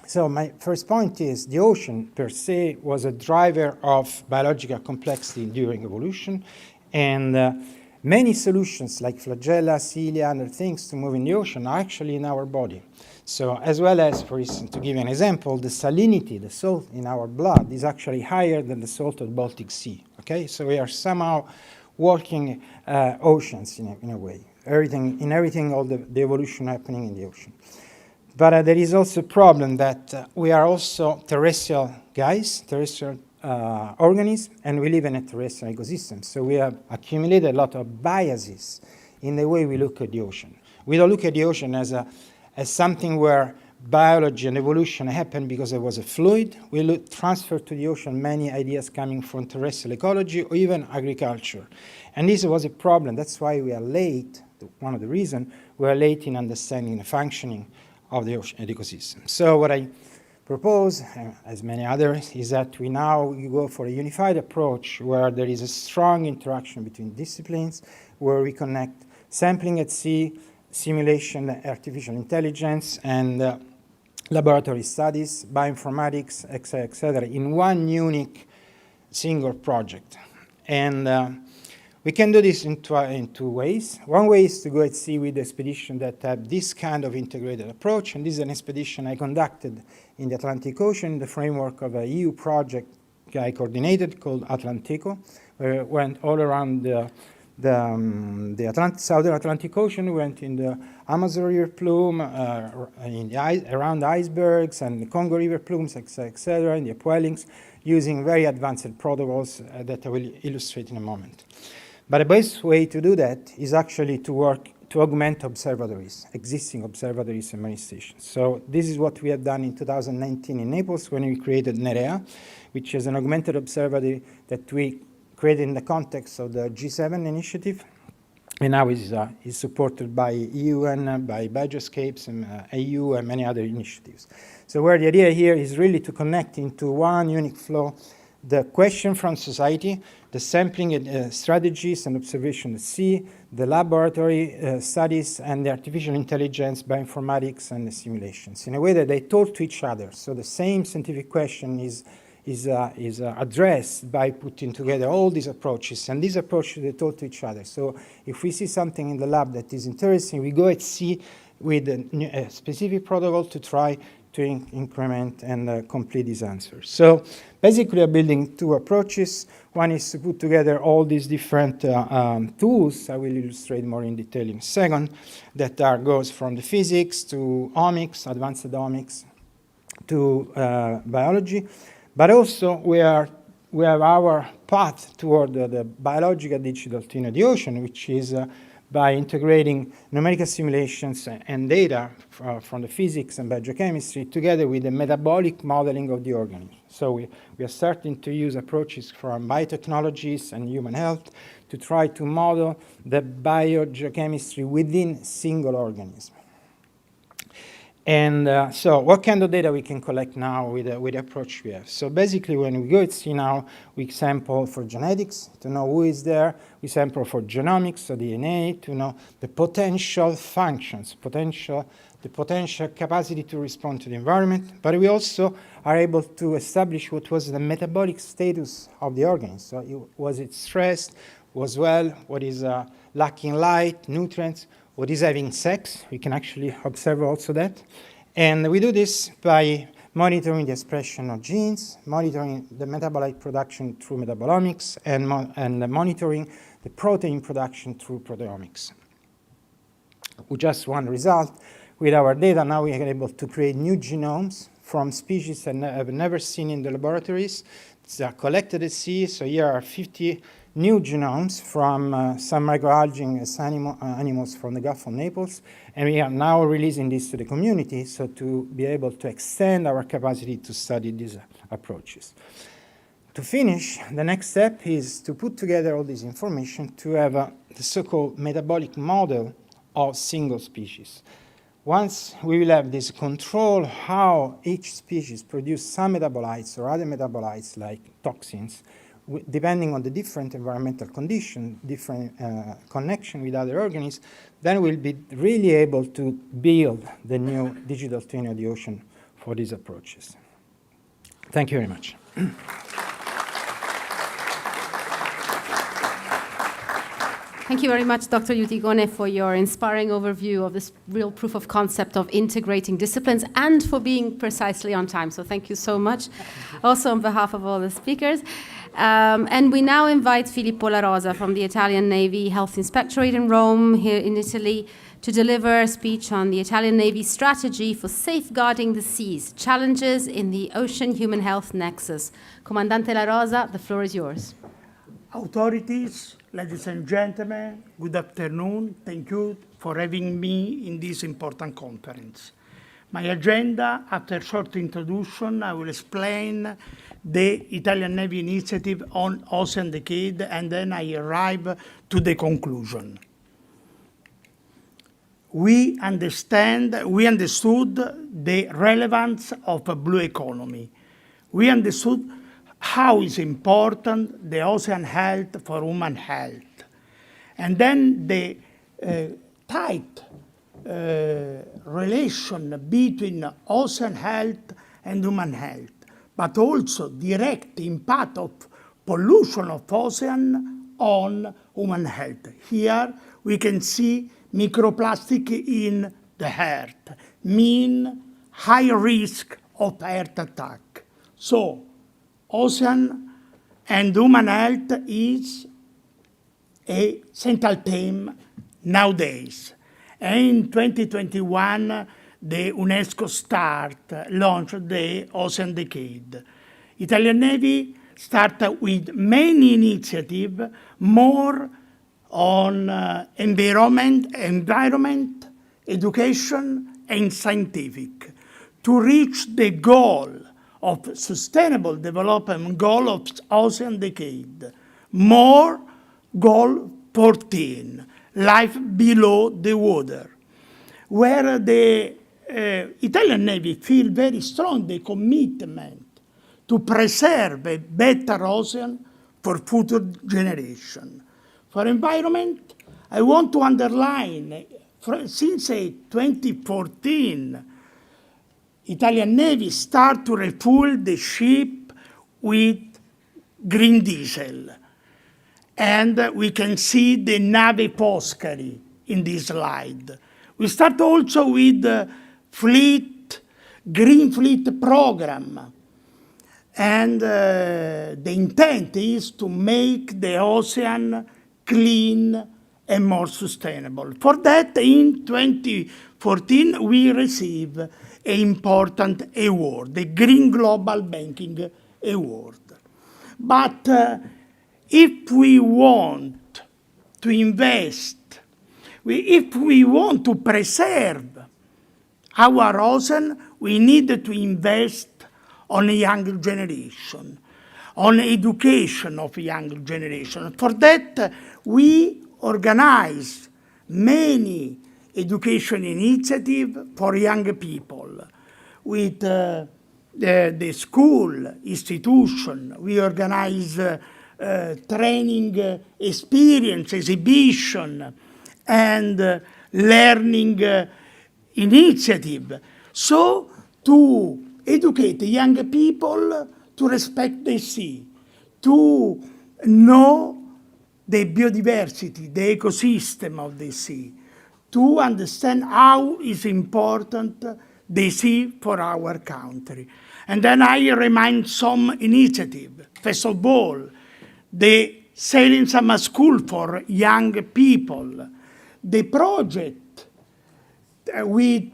so my first point is the ocean per se was a driver of biological complexity during evolution, and many solutions like flagella, cilia, and other things to move in the ocean are actually in our body. So as well as, for instance, to give you an example, the salinity, the salt in our blood is actually higher than the salt of the Baltic Sea, okay? So we are somehow walking oceans in a way, everything, all the evolution happening in the ocean. But there is also a problem that we are also terrestrial guys, terrestrial organisms, and we live in a terrestrial ecosystem. So we have accumulated a lot of biases in the way we look at the ocean. We don't look at the ocean as something where biology and evolution happened because it was a fluid. We transfer to the ocean many ideas coming from terrestrial ecology or even agriculture. And this was a problem. That's why we are late, one of the reasons we are late in understanding the functioning of the ocean ecosystem. So what I propose, as many others, is that we go for a unified approach where there is a strong interaction between disciplines, where we connect sampling at sea, simulation, artificial intelligence, and laboratory studies, bioinformatics, etc., in one unique single project. And we can do this in two ways. One way is to go at sea with expeditions that have this kind of integrated approach, and this is an expedition I conducted in the Atlantic Ocean in the framework of a EU project I coordinated called Atlantico, where it went all around the southern Atlantic Ocean. We went in the Amazon River plume, around icebergs and the Congo River plumes, etc., in the upwellings, using very advanced protocols that I will illustrate in a moment. But the best way to do that is actually to work to augment observatories, existing observatories and marine stations. So this is what we have done in 2019 in Naples when we created Nerea, which is an augmented observatory that we created in the context of the G7 initiative, and now is supported by UN, by Bioscapes, and AU, and many other initiatives. So where the idea here is really to connect into one unique flow the question from society, the sampling strategies and observation at sea, the laboratory studies, and the artificial intelligence, bioinformatics, and the simulations, in a way that they talk to each other. So the same scientific question is addressed by putting together all these approaches, and these approaches, they talk to each other. So if we see something in the lab that is interesting, we go at sea with a specific protocol to try to increment and complete these answers. So basically, I'm building two approaches. One is to put together all these different tools. I will illustrate more in detail in a second, that goes from the physics to omics, advanced omics, to biology. But also, we have our path toward the biological digital twin of the ocean, which is by integrating numerical simulations and data from the physics and biochemistry together with the metabolic modeling of the organism. So we are starting to use approaches from biotechnologies and human health to try to model the biogeochemistry within single organisms. And so what kind of data we can collect now with the approach we have? So basically, when we go at sea now, we sample for genetics to know who is there. We sample for genomics, so DNA, to know the potential functions, the potential capacity to respond to the environment. But we also are able to establish what was the metabolic status of the organism. So was it stressed, was well, what is lacking light, nutrients, what is having sex. We can actually observe also that. And we do this by monitoring the expression of genes, monitoring the metabolite production through metabolomics, and monitoring the protein production through proteomics. With just one result, with our data now we are able to create new genomes from species that I've never seen in the laboratories. They are collected at sea, so here are 50 new genomes from some microalgae animals from the Gulf of Naples, and we are now releasing this to the community so to be able to extend our capacity to study these approaches. To finish, the next step is to put together all this information to have the so-called metabolic model of single species. Once we will have this control how each species produces some metabolites or other metabolites like toxins, depending on the different environmental conditions, different connection with other organisms, then we'll be really able to build the new digital twin of the ocean for these approaches. Thank you very much. Thank you very much, Dr. Utigone, for your inspiring overview of this real proof of concept of integrating disciplines and for being precisely on time. So thank you so much. Also on behalf of all the speakers. And we now invite Filippo La Rosa from the Italian Navy Health Inspectorate in Rome, here in Italy, to deliver a speech on the Italian Navy strategy for safeguarding the seas, challenges in the ocean-human health nexus. Comandante La Rosa, the floor is yours. Authorities, ladies and gentlemen, good afternoon. Thank you for having me in this important conference. My agenda, after a short introduction, I will explain the Italian Navy initiative on Ocean Decade, and then I arrive to the conclusion. We understood the relevance of a blue economy. We understood how is important the ocean health for human health. And then the tight relation between ocean health and human health, but also direct impact of pollution of ocean on human health. Here we can see microplastic in the earth, mean high risk of heart attack. So ocean and human health is a central theme nowadays. And in 2021, the UNESCO launched the Ocean Decade. Italian Navy started with many initiatives, more on environment, education, and scientific, to reach the goal of Sustainable Development Goal of Ocean Decade. More Goal 14, Life Below the Water, where the Italian Navy feel very strong the commitment to preserve a better ocean for future generation. For environment, I want to underline, since 2014, Italian Navy start to refuel the ship with green diesel. And we can see the Nave Foscari in this slide. We start also with the Green Fleet program. And the intent is to make the ocean clean and more sustainable. For that, in 2014, we received an important award, the Green Global Banking Award. But if we want to invest, if we want to preserve our ocean, we need to invest on a young generation, on education of young generation. For that, we organize many education initiatives for young people with the school, institution. We organize training experience, exhibition, and learning initiative. So to educate young people to respect the sea, to know the biodiversity, the ecosystem of the sea, to understand how is important the sea for our country. And then I remind some initiative. First of all, the Sailing Summer School for young people, the project with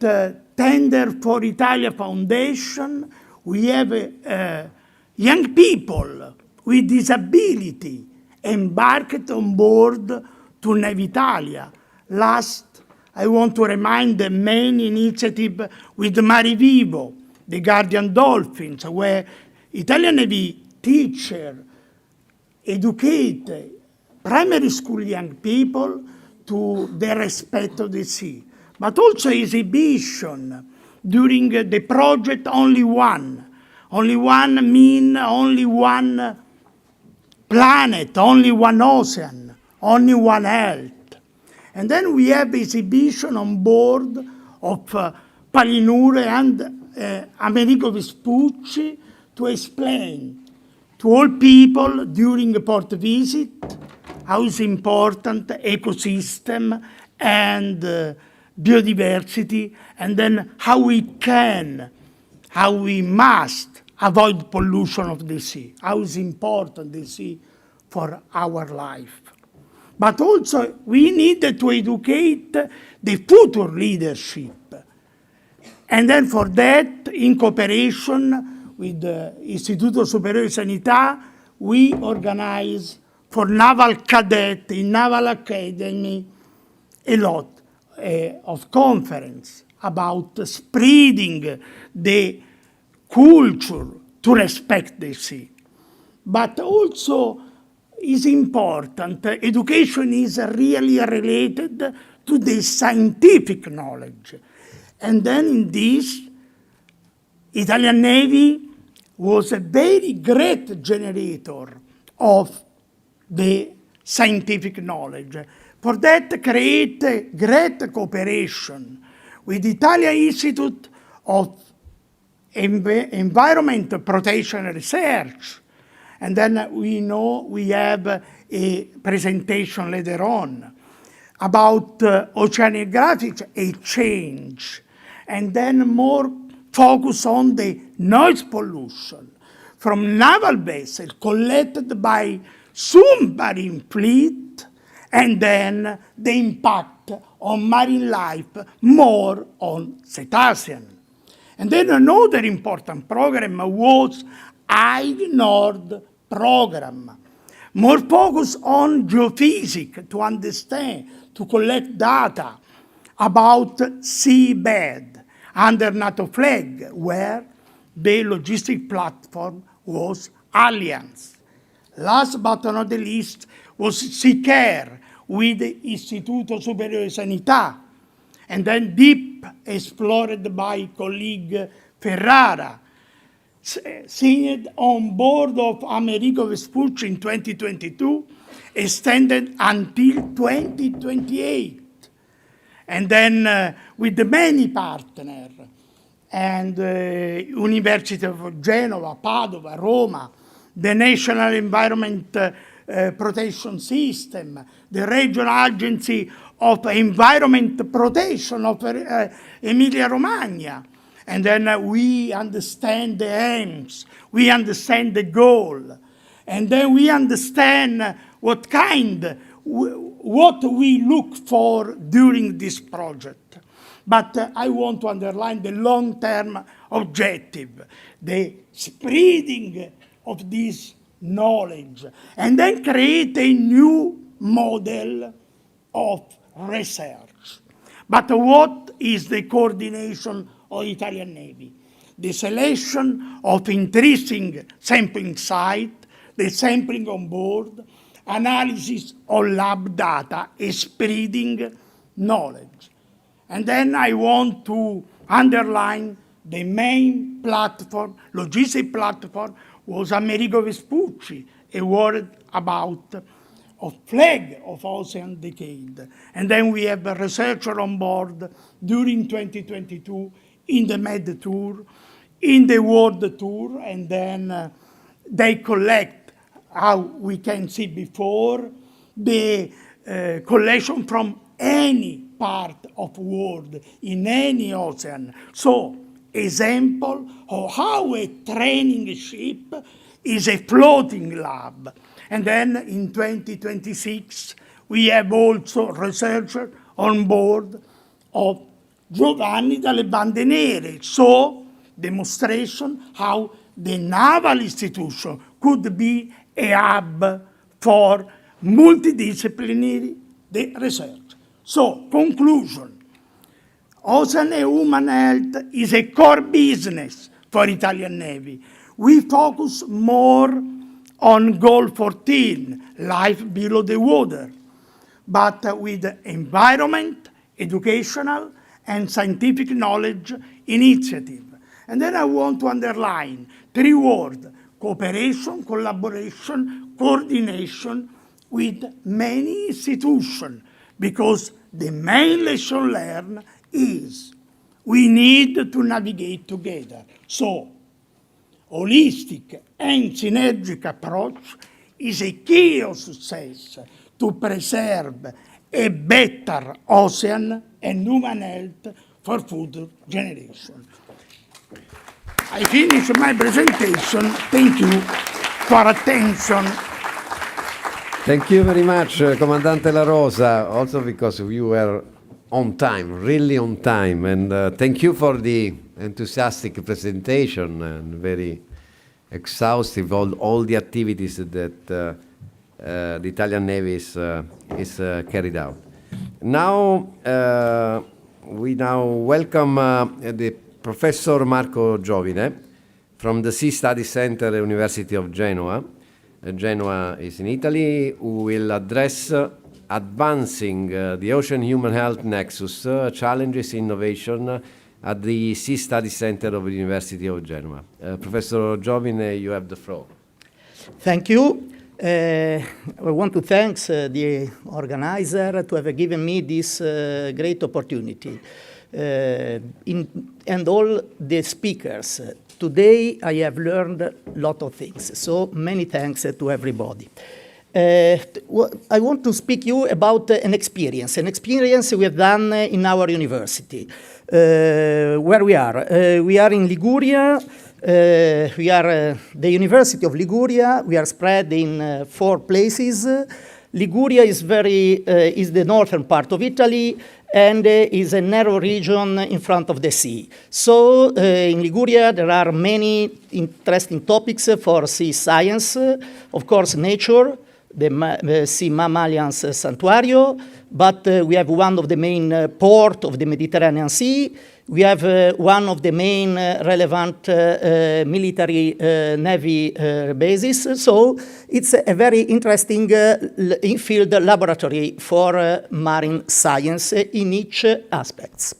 Tender for Italia Foundation. We have young people with disability embarked on board to Navitalia. Last, I want to remind the main initiative with Mare Vivo, the Guardian Dolphins, where Italian Navy teachers educate primary school young people to the respect of the sea. But also exhibition during the project Only One. Only One mean only one planet, only one ocean, only one Earth. And then we have exhibition on board of Palinure and Amerigo Vespucci to explain to all people during a port visit how is important ecosystem and biodiversity, and then how we must avoid pollution of the sea, how is important the sea for our life. But also we need to educate the future leadership. And then for that, in cooperation with the Istituto Superiore di Sanità, we organize for naval cadet in Naval Academy a lot of conference about spreading the culture to respect the sea. But also is important, education is really related to the scientific knowledge. And then in this, Italian Navy was a very great generator of the scientific knowledge. For that, create a great cooperation with the Italian Institute of Environment Protection and Research. And then we know we have a presentation later on about oceanographic exchange, and then more focus on the noise pollution from naval vessels collected by submarine fleet, and then the impact on marine life, more on cetacean. And then another important program was IGNORD program, more focus on geophysics to understand, to collect data about seabed under NATO flag, where the logistic platform was Allianz. Last but not the least was SeaCare with the Istituto Superiore di Sanità, and then deep explored by colleague Ferrara, signed on board of Amerigo Vespucci in 2022, extended until 2028. And then with the many partners, and University of Genova, Padova, Roma, the National Environment Protection System, the Regional Agency of Environment Protection of Emilia-Romagna. And then we understand the aims, we understand the goal, and then we understand what we look for during this project. But I want to underline the long-term objective, the spreading of this knowledge, and then create a new model of research. But what is the coordination of Italian Navy? The selection of interesting sampling site, the sampling on board, analysis of lab data, and spreading knowledge. And then I want to underline the main platform, logistic platform, was Amerigo Vespucci, a word about a flag of Ocean Decade. And then we have a researcher on board during 2022 in the Med Tour, in the World Tour, and then they collect, how we can see before, the collection from any part of world, in any ocean. So, example of how a training ship is a floating lab. And then in 2026, we have also researchers on board of Giovanni dalle Bande Nere. So, demonstration how the naval institution could be a hub for multidisciplinary research. So, conclusion. Ocean and human health is a core business for Italian Navy. We focus more on Goal 14, life below the water, but with environment, educational, and scientific knowledge initiative. And then I want to underline 3 words: cooperation, collaboration, coordination with many institutions, because the main lesson learned is we need to navigate together. So, holistic and synergic approach is a key of success to preserve a better ocean and human health for future generations. I finish my presentation. Thank you for attention. Thank you very much, Comandante La Rosa, also because you were on time, really on time. And thank you for the enthusiastic presentation and very exhaustive, all the activities that the Italian Navy is carried out. Now, we now welcome the Professor Marco Giovine from the Sea Studies Center, University of Genoa. Genoa is in Italy, who will address advancing the ocean human health nexus, challenges innovation at the Sea Studies Center of the University of Genoa. Professor Giovine, you have the floor. Thank you. I want to thank the organizer to have given me this great opportunity. And all the speakers. Today I have learned a lot of things, so many thanks to everybody. I want to speak you about an experience we have done in our university. Where we are? We are in Liguria. We are the University of Liguria. We are spread in 4 places. Liguria is is the northern part of Italy, and is a narrow region in front of the sea. So in Liguria there are many interesting topics for sea science. Of course, nature, the Sea Mammalians Santuario, but we have one of the main ports of the Mediterranean Sea. We have one of the main relevant military navy bases. So it's a very interesting in-field laboratory for marine science in each aspect.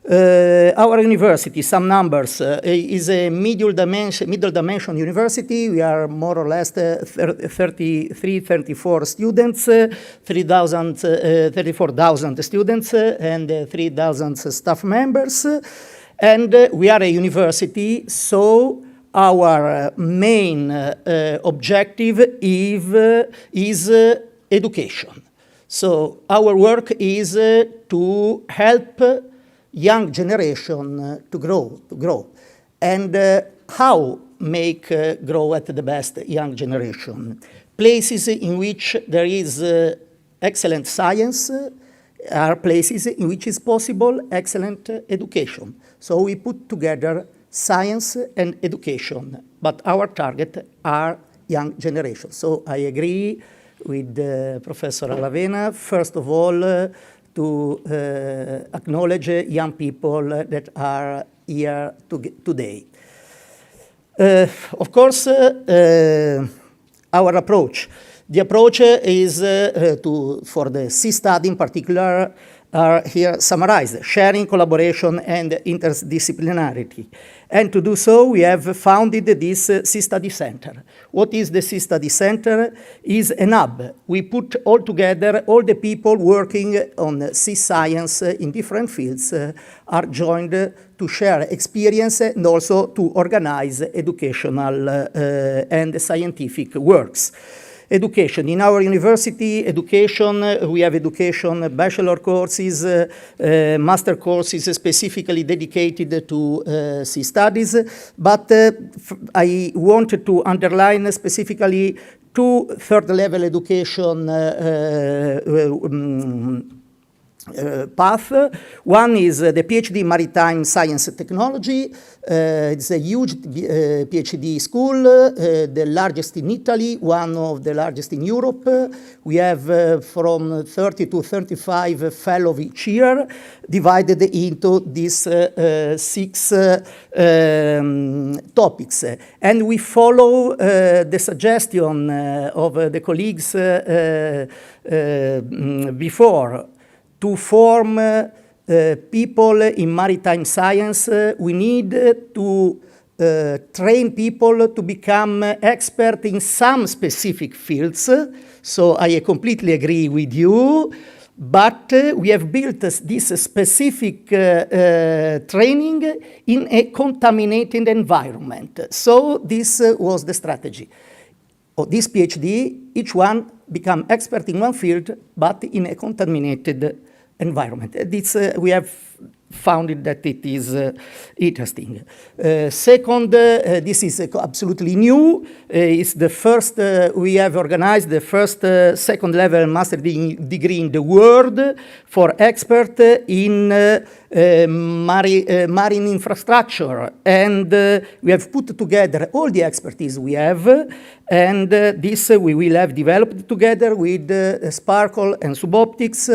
Our university, some numbers, is a middle dimension university. We are more or less 34 students, 34,000 students, and 3,000 staff members. And we are a university, so our main objective is education. So our work is to help young generation to grow. And how make grow at the best young generation? Places in which there is excellent science are places in which is possible excellent education. So we put together science and education, but our target are young generation. So I agree with Professor Alavena, first of all, to acknowledge young people that are here today. Of course, our approach. The approach is for the sea study in particular, are here summarized: sharing, collaboration, and interdisciplinarity. And to do so, we have founded this Sea Study Center. What is the Sea Study Center? Is an hub. We put all together, all the people working on sea science in different fields are joined to share experience and also to organize educational and scientific works. Education. In our university, we have education bachelor courses, master courses specifically dedicated to sea studies, but I wanted to underline specifically 2 third-level education path. One is the PhD Maritime Science and Technology. It's a huge PhD school, the largest in Italy, one of the largest in Europe. We have from 30 to 35 fellows each year, divided into these 6 topics. And we follow the suggestion of the colleagues before. To form people in maritime science, we need to train people to become expert in some specific fields. So I completely agree with you. But we have built this specific training in a contaminated environment. So this was the strategy. Of this PhD, each one become expert in one field, but in a contaminated environment. This, we have found that it is interesting. Second, this is absolutely new. It's the first, we have organized the first second level master degree in the world for expert in marine infrastructure. And we have put together all the expertise we have, and this we will have developed together with Sparkle and Suboptics.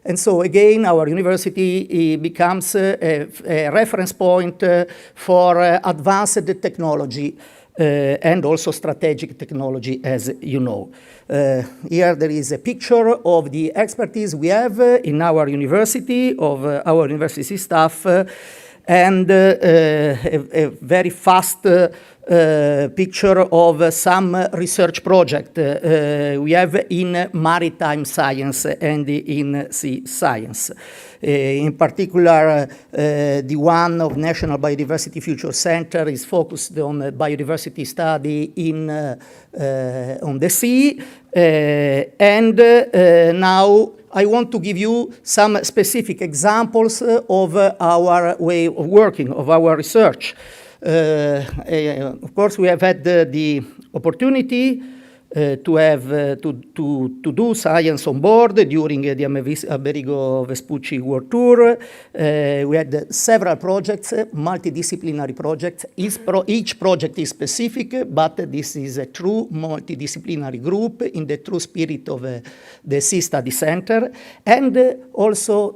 And so again, our university becomes a reference point for advanced technology and also strategic technology, as you know. Here there is a picture of the expertise we have in our university, of our university staff, and a very fast picture of some research project we have in maritime science and in sea science. In particular, the one of National Biodiversity Future Center is focused on biodiversity study in, on the sea. And now I want to give you some specific examples of our way of working, of our research. Of course, we have had the opportunity to have to do science on board during the Amerigo Vespucci World Tour. We had several projects, multidisciplinary projects. Each project is specific, but this is a true multidisciplinary group in the true spirit of the Sea Study Center, and also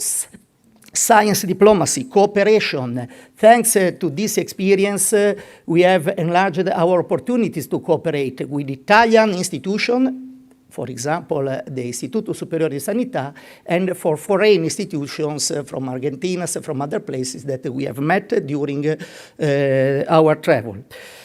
science diplomacy, cooperation. Thanks to this experience, we have enlarged our opportunities to cooperate with Italian institutions, for example, the Istituto Superiore di Sanità, and for foreign institutions from Argentina, from other places that we have met during our travel.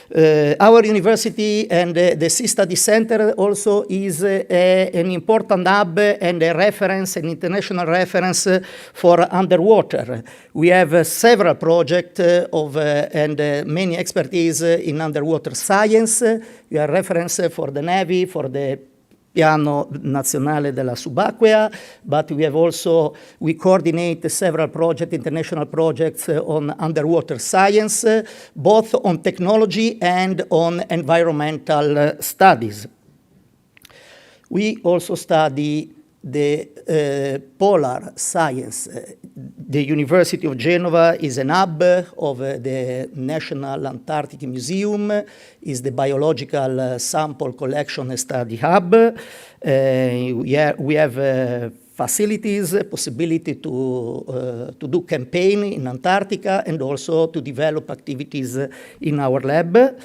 Our university and the Sea Study Center also is an important hub and a reference, an international reference for underwater. We have several projects and many expertise in underwater science. We are reference for the Navy, for the Piano Nazionale della Subacquea, but we have also, we coordinate several projects, international projects on underwater science, both on technology and on environmental studies. We also study the polar science. The University of Genova is an hub of the National Antarctic Museum, is the biological sample collection and study hub. We have facilities, possibility to do campaign in Antarctica and also to develop activities in our lab.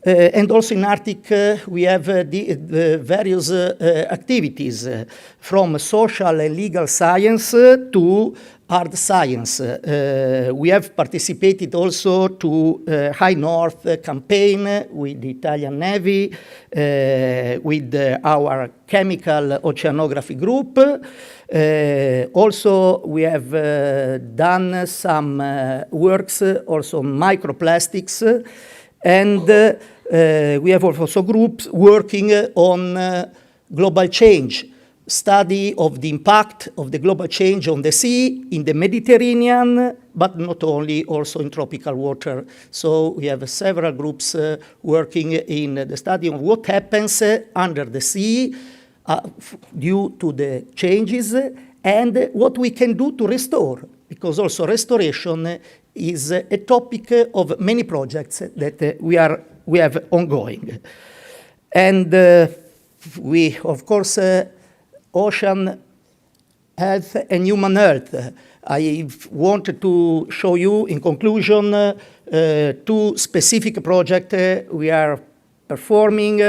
And also in Arctic, we have the various activities from social and legal science to hard science. We have participated also to High North campaign with the Italian Navy, with our chemical oceanography group. Also, we have done some works also on microplastics, and we have also groups working on global change, study of the impact of the global change on the sea, in the Mediterranean, but not only, also in tropical water. So we have several groups working in the study of what happens under the sea due to the changes, and what we can do to restore, because also restoration is a topic of many projects that we have ongoing. And we, of course, ocean health and human health. I wanted to show you, in conclusion, two specific projects we are performing.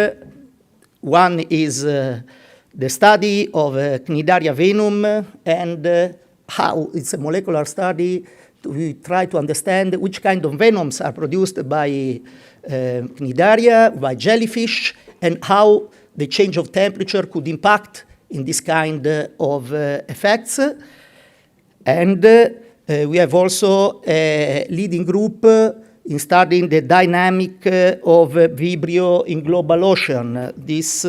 One is the study of Cnidaria venum, and how it's a molecular study we try to understand which kind of venoms are produced by cnidaria, by jellyfish, and how the change of temperature could impact in this kind of effects. And we have also a leading group in studying the dynamic of Vibrio in global ocean. These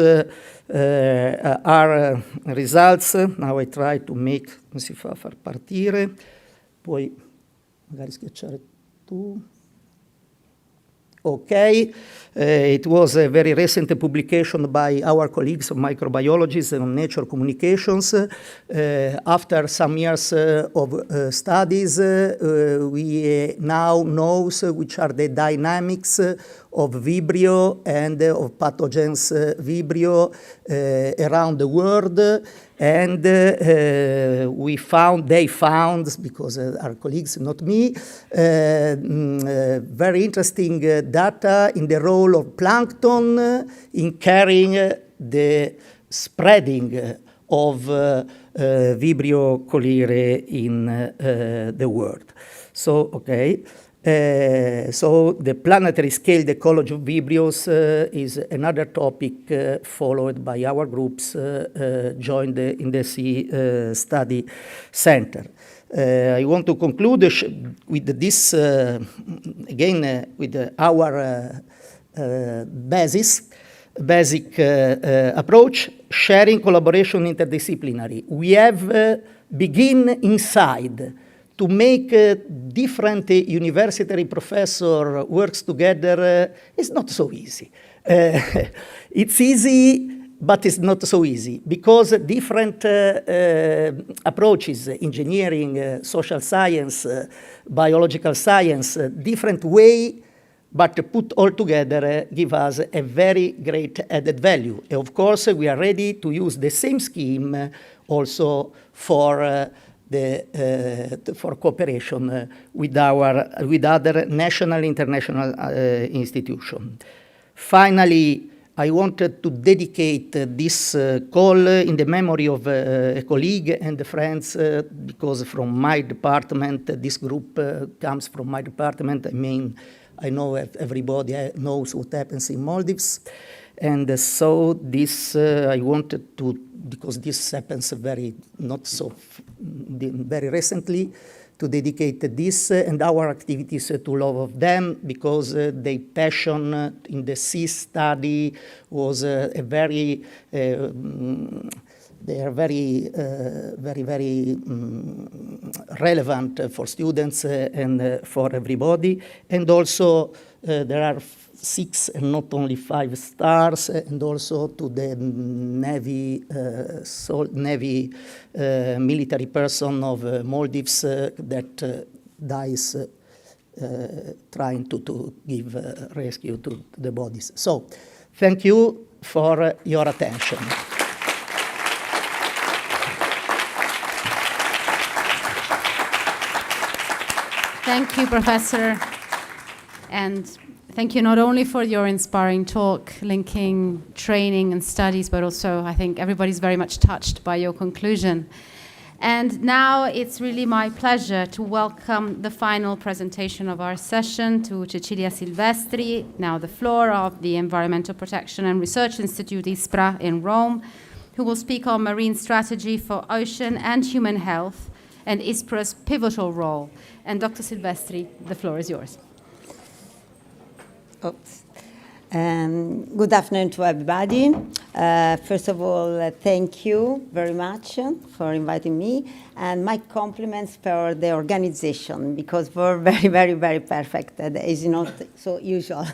are results. Now I try to make, come si fa a far partire, poi magari schiacciare tu. Okay, it was a very recent publication by our colleagues of microbiologists on Nature Communications. After some years of studies, we now know which are the dynamics of Vibrio and of pathogens Vibrio around the world. And they found, because our colleagues, not me, very interesting data in the role of plankton in carrying the spreading of Vibrio cholerae in the world. So, okay. So the planetary scale ecology of Vibrios is another topic followed by our groups joined in the Sea Study Center. I want to conclude with this, again, with our basic approach, sharing, collaboration, interdisciplinary. We have begin inside to make different university professor works together is not so easy. It's easy, but it's not so easy because different approaches, engineering, social science, biological science, different way, but put all together give us a very great added value. And of course, we are ready to use the same scheme also for for cooperation with other national, international institutions. Finally, I wanted to dedicate this call in the memory of a colleague and friends, because from my department, this group comes from my department. I mean, I know everybody knows what happens in Maldives. And so this, I wanted to, because this happens very recently, to dedicate this and our activities to all of them, because their passion in the sea study was a very, they are very relevant for students and for everybody. And also there are 6 and not only 5 stars, and also to the Navy, military person of Maldives that dies trying to give rescue to the bodies. So, thank you for your attention. Thank you, Professor. And thank you not only for your inspiring talk, linking training and studies, but also I think everybody's very much touched by your conclusion. And now it's really my pleasure to welcome the final presentation of our session to Cecilia Silvestri, now the floor of the Environmental Protection and Research Institute, ISPRA, in Rome, who will speak on marine strategy for ocean and human health and ISPRA's pivotal role. And Dr. Silvestri, the floor is yours. Oops. Good afternoon to everybody. First of all, thank you very much for inviting me, and my compliments for the organization, because we're very perfect. That is not so usual.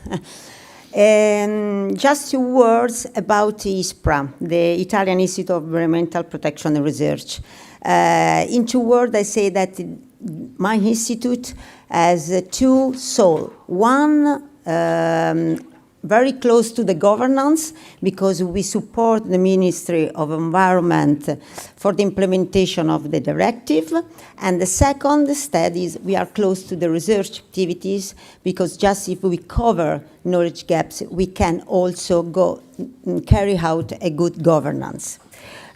Just 2 words about ISPRA, the Italian Institute of Environmental Protection and Research. In 2 words, I say that my institute has 2 souls. One, very close to the governance, because we support the Ministry of Environment for the implementation of the directive. And the second studies, we are close to the research activities, because just if we cover knowledge gaps, we can also go carry out a good governance.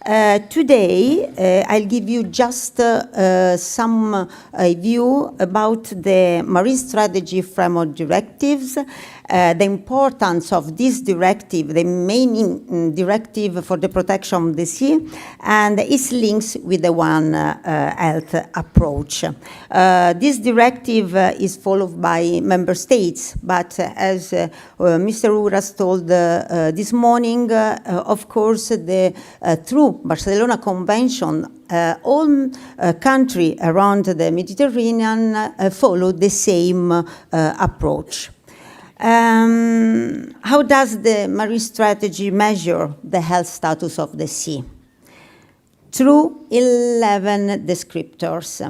Today, I'll give you just some view about the Marine Strategy Framework Directives, the importance of this directive, the main directive for the protection of the sea, and its links with the One Health approach. This directive is followed by member states, but as Mr. Uras told this morning, of course, through Barcelona Convention, all countries around the Mediterranean follow the same approach. How does the marine strategy measure the health status of the sea? Through 11 descriptors.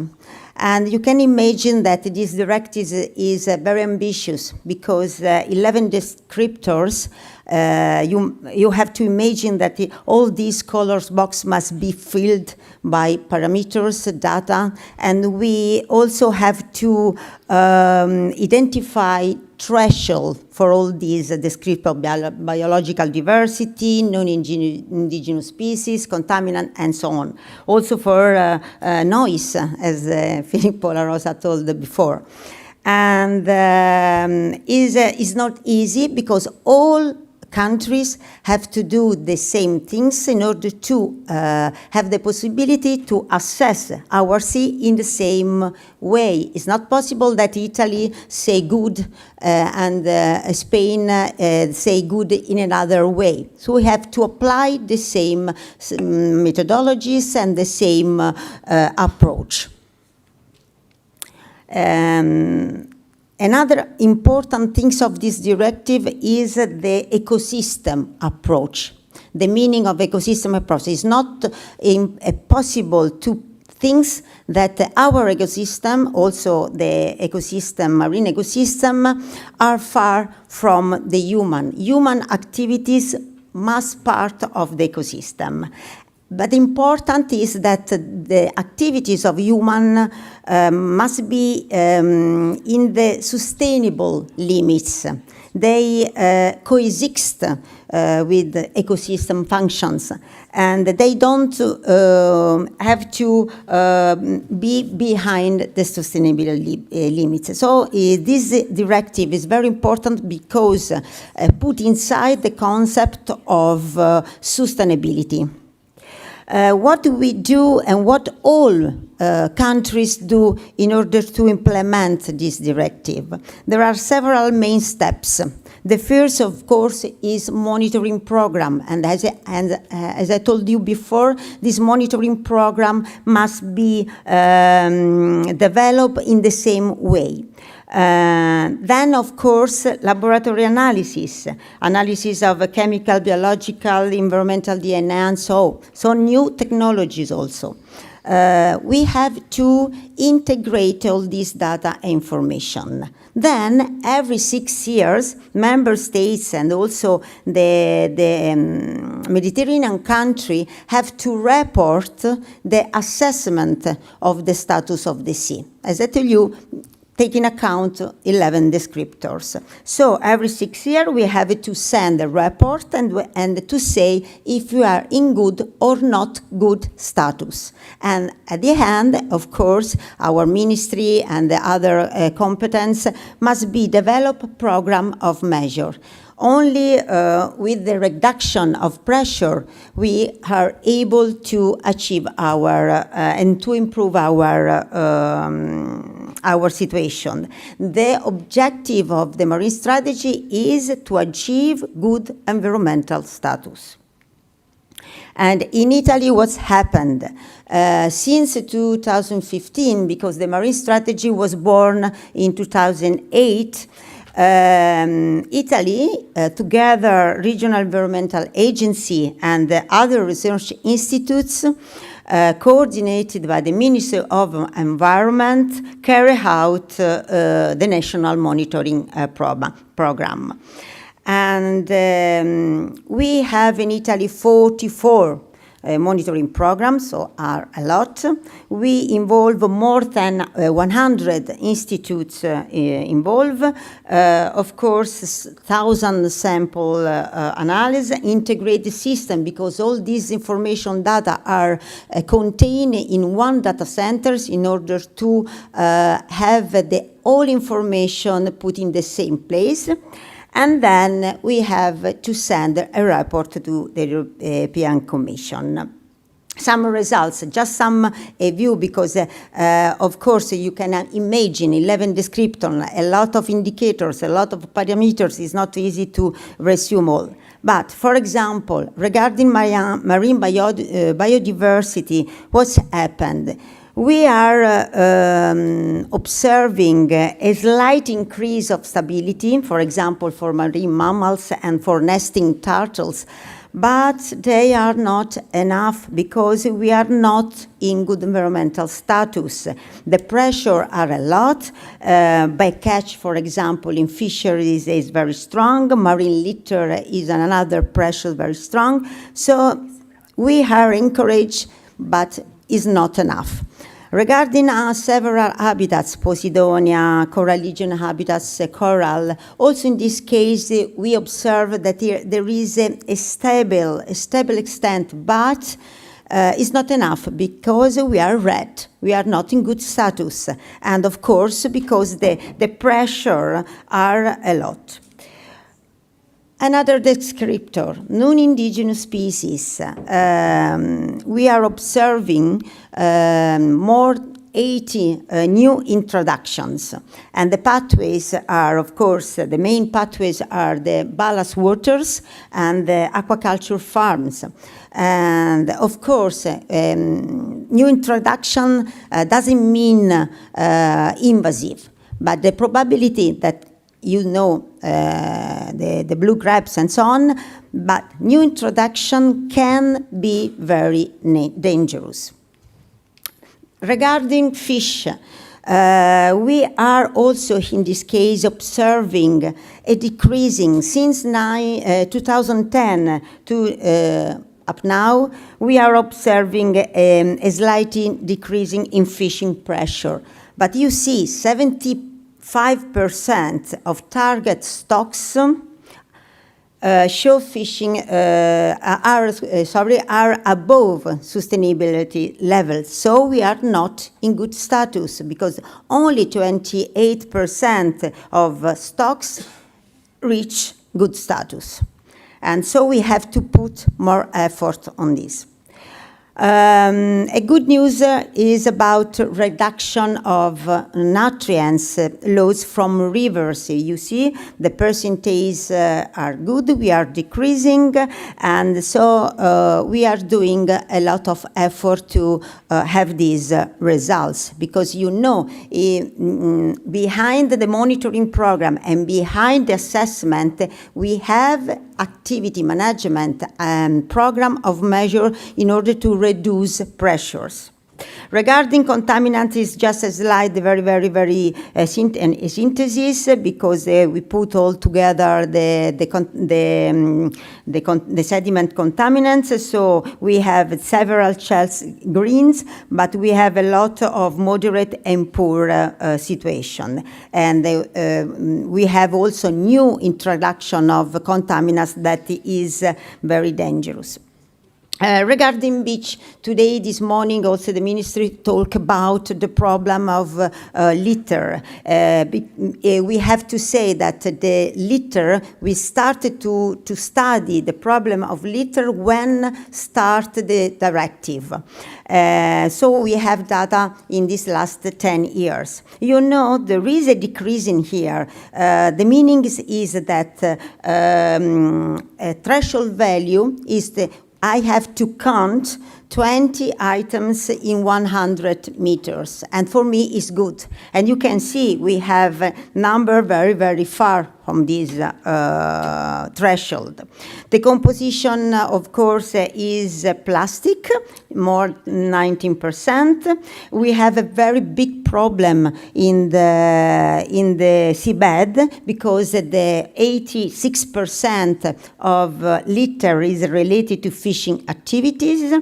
And you can imagine that this directive is very ambitious because 11 descriptors, you have to imagine that all these colors box must be filled by parameters, data, and we also have to identify threshold for all these descriptive biological diversity, non-indigenous species, contaminant, and so on. Also for noise, as Filippo La Rosa told before. And is not easy because all countries have to do the same things in order to have the possibility to assess our sea in the same way. It's not possible that Italy say good and Spain say good in another way. So we have to apply the same methodologies and the same approach. Another important thing of this directive is the ecosystem approach. The meaning of ecosystem approach is not possible to think that our ecosystem, also the ecosystem, marine ecosystem, are far from the human. Human activities must part of the ecosystem. But important is that the activities of human must be in the sustainable limits. They coexist with ecosystem functions, and they don't have to be behind the sustainability limits. So this directive is very important because put inside the concept of sustainability. What do we do and what all countries do in order to implement this directive? There are several main steps. The first, of course, is monitoring program. And as I told you before, this monitoring program must be developed in the same way. Then, of course, laboratory analysis of chemical, biological, environmental DNA, and so new technologies also. We have to integrate all this data information. Then, every 6 years, member states and also the Mediterranean country have to report the assessment of the status of the sea. As I tell you, take in account 11 descriptors. So every 6 years we have to send a report and to say if we are in good or not good status. And at the end, of course, our ministry and the other competence must be develop a program of measure. Only with the reduction of pressure we are able to achieve our and to improve our situation. The objective of the marine strategy is to achieve good environmental status. And in Italy, what's happened? Since 2015, because the marine strategy was born in 2008, Italy, together Regional Environmental Agency and the other research institutes, coordinated by the Ministry of Environment, carry out the national monitoring program. And we have in Italy 44 monitoring programs, so are a lot. We involve more than 100 institutes involved. Of course, 1,000 sample analysis, integrated system, because all these information data are contained in one data centers in order to have all information put in the same place. And then we have to send a report to the European Commission. Some results, just some view, because of course you can imagine 11 descriptors, a lot of indicators, a lot of parameters. It's not easy to resume all. But for example, regarding marine biodiversity, what's happened? We are observing a slight increase of stability, for example, for marine mammals and for nesting turtles, but they are not enough because we are not in good environmental status. The pressure are a lot. Bycatch, for example, in fisheries is very strong. Marine litter is another pressure very strong. So we are encouraged, but is not enough. Regarding several habitats, Posidonia, coralligian habitats, coral, also in this case we observe that there is a stable extent, but it's not enough because we are red. We are not in good status. And of course, because the pressure are a lot. Another descriptor, non-indigenous species. We are observing more 80 new introductions. And the pathways are, of course, the main pathways are the ballast waters and the aquaculture farms. And of course, new introduction doesn't mean invasive, but the probability that the blue crabs and so on, but new introduction can be very dangerous. Regarding fish, we are also in this case observing a decreasing since 2010 to up now, we are observing a slightly decreasing in fishing pressure. But you see 75% of target stocks show fishing are above sustainability levels. So we are not in good status because only 28% of stocks reach good status. And so we have to put more effort on this. A good news is about reduction of nutrients loads from rivers. You see, the percentages are good, we are decreasing, and so we are doing a lot of effort to have these results, because behind the monitoring program and behind the assessment, we have activity management program of measure in order to reduce pressures. Regarding contaminants, is just a slide, very synthesis, because we put all together the sediment contaminants. So we have several shells greens, but we have a lot of moderate and poor situation. And we have also new introduction of contaminants that is very dangerous. Regarding beach, this morning, also the ministry talked about the problem of litter. We have to say that the litter, we started to study the problem of litter when started the directive. So we have data in these last 10 years. There is a decrease in here. The meaning is that a threshold value is I have to count 20 items in 100 meters, and for me it's good. And you can see we have a number very, very far from this threshold. The composition, of course, is plastic, more than 19%. We have a very big problem in the seabed because the 86% of litter is related to fishing activities.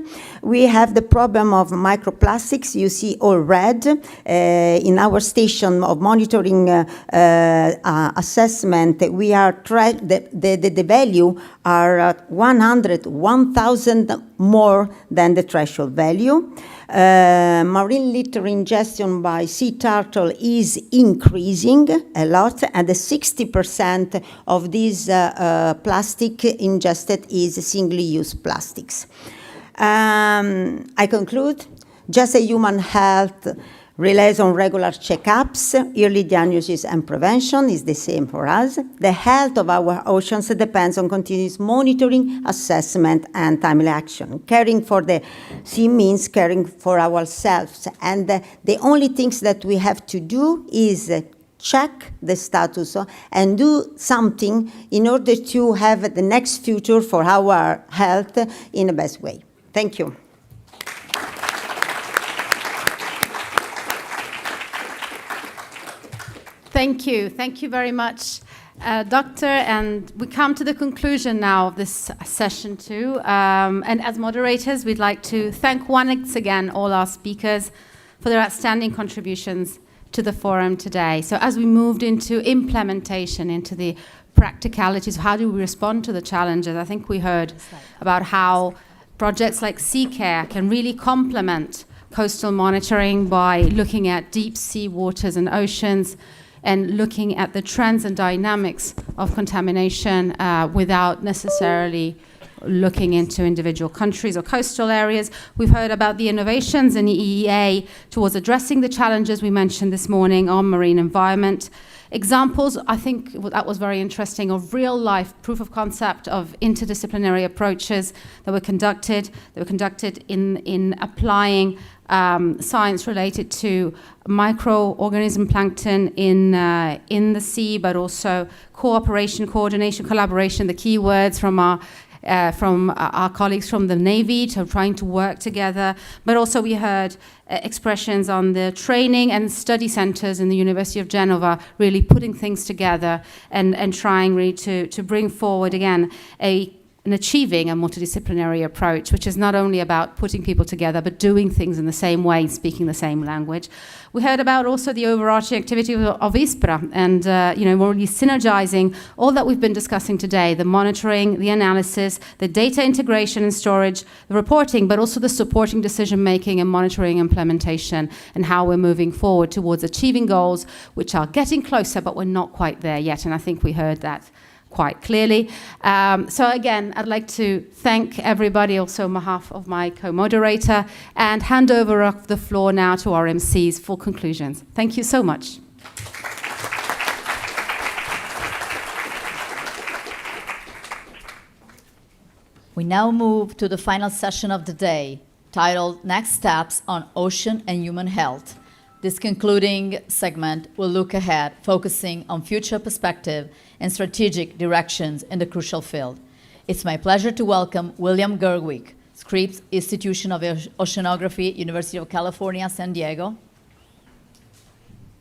We have the problem of microplastics. You see all red. In our station of monitoring assessment, we are the value are 1,000 more than the threshold value. Marine litter ingestion by sea turtle is increasing a lot, and the 60% of this plastic ingested is single-use plastics. I conclude, just a human health relies on regular checkups, early diagnosis and prevention is the same for us. The health of our oceans depends on continuous monitoring, assessment, and timely action. Caring for the sea means caring for ourselves, and the only things that we have to do is check the status and do something in order to have the next future for our health in the best way. Thank you. Thank you. Thank you very much, Doctor. And we come to the conclusion now of this session too. And as moderators, we'd like to thank once again all our speakers for their outstanding contributions to the forum today. So as we moved into implementation, into the practicalities, how do we respond to the challenges? I think we heard about how projects like Sea Care can really complement coastal monitoring by looking at deep sea waters and oceans and looking at the trends and dynamics of contamination without necessarily looking into individual countries or coastal areas. We've heard about the innovations in the EEA towards addressing the challenges we mentioned this morning on marine environment. Examples, I think that was very interesting, of real-life proof of concept of interdisciplinary approaches that were conducted. They were conducted in applying science related to microorganism plankton in the sea, but also cooperation, coordination, collaboration, the key words from our colleagues from the Navy to trying to work together. But also we heard expressions on the training and study centers in the University of Genova, really putting things together and trying really to bring forward again and achieving a multidisciplinary approach, which is not only about putting people together, but doing things in the same way, speaking the same language. We heard about also the overarching activity of ISPRA and we're really synergizing all that we've been discussing today, the monitoring, the analysis, the data integration and storage, the reporting, but also the supporting decision-making and monitoring implementation, and how we're moving forward towards achieving goals which are getting closer, but we're not quite there yet. And I think we heard that quite clearly. So again, I'd like to thank everybody also on behalf of my co-moderator and hand over the floor now to our MCs for conclusions. Thank you so much. We now move to the final session of the day, titled Next Steps on Ocean and Human Health. This concluding segment will look ahead, focusing on future perspective and strategic directions in the crucial field. It's my pleasure to welcome William Gerwig, Scripps Institution of Oceanography, University of California, San Diego,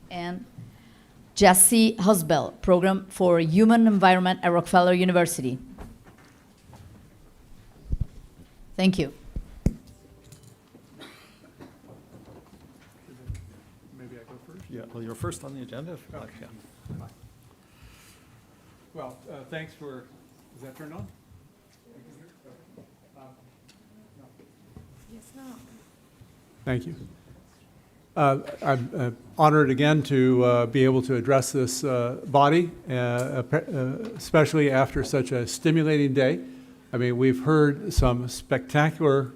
and Jesse Hosbel, Program for Human Environment at Rockefeller University. Thank you. Maybe I go first? Yeah, well, you're first on the agenda. Okay. Well, thanks for, is that turned on? Yes, no. Thank you. I'm honored again to be able to address this body, especially after such a stimulating day. I mean, we've heard some spectacular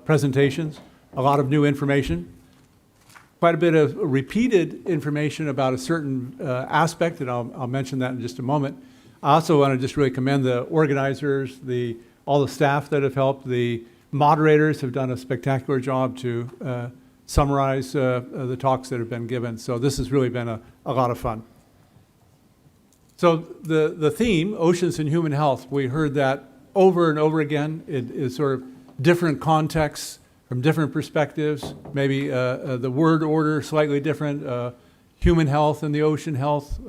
presentations, a lot of new information, quite a bit of repeated information about a certain aspect, and I'll mention that in just a moment. I also want to just really commend the organizers, all the staff that have helped, the moderators have done a spectacular job to summarize the talks that have been given. So this has really been a lot of fun. So the theme, oceans and human health, we heard that over and over again. It is sort of different contexts from different perspectives, maybe the word order slightly different, human health and the ocean health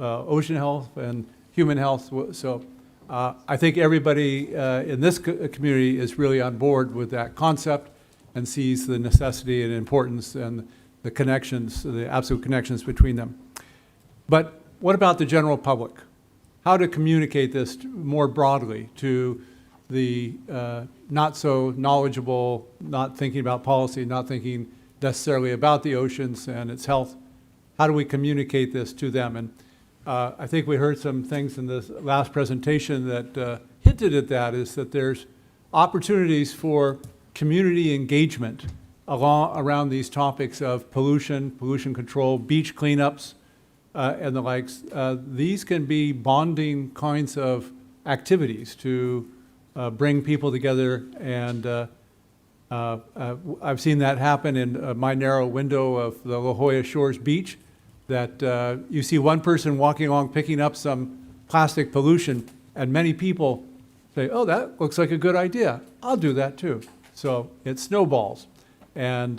and human health. So I think everybody in this community is really on board with that concept and sees the necessity and importance and the connections, the absolute connections between them. But what about the general public? How to communicate this more broadly to the not so knowledgeable, not thinking about policy, not thinking necessarily about the oceans and its health? How do we communicate this to them? And I think we heard some things in this last presentation that hinted at that, is that there's opportunities for community engagement around these topics of pollution, pollution control, beach cleanups, and the likes. These can be bonding kinds of activities to bring people together, and I've seen that happen in my narrow window of the La Jolla Shores Beach, that you see one person walking along picking up some plastic pollution, and many people say, oh, that looks like a good idea. I'll do that too. So it snowballs. And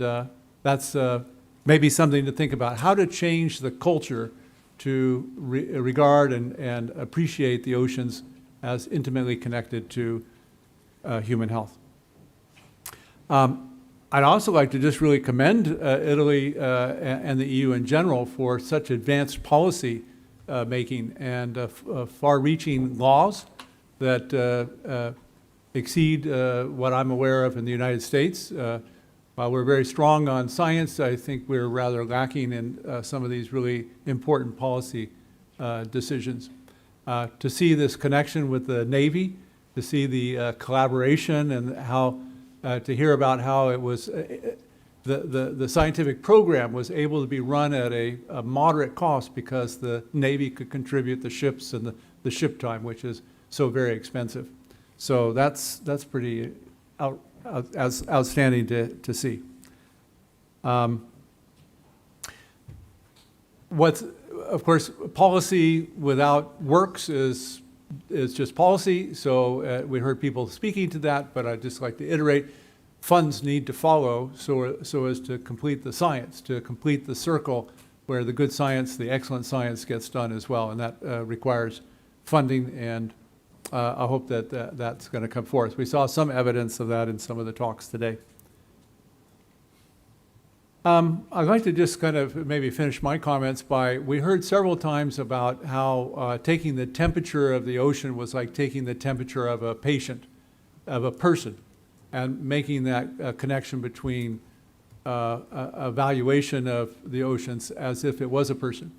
that's maybe something to think about, how to change the culture to regard and appreciate the oceans as intimately connected to human health. I'd also like to just really commend Italy and the EU in general for such advanced policy making and far-reaching laws that exceed what I'm aware of in the United States. While we're very strong on science, I think we're rather lacking in some of these really important policy decisions. To see this connection with the Navy, to see the collaboration and how, to hear about how it was, the scientific program was able to be run at a moderate cost because the Navy could contribute the ships and the ship time, which is so very expensive. So that's pretty outstanding to see. Of course, policy without works is just policy. So we heard people speaking to that, but I'd just like to iterate, funds need to follow so as to complete the science, to complete the circle where the good science, the excellent science gets done as well. And that requires funding, and I hope that that's going to come forth. We saw some evidence of that in some of the talks today. I'd like to just kind of maybe finish my comments by, we heard several times about how taking the temperature of the ocean was like taking the temperature of a patient, of a person, and making that connection between evaluation of the oceans as if it was a person.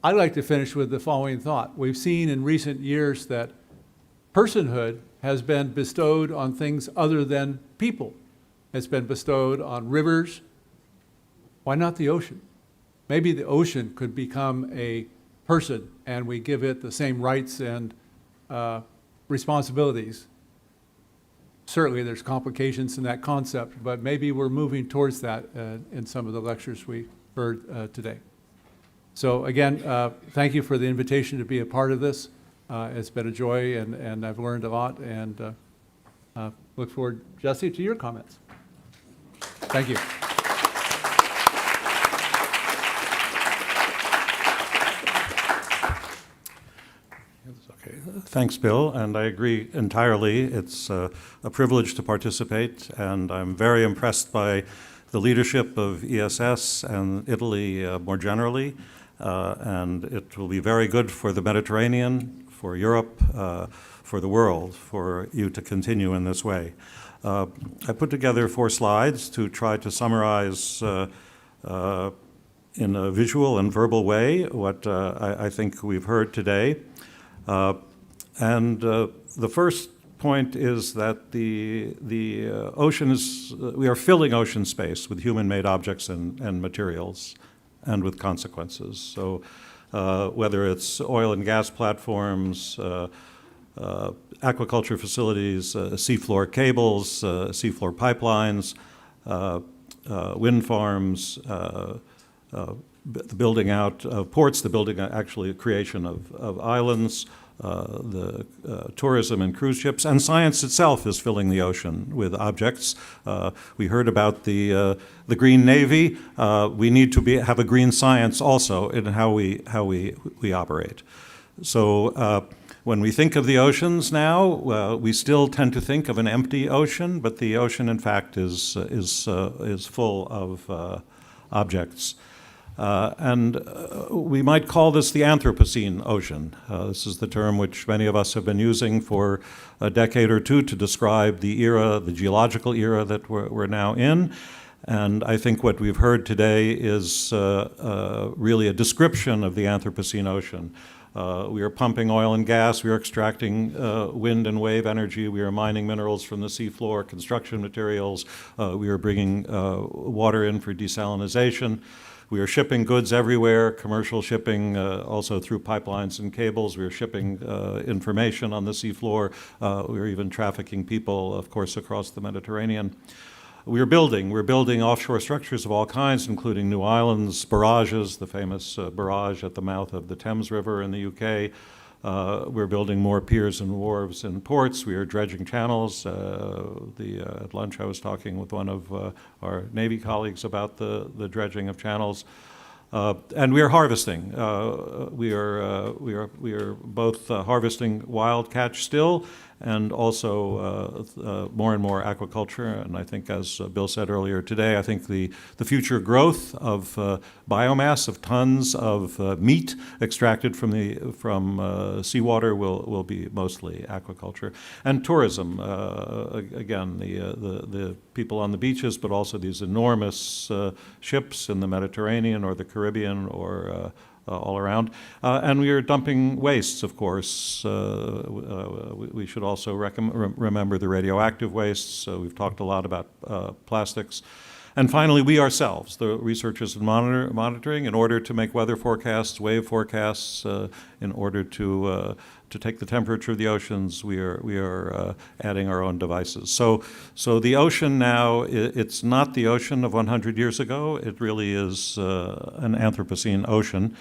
I'd like to finish with the following thought. We've seen in recent years that personhood has been bestowed on things other than people. It's been bestowed on rivers. Why not the ocean? Maybe the ocean could become a person and we give it the same rights and responsibilities. Certainly there's complications in that concept, but maybe we're moving towards that in some of the lectures we heard today. So again, thank you for the invitation to be a part of this. It's been a joy, and I've learned a lot, and look forward, Jesse, to your comments. Thank you. Okay. Thanks, Bill, and I agree entirely. It's a privilege to participate, and I'm very impressed by the leadership of ESS and Italy more generally, and it will be very good for the Mediterranean, for Europe, for the world, for you to continue in this way. I put together 4 slides to try to summarize in a visual and verbal way what I think we've heard today. The first point is that the oceans, we are filling ocean space with human-made objects and materials and with consequences. So whether it's oil and gas platforms, aquaculture facilities, seafloor cables, seafloor pipelines, wind farms, the building out of ports, the building, actually a creation of islands, the tourism and cruise ships, and science itself is filling the ocean with objects. We heard about the Green Navy. We need to have a green science also in how we operate. So when we think of the oceans now, we still tend to think of an empty ocean, but the ocean, in fact, is full of objects. We might call this the Anthropocene ocean. This is the term which many of us have been using for a decade or two to describe the era, the geological era that we're now in. And I think what we've heard today is really a description of the Anthropocene ocean. We are pumping oil and gas, we are extracting wind and wave energy, we are mining minerals from the seafloor, construction materials, we are bringing water in for desalinization. We are shipping goods everywhere, commercial shipping, also through pipelines and cables. We are shipping information on the seafloor. We are even trafficking people, of course, across the Mediterranean. We're building offshore structures of all kinds, including new islands, barrages, the famous barrage at the mouth of the Thames River in the UK. We're building more piers and wharves and ports. We are dredging channels. At lunch I was talking with one of our Navy colleagues about the dredging of channels. And we are harvesting. We are both harvesting wild catch still and also more and more aquaculture. And I think, as Bill said earlier today, I think the future growth of biomass, of tons of meat extracted from seawater will be mostly aquaculture. And tourism, again, the people on the beaches, but also these enormous ships in the Mediterranean or the Caribbean or all around. And we are dumping wastes, of course. We should also remember the radioactive wastes. We've talked a lot about plastics. And finally, we ourselves, the researchers and monitoring, in order to make weather forecasts, wave forecasts, in order to take the temperature of the oceans, we are adding our own devices. So the ocean now, it's not the ocean of 100 years ago. It really is an Anthropocene ocean.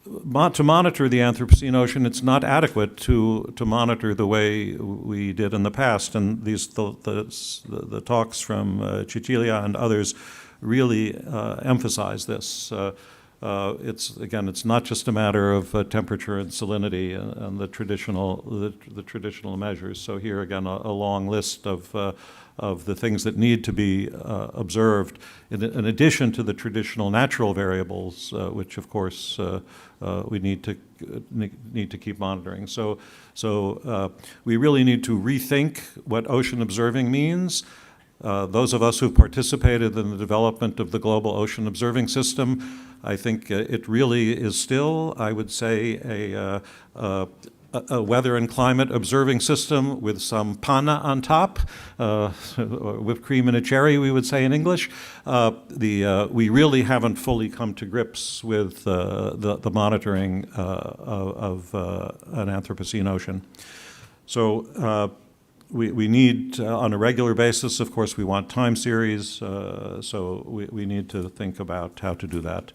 To monitor the Anthropocene ocean, it's not adequate to monitor the way we did in the past. And the talks from Cecilia and others really emphasize this. It's not just a matter of temperature and salinity and the traditional measures. So here again, a long list of the things that need to be observed in addition to the traditional natural variables, which of course we need to keep monitoring. So we really need to rethink what ocean observing means. Those of us who've participated in the development of the global ocean observing system, I think it really is still, I would say, a weather and climate observing system with some panna on top, whipped cream and a cherry, we would say in English. We really haven't fully come to grips with the monitoring of an Anthropocene ocean. So we need, on a regular basis, of course, we want time series, so we need to think about how to do that.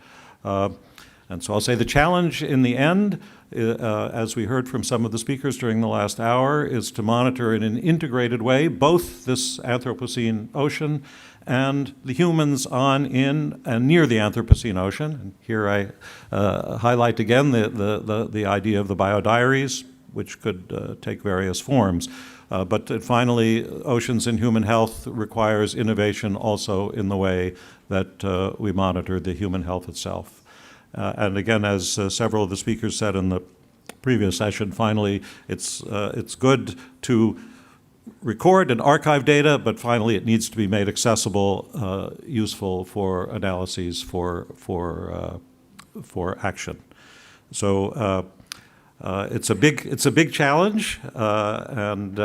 And so I'll say the challenge in the end, as we heard from some of the speakers during the last hour, is to monitor in an integrated way both this Anthropocene ocean and the humans on, in, and near the Anthropocene ocean. And here I highlight again the idea of the biodiaries, which could take various forms. But finally, oceans and human health requires innovation also in the way that we monitor the human health itself. And again, as several of the speakers said in the previous session, finally, it's good to record and archive data, but finally it needs to be made accessible, useful for analyses, for action. So it's a big challenge, and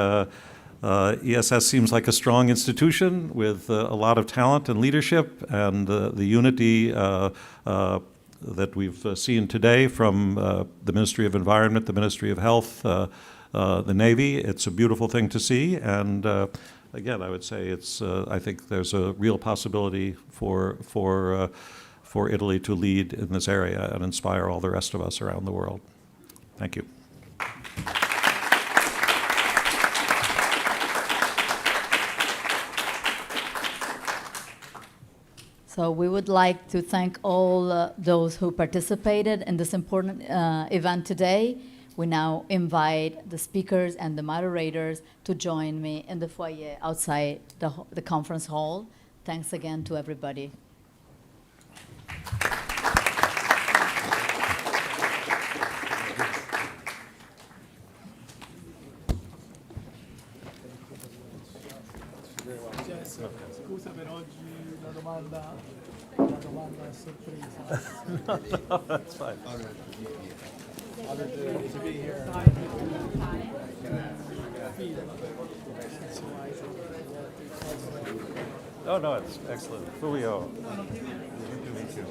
ESS seems like a strong institution with a lot of talent and leadership, and the unity that we've seen today from the Ministry of Environment, the Ministry of Health, the Navy. It's a beautiful thing to see, and again, I would say it's. I think there's a real possibility for Italy to lead in this area and inspire all the rest of us around the world. Thank you. So we would like to thank all those who participated in this important event today. We now invite the speakers and the moderators to join me in the foyer outside the conference hall. Thanks again to everybody. Scusa per oggi la domanda a sorpresa. No, that's fine. Honored to be here. Oh, no, it's excellent. Julio. Good to meet you.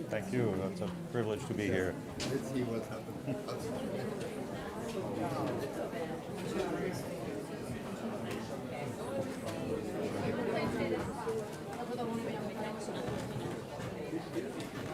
Thank you. It's a privilege to be here. Let's see what happens.